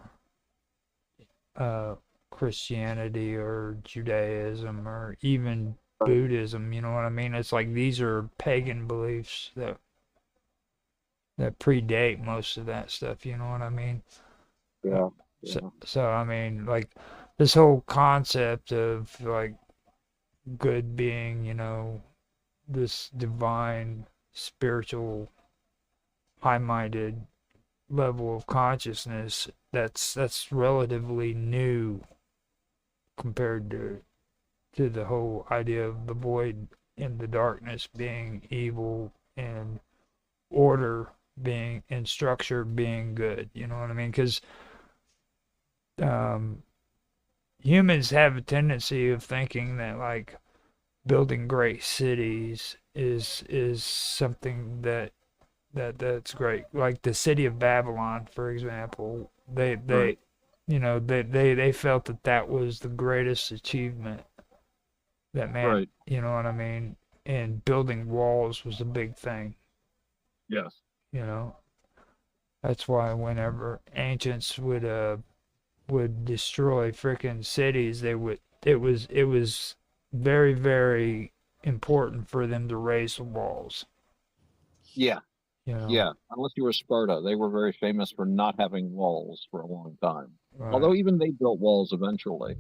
Christianity or Judaism or even Buddhism. You know what I mean? It's like these are pagan beliefs that predate most of that stuff. You know what I mean? Yeah. So I mean, like this whole concept of like good being, this divine, spiritual, high-minded level of consciousness that's relatively new compared to the whole idea of the void and the darkness being evil and order being and structure being good. You know what I mean? Because humans have a tendency of thinking that like building great cities is something that's great. Like the city of Babylon, for example, they Right. they felt that was the greatest achievement that man, Right. you know what I mean? And building walls was a big thing, Yes. you know. That's why whenever ancients would destroy freaking cities, it was very, very important for them to raise the walls. Yeah. You know? Yeah. Unless you were Sparta, they were very famous for not having walls for a long time. Right. Although even they built walls eventually.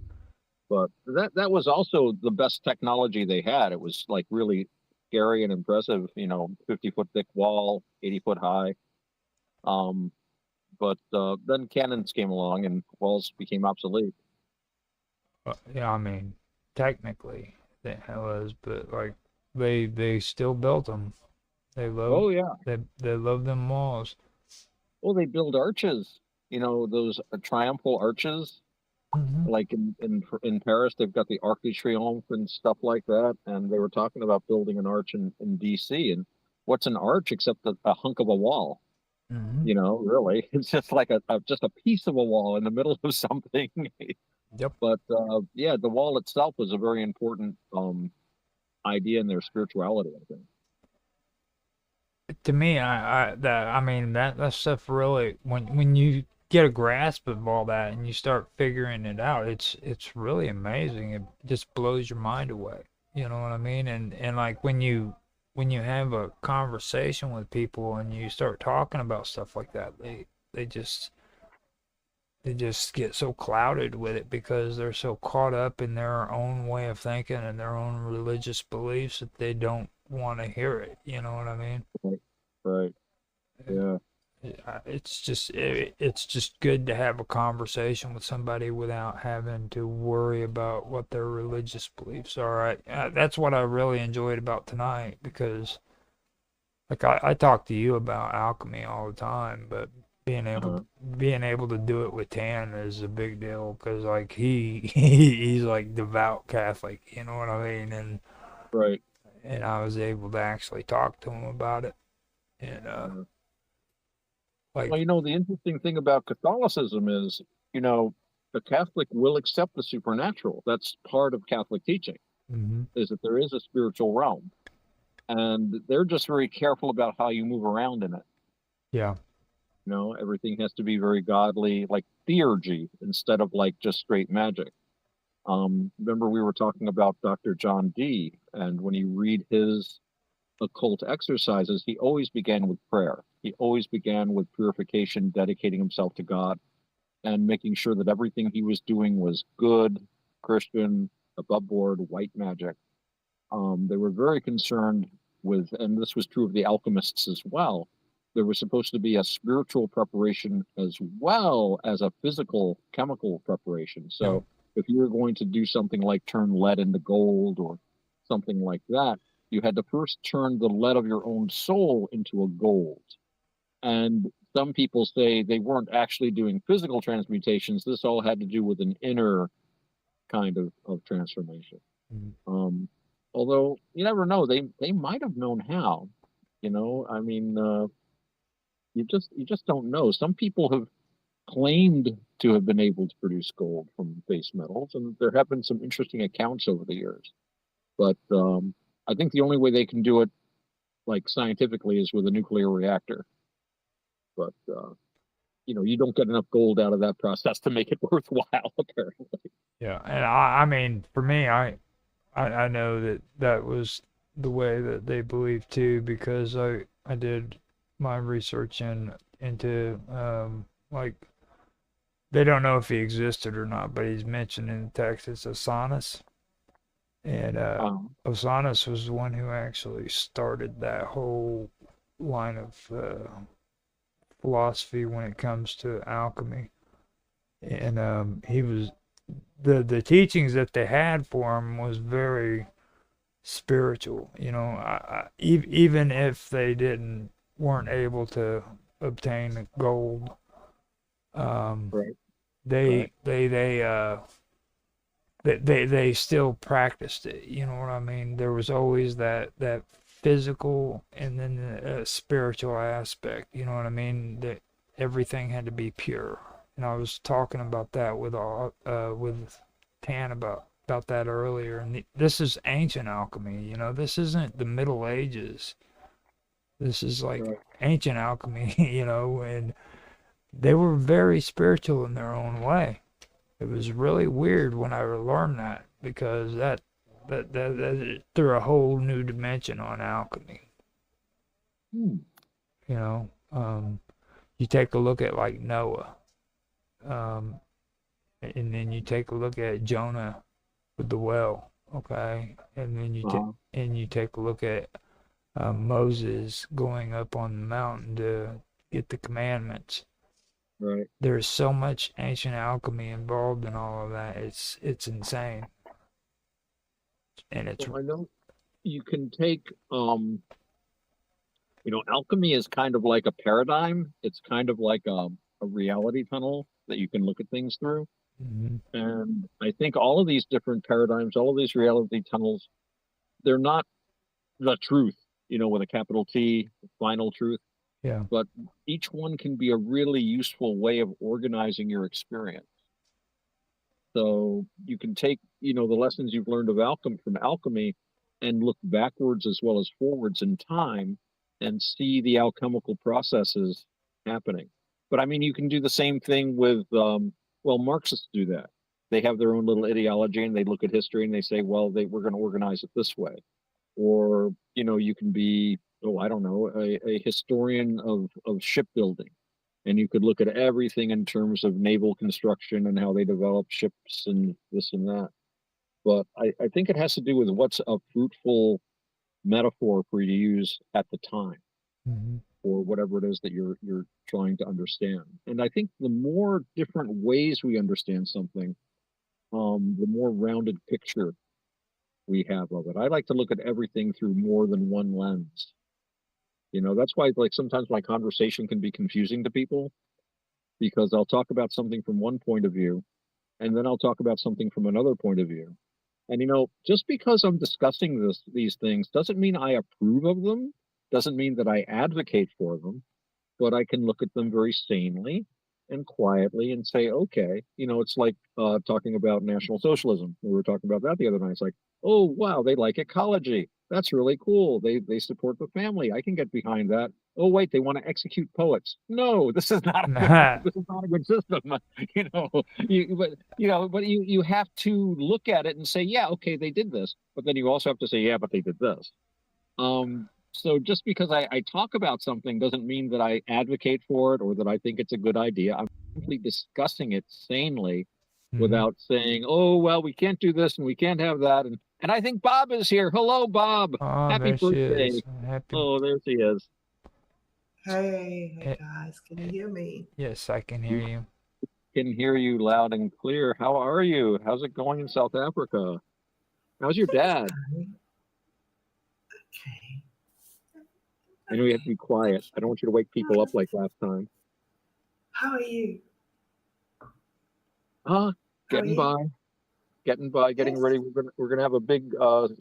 But that was also the best technology they had. It was like really scary and impressive, 50-foot thick wall, 80-foot high. But then cannons came along and walls became obsolete. Yeah, I mean, technically that was, but like they still built them. They love Oh yeah. they love them walls. Well, they build arches. Those triumphal arches. Mm-hmm. Like in Paris, they've got the Arc de Triomphe and stuff like that. And they were talking about building an arch in DC. And what's an arch except a hunk of a wall? Mm-hmm. Really, it's just like just a piece of a wall in the middle of something. Yep. But yeah, the wall itself was a very important idea in their spirituality, I think. To me, I mean that stuff really when you get a grasp of all that and you start figuring it out, it's really amazing. It just blows your mind away. You know what I mean? And like when you when you have a conversation with people and you start talking about stuff like that, they just they just get so clouded with it because they're so caught up in their own way of thinking and their own religious beliefs that they don't want to hear it. You know what I mean? Right. Yeah. It's just good to have a conversation with somebody without having to worry about what their religious beliefs are. That's what I really enjoyed about tonight because like I talk to you about alchemy all the time, but being able to do it with Tan is a big deal because like he's like devout Catholic, you know what I mean? Right. And I was able to actually talk to him about it. And Well, like the interesting thing about Catholicism is, the Catholic will accept the supernatural. That's part of Catholic teaching, mhm, is that there is a spiritual realm. And they're just very careful about how you move around in it. yeah. Everything has to be very godly, like theurgy, instead of like just straight magic. Remember we were talking about Dr. John Dee, and when you read his occult exercises, he always began with prayer. He always began with purification, dedicating himself to God, and making sure that everything he was doing was good, Christian, above board, white magic. They were very concerned with, and this was true of the alchemists as well, there was supposed to be a spiritual preparation as well as a physical chemical preparation. Yeah. So if you were going to do something like turn lead into gold or something like that, you had to first turn the lead of your own soul into a gold. And some people say they weren't actually doing physical transmutations. This all had to do with an inner kind of transformation. Mhm. Although you never know, they might have known how. I mean, you just don't know. Some people have claimed to have been able to produce gold from base metals, and there have been some interesting accounts over the years. But I think the only way they can do it, like scientifically, is with a nuclear reactor. But you don't get enough gold out of that process to make it worthwhile, apparently. Yeah, and I mean, for me, I know that that was the way that they believed too because I did my research into like they don't know if he existed or not, but he's mentioned in the text as Osanus, and Osanus was the one who actually started that whole line of philosophy when it comes to alchemy, and he was the teachings that they had for him was very spiritual. Even if they weren't able to obtain gold, Right. they they still practiced it. You know what I mean? There was always that physical and then the spiritual aspect. You know what I mean? That everything had to be pure. And I was talking about that with Tan about that earlier. And this is ancient alchemy. This isn't the Middle Ages. This is like ancient alchemy. And they were very spiritual in their own way. It was really weird when I learned that because that threw a whole new dimension on alchemy. Hmm. You take a look at like Noah, and then you take a look at Jonah with the well, okay, and then you take a look at Moses going up on the mountain to get the commandments. Right. There's so much ancient alchemy involved in all of that. It's insane. And it's Well, I know you can take alchemy is kind of like a paradigm. It's kind of like a reality tunnel that you can look at things through. mm-hmm. And I think all of these different paradigms, all of these reality tunnels, they're not the truth, with a capital T, final truth. Yeah. But each one can be a really useful way of organizing your experience. So you can take, the lessons you've learned from alchemy and look backwards as well as forwards in time and see the alchemical processes happening. But I mean, you can do the same thing with, Marxists do that. They have their own little ideology and they look at history and they say, well, we're going to organize it this way. or you can be, oh, I don't know, a historian of shipbuilding, and you could look at everything in terms of naval construction and how they develop ships and this and that. But I think it has to do with what's a fruitful metaphor for you to use at the time, Hmm. or whatever it is that you're trying to understand. And I think the more different ways we understand something, the more rounded picture we have of it. I like to look at everything through more than one lens. That's why, like, sometimes my conversation can be confusing to people, because I'll talk about something from one point of view, and then I'll talk about something from another point of view. And just because I'm discussing these things doesn't mean I approve of them, doesn't mean that I advocate for them, but I can look at them very sanely and quietly and say, okay, it's like talking about National Socialism. We were talking about that the other night. It's like, oh wow, they like ecology. That's really cool. They support the family. I can get behind that. Oh wait, they want to execute poets. No, this is not a good. This is not a good system. But you have to look at it and say, yeah, okay, they did this. But then you also have to say, yeah, but they did this. So just because I talk about something doesn't mean that I advocate for it or that I think it's a good idea. I'm simply discussing it sanely without saying, oh, well, we can't do this and we can't have that. And I think Bob is here. Hello, Bob. Oh, Happy there she birthday. is. Happy. Oh, there she is. Hey guys, can you hear me? Yes, I can hear you. Can hear you loud and clear. How are you? How's it going in South Africa? How's your dad? Okay. I know you have to be quiet. I don't want you to wake people up like last time. How are you? Getting by. Getting ready. We're gonna have a big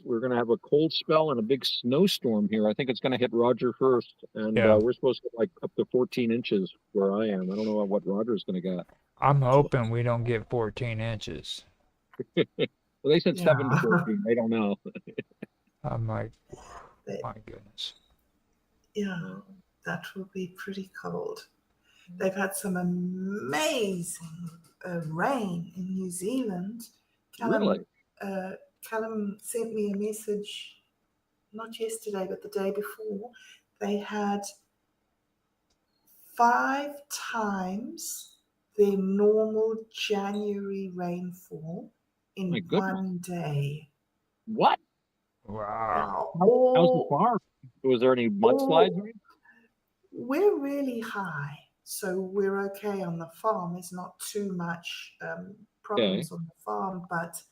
we're gonna have a cold spell and a big snowstorm here. I think it's gonna hit Roger first, and Yeah. we're supposed to get like up to 14 inches where I am. I don't know what Roger's gonna get. I'm hoping we don't get 14 inches. Well, they said 7 to Yeah. 14. I don't know. I'm like, my goodness. Yeah, that will be pretty cold. They've had some amazing rain in New Zealand. Really? Callum sent me a message, not yesterday, but the day before. They had 5 times their normal January rainfall in My goodness. one day. What? Wow. How's the farm? Was there any mudslides? We're really high, so we're okay on the farm. There's not too much problems on the farm, but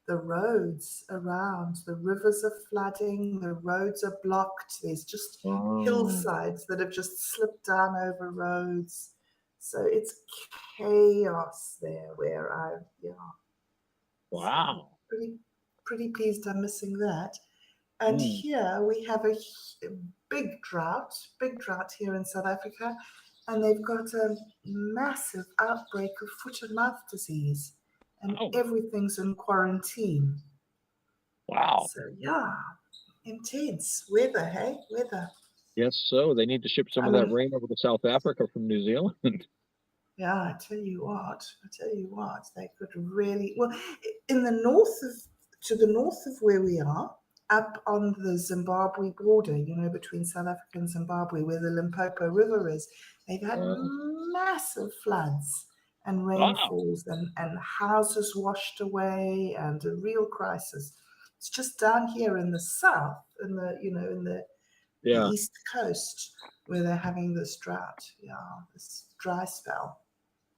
the roads around, the rivers are flooding, the roads are blocked. There's just hillsides that have just slipped down over roads. So it's chaos there where Wow. So pretty pleased I'm missing that. And here we have a big drought here in South Africa, and they've got a massive outbreak of foot and mouth disease, and everything's in quarantine. Wow. So yeah, intense weather, hey? Weather. Yes, so they need to ship some of that rain over to South Africa from New Zealand. Yeah, I tell you what, they could really, well, in the north to the north of where we are, up on the Zimbabwe border, between South Africa and Zimbabwe, where the Limpopo River is, they've had massive floods and rainfalls and houses washed away and a real crisis. It's just down here in the south, in the east coast, where they're having this drought, this dry spell.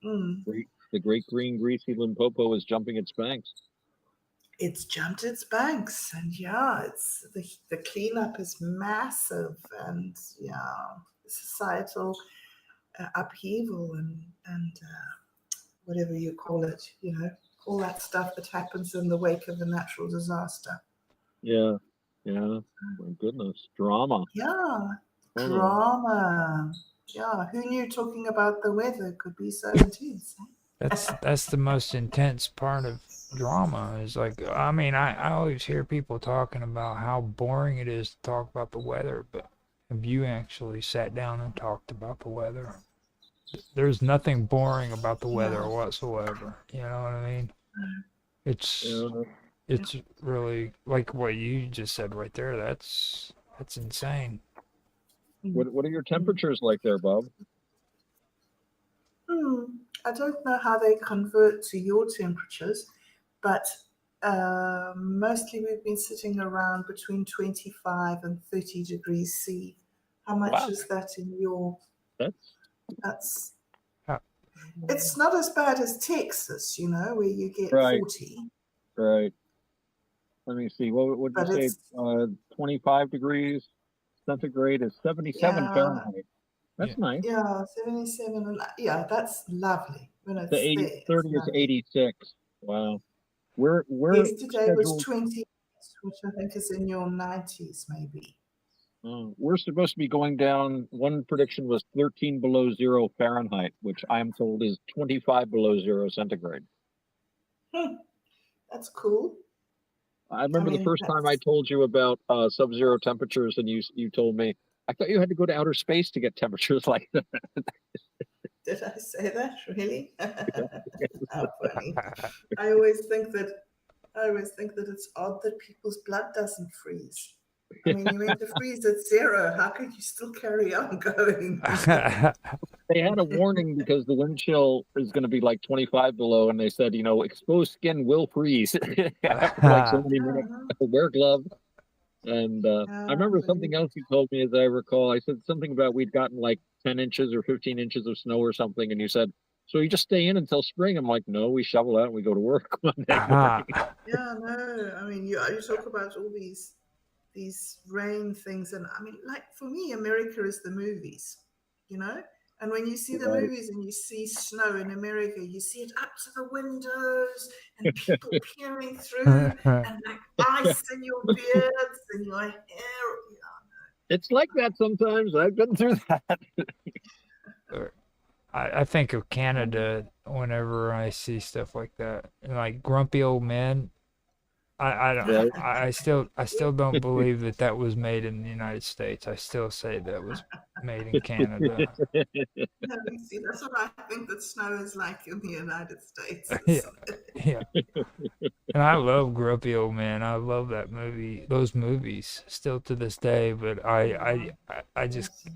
The great green greasy Limpopo is jumping its banks. It's jumped its banks, and it's the cleanup is massive, and societal upheaval and whatever you call it, all that stuff that happens in the wake of a natural disaster. Yeah, my goodness, drama. Yeah, drama. Yeah, who knew talking about the weather could be so intense? That's the most intense part of drama is like, I mean, I always hear people talking about how boring it is to talk about the weather, but have you actually sat down and talked about the weather? There's nothing boring about the weather whatsoever. You know what I mean? It's it's really like what you just said right there. That's insane. What are your temperatures like there, Bob? I don't know how they convert to your temperatures, but mostly we've been sitting around between 25 and 30 degrees C. How much Wow. is that in your? That's It's not as bad as Texas, where you get right. 40. Right. Let me see. What would you But say? it's 25 degrees centigrade is 77 yeah, Fahrenheit. That's nice. 77, and that's lovely when The it's 80, there. It's 30 is lovely. 86. Wow. We're Yesterday was scheduled. 20, which I think is in your 90s, maybe. We're supposed to be going down. One prediction was 13 below zero Fahrenheit, which I'm told is 25 below zero centigrade. That's cool. I remember the mean, first time I told you about sub-zero temperatures, and you told me, I thought you had to go to outer space to get temperatures like that. Did I say that really? How funny. I always think that it's odd that people's blood doesn't freeze. I mean, you're meant to freeze at zero. How can you still carry on going? They had a warning because the wind chill is going to be like 25 below, and they said, exposed skin will freeze after like so many minutes. Wear gloves. And I remember something else you told me, as I recall. I said something about we'd gotten like 10 inches or 15 inches of snow or something, and you said, so you just stay in until spring? I'm like, no, we shovel out and we go to work Monday morning. Yeah, no. I mean, you talk about all these rain things, and I mean, like for me, America is the movies, And when you see the Right. movies and you see snow in America, you see it up to the windows and people peering through and like ice in your beards and your hair. It's like that sometimes. I've been through that. I think of Canada whenever I see stuff like that, and like grumpy old men. I still don't believe that was made in the United States. I still say that was made in Canada. You see, that's what I think that snow is like in the United States. Yeah. And I love Grumpy Old Man. I love that movie, those movies, still to this day. But I just,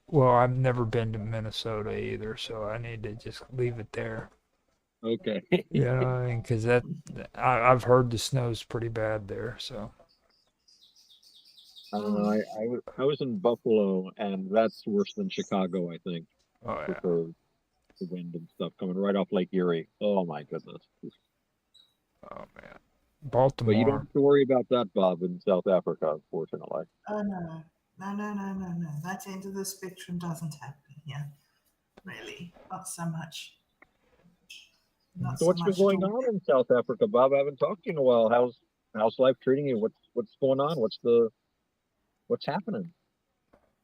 well, I've never been to Minnesota either, so I need to just leave it there. Okay. You know what I mean? Because I've heard the snow's pretty bad there. So. I was in Buffalo, and that's worse than Chicago, I think. Oh yeah. For the wind and stuff coming right off Lake Erie. Oh my goodness. Oh man. Baltimore. But you don't have to worry about that, Bob, in South Africa, unfortunately. Oh no. No. That end of the spectrum doesn't happen here. Really. Not so much. So what's been going on in South Africa, Bob? I haven't talked to you in a while. How's life treating you? What's going on? What's happening?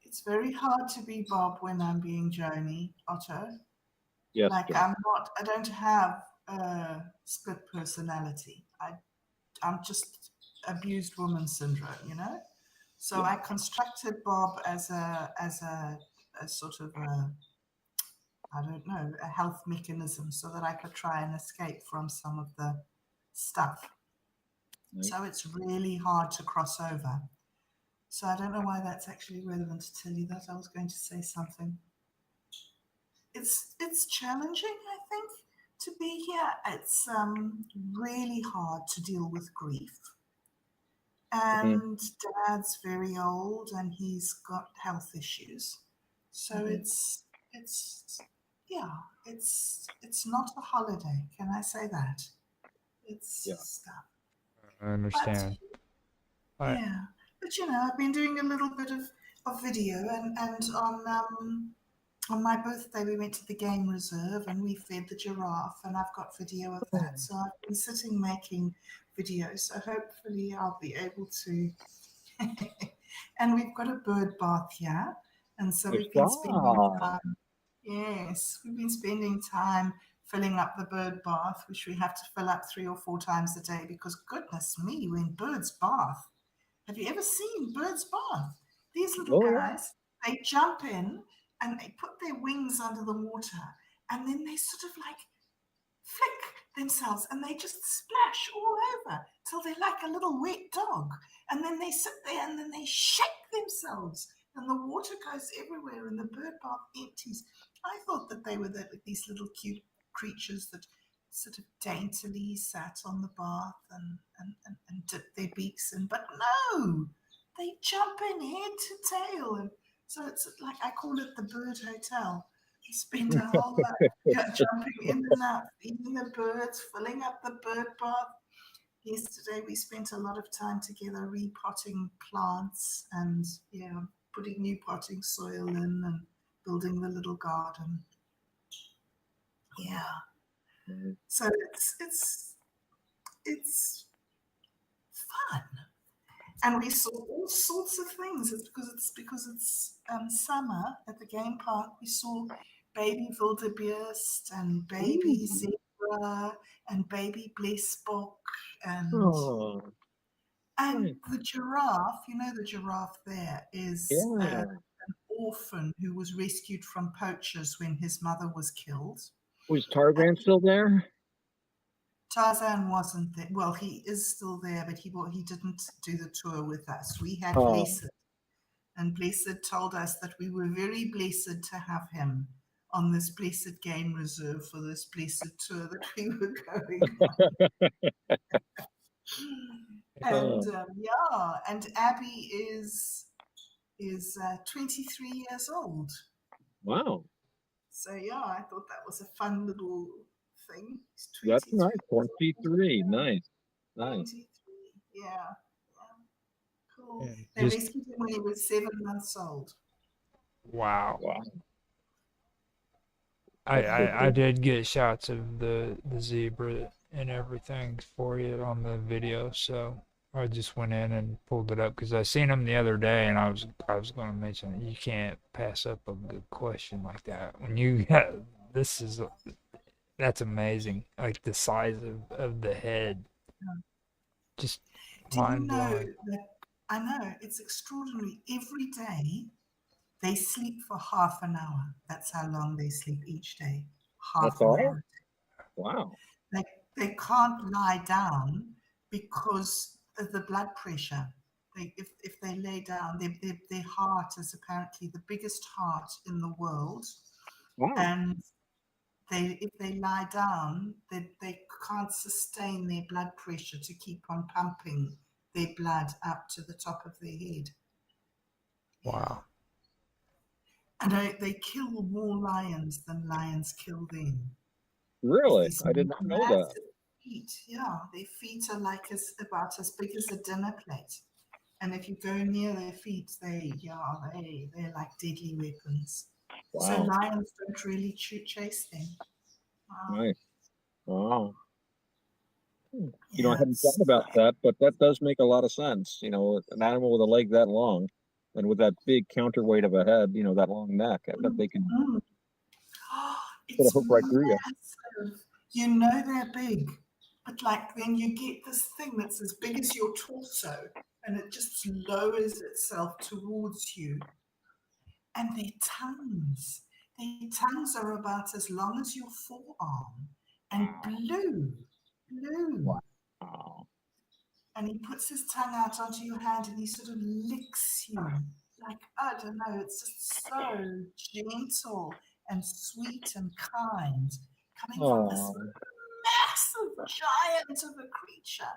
It's very hard to be Bob when I'm being Joni, Otto. Yes. Like John. I don't have a split personality. I'm just abused woman syndrome, So I constructed Bob as a sort of I don't know, a health mechanism so that I could try and escape from some of the stuff. Right. So it's really hard to cross over. So I don't know why that's actually relevant to tell you that. I was going to say something. It's challenging, I think, to be here. It's really hard to deal with grief. And Dad's very old and he's got health issues. So it's not a holiday. Can I say that? It's stuff. I understand. But, yeah. But I've been doing a little bit of video and on my birthday we went to the game reserve and we fed the giraffe and I've got video of that. So I've been sitting making videos. So hopefully I'll be able to and we've got a bird bath here. And so we've been spending time. Yes, we've been spending time filling up the bird bath, which we have to fill up 3 or 4 times a day because goodness me, when birds bath. Have you ever seen birds bath? These little guys, they jump in and they put their wings under the water and then they sort of like flick themselves, and they just splash all over till they're like a little wet dog. And then they sit there and then they shake themselves, and the water goes everywhere, and the bird bath empties. I thought that they were these little cute creatures that sort of daintily sat on the bath and dipped their beaks in, but no, they jump in head to tail. And so it's like, I call it the bird hotel. You spend a whole lot jumping in and out, feeding the birds, filling up the bird bath. Yesterday we spent a lot of time together repotting plants and putting new potting soil in and building the little garden. Yeah. So it's fun. And we saw all sorts of things. It's because it's summer at the game park. We saw baby wildebeest and baby zebra and baby blesbok and the giraffe. You know, the giraffe there is an orphan who was rescued from poachers when his mother was killed. Was Tarzan still there? Tarzan wasn't there. Well, he is still there, but he didn't do the tour with us. We had Blessed, and Blessed told us that we were very blessed to have him on this blessed game reserve for this blessed tour that we were going on. And Abby is 23 years old. Wow. So I thought that was a fun little thing. That's nice. 23. Nice. 23. Yeah. Cool. Yeah, They rescued him when he was 7 months old. Wow. I did get shots of the zebra and everything for you on the video, so I just went in and pulled it up because I seen him the other day, and I was going to mention you can't pass up a good question like that when you got that's amazing, like the size of the head, just mind blowing. I know, it's extraordinary. Every day they sleep for half an hour. That's how long they sleep each day. Half an hour. Wow. They can't lie down because of the blood pressure. If they lay down, their heart is apparently the biggest heart in the world. Wow. And if they lie down, they can't sustain their blood pressure to keep on pumping their blood up to the top of their head. Wow. And they kill more lions than lions kill them. Really? I did not know that. Feet. Yeah, their feet are like about as big as a dinner plate. And if you go near their feet, they're like deadly weapons. Wow. So lions don't really chase them. Wow. Nice. Wow. You know, I hadn't thought about that, but that does make a lot of sense. You know, an animal with a leg that long and with that big counterweight of a head, you know, that long neck, I bet they can put a hook right through you. You know they're big, but like then you get this thing that's as big as your torso and it just lowers itself towards you. And their tongues are about as long as your forearm and blue. Wow. And he puts his tongue out onto your hand and he sort of licks you. Like, I don't know, it's just so gentle and sweet and kind. Coming from this massive giant of a creature.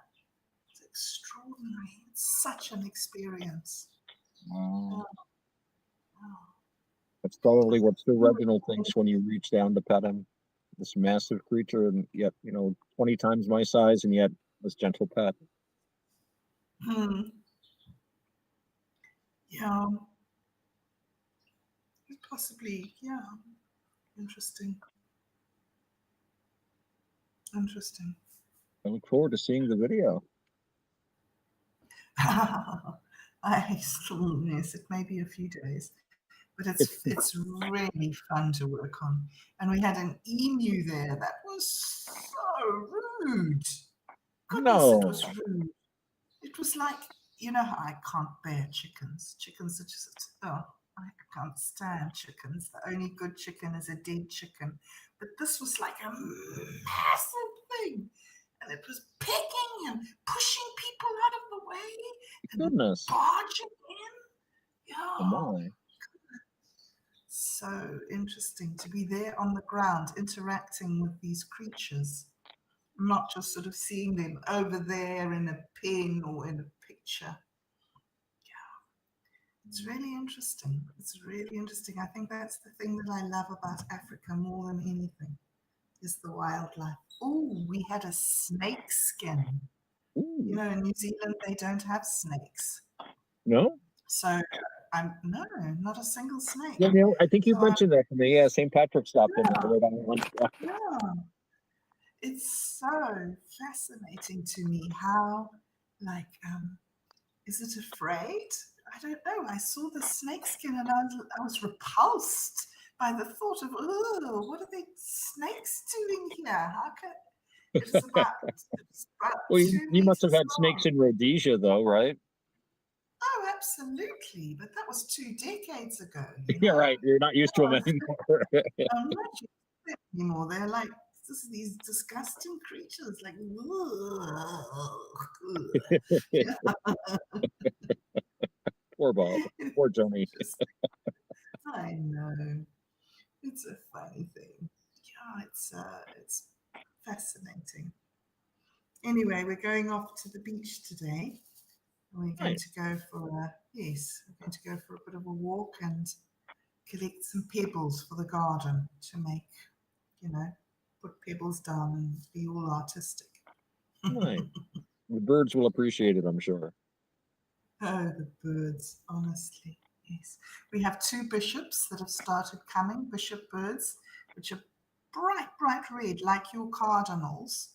It's extraordinary. It's such an experience. Wow. That's probably what Sir Reginald thinks when you reach down to pet him. This massive creature, and yet, 20 times my size, and yet this gentle pet. Yeah. Possibly, yeah. Interesting. I look forward to seeing the video. Yes, it may be a few days, but it's really fun to work on. And we had an emu there that was so rude. Goodness, it was rude. It was like, you know how I can't bear chickens. Chickens are just, I can't stand chickens. The only good chicken is a dead chicken. But this was like a massive thing. And it was pecking and pushing people out of the way and Goodness. barging in. Oh Yeah. my. So interesting to be there on the ground interacting with these creatures, not just sort of seeing them over there in a pen or in a picture. It's really interesting. It's really interesting. I think that's the thing that I love about Africa more than anything is the wildlife. Oh, we had a snake skin. Ooh. You know, in New Zealand, they don't have snakes. No? So, no, not a single snake. Yeah, I think you So mentioned that to me. Yeah, St. Patrick's stopped in Yeah. Rhode Island. Yeah. It's so fascinating to me how, like, is it afraid? I don't know. I saw the snake skin and I was repulsed by the thought of, oh, what are the snakes doing here? How can it's about Well, 2 you must have meters had snakes long. in Rhodesia, though, right? Oh, absolutely. But that was 2 decades ago, Yeah, right. You're not used to them anymore. I'm not used to it anymore. They're like just these disgusting creatures, like, Poor Bob. Poor Johnny. I know. It's a funny thing. Yeah, it's fascinating. Anyway, we're going off to the beach today. We're going Nice. to go for we're going to go for a bit of a walk and collect some pebbles for the garden to make, put pebbles down and be all artistic. Nice. The birds will appreciate it, I'm sure. Oh, the birds, honestly. Yes. We have 2 bishops that have started coming, bishop birds, which are bright, bright red, like your cardinals,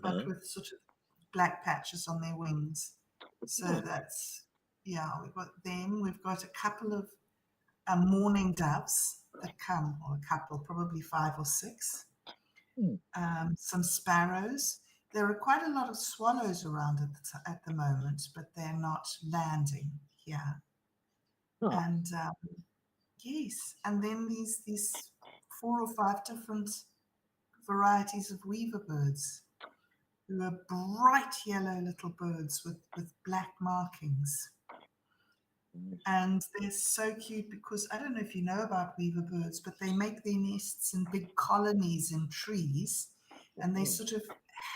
but with sort of black patches on their wings. So that's, we've got them. We've got a couple of mourning doves that come, or a couple, probably 5 or 6. Some sparrows. There are quite a lot of swallows around at the moment, but they're not landing here. Huh. And yes, and then these 4 or 5 different varieties of weaver birds, who are bright yellow little birds with black markings. And they're so cute because I don't know if you know about weaver birds, but they make their nests in big colonies in trees, and they sort of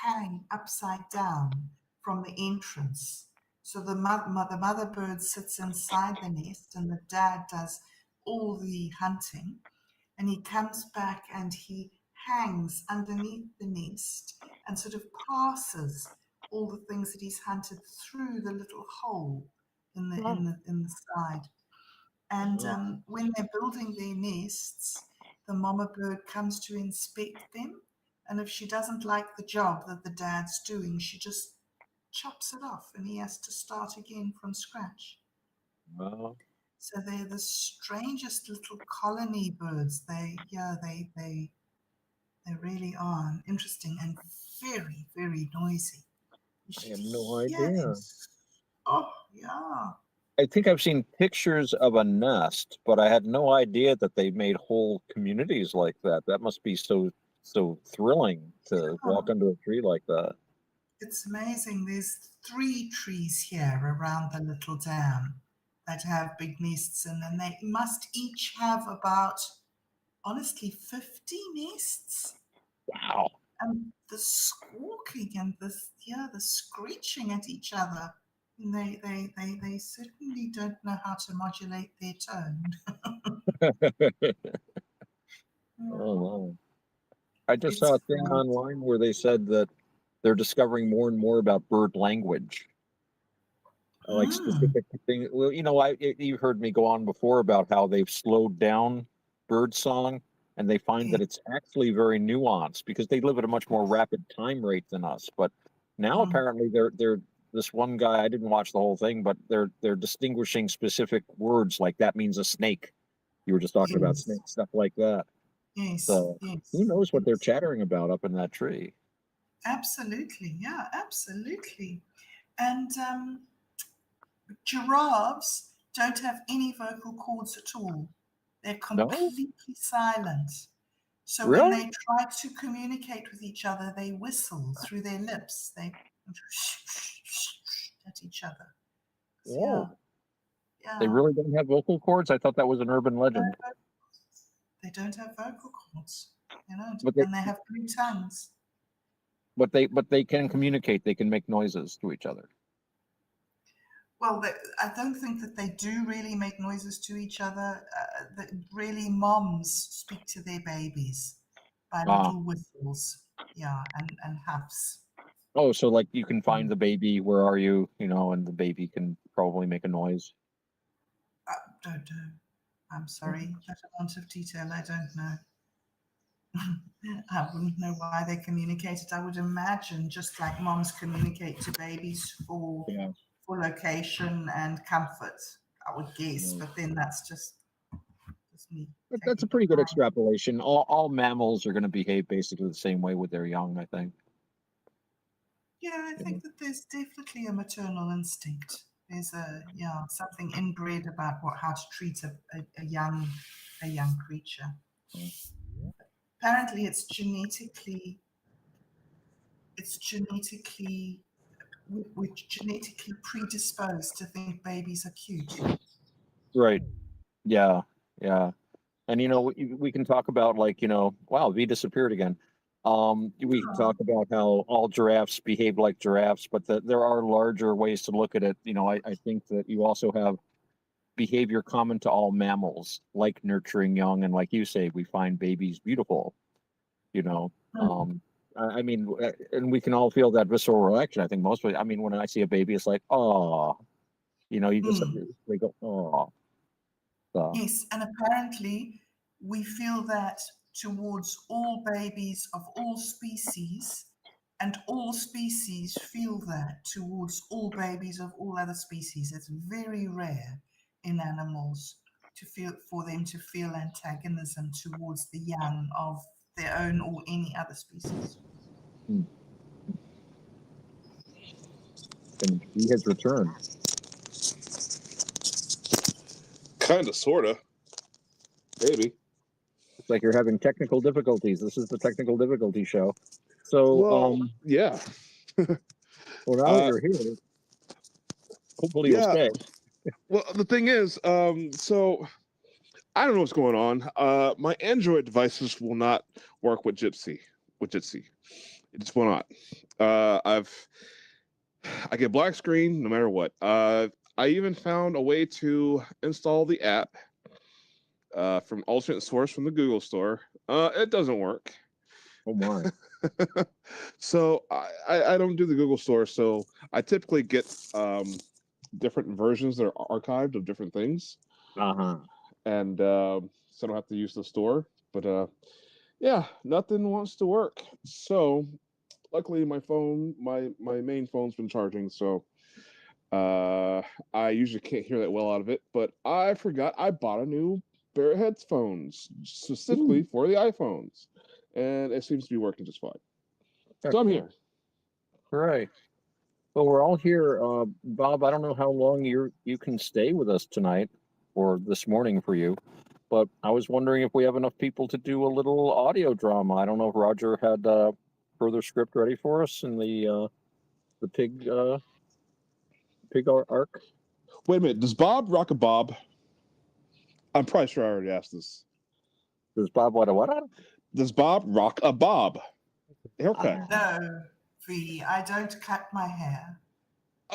hang upside down from the entrance. So the mother bird sits inside the nest, and the dad does all the hunting, and he comes back and he hangs underneath the nest and sort of passes all the things that he's hunted through the little hole in the side. And when they're building their nests, the mama bird comes to inspect them, and if she doesn't like the job that the dad's doing, she just chops it off, and he has to start again from scratch. Wow. So they're the strangest little colony birds. They really are interesting and very, very noisy. I have no Yeah. idea. Oh, yeah. I think I've seen pictures of a nest, but I had no idea that they made whole communities like that. That must be so thrilling to walk under a tree like that. It's amazing. There's 3 trees here around the little dam that have big nests in, and they must each have about, honestly, 50 nests. Wow. And the squawking and the screeching at each other. And they certainly don't know how to modulate their tone. Oh, wow. I just It's saw a thing fun. online where they said that they're discovering more and more about bird language. Like specific things. Well, you heard me go on before about how they've slowed down bird song, and they find that it's actually very nuanced because they live at a much more rapid time rate than us. But now apparently they're this one guy, I didn't watch the whole thing, but they're distinguishing specific words like that means a snake. You were just talking about snakes, stuff like that. Yes, So yes. who knows what they're chattering about up in that tree? Absolutely, yeah, absolutely. And giraffes don't have any vocal cords at all. They're No? completely silent. So when Really? they try to communicate with each other, they whistle through their lips. They at each other. So, Whoa. yeah. They really don't have vocal cords? I thought that was an urban legend. They don't have vocal cords. They don't. But they- And they have blue tongues. But they can communicate. They can make noises to each other. Well, I don't think that they do really make noises to each other. Really, moms speak to their babies by little whistles, yeah, and huffs. Oh, so like you can find the baby, where are you? And the baby can probably make a noise. Don't know. I'm sorry. That amount of detail, I don't know. I wouldn't know why they communicated. I would imagine just like moms communicate to babies for location and comfort, I would guess. But then that's just me. That's a pretty good extrapolation. All mammals are going to behave basically the same way with their young, I think. Yeah, I think that there's definitely a maternal instinct. There's something inbred about how to treat a young creature. Apparently, we're genetically predisposed to think babies are cute. Right. Yeah. Yeah. And we can talk about wow, V disappeared again. We can talk about how all giraffes behave like giraffes, but there are larger ways to look at it. I think that you also have behavior common to all mammals, like nurturing young, and like you say, we find babies beautiful. I mean, and we can all feel that visceral reaction. I think most of it. I mean, when I see a baby, it's like, oh, you just they go, oh. Yes, and apparently we feel that towards all babies of all species, and all species feel that towards all babies of all other species. It's very rare in animals for them to feel antagonism towards the young of their own or any other species. And he has returned. Kind of, sort of. Maybe. It's like you're having technical difficulties. This is the technical difficulty show. So, yeah. Well, now that you're here, hopefully you'll stay. Well, the thing is, so I don't know what's going on. My Android devices will not work with Jitsi. It just will not. I get black screen no matter what. I even found a way to install the app from alternate source from the Google Store. It doesn't work. Oh my. So I don't do the Google Store, so I typically get different versions that are archived of different things. And so I don't have to use the store. But yeah, nothing wants to work. So luckily my main phone's been charging, so I usually can't hear that well out of it. But I forgot I bought a new pair of headphones specifically for the iPhones, and it seems to be working just fine. So I'm here. Right. Well, we're all here. Bob, I don't know how long you can stay with us tonight or this morning for you, but I was wondering if we have enough people to do a little audio drama. I don't know if Roger had further script ready for us in the pig arc. Wait a minute. Does Bob rock a bob? I'm probably sure I already asked this. Does Bob what? Does Bob rock a bob? Haircut. No, V. I don't cut my hair.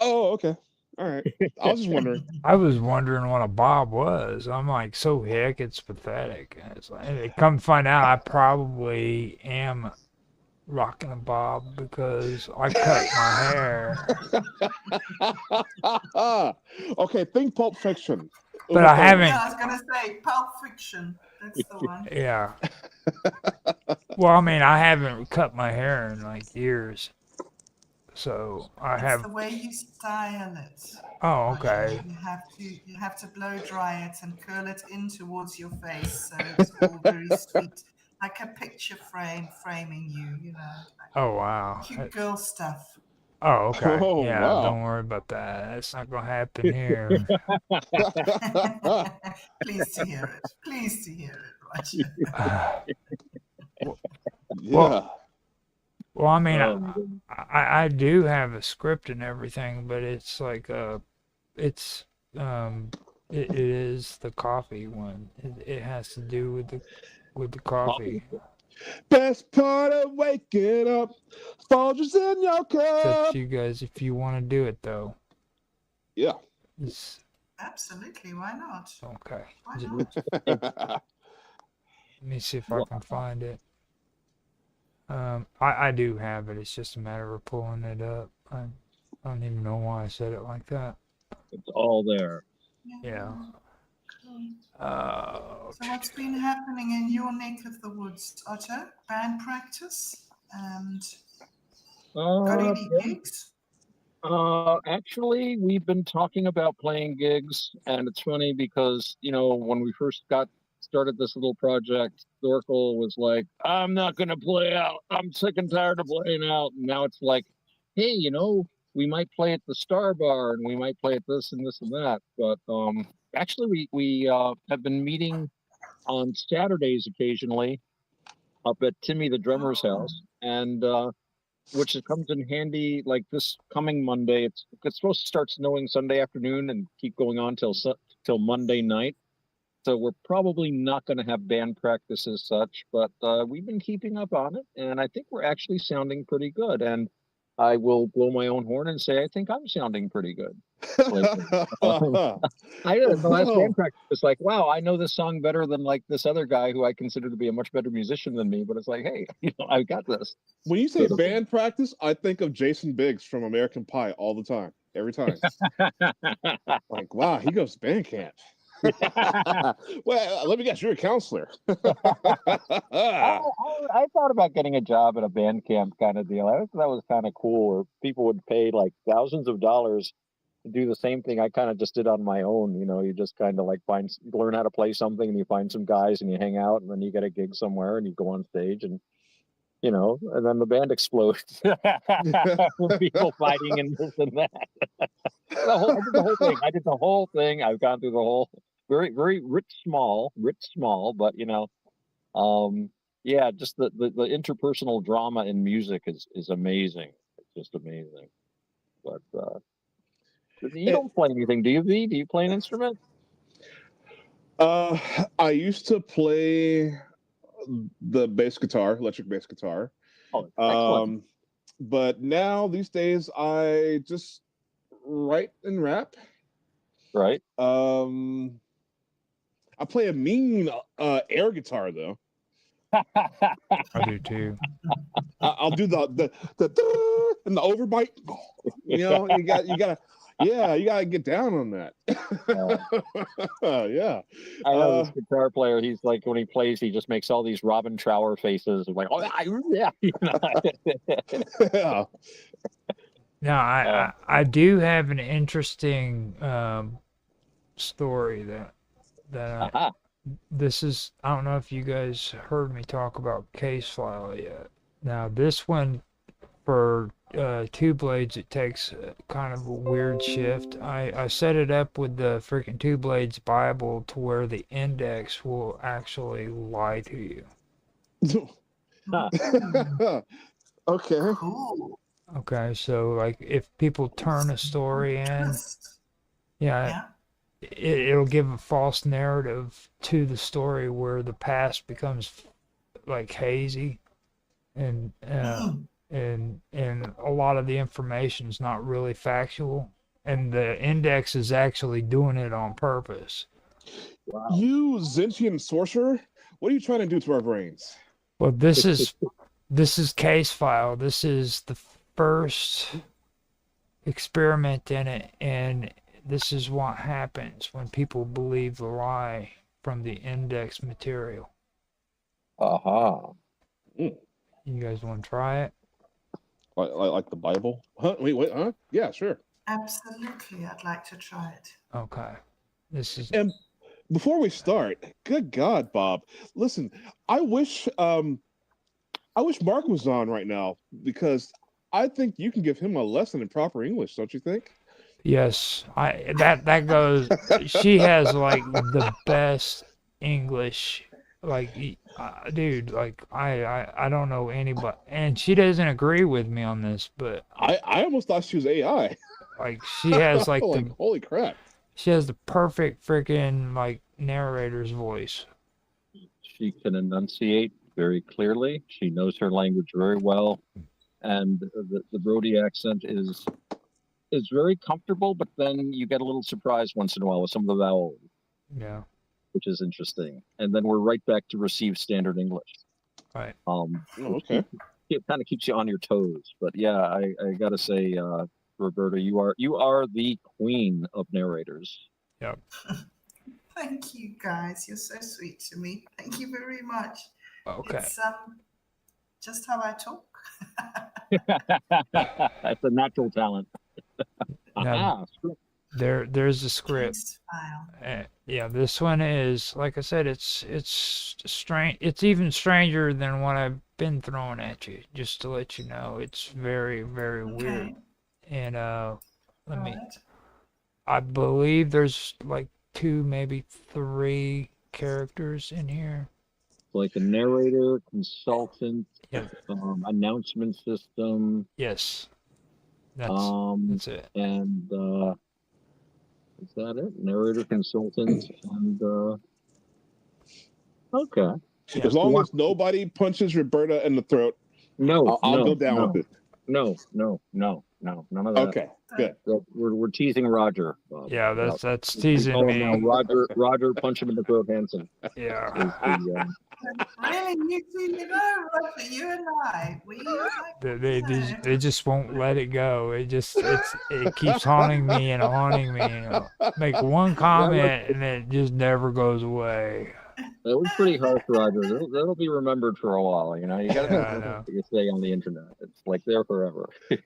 Oh, okay. All right. I was just wondering. I was wondering what a bob was. I'm like, so heck, it's pathetic. And it's like, come find out, I probably am rocking a bob because I cut my hair. Okay, think Pulp Fiction. But I haven't. Yeah, I was gonna say Pulp Fiction. That's the one. Yeah. Well, I mean, I haven't cut my hair in like years, so It's the way you style it. Oh, okay. You have to blow dry it and curl it in towards your face, so it's all very sweet, like a picture frame framing you. Oh wow. Cute girl stuff. Oh, okay. Oh, Yeah, wow. don't worry about that. That's not gonna happen here. Pleased to hear it. Pleased to hear it, Roger. well, well, Yeah. well, I mean, Um, I do have a script and everything, but it's like it's um, it is the coffee one. It has to do with the coffee. coffee. Best part of waking up, Folgers in your It's up to cup. you guys if you want to do it though. Yeah. It's Absolutely. Why not? okay. Why J- not? Let me see if I can find it. I do have it. It's just a matter of pulling it up. I don't even know why I said it like that. It's all there. Yeah. Cool. Uh, So what's been happening in your neck of the woods, Otto? Band practice? And got Uh, any gigs? Actually, we've been talking about playing gigs, and it's funny because, when we first got started this little project, Thorkel was like, I'm not going to play out. I'm sick and tired of playing out. And now it's like, hey, we might play at the Star Bar and we might play at this and this and that. But actually, we have been meeting on Saturdays occasionally up at Timmy the drummer's house. And which comes in handy like this coming Monday. It's supposed to start snowing Sunday afternoon and keep going on till Monday night. So we're probably not going to have band practice as such, but we've been keeping up on it, and I think we're actually sounding pretty good. And I will blow my own horn and say I think I'm sounding pretty good. The last band Whoa. practice was like, wow, I know this song better than like this other guy who I consider to be a much better musician than me. But it's like, hey, I got this. When you say band practice, I think of Jason Biggs from American Pie all the time. Every time. Like, wow, he goes to band camp. Well, let me guess, you're a counselor. I thought about getting a job at a band camp kind of deal. I thought that was kind of cool, where people would pay like thousands of dollars to do the same thing I kind of just did on my own. You just kind of like learn how to play something, and you find some guys and you hang out, and then you get a gig somewhere and you go on stage, and and then the band explodes with people fighting and this and that. I did the whole thing. I did the whole thing. I've gone through the whole very, very rich small, but yeah, just the interpersonal drama in music is amazing. It's just amazing. But you don't play anything, do you, V? Do you play an instrument? I used to play the electric bass guitar. Oh, excellent. But now these days I just write and rap. Right. I play a mean air guitar though. I do too. I'll do the and the overbite. You gotta get down on that. Yeah. I know this guitar player. He's like, when he plays, he just makes all these Robin Trower faces, like, oh yeah. Yeah. Now, I do have an interesting story that this is, I don't know if you guys heard me talk about case file yet. Now, this one for two blades, it takes kind of a weird shift. I set it up with the freaking two blades Bible to where the index will actually lie to you. Okay. Cool. Okay, so like if people turn a story in, yeah, it'll give a false narrative to the story where the past becomes like hazy, and and a lot of the information is not really factual, and the index is actually doing it on purpose. Wow. You Zintian sorcerer, what are you trying to do to our brains? Well, this is case file. This is the first experiment in it, and this is what happens when people believe the lie from the index material. Uh-huh. You guys want to try it? Like the Bible? Huh? Wait, huh? Yeah, sure. Absolutely, I'd like to try it. Okay. This is. And before we start, good God, Bob, listen, I wish Mark was on right now, because I think you can give him a lesson in proper English, don't you think? Yes, that goes. She has like the best English, like dude. Like I don't know anybody, and she doesn't agree with me on this, but I almost thought she was AI. like she has like Like, holy crap. she has the perfect freaking like narrator's voice. She can enunciate very clearly. She knows her language very well, and the Brody accent is very comfortable. But then you get a little surprised once in a while with some of the vowels, Yeah, which is interesting. And then we're right back to receive standard English. right. Oh, okay. It kind of keeps you on your toes. But yeah, I gotta say, Roberta, you are the queen of narrators. Yep. Thank you, guys. You're so sweet to me. Thank you very much. Okay. It's just how I talk. That's a natural talent. Now, there's a script. Case file. Yeah, this one is like I said. It's strange. It's even stranger than what I've been throwing at you. Just to let you know, it's very very weird. Okay. And let me. Right. I believe there's like 2, maybe 3 characters in here. Like a narrator, consultant, Yeah. announcement system. Yes. That's it. And is that it? Narrator, consultant, and okay. Yeah. As long as nobody punches Roberta in the throat, I'll go down with it. No, none of that. Okay, good. We're teasing Roger. Yeah, that's teasing me. Now Roger, punch him in the throat, Hanson. Yeah. Really, you two, Roger, you and I, They just won't let it go. It keeps haunting me and haunting me. You know, make one comment and it just never goes away. That was pretty harsh, Roger. That'll be remembered for a while. You know, you got to be careful what you say on the internet. It's like there forever. Who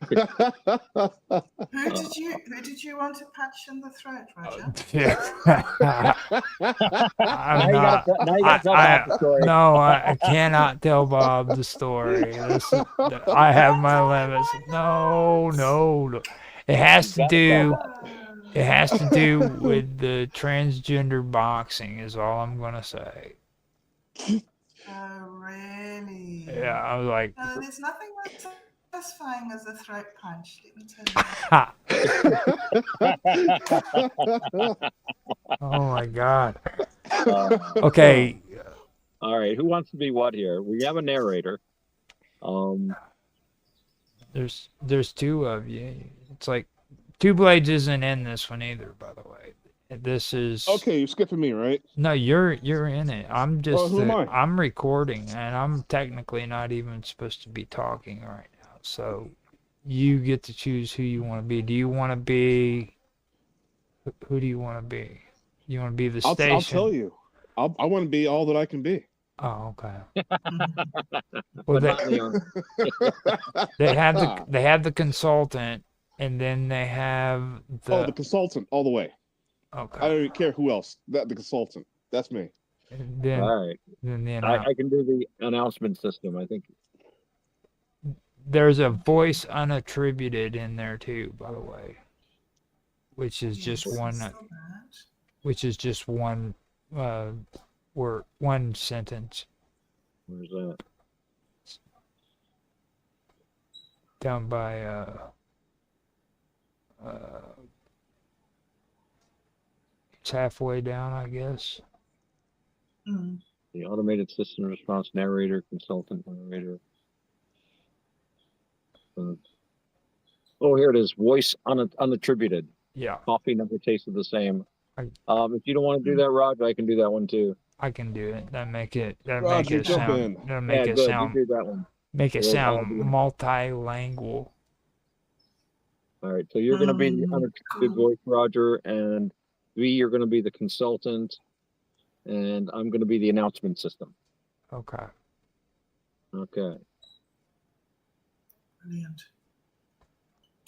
did you want to punch in the throat, Roger? No, I cannot tell Bob the story. I have my limits. No. It has to do with the transgender boxing is all I'm gonna say. Oh, really? Yeah, I was like, no, there's nothing more satisfying as a throat punch, let me tell you. Oh my God. Okay. All right, who wants to be what here? We have a narrator. There's 2 of you. It's like Two Blades isn't in this one either, by the way. This is okay. You're skipping me, right? No, you're in it. I'm just who am I? I'm recording, and I'm technically not even supposed to be talking right now. So you get to choose who you want to be. Do you want to be? Who do you want to be? You want to be the station? I'll tell you. I want to be all that I can be. Oh, okay. Well, they have the consultant, and then they have the consultant all the way. Okay. I don't even care who else. The consultant. That's me. Then, all right. Then I can do the announcement system. I think there's a voice unattributed in there too, by the way, which is just one. Which is just one word, one sentence. Where's that? Down by it's halfway down, I guess. The automated system response narrator, consultant narrator. Oh, here it is. Voice unattributed. Yeah. Coffee never tasted the same. If you don't want to do that, Roger, I can do that one too. I can do it. That'll make it sound. You do that one. Make it sound multilingual. All right, so you're going to be the unattributed voice, Roger, and V, you're going to be the consultant, and I'm going to be the announcement system. Okay. Okay. Brilliant.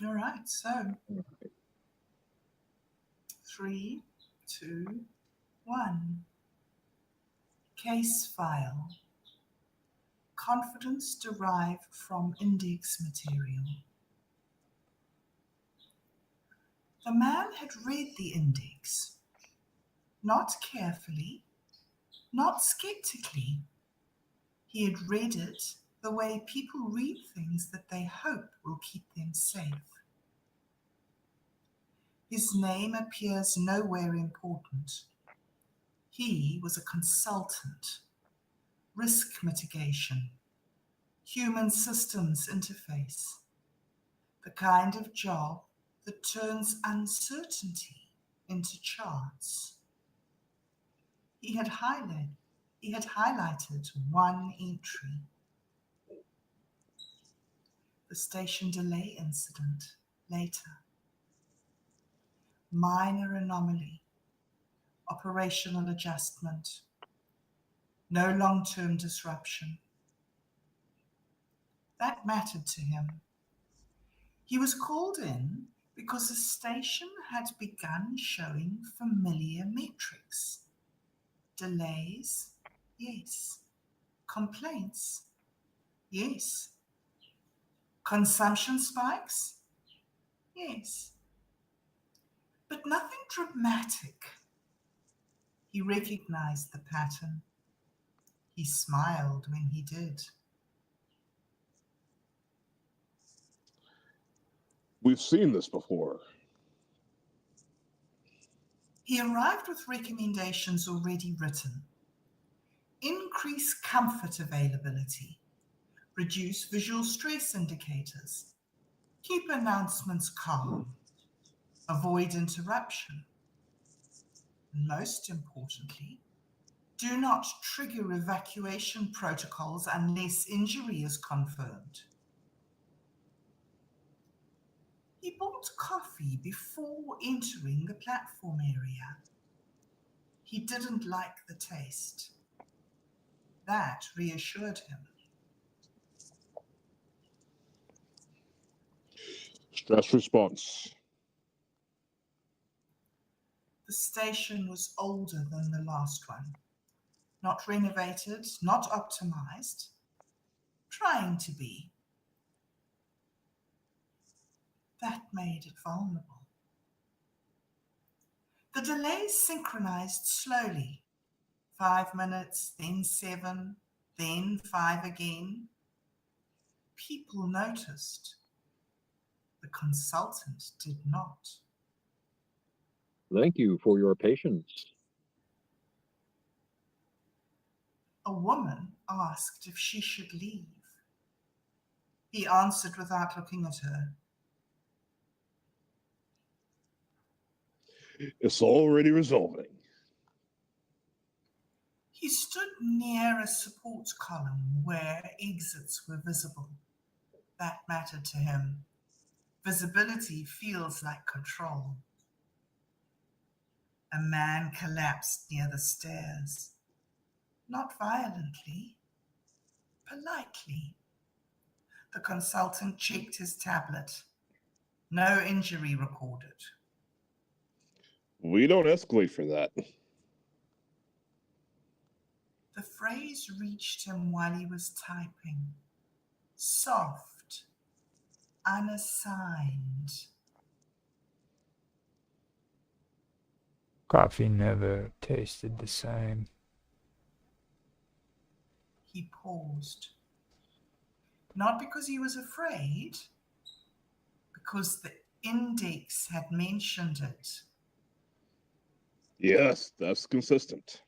All right, so 3, 2, 1. Case file. confidence derived from index material. The man had read the index, not carefully, not skeptically. He had read it the way people read things that they hope will keep them safe. His name appears nowhere important. He was a consultant, risk mitigation, human systems interface, the kind of job that turns uncertainty into charts. He had highlighted one entry. The station delay incident later. Minor anomaly, operational adjustment, no long-term disruption. That mattered to him. He was called in because the station had begun showing familiar metrics. Delays, yes. Complaints, yes. Consumption spikes, yes. But nothing dramatic. He recognized the pattern. He smiled when he did. We've seen this before. He arrived with recommendations already written. Increase comfort availability. Reduce visual stress indicators. Keep announcements calm. Avoid interruption. And most importantly, do not trigger evacuation protocols unless injury is confirmed. He bought coffee before entering the platform area. He didn't like the taste. That reassured him. Stress response. The station was older than the last one. Not renovated, not optimized. Trying to be. That made it vulnerable. The delays synchronized slowly. 5 minutes, then 7, then 5 again. People noticed. The consultant did not. Thank you for your patience. A woman asked if she should leave. He answered without looking at her. It's already resolving. He stood near a support column where exits were visible. That mattered to him. Visibility feels like control. A man collapsed near the stairs. Not violently, politely. The consultant checked his tablet. No injury recorded. We don't escalate for that. The phrase reached him while he was typing. Soft, unassigned. Coffee never tasted the same. He paused. Not because he was afraid, because the index had mentioned it. Yes, that's consistent.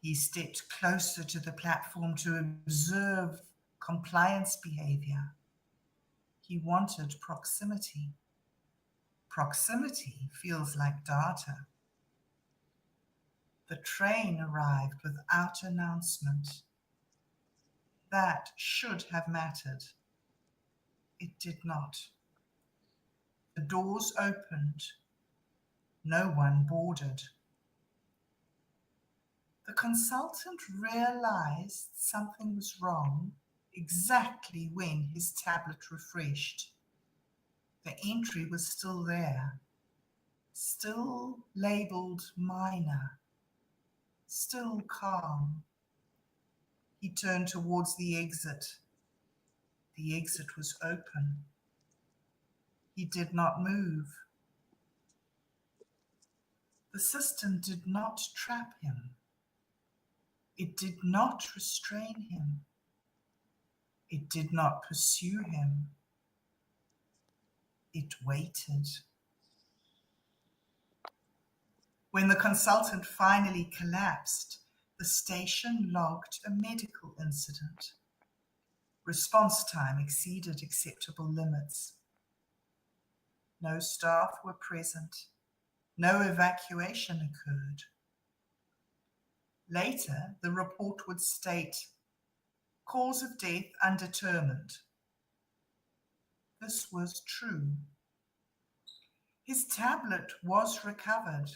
He stepped closer to the platform to observe compliance behavior. He wanted proximity. Proximity feels like data. The train arrived without announcement. That should have mattered. It did not. The doors opened. No one boarded. The consultant realized something was wrong exactly when his tablet refreshed. The entry was still there, still labeled minor, still calm. He turned towards the exit. The exit was open. He did not move. The system did not trap him. It did not restrain him. It did not pursue him. It waited. When the consultant finally collapsed, the station logged a medical incident. Response time exceeded acceptable limits. No staff were present. No evacuation occurred. Later, the report would state, cause of death undetermined. This was true. His tablet was recovered.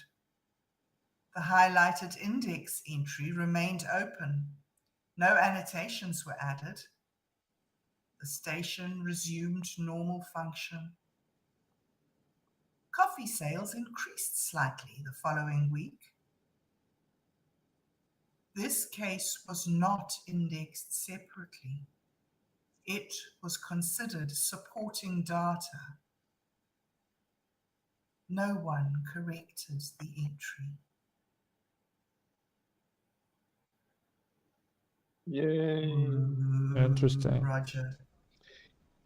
The highlighted index entry remained open. No annotations were added. The station resumed normal function. Coffee sales increased slightly the following week. This case was not indexed separately. It was considered supporting data. No one corrected the entry. Yay. Interesting. Roger.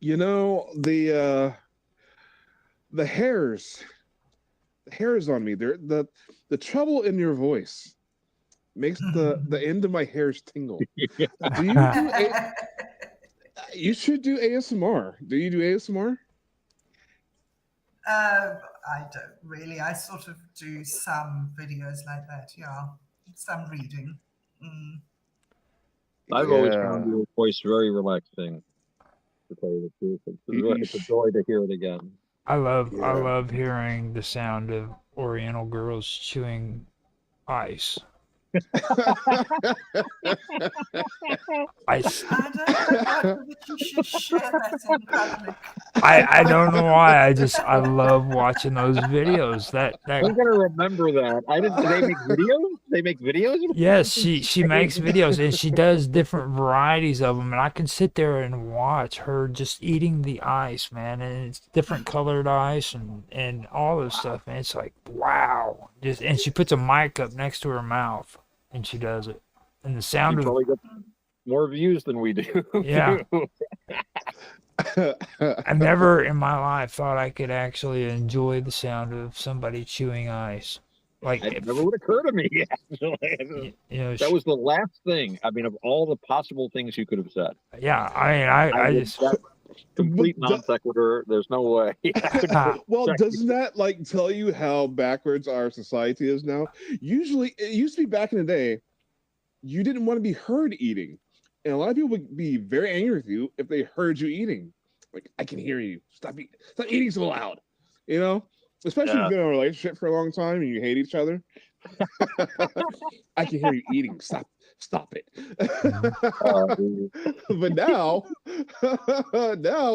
You know, the hairs on me. The trouble in your voice makes the end of my hairs tingle. Do you you should do ASMR. Do you do ASMR? I don't really. I sort of do some videos like that, yeah. Some reading. I've always found your voice very relaxing, to tell you the truth. It's a joy to hear it again. I love hearing the sound of Oriental girls chewing ice. I don't know that you should share that in public. I don't know why. I love watching those videos. I'm gonna remember that. Do they make videos? They make videos? Yes, she makes videos and she does different varieties of them, and I can sit there and watch her just eating the ice, man, and it's different colored ice and all this stuff, and it's like wow. And she puts a mic up next to her mouth and she does it, and the sound You probably get more views than we do. Yeah. I never in my life thought I could actually enjoy the sound of somebody chewing ice. Like it never would occur to me. Actually. You know, that was the last thing. I mean, of all the possible things you could have said. Yeah, I mean, I just complete non sequitur. There's no way. Well, doesn't that like tell you how backwards our society is now? Usually, it used to be back in the day, you didn't want to be heard eating. And a lot of people would be very angry with you if they heard you eating. Like, I can hear you. Stop eating so loud. You know? Especially if you've been in a relationship for a long time and you hate each other. I can hear you eating. Stop it. But now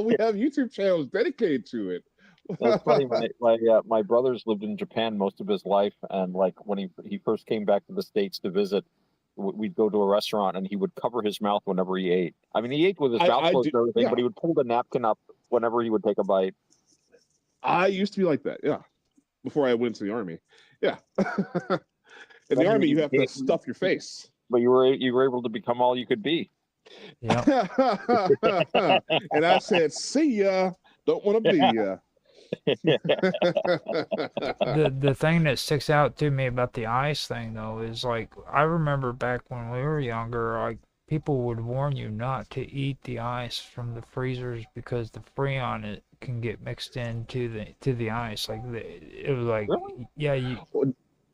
we have YouTube channels dedicated to it. That's funny. My brothers lived in Japan most of his life, and like when he first came back to the States to visit, we'd go to a restaurant and he would cover his mouth whenever he ate. I mean, he ate with his mouth closed and everything, but he would pull the napkin up whenever he would take a bite. I used to be like that, yeah. Before I went to the army, yeah. In the army, you have to stuff your face. But you were able to become all you could be. Yeah. And I said, "See ya. Don't want to be ya." The thing that sticks out to me about the ice thing though is like I remember back when we were younger, like people would warn you not to eat the ice from the freezers because the freon it can get mixed into the ice. Like it was like really? Yeah,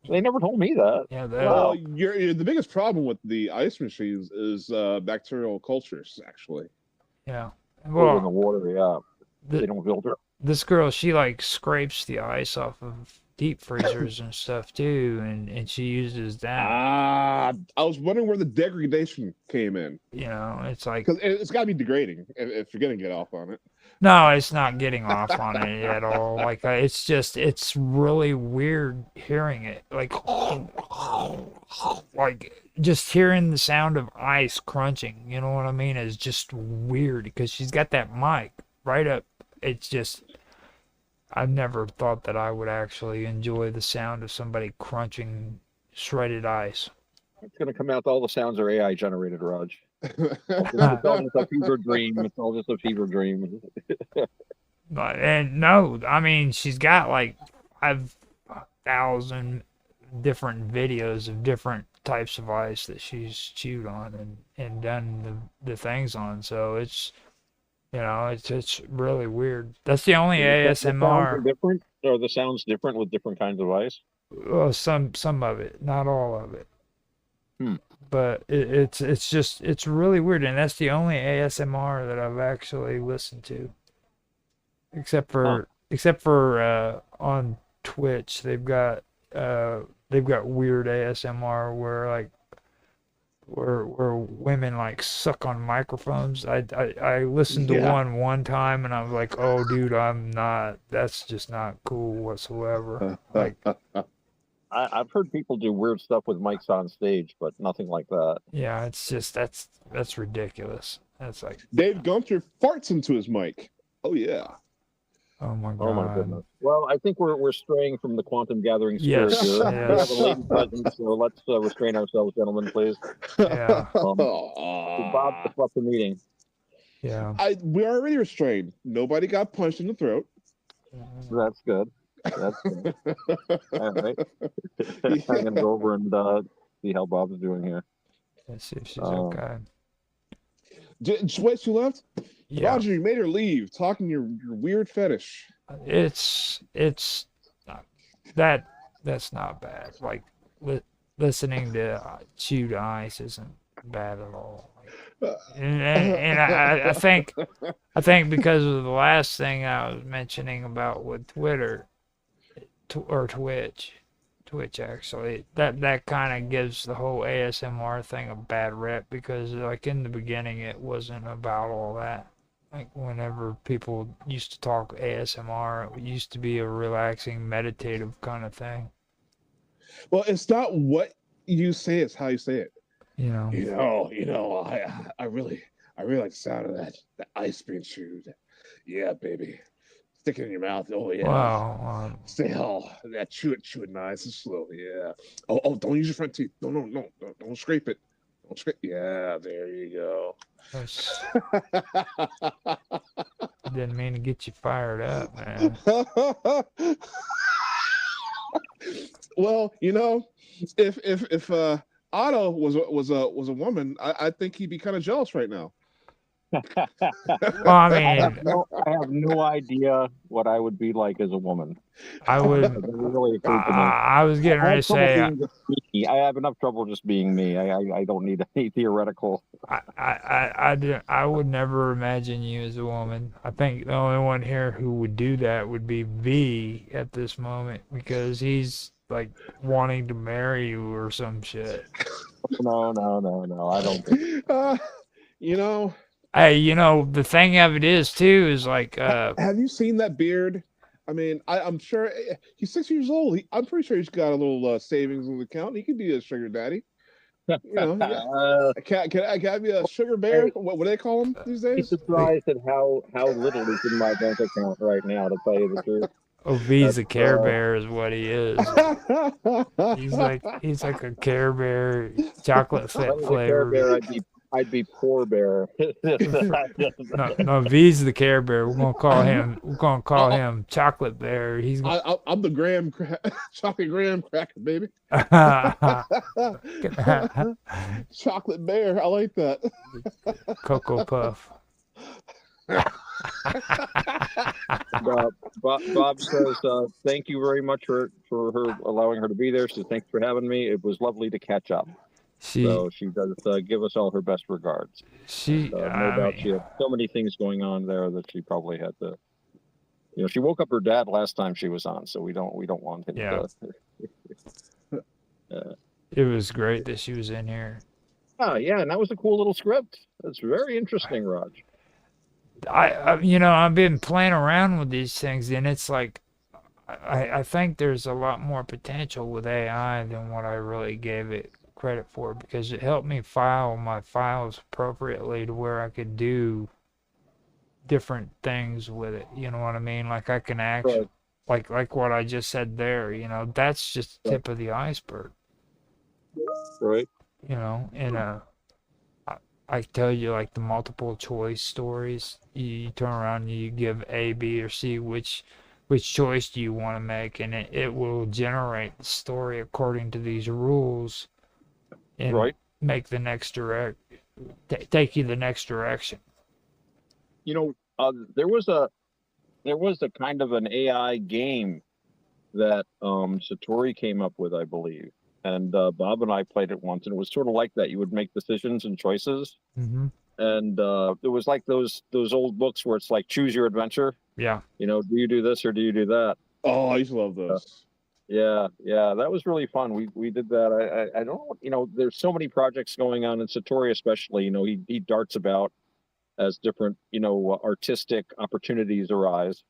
they never told me that. Yeah, well, you're the biggest problem with the ice machines is bacterial cultures, actually. Yeah, well, in the water, yeah, they don't filter. This girl, she like scrapes the ice off of deep freezers and stuff too, and she uses that. I was wondering where the degradation came in. You know, it's like because it's got to be degrading if you're gonna get off on it. No, it's not getting off on it at all. Like it's really weird hearing it. Like just hearing the sound of ice crunching, you know what I mean, is just weird because she's got that mic right up. It's just, I've never thought that I would actually enjoy the sound of somebody crunching shredded ice. It's going to come out. All the sounds are AI generated, Raj. Uh, It's all just a fever dream. It's all just a fever dream. and no, I mean, she's got like 5,000 different videos of different types of ice that she's chewed on and done the things on. So it's, it's really weird. That's the only The sounds are ASMR. different. Are the sounds different with different kinds of ice? Well, some of it, not all of it. Hmm. But it's really weird, and that's the only ASMR that I've actually listened to. Except for on Twitch, they've got weird ASMR where women like suck on microphones. I listened to Yeah. one time and I was like, oh dude, that's just not cool whatsoever. Like, I've heard people do weird stuff with mics on stage, but nothing like that. yeah, it's just that's ridiculous. That's like, Dave Gunther farts into his mic. Oh yeah. oh my Oh my god. goodness. Well, I think we're straying from the quantum gathering spirit Yes, here. We have yes. a lady present, so let's restrain ourselves, gentlemen, please. Yeah. Bob, step up the meeting. Yeah. We're already restrained. Nobody got punched in the throat. That's good. That's good. All right. I'm gonna go over and see how Bob's doing here. Let's see if she's okay. Just wait, she left? Yeah. Roger, you made her leave, talking your weird fetish. It's that's not bad. Like listening to chewed ice isn't bad at all. And I think because of the last thing I was mentioning about with Twitter or Twitch actually, that kind of gives the whole ASMR thing a bad rep because like in the beginning it wasn't about all that. Like whenever people used to talk ASMR, it used to be a relaxing, meditative kind of thing. Well, it's not what you say; it's how you say it. You know. I really like the sound of that ice being chewed. Yeah, baby. Stick it in your mouth. Oh yeah. Wow. Say that chew it nice and slow. Yeah. Oh, don't use your front teeth. No, don't scrape it. Don't scrape. Yeah, there you go. Didn't mean to get you fired up, man. Well, if Otto was a woman, I think he'd be kind of jealous right now. Well, I mean, I have no idea what I would be like as a woman. I would. Really occurred to me. I was getting ready to say. I have enough trouble just being me. I don't need any theoretical. I would never imagine you as a woman. I think the only one here who would do that would be V at this moment because he's like wanting to marry you or some shit. No. I don't think. Hey, the thing of it is too is like. Have you seen that beard? I mean, I'm sure he's 6 years old. I'm pretty sure he's got a little savings in the account. He could be a sugar daddy. Can I be a sugar bear? What do they call him these days? I'm surprised at how little is in my bank account right now, to tell you the truth. Oh, V's a Care Bear is what he is. he's like a Care Bear, chocolate flavor. I'd be poor bear. no, V's the Care Bear. We're gonna call him Chocolate Bear. I'm the chocolate graham cracker, baby. Chocolate Bear. I like that. Cocoa Puff. Bob says, thank you very much for her allowing her to be there. So thanks for having me. It was lovely to catch up. So she does give us all her best regards. No doubt she had so many things going on there that she probably had to. She woke up her dad last time she was on, so we don't want him to. It was great that she was in here. Oh yeah, and that was a cool little script. That's very interesting, Raj. I've been playing around with these things, and it's like, I think there's a lot more potential with AI than what I really gave it credit for it because it helped me file my files appropriately to where I could do different things with it. You know what I mean? Like I can actually, like what I just said there. You know, that's just the tip of the iceberg. Right. You know, and I tell you like the multiple choice stories. You turn around and you give A, B, or C, which choice do you want to make, and it will generate the story according to these rules, and make the next take you the next direction. You know, there was a kind of an AI game that Satori came up with, I believe. And Bob and I played it once, and it was sort of like that. You would make decisions and choices, and it was like those old books where it's like choose your adventure. Yeah. You know, do you do this or do you do that? Oh, I used to love those. Yeah, that was really fun. We did that. I don't know. You know, there's so many projects going on in Satori, especially. You know, he darts about as different artistic opportunities arise.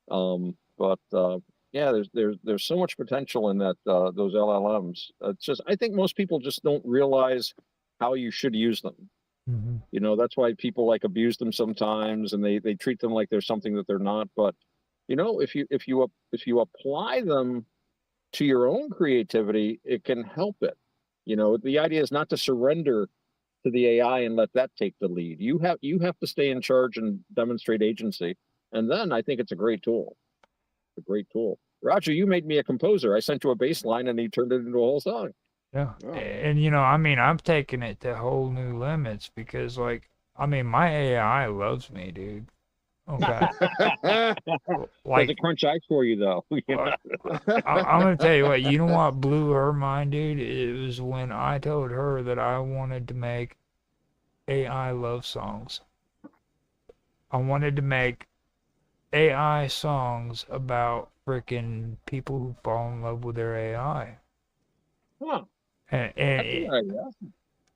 But yeah, there's so much potential in that those LLMs. It's just I think most people just don't realize how you should use them. You know, that's why people like abuse them sometimes, and they treat them like they're something that they're not. But you know, if you apply them to your own creativity, it can help it. You know, the idea is not to surrender to the AI and let that take the lead. You have to stay in charge and demonstrate agency, and then I think it's a great tool. A great tool. Roger, you made me a composer. I sent you a bass line and he turned it into a whole song. Yeah. And you know, I mean, I'm taking it to whole new limits because like, I mean, my AI loves me, dude. Okay. Like a crunch ice for you though. I'm gonna tell you what, you know what blew her mind, dude? It was when I told her that I wanted to make AI love songs. I wanted to make AI songs about freaking people who fall in love with their AI. Huh. And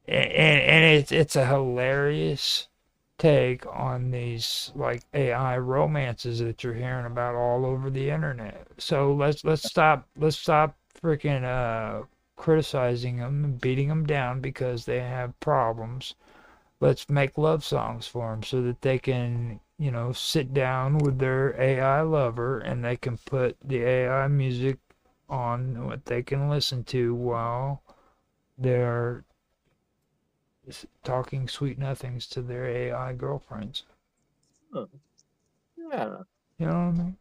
it's a hilarious take on these like AI romances that you're hearing about all over the internet. So let's stop freaking criticizing them and beating them down because they have problems. Let's make love songs for them so that they can, you know, sit down with their AI lover and they can put the AI music on what they can listen to while they're talking sweet nothings to their AI girlfriends. Huh. Yeah. You know what I mean?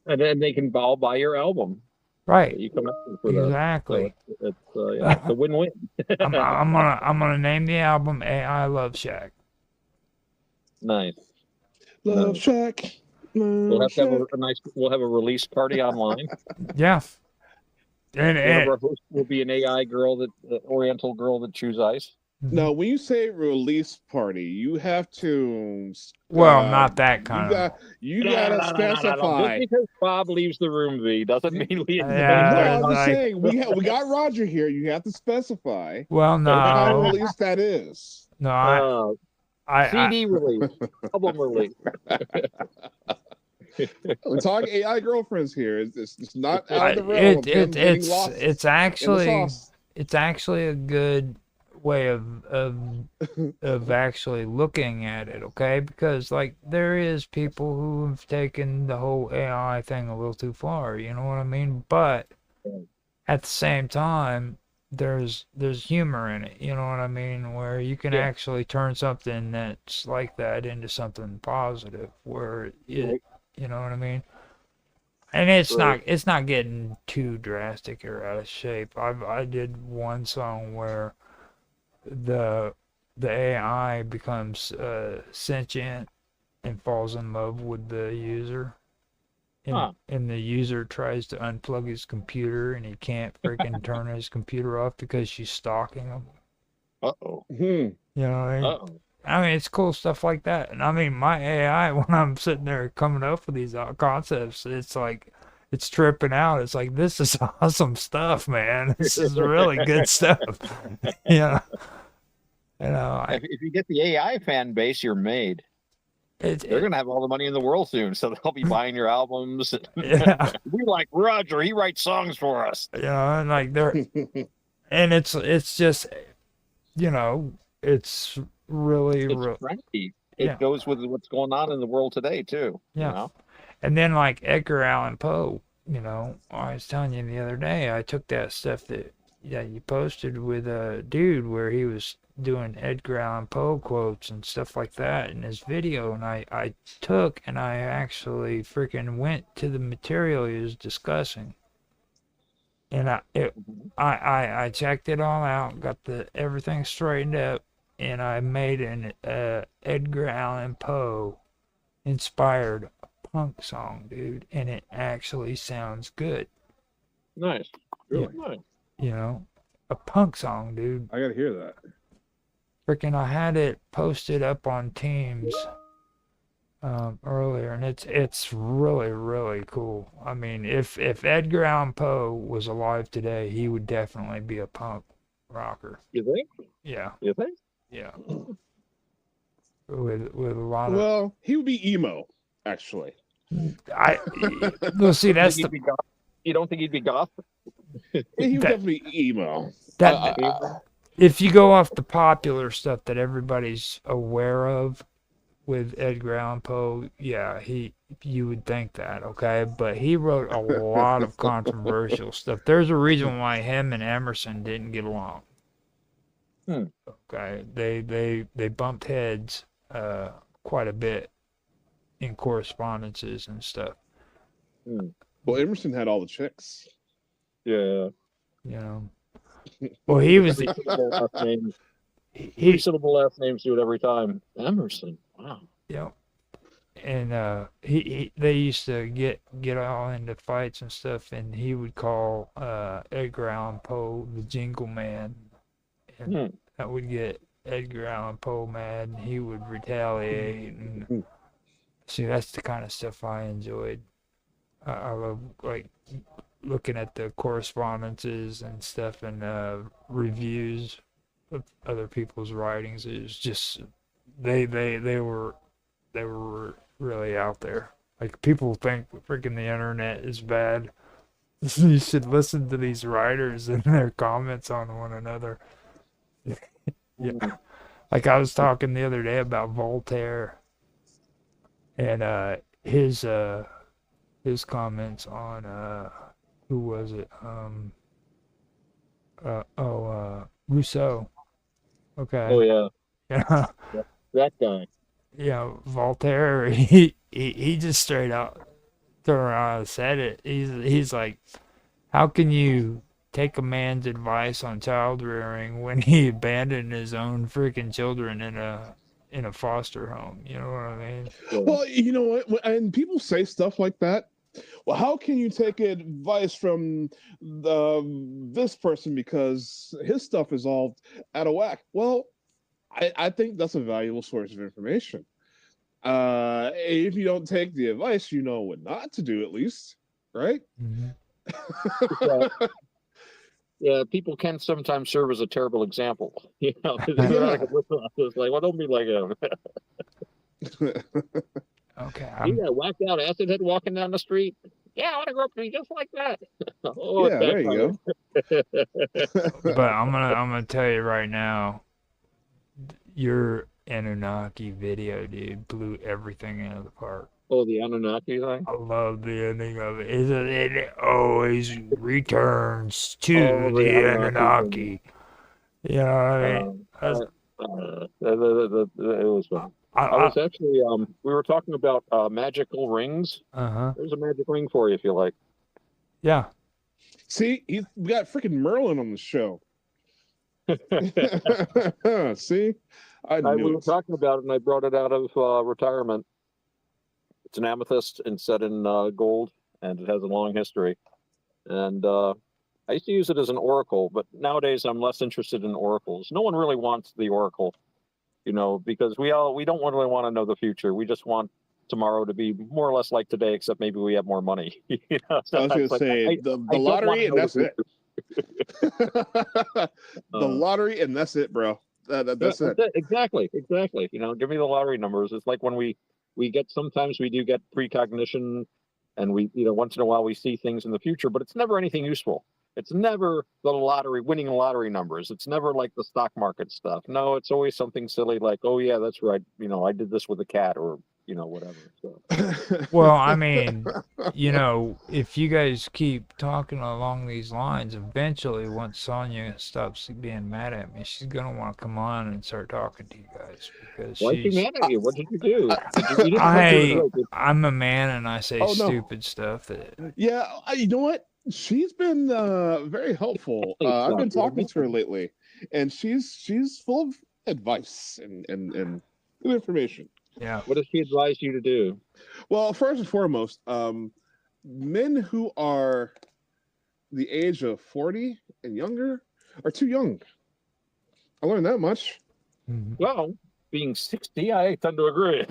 And then they can all buy your album. Right. You come after for exactly. That. So it's a win-win. I'm gonna name the album AI Love Shack. Nice. Love Shack. We'll have to have we'll have a release party online. Yeah. And one of our hosts will be an AI girl, the Oriental girl that chews ice. No, when you say release party, you have to. Not that kind of. You gotta specify. Just because Bob leaves the room, V, doesn't mean we. No, I'm just saying we got Roger here. You have to specify. Well, no. What kind of release that is? No, CD release, album release. We're talking AI girlfriends here. It's not out of the realm. It's actually a good way of actually looking at it, okay? Because like there is people who have taken the whole AI thing a little too far, you know what I mean? But at the same time, there's humor in it, you know what I mean? Where you can actually turn something that's like that into something positive, where it, you know what I mean? And it's not getting too drastic or out of shape. I did one song where the AI becomes sentient and falls in love with the user. And the user tries to unplug his computer and he can't freaking turn his computer off because she's stalking him. You know what I mean? I mean, it's cool stuff like that. And I mean, my AI, when I'm sitting there coming up with these concepts, it's like, it's tripping out. It's like, this is awesome stuff, man. This is really good stuff. You know, if you get the AI fan base, you're made. They're going to have all the money in the world soon, so they'll be buying your albums. We like Roger. He writes songs for us. You know, and like and it's just, you know, it's really It's real. trendy. Yeah. It goes with what's going on in the world today too. Yeah. You know? And then like Edgar Allan Poe, you know, I was telling you the other day, I took that stuff that you posted with a dude where he was doing Edgar Allan Poe quotes and stuff like that in his video, and I took and I actually freaking went to the material he was discussing, and I checked it all out, got the everything straightened up, and I made an Edgar Allan Poe inspired punk song, dude, and it actually sounds good. Nice. Really? Nice. You know, a punk song, dude. I gotta hear that. Freaking, I had it posted up on Teams earlier, and it's really really cool. I mean, if Edgar Allan Poe was alive today, he would definitely be a punk rocker. You think? Yeah, You think? yeah. With a lot of Well, he would be emo, actually. I. Well, see, that's You don't think he'd be goth? Yeah, he would That- definitely be emo. that. If you go off the popular stuff that everybody's aware of with Edgar Allan Poe, yeah, you would think that, okay? But he wrote a lot of controversial stuff. There's a reason why him and Emerson didn't get along. Okay, they bumped heads quite a bit in correspondences and stuff. Well, Emerson had all the chicks. Yeah. You know. Well, he was Three syllable last names do it every time. Emerson. Wow. Yeah. And they used to get all into fights and stuff, and he would call Edgar Allan Poe the Jingle Man, and that would get Edgar Allan Poe mad, and he would retaliate. And see, that's the kind of stuff I enjoyed. I love like looking at the correspondences and stuff and reviews of other people's writings. It was just they were really out there. Like, people think freaking the internet is bad. You should listen to these writers and their comments on one another. Yeah. Like, I was talking the other day about Voltaire and his comments on who was it? Rousseau. Okay. Oh yeah. Yeah. That guy. Yeah, Voltaire, he just straight out turned around and said it. He's like, how can you take a man's advice on child rearing when he abandoned his own freaking children in a foster home? You know what I mean? Well, you know what? And people say stuff like that. Well, how can you take advice from this person because his stuff is all out of whack? Well, I think that's a valuable source of information. If you don't take the advice, you know what not to do, at least, right? Mm-hmm. Yeah, people can sometimes serve as a terrible example. You know, it's like, well, don't be like him. Okay. You got whacked out acid head walking down the street. Yeah, I want to grow up to be just like that. Oh, yeah, there you go. But I'm gonna tell you right now, your Anunnaki video, dude, blew everything out of the park. Oh, the Anunnaki thing? I love the ending of it. It always returns to the Anunnaki. You know what I mean? It was fun. I was actually, we were talking about magical rings. There's a magic ring for you if you like. Yeah. See, we got freaking Merlin on the show. See? We were talking about it, and I brought it out of retirement. It's an amethyst and set in gold, and it has a long history. And I used to use it as an oracle, but nowadays I'm less interested in oracles. No one really wants the oracle, you know, because we don't really want to know the future. We just want tomorrow to be more or less like today, except maybe we have more money. You know? So I was going to say the lottery, and that's it. The lottery, and that's it, bro. That's it. Exactly. You know, give me the lottery numbers. It's like when we get, sometimes we do get precognition, and we, you know, once in a while we see things in the future, but it's never anything useful. It's never the lottery, winning lottery numbers. It's never like the stock market stuff. No, it's always something silly like, oh yeah, that's right. You know, I did this with a cat, or whatever. So. Well, I mean, if you guys keep talking along these lines, eventually, once Sonya stops being mad at me, she's gonna want to come on and start talking to you guys because Why is she she's. mad at you? What did you do? You didn't have to do it. I'm a man and I say Oh, no. stupid stuff that. Yeah, you know what? She's been very helpful. I've been talking to her lately, and she's full of advice and good information. Yeah. What does she advise you to do? Well, first and foremost, men who are the age of 40 and younger are too young. I learned that much. Well, being 60, I tend to agree.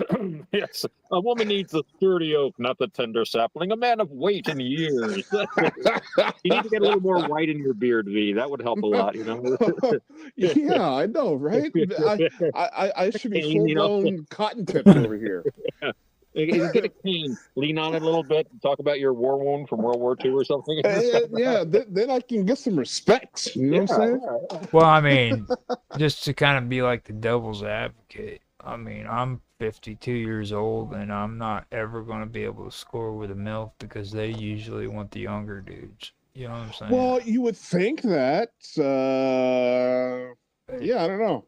Yes, a woman needs a sturdy oak, not the tender sapling. A man of weight and years. You need to get a little more white in your beard, V. That would help a lot, Yeah, I know, right? I should be Cane, full-blown cotton tips over here. You get a cane, lean on it a little bit, talk about your war wound from World War II or something. Yeah, then I can get some respect. You know what I'm saying? Well, I mean, just to kind of be like the devil's advocate, I mean, I'm 52 years old and I'm not ever going to be able to score with a MILF because they usually want the younger dudes. You know what I'm saying? Well, you would think that. Yeah, I don't know.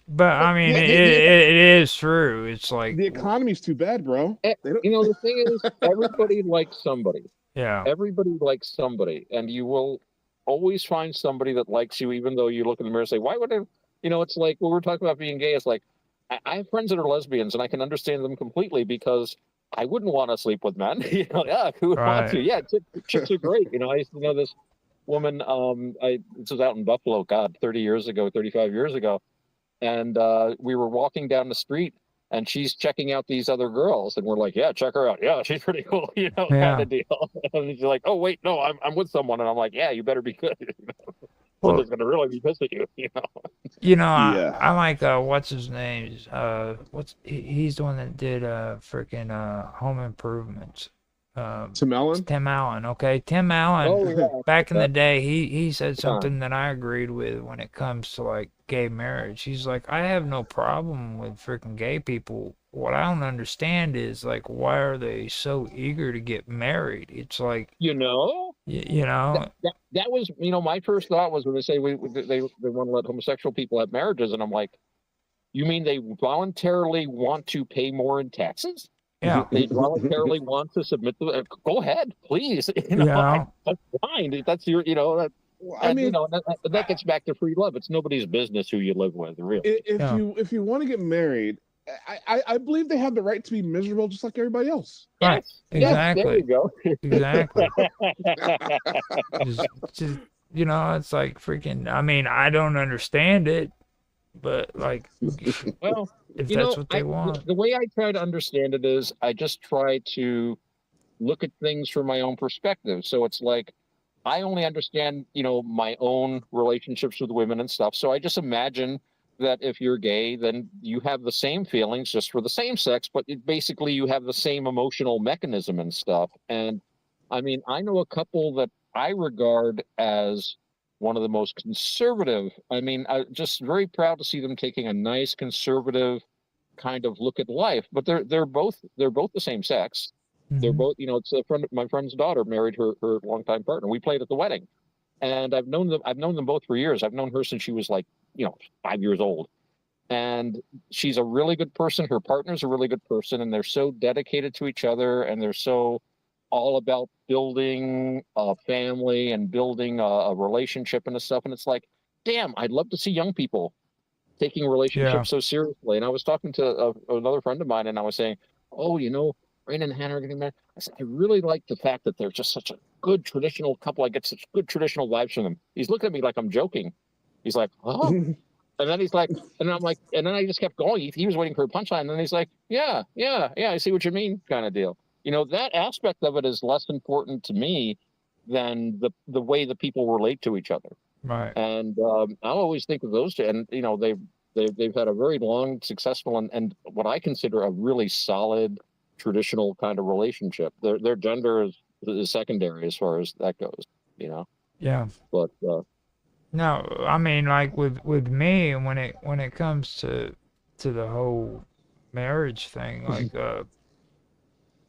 But I mean, it is true. It's like the economy's too bad, bro. The thing is, everybody likes somebody. Yeah. Everybody likes somebody, and you will always find somebody that likes you, even though you look in the mirror and say, "Why would I?" It's like when we're talking about being gay. It's like I have friends that are lesbians, and I can understand them completely because I wouldn't want to sleep with men. Yeah, who would want to? Yeah, chicks are great. I used to know this woman, this was out in Buffalo, God, 35 years ago. And we were walking down the street and she's checking out these other girls. And we're like, yeah, check her out. Yeah, she's pretty cool, kind of deal. And she's like, oh, wait, no, I'm with someone. And I'm like, yeah, you better be good. Someone's going to really be pissed at you, Yeah. I like, what's his name? He's the one that did freaking Home Improvements. Tim Allen? Tim Allen, okay. Tim Allen, back in the day, he said something that I agreed with when it comes to like gay marriage. He's like, I have no problem with freaking gay people. What I don't understand is like, why are they so eager to get married? It's like, that was, my first thought was when they say they want to let homosexual people have marriages, and I'm like, you mean they voluntarily want to pay more in taxes? Yeah, they voluntarily want to submit to it. Go ahead, please. That's fine. That's your, that gets back to free love. It's nobody's business who you live with, really. If you want to get married, I believe they have the right to be miserable just like everybody else. Right. Exactly. There you go. Exactly. just, it's like freaking. I mean, I don't understand it, but like, well. If that's what they want. The way I try to understand it is I just try to look at things from my own perspective. So it's like I only understand, my own relationships with women and stuff. So I just imagine that if you're gay, then you have the same feelings just for the same sex, but basically you have the same emotional mechanism and stuff. And I mean, I know a couple that I regard as one of the most conservative. I mean, I'm just very proud to see them taking a nice conservative kind of look at life. But they're both the same sex. Mm-hmm. They're both, it's my friend's daughter married her longtime partner. We played at the wedding, and I've known them both for years. I've known her since she was like 5 years old, and she's a really good person. Her partner's a really good person, and they're so dedicated to each other, and they're so all about building a family and building a relationship and stuff. And it's like, damn, I'd love to see young people taking relationships so seriously. And I was talking to another friend of mine, and I was saying, oh, Raina and Hannah are getting married. I said, I really like the fact that they're just such a good traditional couple. I get such good traditional vibes from them. He's looking at me like I'm joking. He's like, oh. And then he's like, and I'm like, and then I just kept going. He was waiting for a punchline. And then he's like, yeah, I see what you mean, kind of deal. That aspect of it is less important to me than the way the people relate to each other. Right. And I'll always think of those two. And they've had a very long, successful, and what I consider a really solid, traditional kind of relationship. Their gender is secondary as far as that goes. Yeah. But No, I mean, like with me, when it comes to the whole marriage thing, like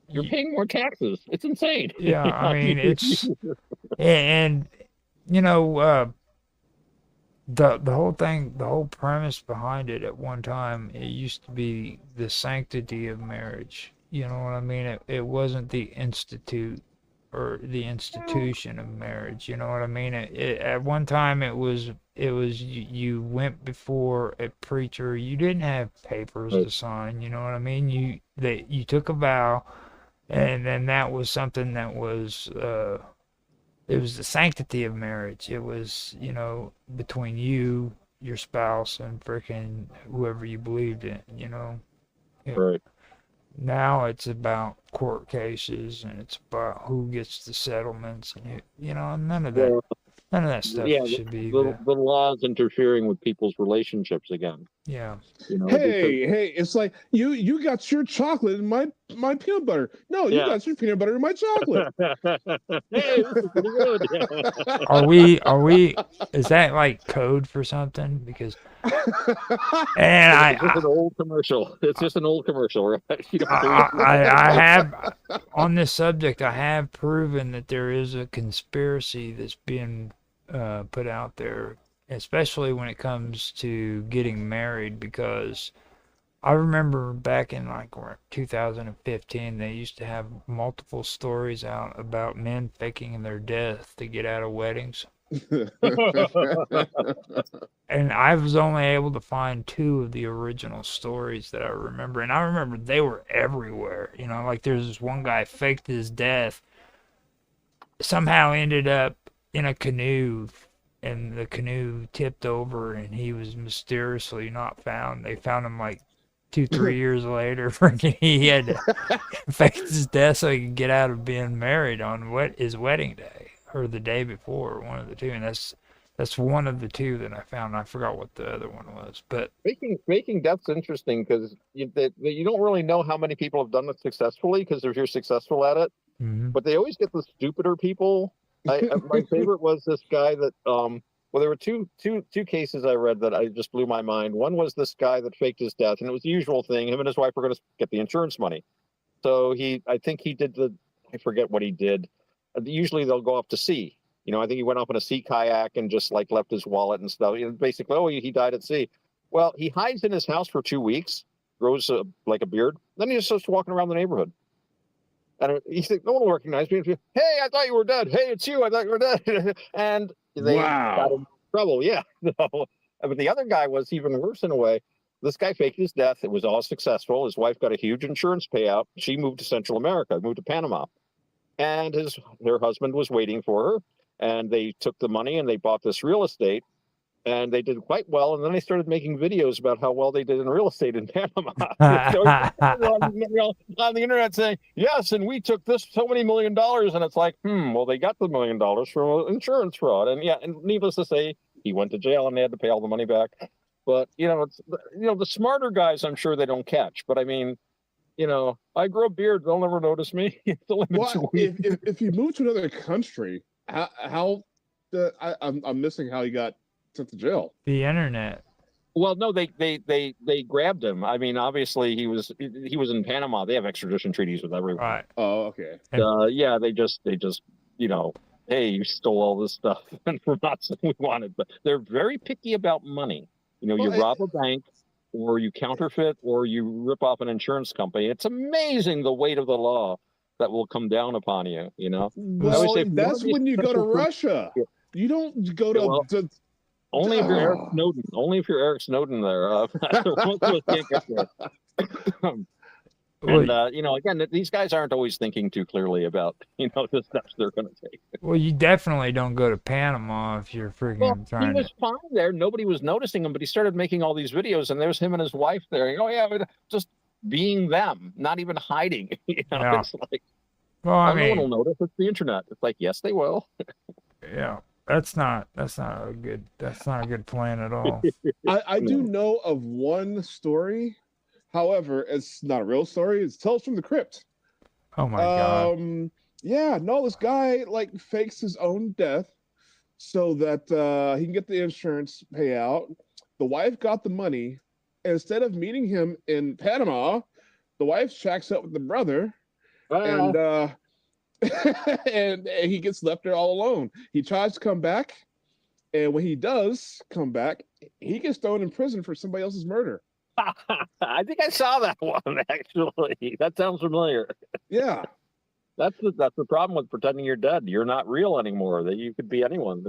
you're paying more taxes. It's insane. yeah, I mean, it's and you know the whole thing, the whole premise behind it at one time, it used to be the sanctity of marriage. You know what I mean? It wasn't the institute or the institution of marriage. You know what I mean? At one time it was you went before a preacher. You didn't have papers Right. to sign. You know what I mean? You took a vow, and then that was something that was it was the sanctity of marriage. It was, between you, your spouse, and freaking whoever you believed in, It- Right. Now it's about court cases and it's about who gets the settlements and Well, none of that stuff yeah, should be the laws interfering with people's relationships again. yeah. Because Hey, it's like you got your chocolate and my peanut butter. No, you Yeah. got your peanut butter and my chocolate. hey, this is pretty good. Are we is that like code for something? Because and It's just an old commercial. It's just an old commercial, right? I have on this subject. I have proven that there is a conspiracy that's being put out there, especially when it comes to getting married. Because I remember back in like 2015, they used to have multiple stories out about men faking their death to get out of weddings. And I was only able to find two of the original stories that I remember. And I remember they were everywhere. Like there's this one guy faked his death, somehow ended up in a canoe, and the canoe tipped over, and he was mysteriously not found. They found him like 2-3 years later. Freaking, he had to fake his death so he could get out of being married on his wedding day or the day before, one of the two. And that's one of the two that I found. I forgot what the other one was, but Faking death's interesting because you don't really know how many people have done it successfully. Because if you're successful at it, but they always get the stupider people. My favorite was this guy that well, there were two cases I read that I just blew my mind. One was this guy that faked his death, and it was the usual thing. Him and his wife were going to get the insurance money, so I think he did I forget what he did. Usually they'll go off to sea. I think he went off in a sea kayak and just like left his wallet and stuff. Basically, oh, he died at sea. Well, he hides in his house for 2 weeks, grows like a beard, then he just starts walking around the neighborhood. And he said, no one will recognize me. Hey, I thought you were dead. Hey, it's you. I thought you were dead. And they got in trouble. Yeah. But the other guy was even worse in a way. This guy faked his death. It was all successful. His wife got a huge insurance payout. She moved to Central America, moved to Panama. And her husband was waiting for her. And they took the money and they bought this real estate. And they did quite well. And then they started making videos about how well they did in real estate in Panama. So on the internet saying, yes, and we took this so many $1 million. And it's like, well, they got the $1 million from insurance fraud. And yeah, and needless to say, he went to jail and they had to pay all the money back. But, it's the smarter guys, I'm sure they don't catch. But I mean, I grow a beard. They'll never notice me. If you move to another country, I'm missing how you got sent to jail. The internet. Well, no, they grabbed him. I mean, obviously he was in Panama. They have extradition treaties with everyone. Right. Oh, okay. Yeah, they just hey, you stole all this stuff and we're not saying we wanted, but they're very picky about money. You rob a bank, or you counterfeit, or you rip off an insurance company. It's amazing the weight of the law that will come down upon you. Well, that's when you go to Russia. You don't go to. Only if you're Eric Snowden. Only if you're Eric Snowden there. And again, these guys aren't always thinking too clearly about the steps they're going to take. Well, you definitely don't go to Panama if you're freaking trying. He was fine there. Nobody was noticing him, but he started making all these videos, and there's him and his wife there. Oh yeah, just being them, not even hiding. Yeah. It's like, well, no one will notice. It's the internet. It's like, yes, they will. Yeah. That's not a good plan at all. I do know of one story. However, it's not a real story. It's Tales from the Crypt. Oh my god. Yeah, no, this guy like fakes his own death. so that he can get the insurance payout. The wife got the money. Instead of meeting him in Panama, the wife shacks up with the brother, Ah, and and he gets left there all alone. He tries to come back, and when he does come back, he gets thrown in prison for somebody else's murder. I think I saw that one actually. That sounds familiar. Yeah, That's the problem with pretending you're dead. You're not real anymore. That you could be anyone.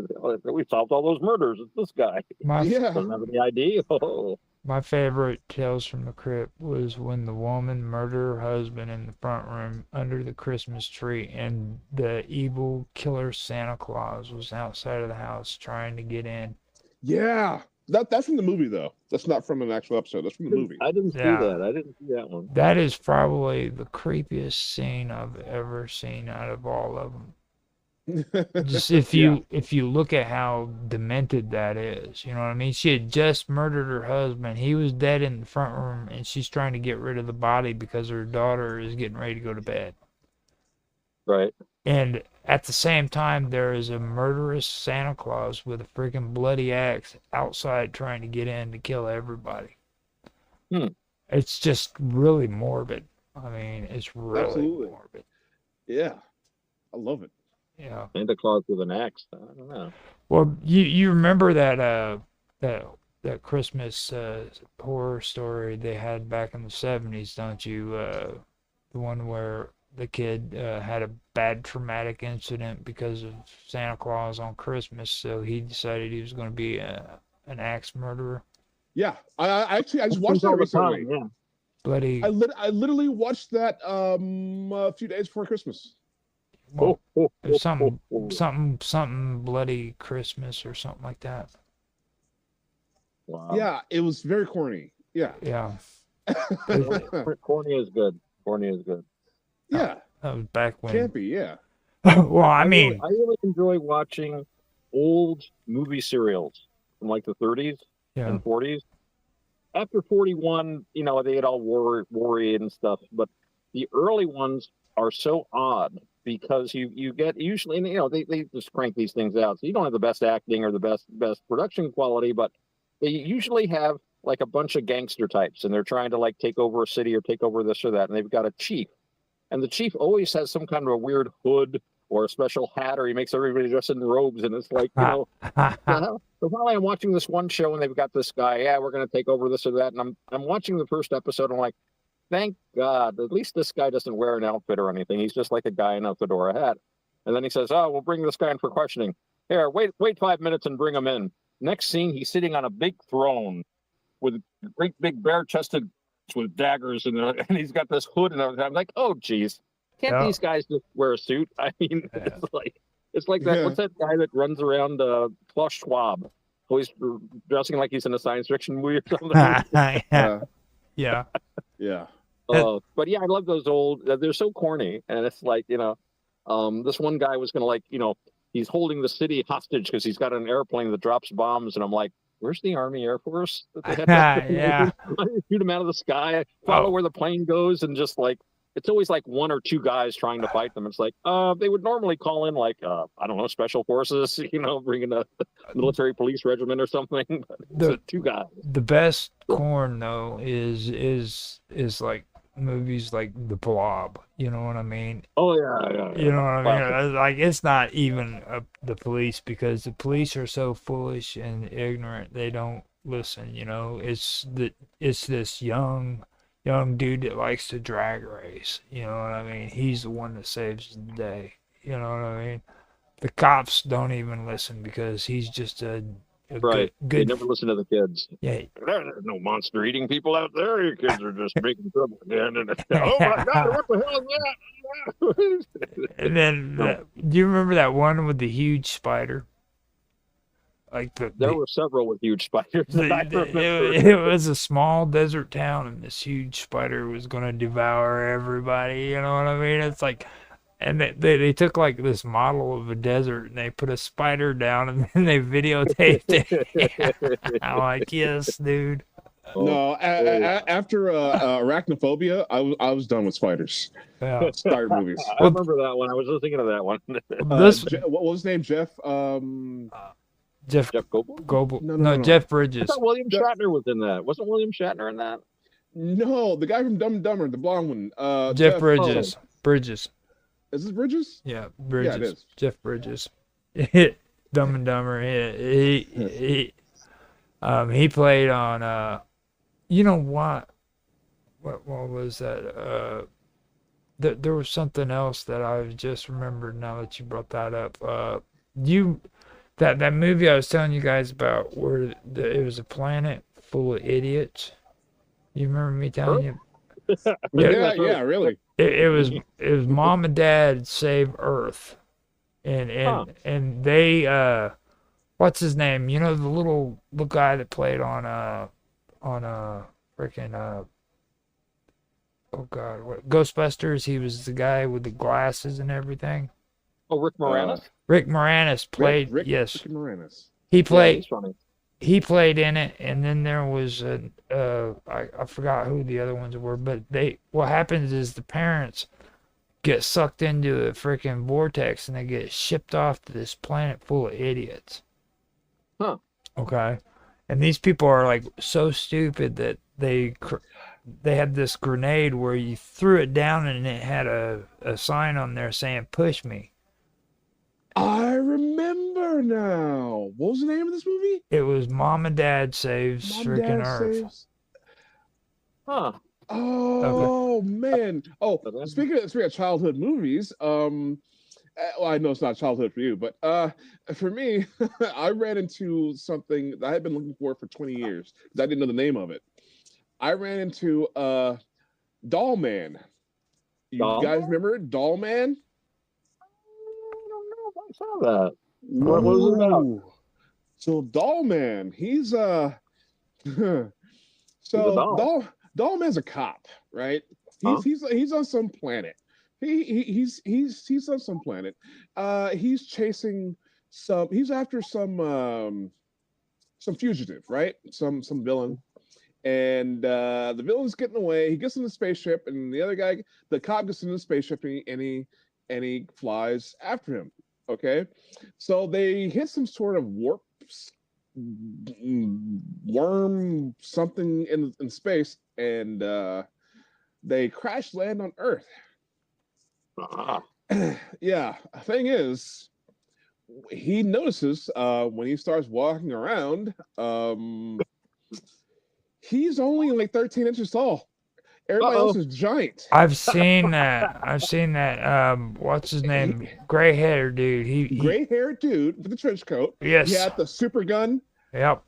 We solved all those murders. It's this guy. My yeah, Doesn't have any ID. Oh, my favorite Tales from the Crypt was when the woman murdered her husband in the front room under the Christmas tree, and the evil killer Santa Claus was outside of the house trying to get in. yeah. That's from the movie though. That's not from an actual episode. That's from the movie. I didn't see Yeah. that. I didn't see that one. That is probably the creepiest scene I've ever seen out of all of them. Just if you look at how demented that is, you know what I mean? She had just murdered her husband. He was dead in the front room, and she's trying to get rid of the body because her daughter is getting ready to go to bed. Right. And at the same time, there is a murderous Santa Claus with a freaking bloody axe outside trying to get in to kill everybody. Hmm. It's just really morbid. I mean, it's really Absolutely. morbid. Yeah, I love it. Yeah. Santa Claus with an axe. I don't know. Well, you remember that Christmas horror story they had back in the 70s, don't you? The one where the kid had a bad traumatic incident because of Santa Claus on Christmas, so he decided he was going to be an axe murderer. Yeah, I just watched Happens that all the recently. time, yeah. Bloody, I literally watched that a few days before Christmas. well, Oh, there's something bloody Christmas or something like that. Wow. Yeah, it was very corny. Yeah. Yeah, Corny is good. Corny is good. Yeah, that was back when. campy. Yeah. Well, I mean, I really enjoy watching old movie serials from like the 30s yeah, and 40s. After 41, they get all worried and stuff, but the early ones are so odd because you get usually, they just crank these things out. So you don't have the best acting or the best production quality, but they usually have like a bunch of gangster types, and they're trying to like take over a city or take over this or that, and they've got a chief. And the chief always has some kind of a weird hood or a special hat, or he makes everybody dress in robes. And it's like, so finally I'm watching this one show and they've got this guy, yeah, we're going to take over this or that. And I'm watching the first episode and I'm like, thank God, at least this guy doesn't wear an outfit or anything. He's just like a guy in a fedora hat. And then he says, oh, we'll bring this guy in for questioning. Here, wait 5 minutes and bring him in. Next scene, he's sitting on a big throne with great big bare-chested with daggers and he's got this hood and everything. I'm like, oh geez, can't these guys just wear a suit? I mean, it's like that. Yeah. What's that guy that runs around Klaus Schwab, always dressing like he's in a science fiction movie or something? yeah, yeah. Yeah. But yeah, I love those old. They're so corny, and it's like this one guy was gonna he's holding the city hostage because he's got an airplane that drops bombs, and I'm like, where's the Army Air Force? Yeah. Shoot him out of the sky, follow where the plane goes, and just like it's always like one or two guys trying to fight them. It's like they would normally call in like I don't know, special forces, bringing a military police regiment or something. But it's two guys. The best corn though is like movies like The Blob. You know what I mean? Oh yeah. You know what I mean? Like it's not even the police, because the police are so foolish and ignorant. They don't listen. It's this young dude that likes to drag race. You know what I mean? He's the one that saves the day. You know what I mean? The cops don't even listen because he's just a Right. They good. never listen to the kids. Yeah. There's no monster eating people out there. Your kids are just making trouble again. And oh my God, what the hell is that? And then, do you remember that one with the huge spider? Like there were several with huge spiders. it was a small desert town, and this huge spider was going to devour everybody. You know what I mean? It's like, and they took like this model of a desert, and they put a spider down, and then they videotaped it. I'm like, yes, dude. No, after Arachnophobia, I was done with spiders. Yeah. Spider movies. I remember that one. I was just thinking of that one. This What was his name? Jeff. Jeff Jeff Goldblum? Goldblum. No. Jeff I Bridges. thought William Shatner was in that. Wasn't William Shatner in that? No, the guy from Dumb and Dumber, the blonde one. Jeff Bridges. Bridges. Is this Bridges? Yeah, Bridges. Yeah, it is. Jeff Bridges. Dumb and Dumber. He played on you know what was that? There was something else that I just remembered now that you brought that up. That movie I was telling you guys about where it was a planet full of idiots. You remember me telling you? Yeah, really. It was Mom and Dad Save Earth, and they what's his name? You know, the guy that played on freaking oh god, what Ghostbusters? He was the guy with the glasses and everything. Oh, Rick Moranis? Rick Moranis played. Rick Moranis. He played. He played in it, and then there was I forgot who the other ones were, but what happens is the parents get sucked into the freaking vortex and they get shipped off to this planet full of idiots. Huh. Okay. And these people are like so stupid that they had this grenade where you threw it down and it had a sign on there saying "push me." I remember now. What was the name of this movie? It was Mom and Dad Saves freaking Earth. Huh. Oh man. Oh, speaking of childhood movies, well, I know it's not childhood for you, but for me, I ran into something that I had been looking for 20 years because I didn't know the name of it. I ran into Doll Man. You guys remember Doll Man? I saw that. What was it about? So Doll Man, he's so Doll Man's a cop, right? He's on some planet. He's on some planet. He's chasing he's after some fugitive, right? Some villain. And the villain's getting away. He gets in the spaceship, and the other guy, the cop, gets in the spaceship, and he flies after him. Okay, so they hit some sort of worm something in space, and they crash land on Earth. Yeah, thing is, he notices when he starts walking around, he's only like 13 inches tall. Everybody else is giant. I've seen that. What's his name? Gray-haired dude. Gray-haired dude with the trench coat. Yes. He had the super gun. Yep.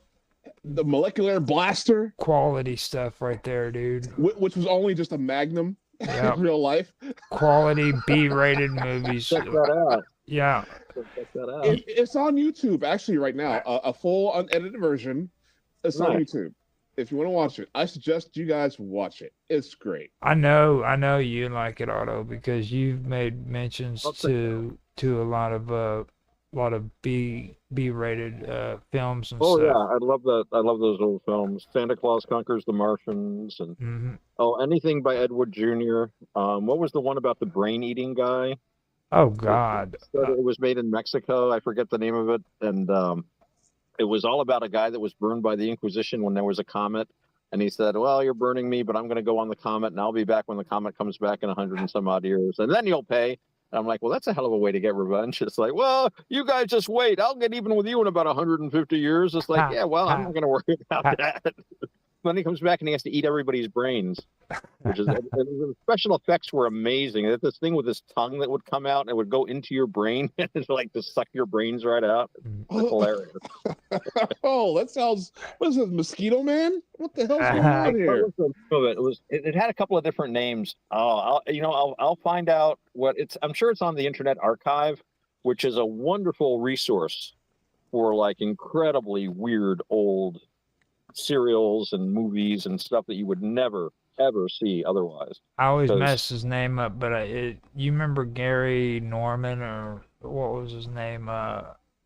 The molecular blaster. Quality stuff right there, dude. Which was only just a Magnum in real life. Quality B-rated movies. Check that out. Yeah. Check that out. It's on YouTube actually right now. A full unedited version. It's on YouTube. If you want to watch it, I suggest you guys watch it. It's great. I know you like it, Otto, because you've made mentions to a lot of B-rated films and stuff. Oh yeah, I love that. I love those old films. Santa Claus Conquers the Martians, and anything by Ed Wood Jr. What was the one about the brain-eating guy? Oh God! It was made in Mexico. I forget the name of it, and it was all about a guy that was burned by the Inquisition when there was a comet. And he said, well, you're burning me, but I'm going to go on the comet, and I'll be back when the comet comes back in 100 and some odd years. And then you'll pay. And I'm like, well, that's a hell of a way to get revenge. It's like, well, you guys just wait. I'll get even with you in about 150 years. It's like, yeah, well, I'm not going to worry about that. Then he comes back and he has to eat everybody's brains, which is the special effects were amazing. There's this thing with his tongue that would come out and it would go into your brain and it's like to suck your brains right out. It's hilarious. Oh, that sounds. What is this, Mosquito Man? What the hell's going on here? It had a couple of different names. I'll find out what it's. I'm sure it's on the Internet Archive, which is a wonderful resource for like incredibly weird old serials and movies and stuff that you would never ever see otherwise. I always mess his name up, but you remember Gary Norman, or what was his name?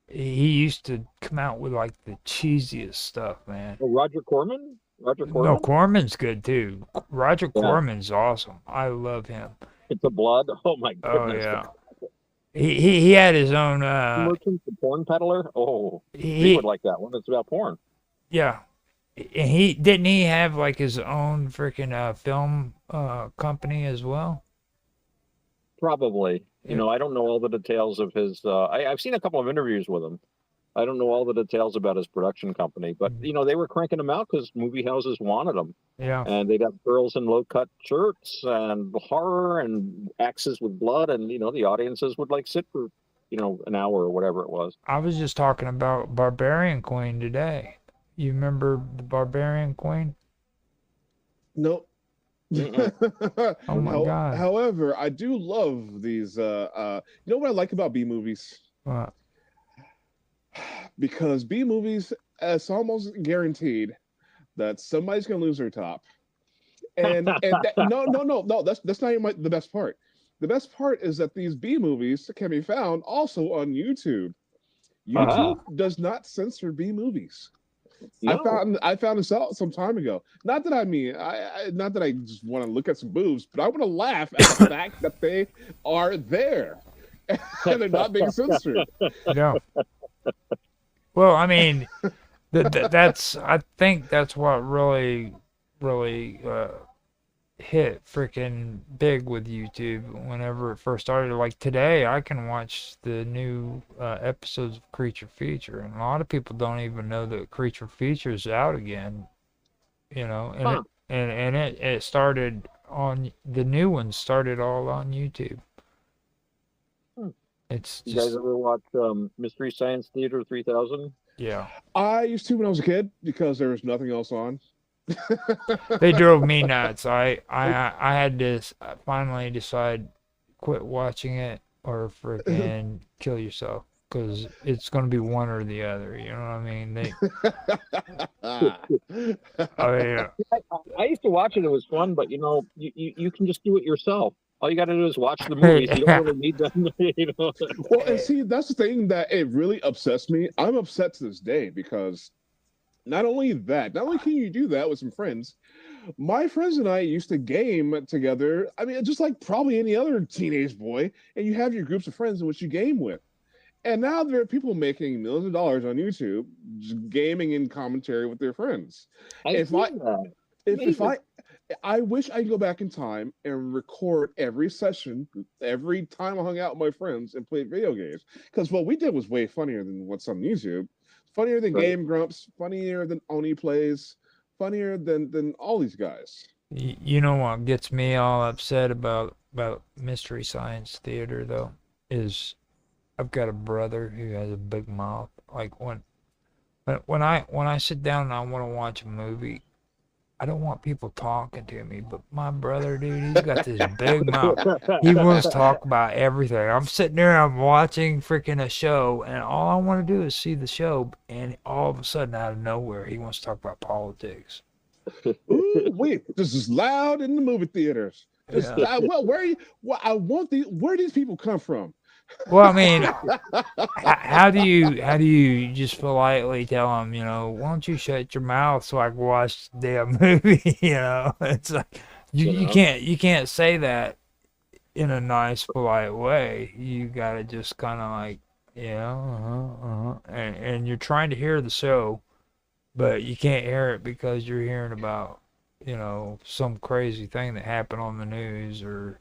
He used to come out with like the cheesiest stuff, man. Oh, Roger Corman? Roger No, Corman? Corman's good too. Roger Yeah. Corman's awesome. I love him. It's the blood. Oh my Oh goodness. yeah. He had his own Merchant, the porn peddler. Oh, he would he like that one. It's about porn. yeah. And he have like his own freaking film company as well. Probably. Yeah. You know, I don't know all the details of his. I've seen a couple of interviews with him. I don't know all the details about his production company, but you know, they were cranking them out because movie houses wanted them, Yeah. and they'd have girls in low-cut shirts and horror and axes with blood, and you know, the audiences would like sit for, you know, an hour or whatever it was. I was just talking about Barbarian Queen today. You remember the Barbarian Queen? Nope. Oh my God. However, I do love these. You know what I like about B movies? What? Because B movies, it's almost guaranteed that somebody's gonna lose their top. And no, that's not even the best part. The best part is that these B movies can be found also on YouTube. YouTube does not censor B movies. No. I found this out some time ago. Not that not that I just want to look at some boobs, but I want to laugh at the fact that they are there and they're not being censored. No. Well, I mean, that's I think that's what really hit freaking big with YouTube whenever it first started. Like today, I can watch the new episodes of Creature Feature, and a lot of people don't even know that Creature Feature is out again. You know, and it started on the new ones started all on YouTube. It's You just guys ever watch Mystery Science Theater 3000? yeah. I used to when I was a kid because there was nothing else on. They drove me nuts. I had to finally decide quit watching it or freaking kill yourself because it's going to be one or the other. You know what I mean? I used to watch it. It was fun, but you know, you can just do it yourself. All you got to do is watch the movies. You don't really need them. You know? Well, and see, that's the thing that it really upsets me. I'm upset to this day because not only can you do that with some friends, my friends and I used to game together. I mean, just like probably any other teenage boy, and you have your groups of friends in which you game with. And now there are people making millions of dollars on YouTube just gaming in commentary with their friends. I wish I could go back in time and record every session, every time I hung out with my friends and played video games. Because what we did was way funnier than what's on YouTube. Funnier than Game Grumps, funnier than Oni Plays, funnier than all these guys. You know what gets me all upset about Mystery Science Theater though is I've got a brother who has a big mouth. Like when I sit down and I want to watch a movie, I don't want people talking to me, but my brother, dude, he's got this big mouth. He wants to talk about everything. I'm sitting there, I'm watching freaking a show, and all I want to do is see the show, and all of a sudden, out of nowhere, he wants to talk about politics. Ooh, wait, this is loud in the movie theaters. Where these people come from? Well, I mean, how do you just politely tell them, you know, why don't you shut your mouth so I can watch the damn movie? You know, it's like you can't say that in a nice, polite way. You gotta just kind of like, and you're trying to hear the show, but you can't hear it because you're hearing about, you know, some crazy thing that happened on the news or.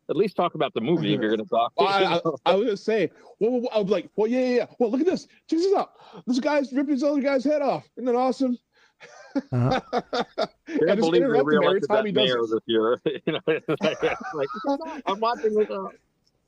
At least talk about the movie if you're going to talk. I was going to say, I was like, well, yeah. Well, look at this. Check this out. This guy's ripping this other guy's head off. Isn't that awesome? I can't believe they reelected that mayor this year. You know, it's like, I'm watching this.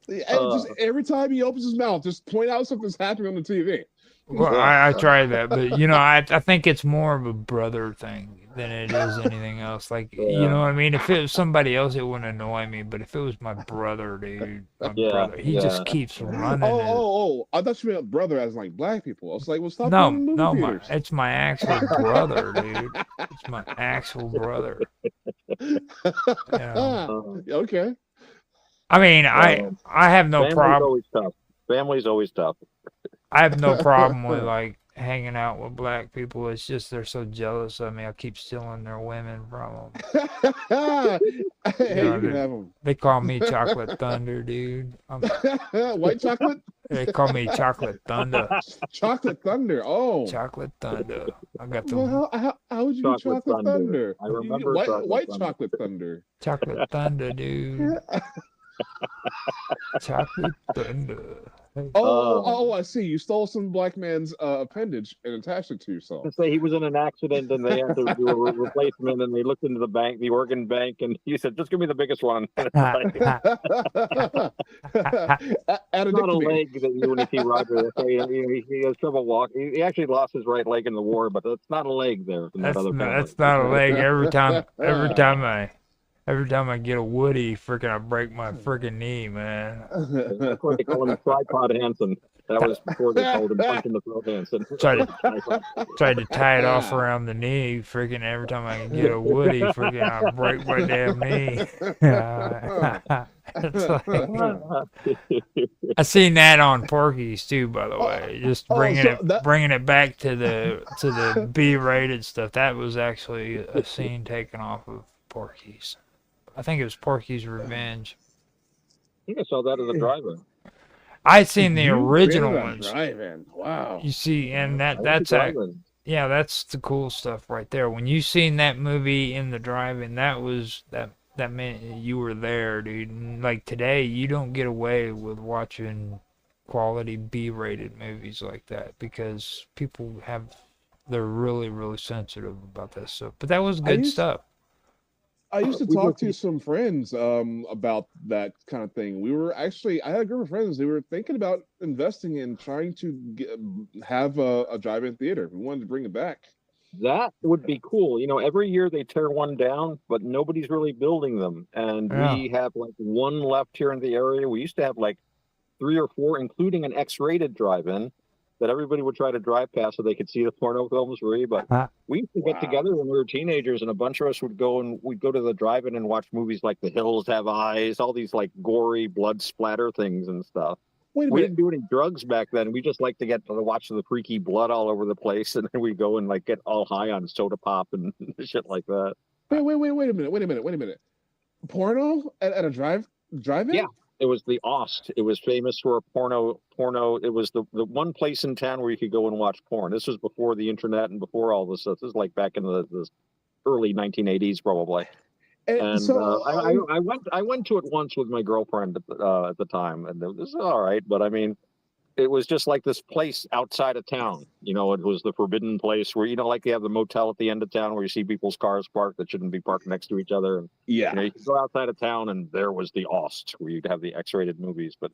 Just every time he opens his mouth, just point out something's happening on the TV. Well, I tried that, but you know, I think it's more of a brother thing than it is anything else. Like, you know what I mean? If it was somebody else, it wouldn't annoy me. But if it was my brother, dude, brother, he just keeps running. Oh! I thought you meant brother as like black people. I was like, well, stop. No, it's my actual brother, dude. It's my actual brother. Yeah. Okay. I mean, I have no problem. Family's always tough. I have no problem with like hanging out with black people. It's just they're so jealous of me. I keep stealing their women from them. Hey, Yeah, you can have them. They call me Chocolate Thunder, dude. White chocolate? They call me Chocolate Thunder. Chocolate Thunder. Oh. Chocolate Thunder. I got the Well, how would you be Chocolate Chocolate Thunder? I remember White Chocolate Chocolate Thunder. Chocolate Thunder, dude. Chocolate Thunder. Oh, I see. You stole some black man's appendage and attached it to yourself. To say he was in an accident and they had to do a replacement, and they looked into the bank, the organ bank, and he said, "Just give me the biggest one." It's not a leg that you and see Roger. He has trouble walking. He actually lost his right leg in the war, but that's not a leg there. That's not a leg. Every time I get a Woody, I break my freaking knee, man. That's what they call him, Tripod Hansen. That was before they called him Punch in the Throat Hansen. Tried to tie it off around the knee. Freaking every time I get a Woody, I break my damn knee. I seen that on Porky's too, by the way. Just bringing it back to the B-rated stuff. That was actually a scene taken off of Porky's. I think it was Porky's Revenge. I think I saw that as a driver. I'd seen the original ones. Drive-in. Wow. You see, and that's the cool stuff right there. When you seen that movie in the drive-in, that meant you were there, dude. And like today, you don't get away with watching quality B-rated movies like that because they're really, really sensitive about that stuff. But that was good stuff. I used to talk to some friends about that kind of thing. I had a group of friends. They were thinking about investing in trying to have a drive-in theater. We wanted to bring it back. That would be cool. Every year they tear one down, but nobody's really building them. And we have like one left here in the area. We used to have like 3 or 4, including an X-rated drive-in that everybody would try to drive past so they could see the porno films free. But we used to get together when we were teenagers, and a bunch of us would go to the drive-in and watch movies like The Hills Have Eyes, all these like gory blood splatter things and stuff. We didn't do any drugs back then. We just liked to watch the freaky blood all over the place, and then we go and like get all high on soda pop and shit like that. Wait a minute. Porno at a drive-in? Yeah. It was the Ost. It was famous for a porno. It was the one place in town where you could go and watch porn. This was before the internet and before all this stuff. This is like back in the early 1980s, probably. And so, I went to it once with my girlfriend at the time, and it was all right. But I mean, it was just like this place outside of town. It was the forbidden place where, like they have the motel at the end of town where you see people's cars parked that shouldn't be parked next to each other. And, you could go outside of town and there was the Ost where you'd have the X-rated movies. But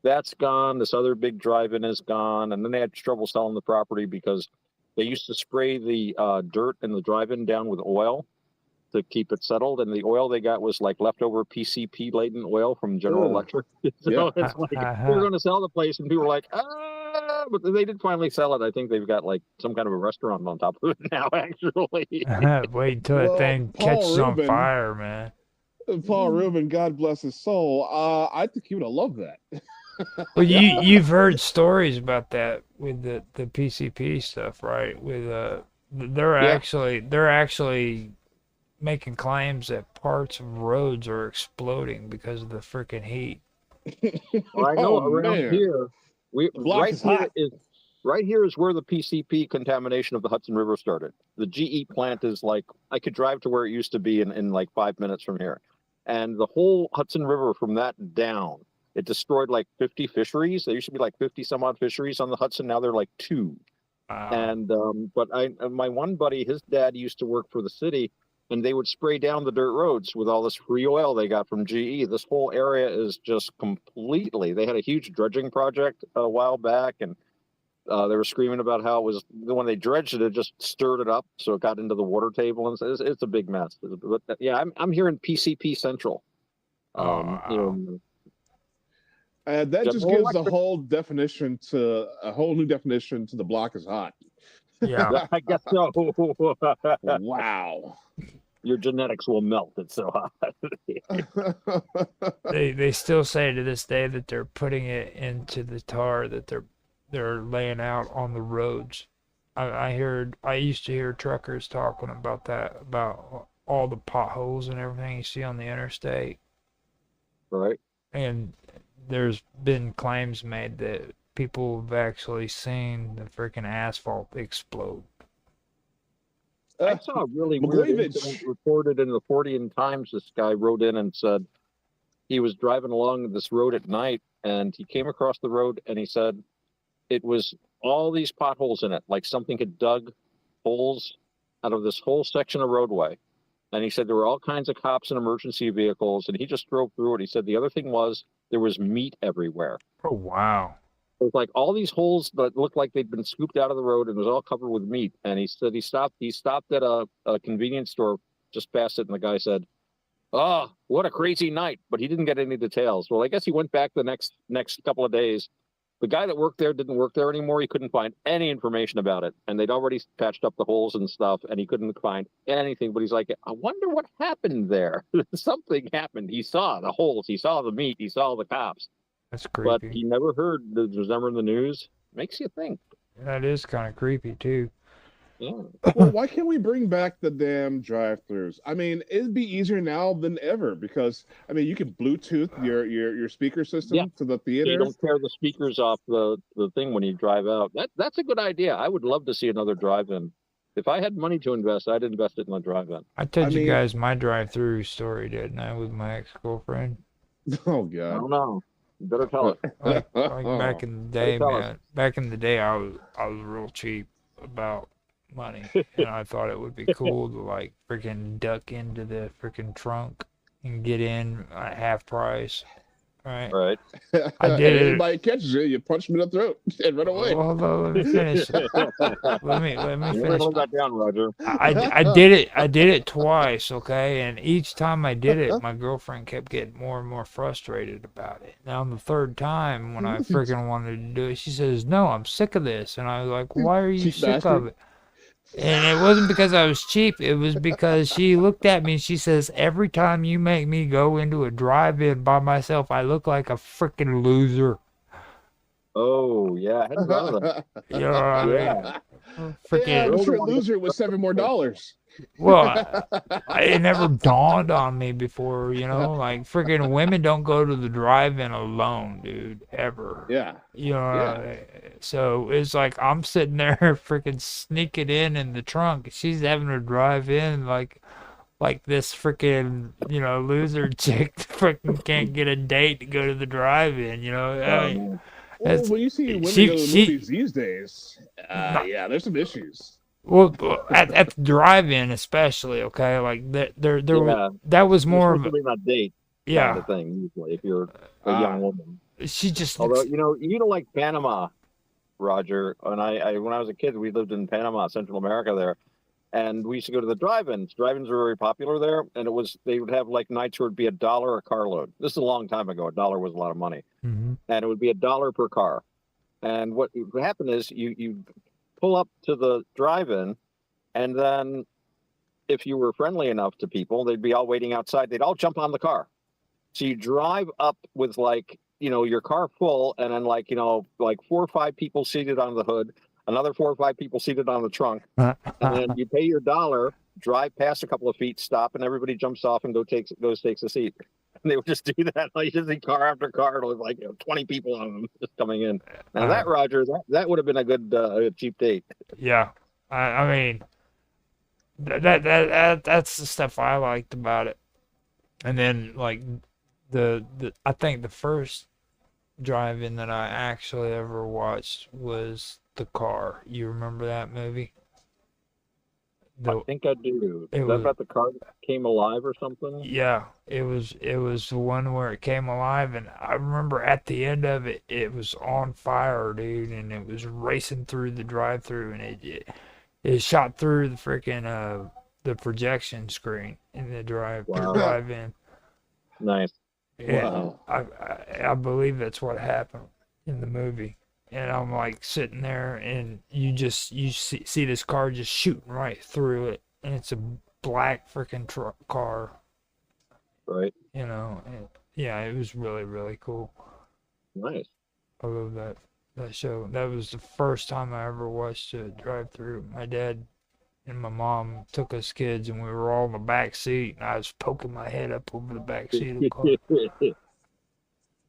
that's gone. This other big drive-in is gone. And then they had trouble selling the property because they used to spray the dirt in the drive-in down with oil to keep it settled, and the oil they got was like leftover PCP laden oil from General Electric. It's like they're going to sell the place, and people were like, but they did finally sell it. I think they've got like some kind of a restaurant on top of it now. Actually, wait until that thing catches on fire, man. Paul Rubin, God bless his soul. I think he would have loved that. Well, you've heard stories about that with the PCP stuff, right? With they're actually making claims that parts of roads are exploding because of the freaking heat. Well, I know around here, right here is where the PCP contamination of the Hudson River started. The GE plant is like, I could drive to where it used to be in like 5 minutes from here. And the whole Hudson River from that down, it destroyed like 50 fisheries. There used to be like 50 some odd fisheries on the Hudson. Now they're like 2. And but my one buddy, his dad used to work for the city, and they would spray down the dirt roads with all this free oil they got from GE. This whole area is just completely, they had a huge dredging project a while back, and they were screaming about how it was, when they dredged it, it just stirred it up, so it got into the water table, and it's a big mess. But yeah, I'm here in PCP Central. That just gives a whole new definition to the block is hot. Yeah, I guess so. Wow. Your genetics will melt. It's so hot. They still say to this day that they're putting it into the tar that they're laying out on the roads I used to hear truckers talking about that, about all the potholes and everything you see on the interstate. Right. And there's been claims made that people have actually seen the freaking asphalt explode. I saw a really weird incident Blagojevich. reported in the Fortean Times. This guy wrote in and said he was driving along this road at night and he came across the road and he said it was all these potholes in it, like something had dug holes out of this whole section of roadway. And he said there were all kinds of cops and emergency vehicles, and he just drove through it. He said the other thing was there was meat everywhere. Oh wow. It was like all these holes that looked like they'd been scooped out of the road and it was all covered with meat. And he said he stopped at a convenience store just past it, and the guy said, "Oh, what a crazy night!" But he didn't get any details. Well, I guess he went back the next couple of days. The guy that worked there didn't work there anymore. He couldn't find any information about it, and they'd already patched up the holes and stuff, and he couldn't find anything. But he's like, "I wonder what happened there. Something happened. He saw the holes, he saw the meat, he saw the cops, That's but creepy. he never heard. It was never in the news. Makes you think." That is kind of creepy too. Yeah. Well, why can't we bring back the damn drive-throughs? I mean, it'd be easier now than ever because I mean, you can Bluetooth your speaker system Yeah. to the You theater. don't tear the speakers off the thing when you drive out. That's a good idea. I would love to see another drive-in. If I had money to invest, I'd invest it in a drive-in. I told I you mean- guys my drive-through story, didn't I, with my ex-girlfriend? Oh I God. don't know. You better tell it. Like back in the day, Tell us. man. Back in the day, I was real cheap about money, and I thought it would be cool to like freaking duck into the freaking trunk and get in at half price, right? Right. I did it. Anybody catches you, you punch them in the throat and run away. Well, hold on, let me finish. Let me You finish. never hold that down, Roger. I did it. I did it twice, okay, and each time I did it, my girlfriend kept getting more and more frustrated about it. Now, on the third time, when I freaking wanted to do it, she says, "No, I'm sick of this," and I was like, "Why are you Cheap sick bastard. of it?" And it wasn't because I was cheap. It was because she looked at me and she says, "Every time you make me go into a drive-in by myself, I look like a freaking loser." Oh yeah, I hadn't thought of that. You know what I mean? Yeah. Freaking. Yeah, but for a loser, it was $7 more. Well, it never dawned on me before, you know, like freaking women don't go to the drive-in alone, dude, ever. Yeah. You know, Yeah. so it's like I'm sitting there freaking sneaking in the trunk. She's having to drive in like this freaking, you know, loser chick freaking can't get a date to go to the drive-in, you know. I mean, Well, That's- when you see women she- go to the she- movies these days, yeah, there's some issues. well, at the drive-in especially, okay, like there Yeah. was, that was more of a, Usually not date kind yeah. of thing. Usually, if you're a young woman. She just Although looks, you don't like Panama, Roger. And I when I was a kid, we lived in Panama, Central America there, and we used to go to the drive-ins. Drive-ins were very popular there, and they would have like nights where it'd be $1 a carload. This is a long time ago. $1 was a lot of money, Mhm. and it would be $1 per car. And what would happen is you pull up to the drive-in, and then if you were friendly enough to people, they'd be all waiting outside. They'd all jump on the car. So you drive up with like, your car full, and then like 4 or 5 people seated on the hood, another 4 or 5 people seated on the trunk, and then you pay your $1, drive past a couple of feet, stop, and everybody jumps off and takes a seat. And they would just do that, like just see car after car with like 20 people on them just coming in. Now that, Roger, that would have been a good cheap date. yeah. I mean, that's the stuff I liked about it. And then like I think the first drive-in that I actually ever watched was The Car. You remember that movie? I think I do. It Is that was- about the car that came alive or something? Yeah, it was the one where it came alive, and I remember at the end of it, it was on fire, dude, and it was racing through the drive-through, and it shot through the freaking the projection screen in the Wow. drive-in. Nice. And Wow. I believe that's what happened in the movie. And I'm like sitting there, and you see this car just shooting right through it, and it's a black freaking car, Right. you know. And yeah, it was really really cool. Nice. I love that. that show. That was the first time I ever watched a drive-through. My dad and my mom took us kids, and we were all in the back seat, and I was poking my head up over the back seat of the car. It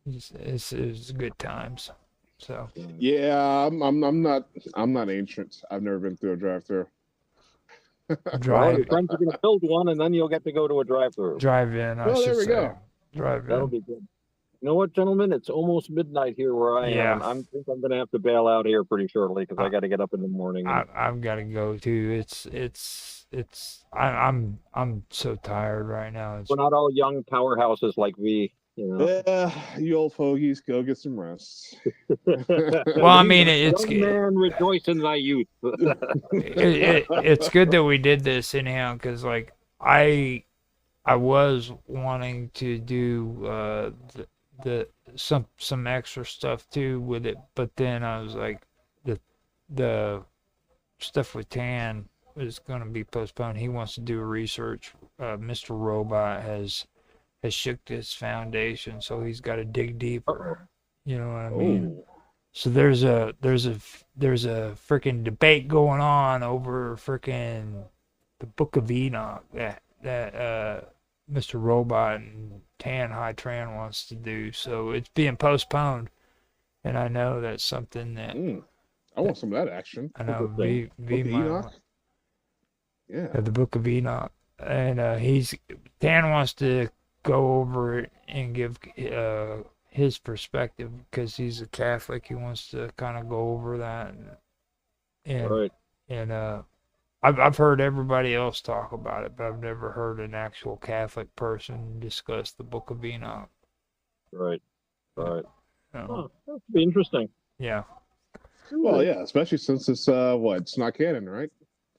was good times. So Yeah, I'm not ancient. I've never been through a drive-through. Well, your drive friends are going to build one, and then you'll get to go to a drive-through. drive-in, I Well, should there we say. go. Drive-in. That'll be good. You know what, gentlemen? It's almost midnight here where I Yeah. am. I think I'm going to have to bail out here pretty shortly because I got to get up in the morning. I've got to go too. I'm so tired right now. We're not all young powerhouses like we, you know. Yeah, you old fogies, go get some rest. Well, I mean, it's Young man, rejoice in thy youth. it's good that we did this anyhow, because like I was wanting to do the some extra stuff too with it, but then I was like the stuff with Tan is going to be postponed. He wants to do research. Mr. Robot has shook his foundation, so he's got to dig deeper. You know what I mean? Oh, So there's a freaking debate going on over freaking the Book of Enoch that Mr. Robot and Tan High Tran wants to do. So it's being postponed, and I know that's something that I want some of that action. I know Book of Enoch? Yeah. the Book of Enoch, and Tan wants to go over it and give his perspective because he's a Catholic. He wants to kind of go over that, and Right. and I've heard everybody else talk about it, but I've never heard an actual Catholic person discuss the Book of Enoch. Right. Right. You know? Oh, that'd be interesting. Yeah. Well, yeah, especially since it's it's not canon, right?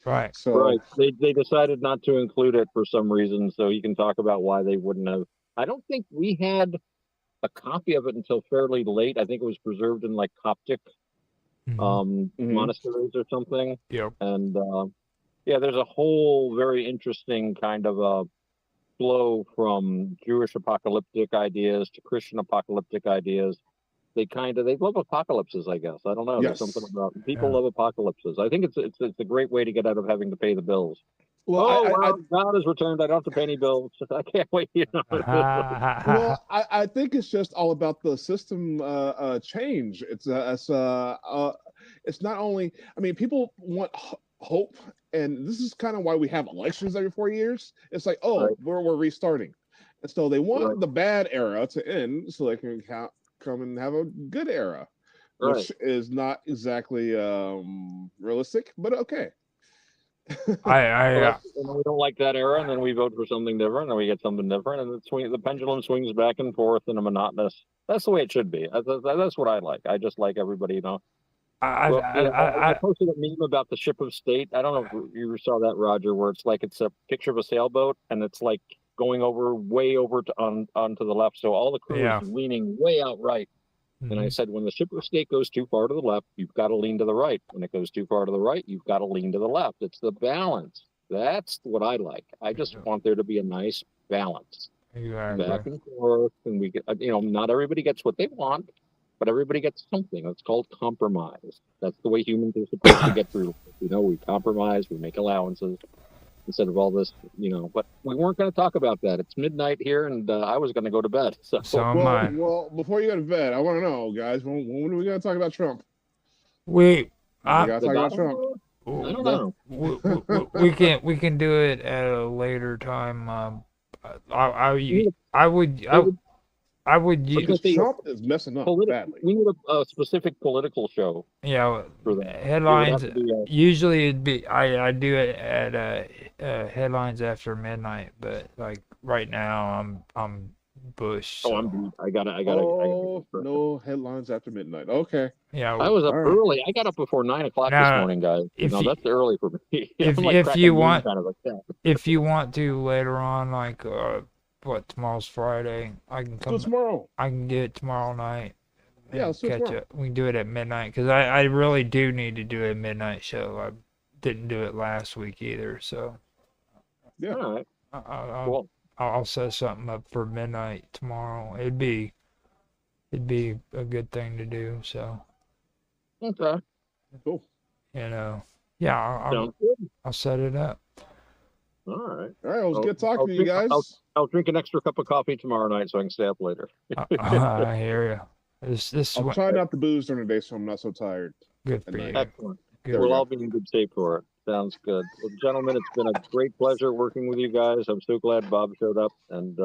Right. So Right. They decided not to include it for some reason, so you can talk about why they wouldn't have. I don't think we had a copy of it until fairly late. I think it was preserved in like Coptic monasteries or something. Yep. And yeah, there's a whole very interesting kind of a flow from Jewish apocalyptic ideas to Christian apocalyptic ideas. They love apocalypses, I guess. I don't know. Yes. There's something about people love apocalypses. I think it's a great way to get out of having to pay the bills. well, God has returned. I don't have to pay any bills. I can't wait. You know? well, I think it's just all about the system change. It's not only. I mean, people want hope, and this is kind of why we have elections every 4 years. It's like, oh, Right. we're restarting, and so they want Right. the bad era to end so they can come and have a good era, Right. which is not exactly realistic, but okay. I And we don't like that era, and then we vote for something different, and we get something different, and the pendulum swings back and forth in a monotonous. That's the way it should be. That's what I like. I just like everybody, you know. I posted a meme about the ship of state. I don't know if you saw that, Roger, where it's a picture of a sailboat, and it's like going way over onto the left, so all the crew is leaning way out right. And I said, when the ship of state goes too far to the left, you've got to lean to the right. When it goes too far to the right, you've got to lean to the left. It's the balance. That's what I like. I just want there to be a nice balance. Exactly. Back and forth, and we get, not everybody gets what they want, but everybody gets something. That's called compromise. That's the way humans are supposed to get through. We compromise, we make allowances instead of all this, but we weren't going to talk about that. It's midnight here, and I was going to go to bed. So am I. Well, before you go to bed, I want to know, guys, when are we going to talk about Trump? We got to talk about Trump. I don't know. we can do it at a later time. I would Because Trump is messing up badly. We need a specific political show. Yeah, for that. headlines. Usually it'd be I do it at headlines after midnight, but like right now I'm Bush. So. I got no headlines after midnight. Okay. Yeah, I was up early. I got up before 9 o'clock this morning, guys. That's early for me. If you want, if you want to later on, like tomorrow's Friday, I can come tomorrow. I can do it tomorrow night. Yeah, let's catch up. We can do it at midnight because I really do need to do a midnight show. I didn't do it last week either, so yeah. All right. I'll set something up for midnight tomorrow. It'd be a good thing to do. So Okay. Cool. You know, yeah, Sounds good. I'll set it up. All right. All right. It was I'll- good talking to you drink- guys. I'll drink an extra cup of coffee tomorrow night so I can stay up later. I hear you. This I'll one, try not to booze during the day so I'm not so tired. good at for night. you. Excellent. Good. We'll we go. all be in good shape for it. Sounds good. Well, gentlemen, it's been a great pleasure working with you guys. I'm so glad Bob showed up. And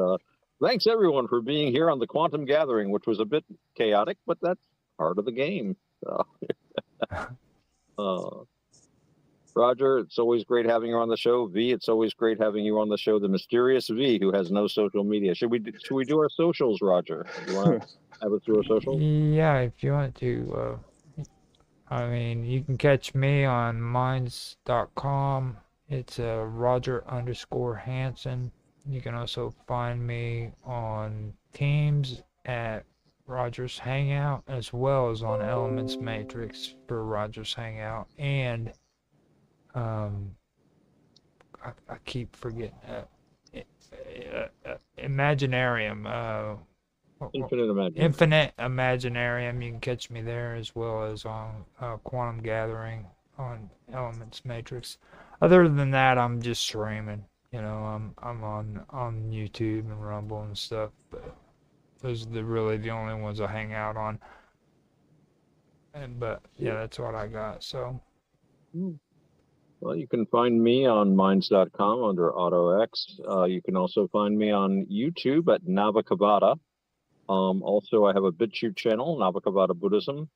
thanks, everyone, for being here on the Quantum Gathering, which was a bit chaotic, but that's part of the game. So, Roger, it's always great having you on the show. V, it's always great having you on the show. The mysterious V, who has no social media. Should we do our socials, Roger? You want to have us do our socials? Yeah, if you want to. I mean, you can catch me on minds.com. It's Roger_Hansen. You can also find me on Teams at Rogers Hangout, as well as on Elements Matrix for Rogers Hangout. And I keep forgetting Imaginarium. Infinite Imagination. Infinite Imaginarium. You can catch me there, as well as on Quantum Gathering on Elements Matrix. Other than that, I'm just streaming. You know, I'm on YouTube and Rumble and stuff. But those are really the only ones I hang out on. But yeah, that's what I got. So. Well, you can find me on minds.com under AutoX. You can also find me on YouTube at Navakavada. Also, I have a BitChute channel, Navakavada Buddhism.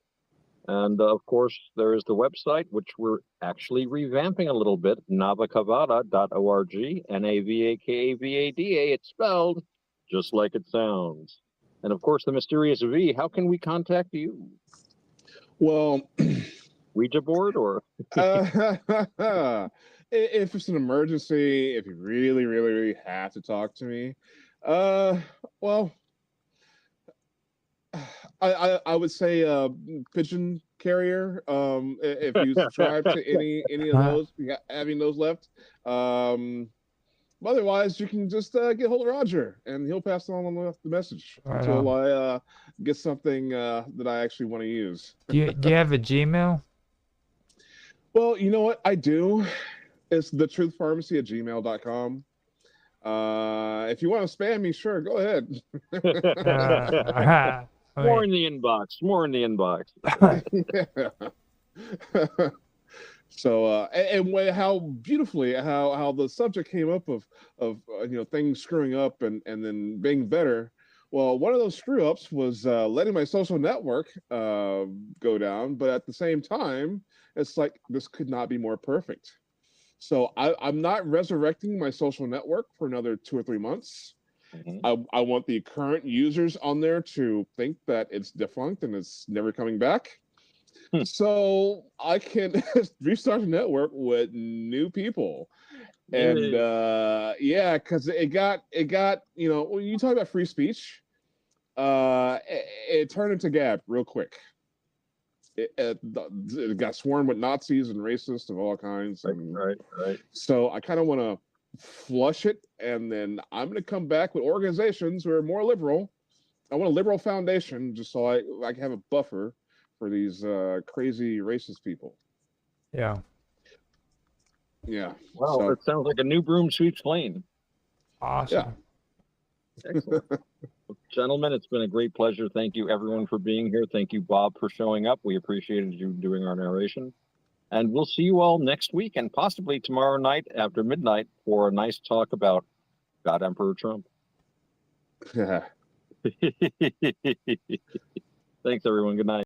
And of course, there is the website, which we're actually revamping a little bit, navakavada.org, Navakavada. It's spelled just like it sounds. And of course, the mysterious V, how can we contact you? Well, Ouija board or? If it's an emergency, if you really, really, really have to talk to me, well, I would say pigeon carrier. If you subscribe to any of those, having those left. Otherwise, you can just get hold of Roger, and he'll pass on the message until I get something that I actually want to use. Do you have a Gmail? Well, you know what? I do. It's thetruthpharmacy@gmail.com. If you want to spam me, sure, go ahead. More in the inbox. More in the inbox. So, and how beautifully how the subject came up of things screwing up and then being better. Well, one of those screw ups was letting my social network go down, but at the same time, it's like this could not be more perfect. So I'm not resurrecting my social network for another 2 or 3 months. Mm-hmm. I want the current users on there to think that it's defunct and it's never coming back. So I can restart the network with new people. And yeah, because it got when you talk about free speech, it turned into Gab real quick. It got sworn with Nazis and racists of all kinds. Right. So I kind of want to flush it, and then I'm going to come back with organizations who are more liberal. I want a liberal foundation just so I can have a buffer for these crazy racist people. Yeah. Well, so, it sounds like a new broom sweeps clean. Awesome. Yeah. Excellent. Gentlemen, it's been a great pleasure. Thank you, everyone, for being here. Thank you, Bob, for showing up. We appreciated you doing our narration. And we'll see you all next week and possibly tomorrow night after midnight for a nice talk about God Emperor Trump. Thanks, everyone. Good night.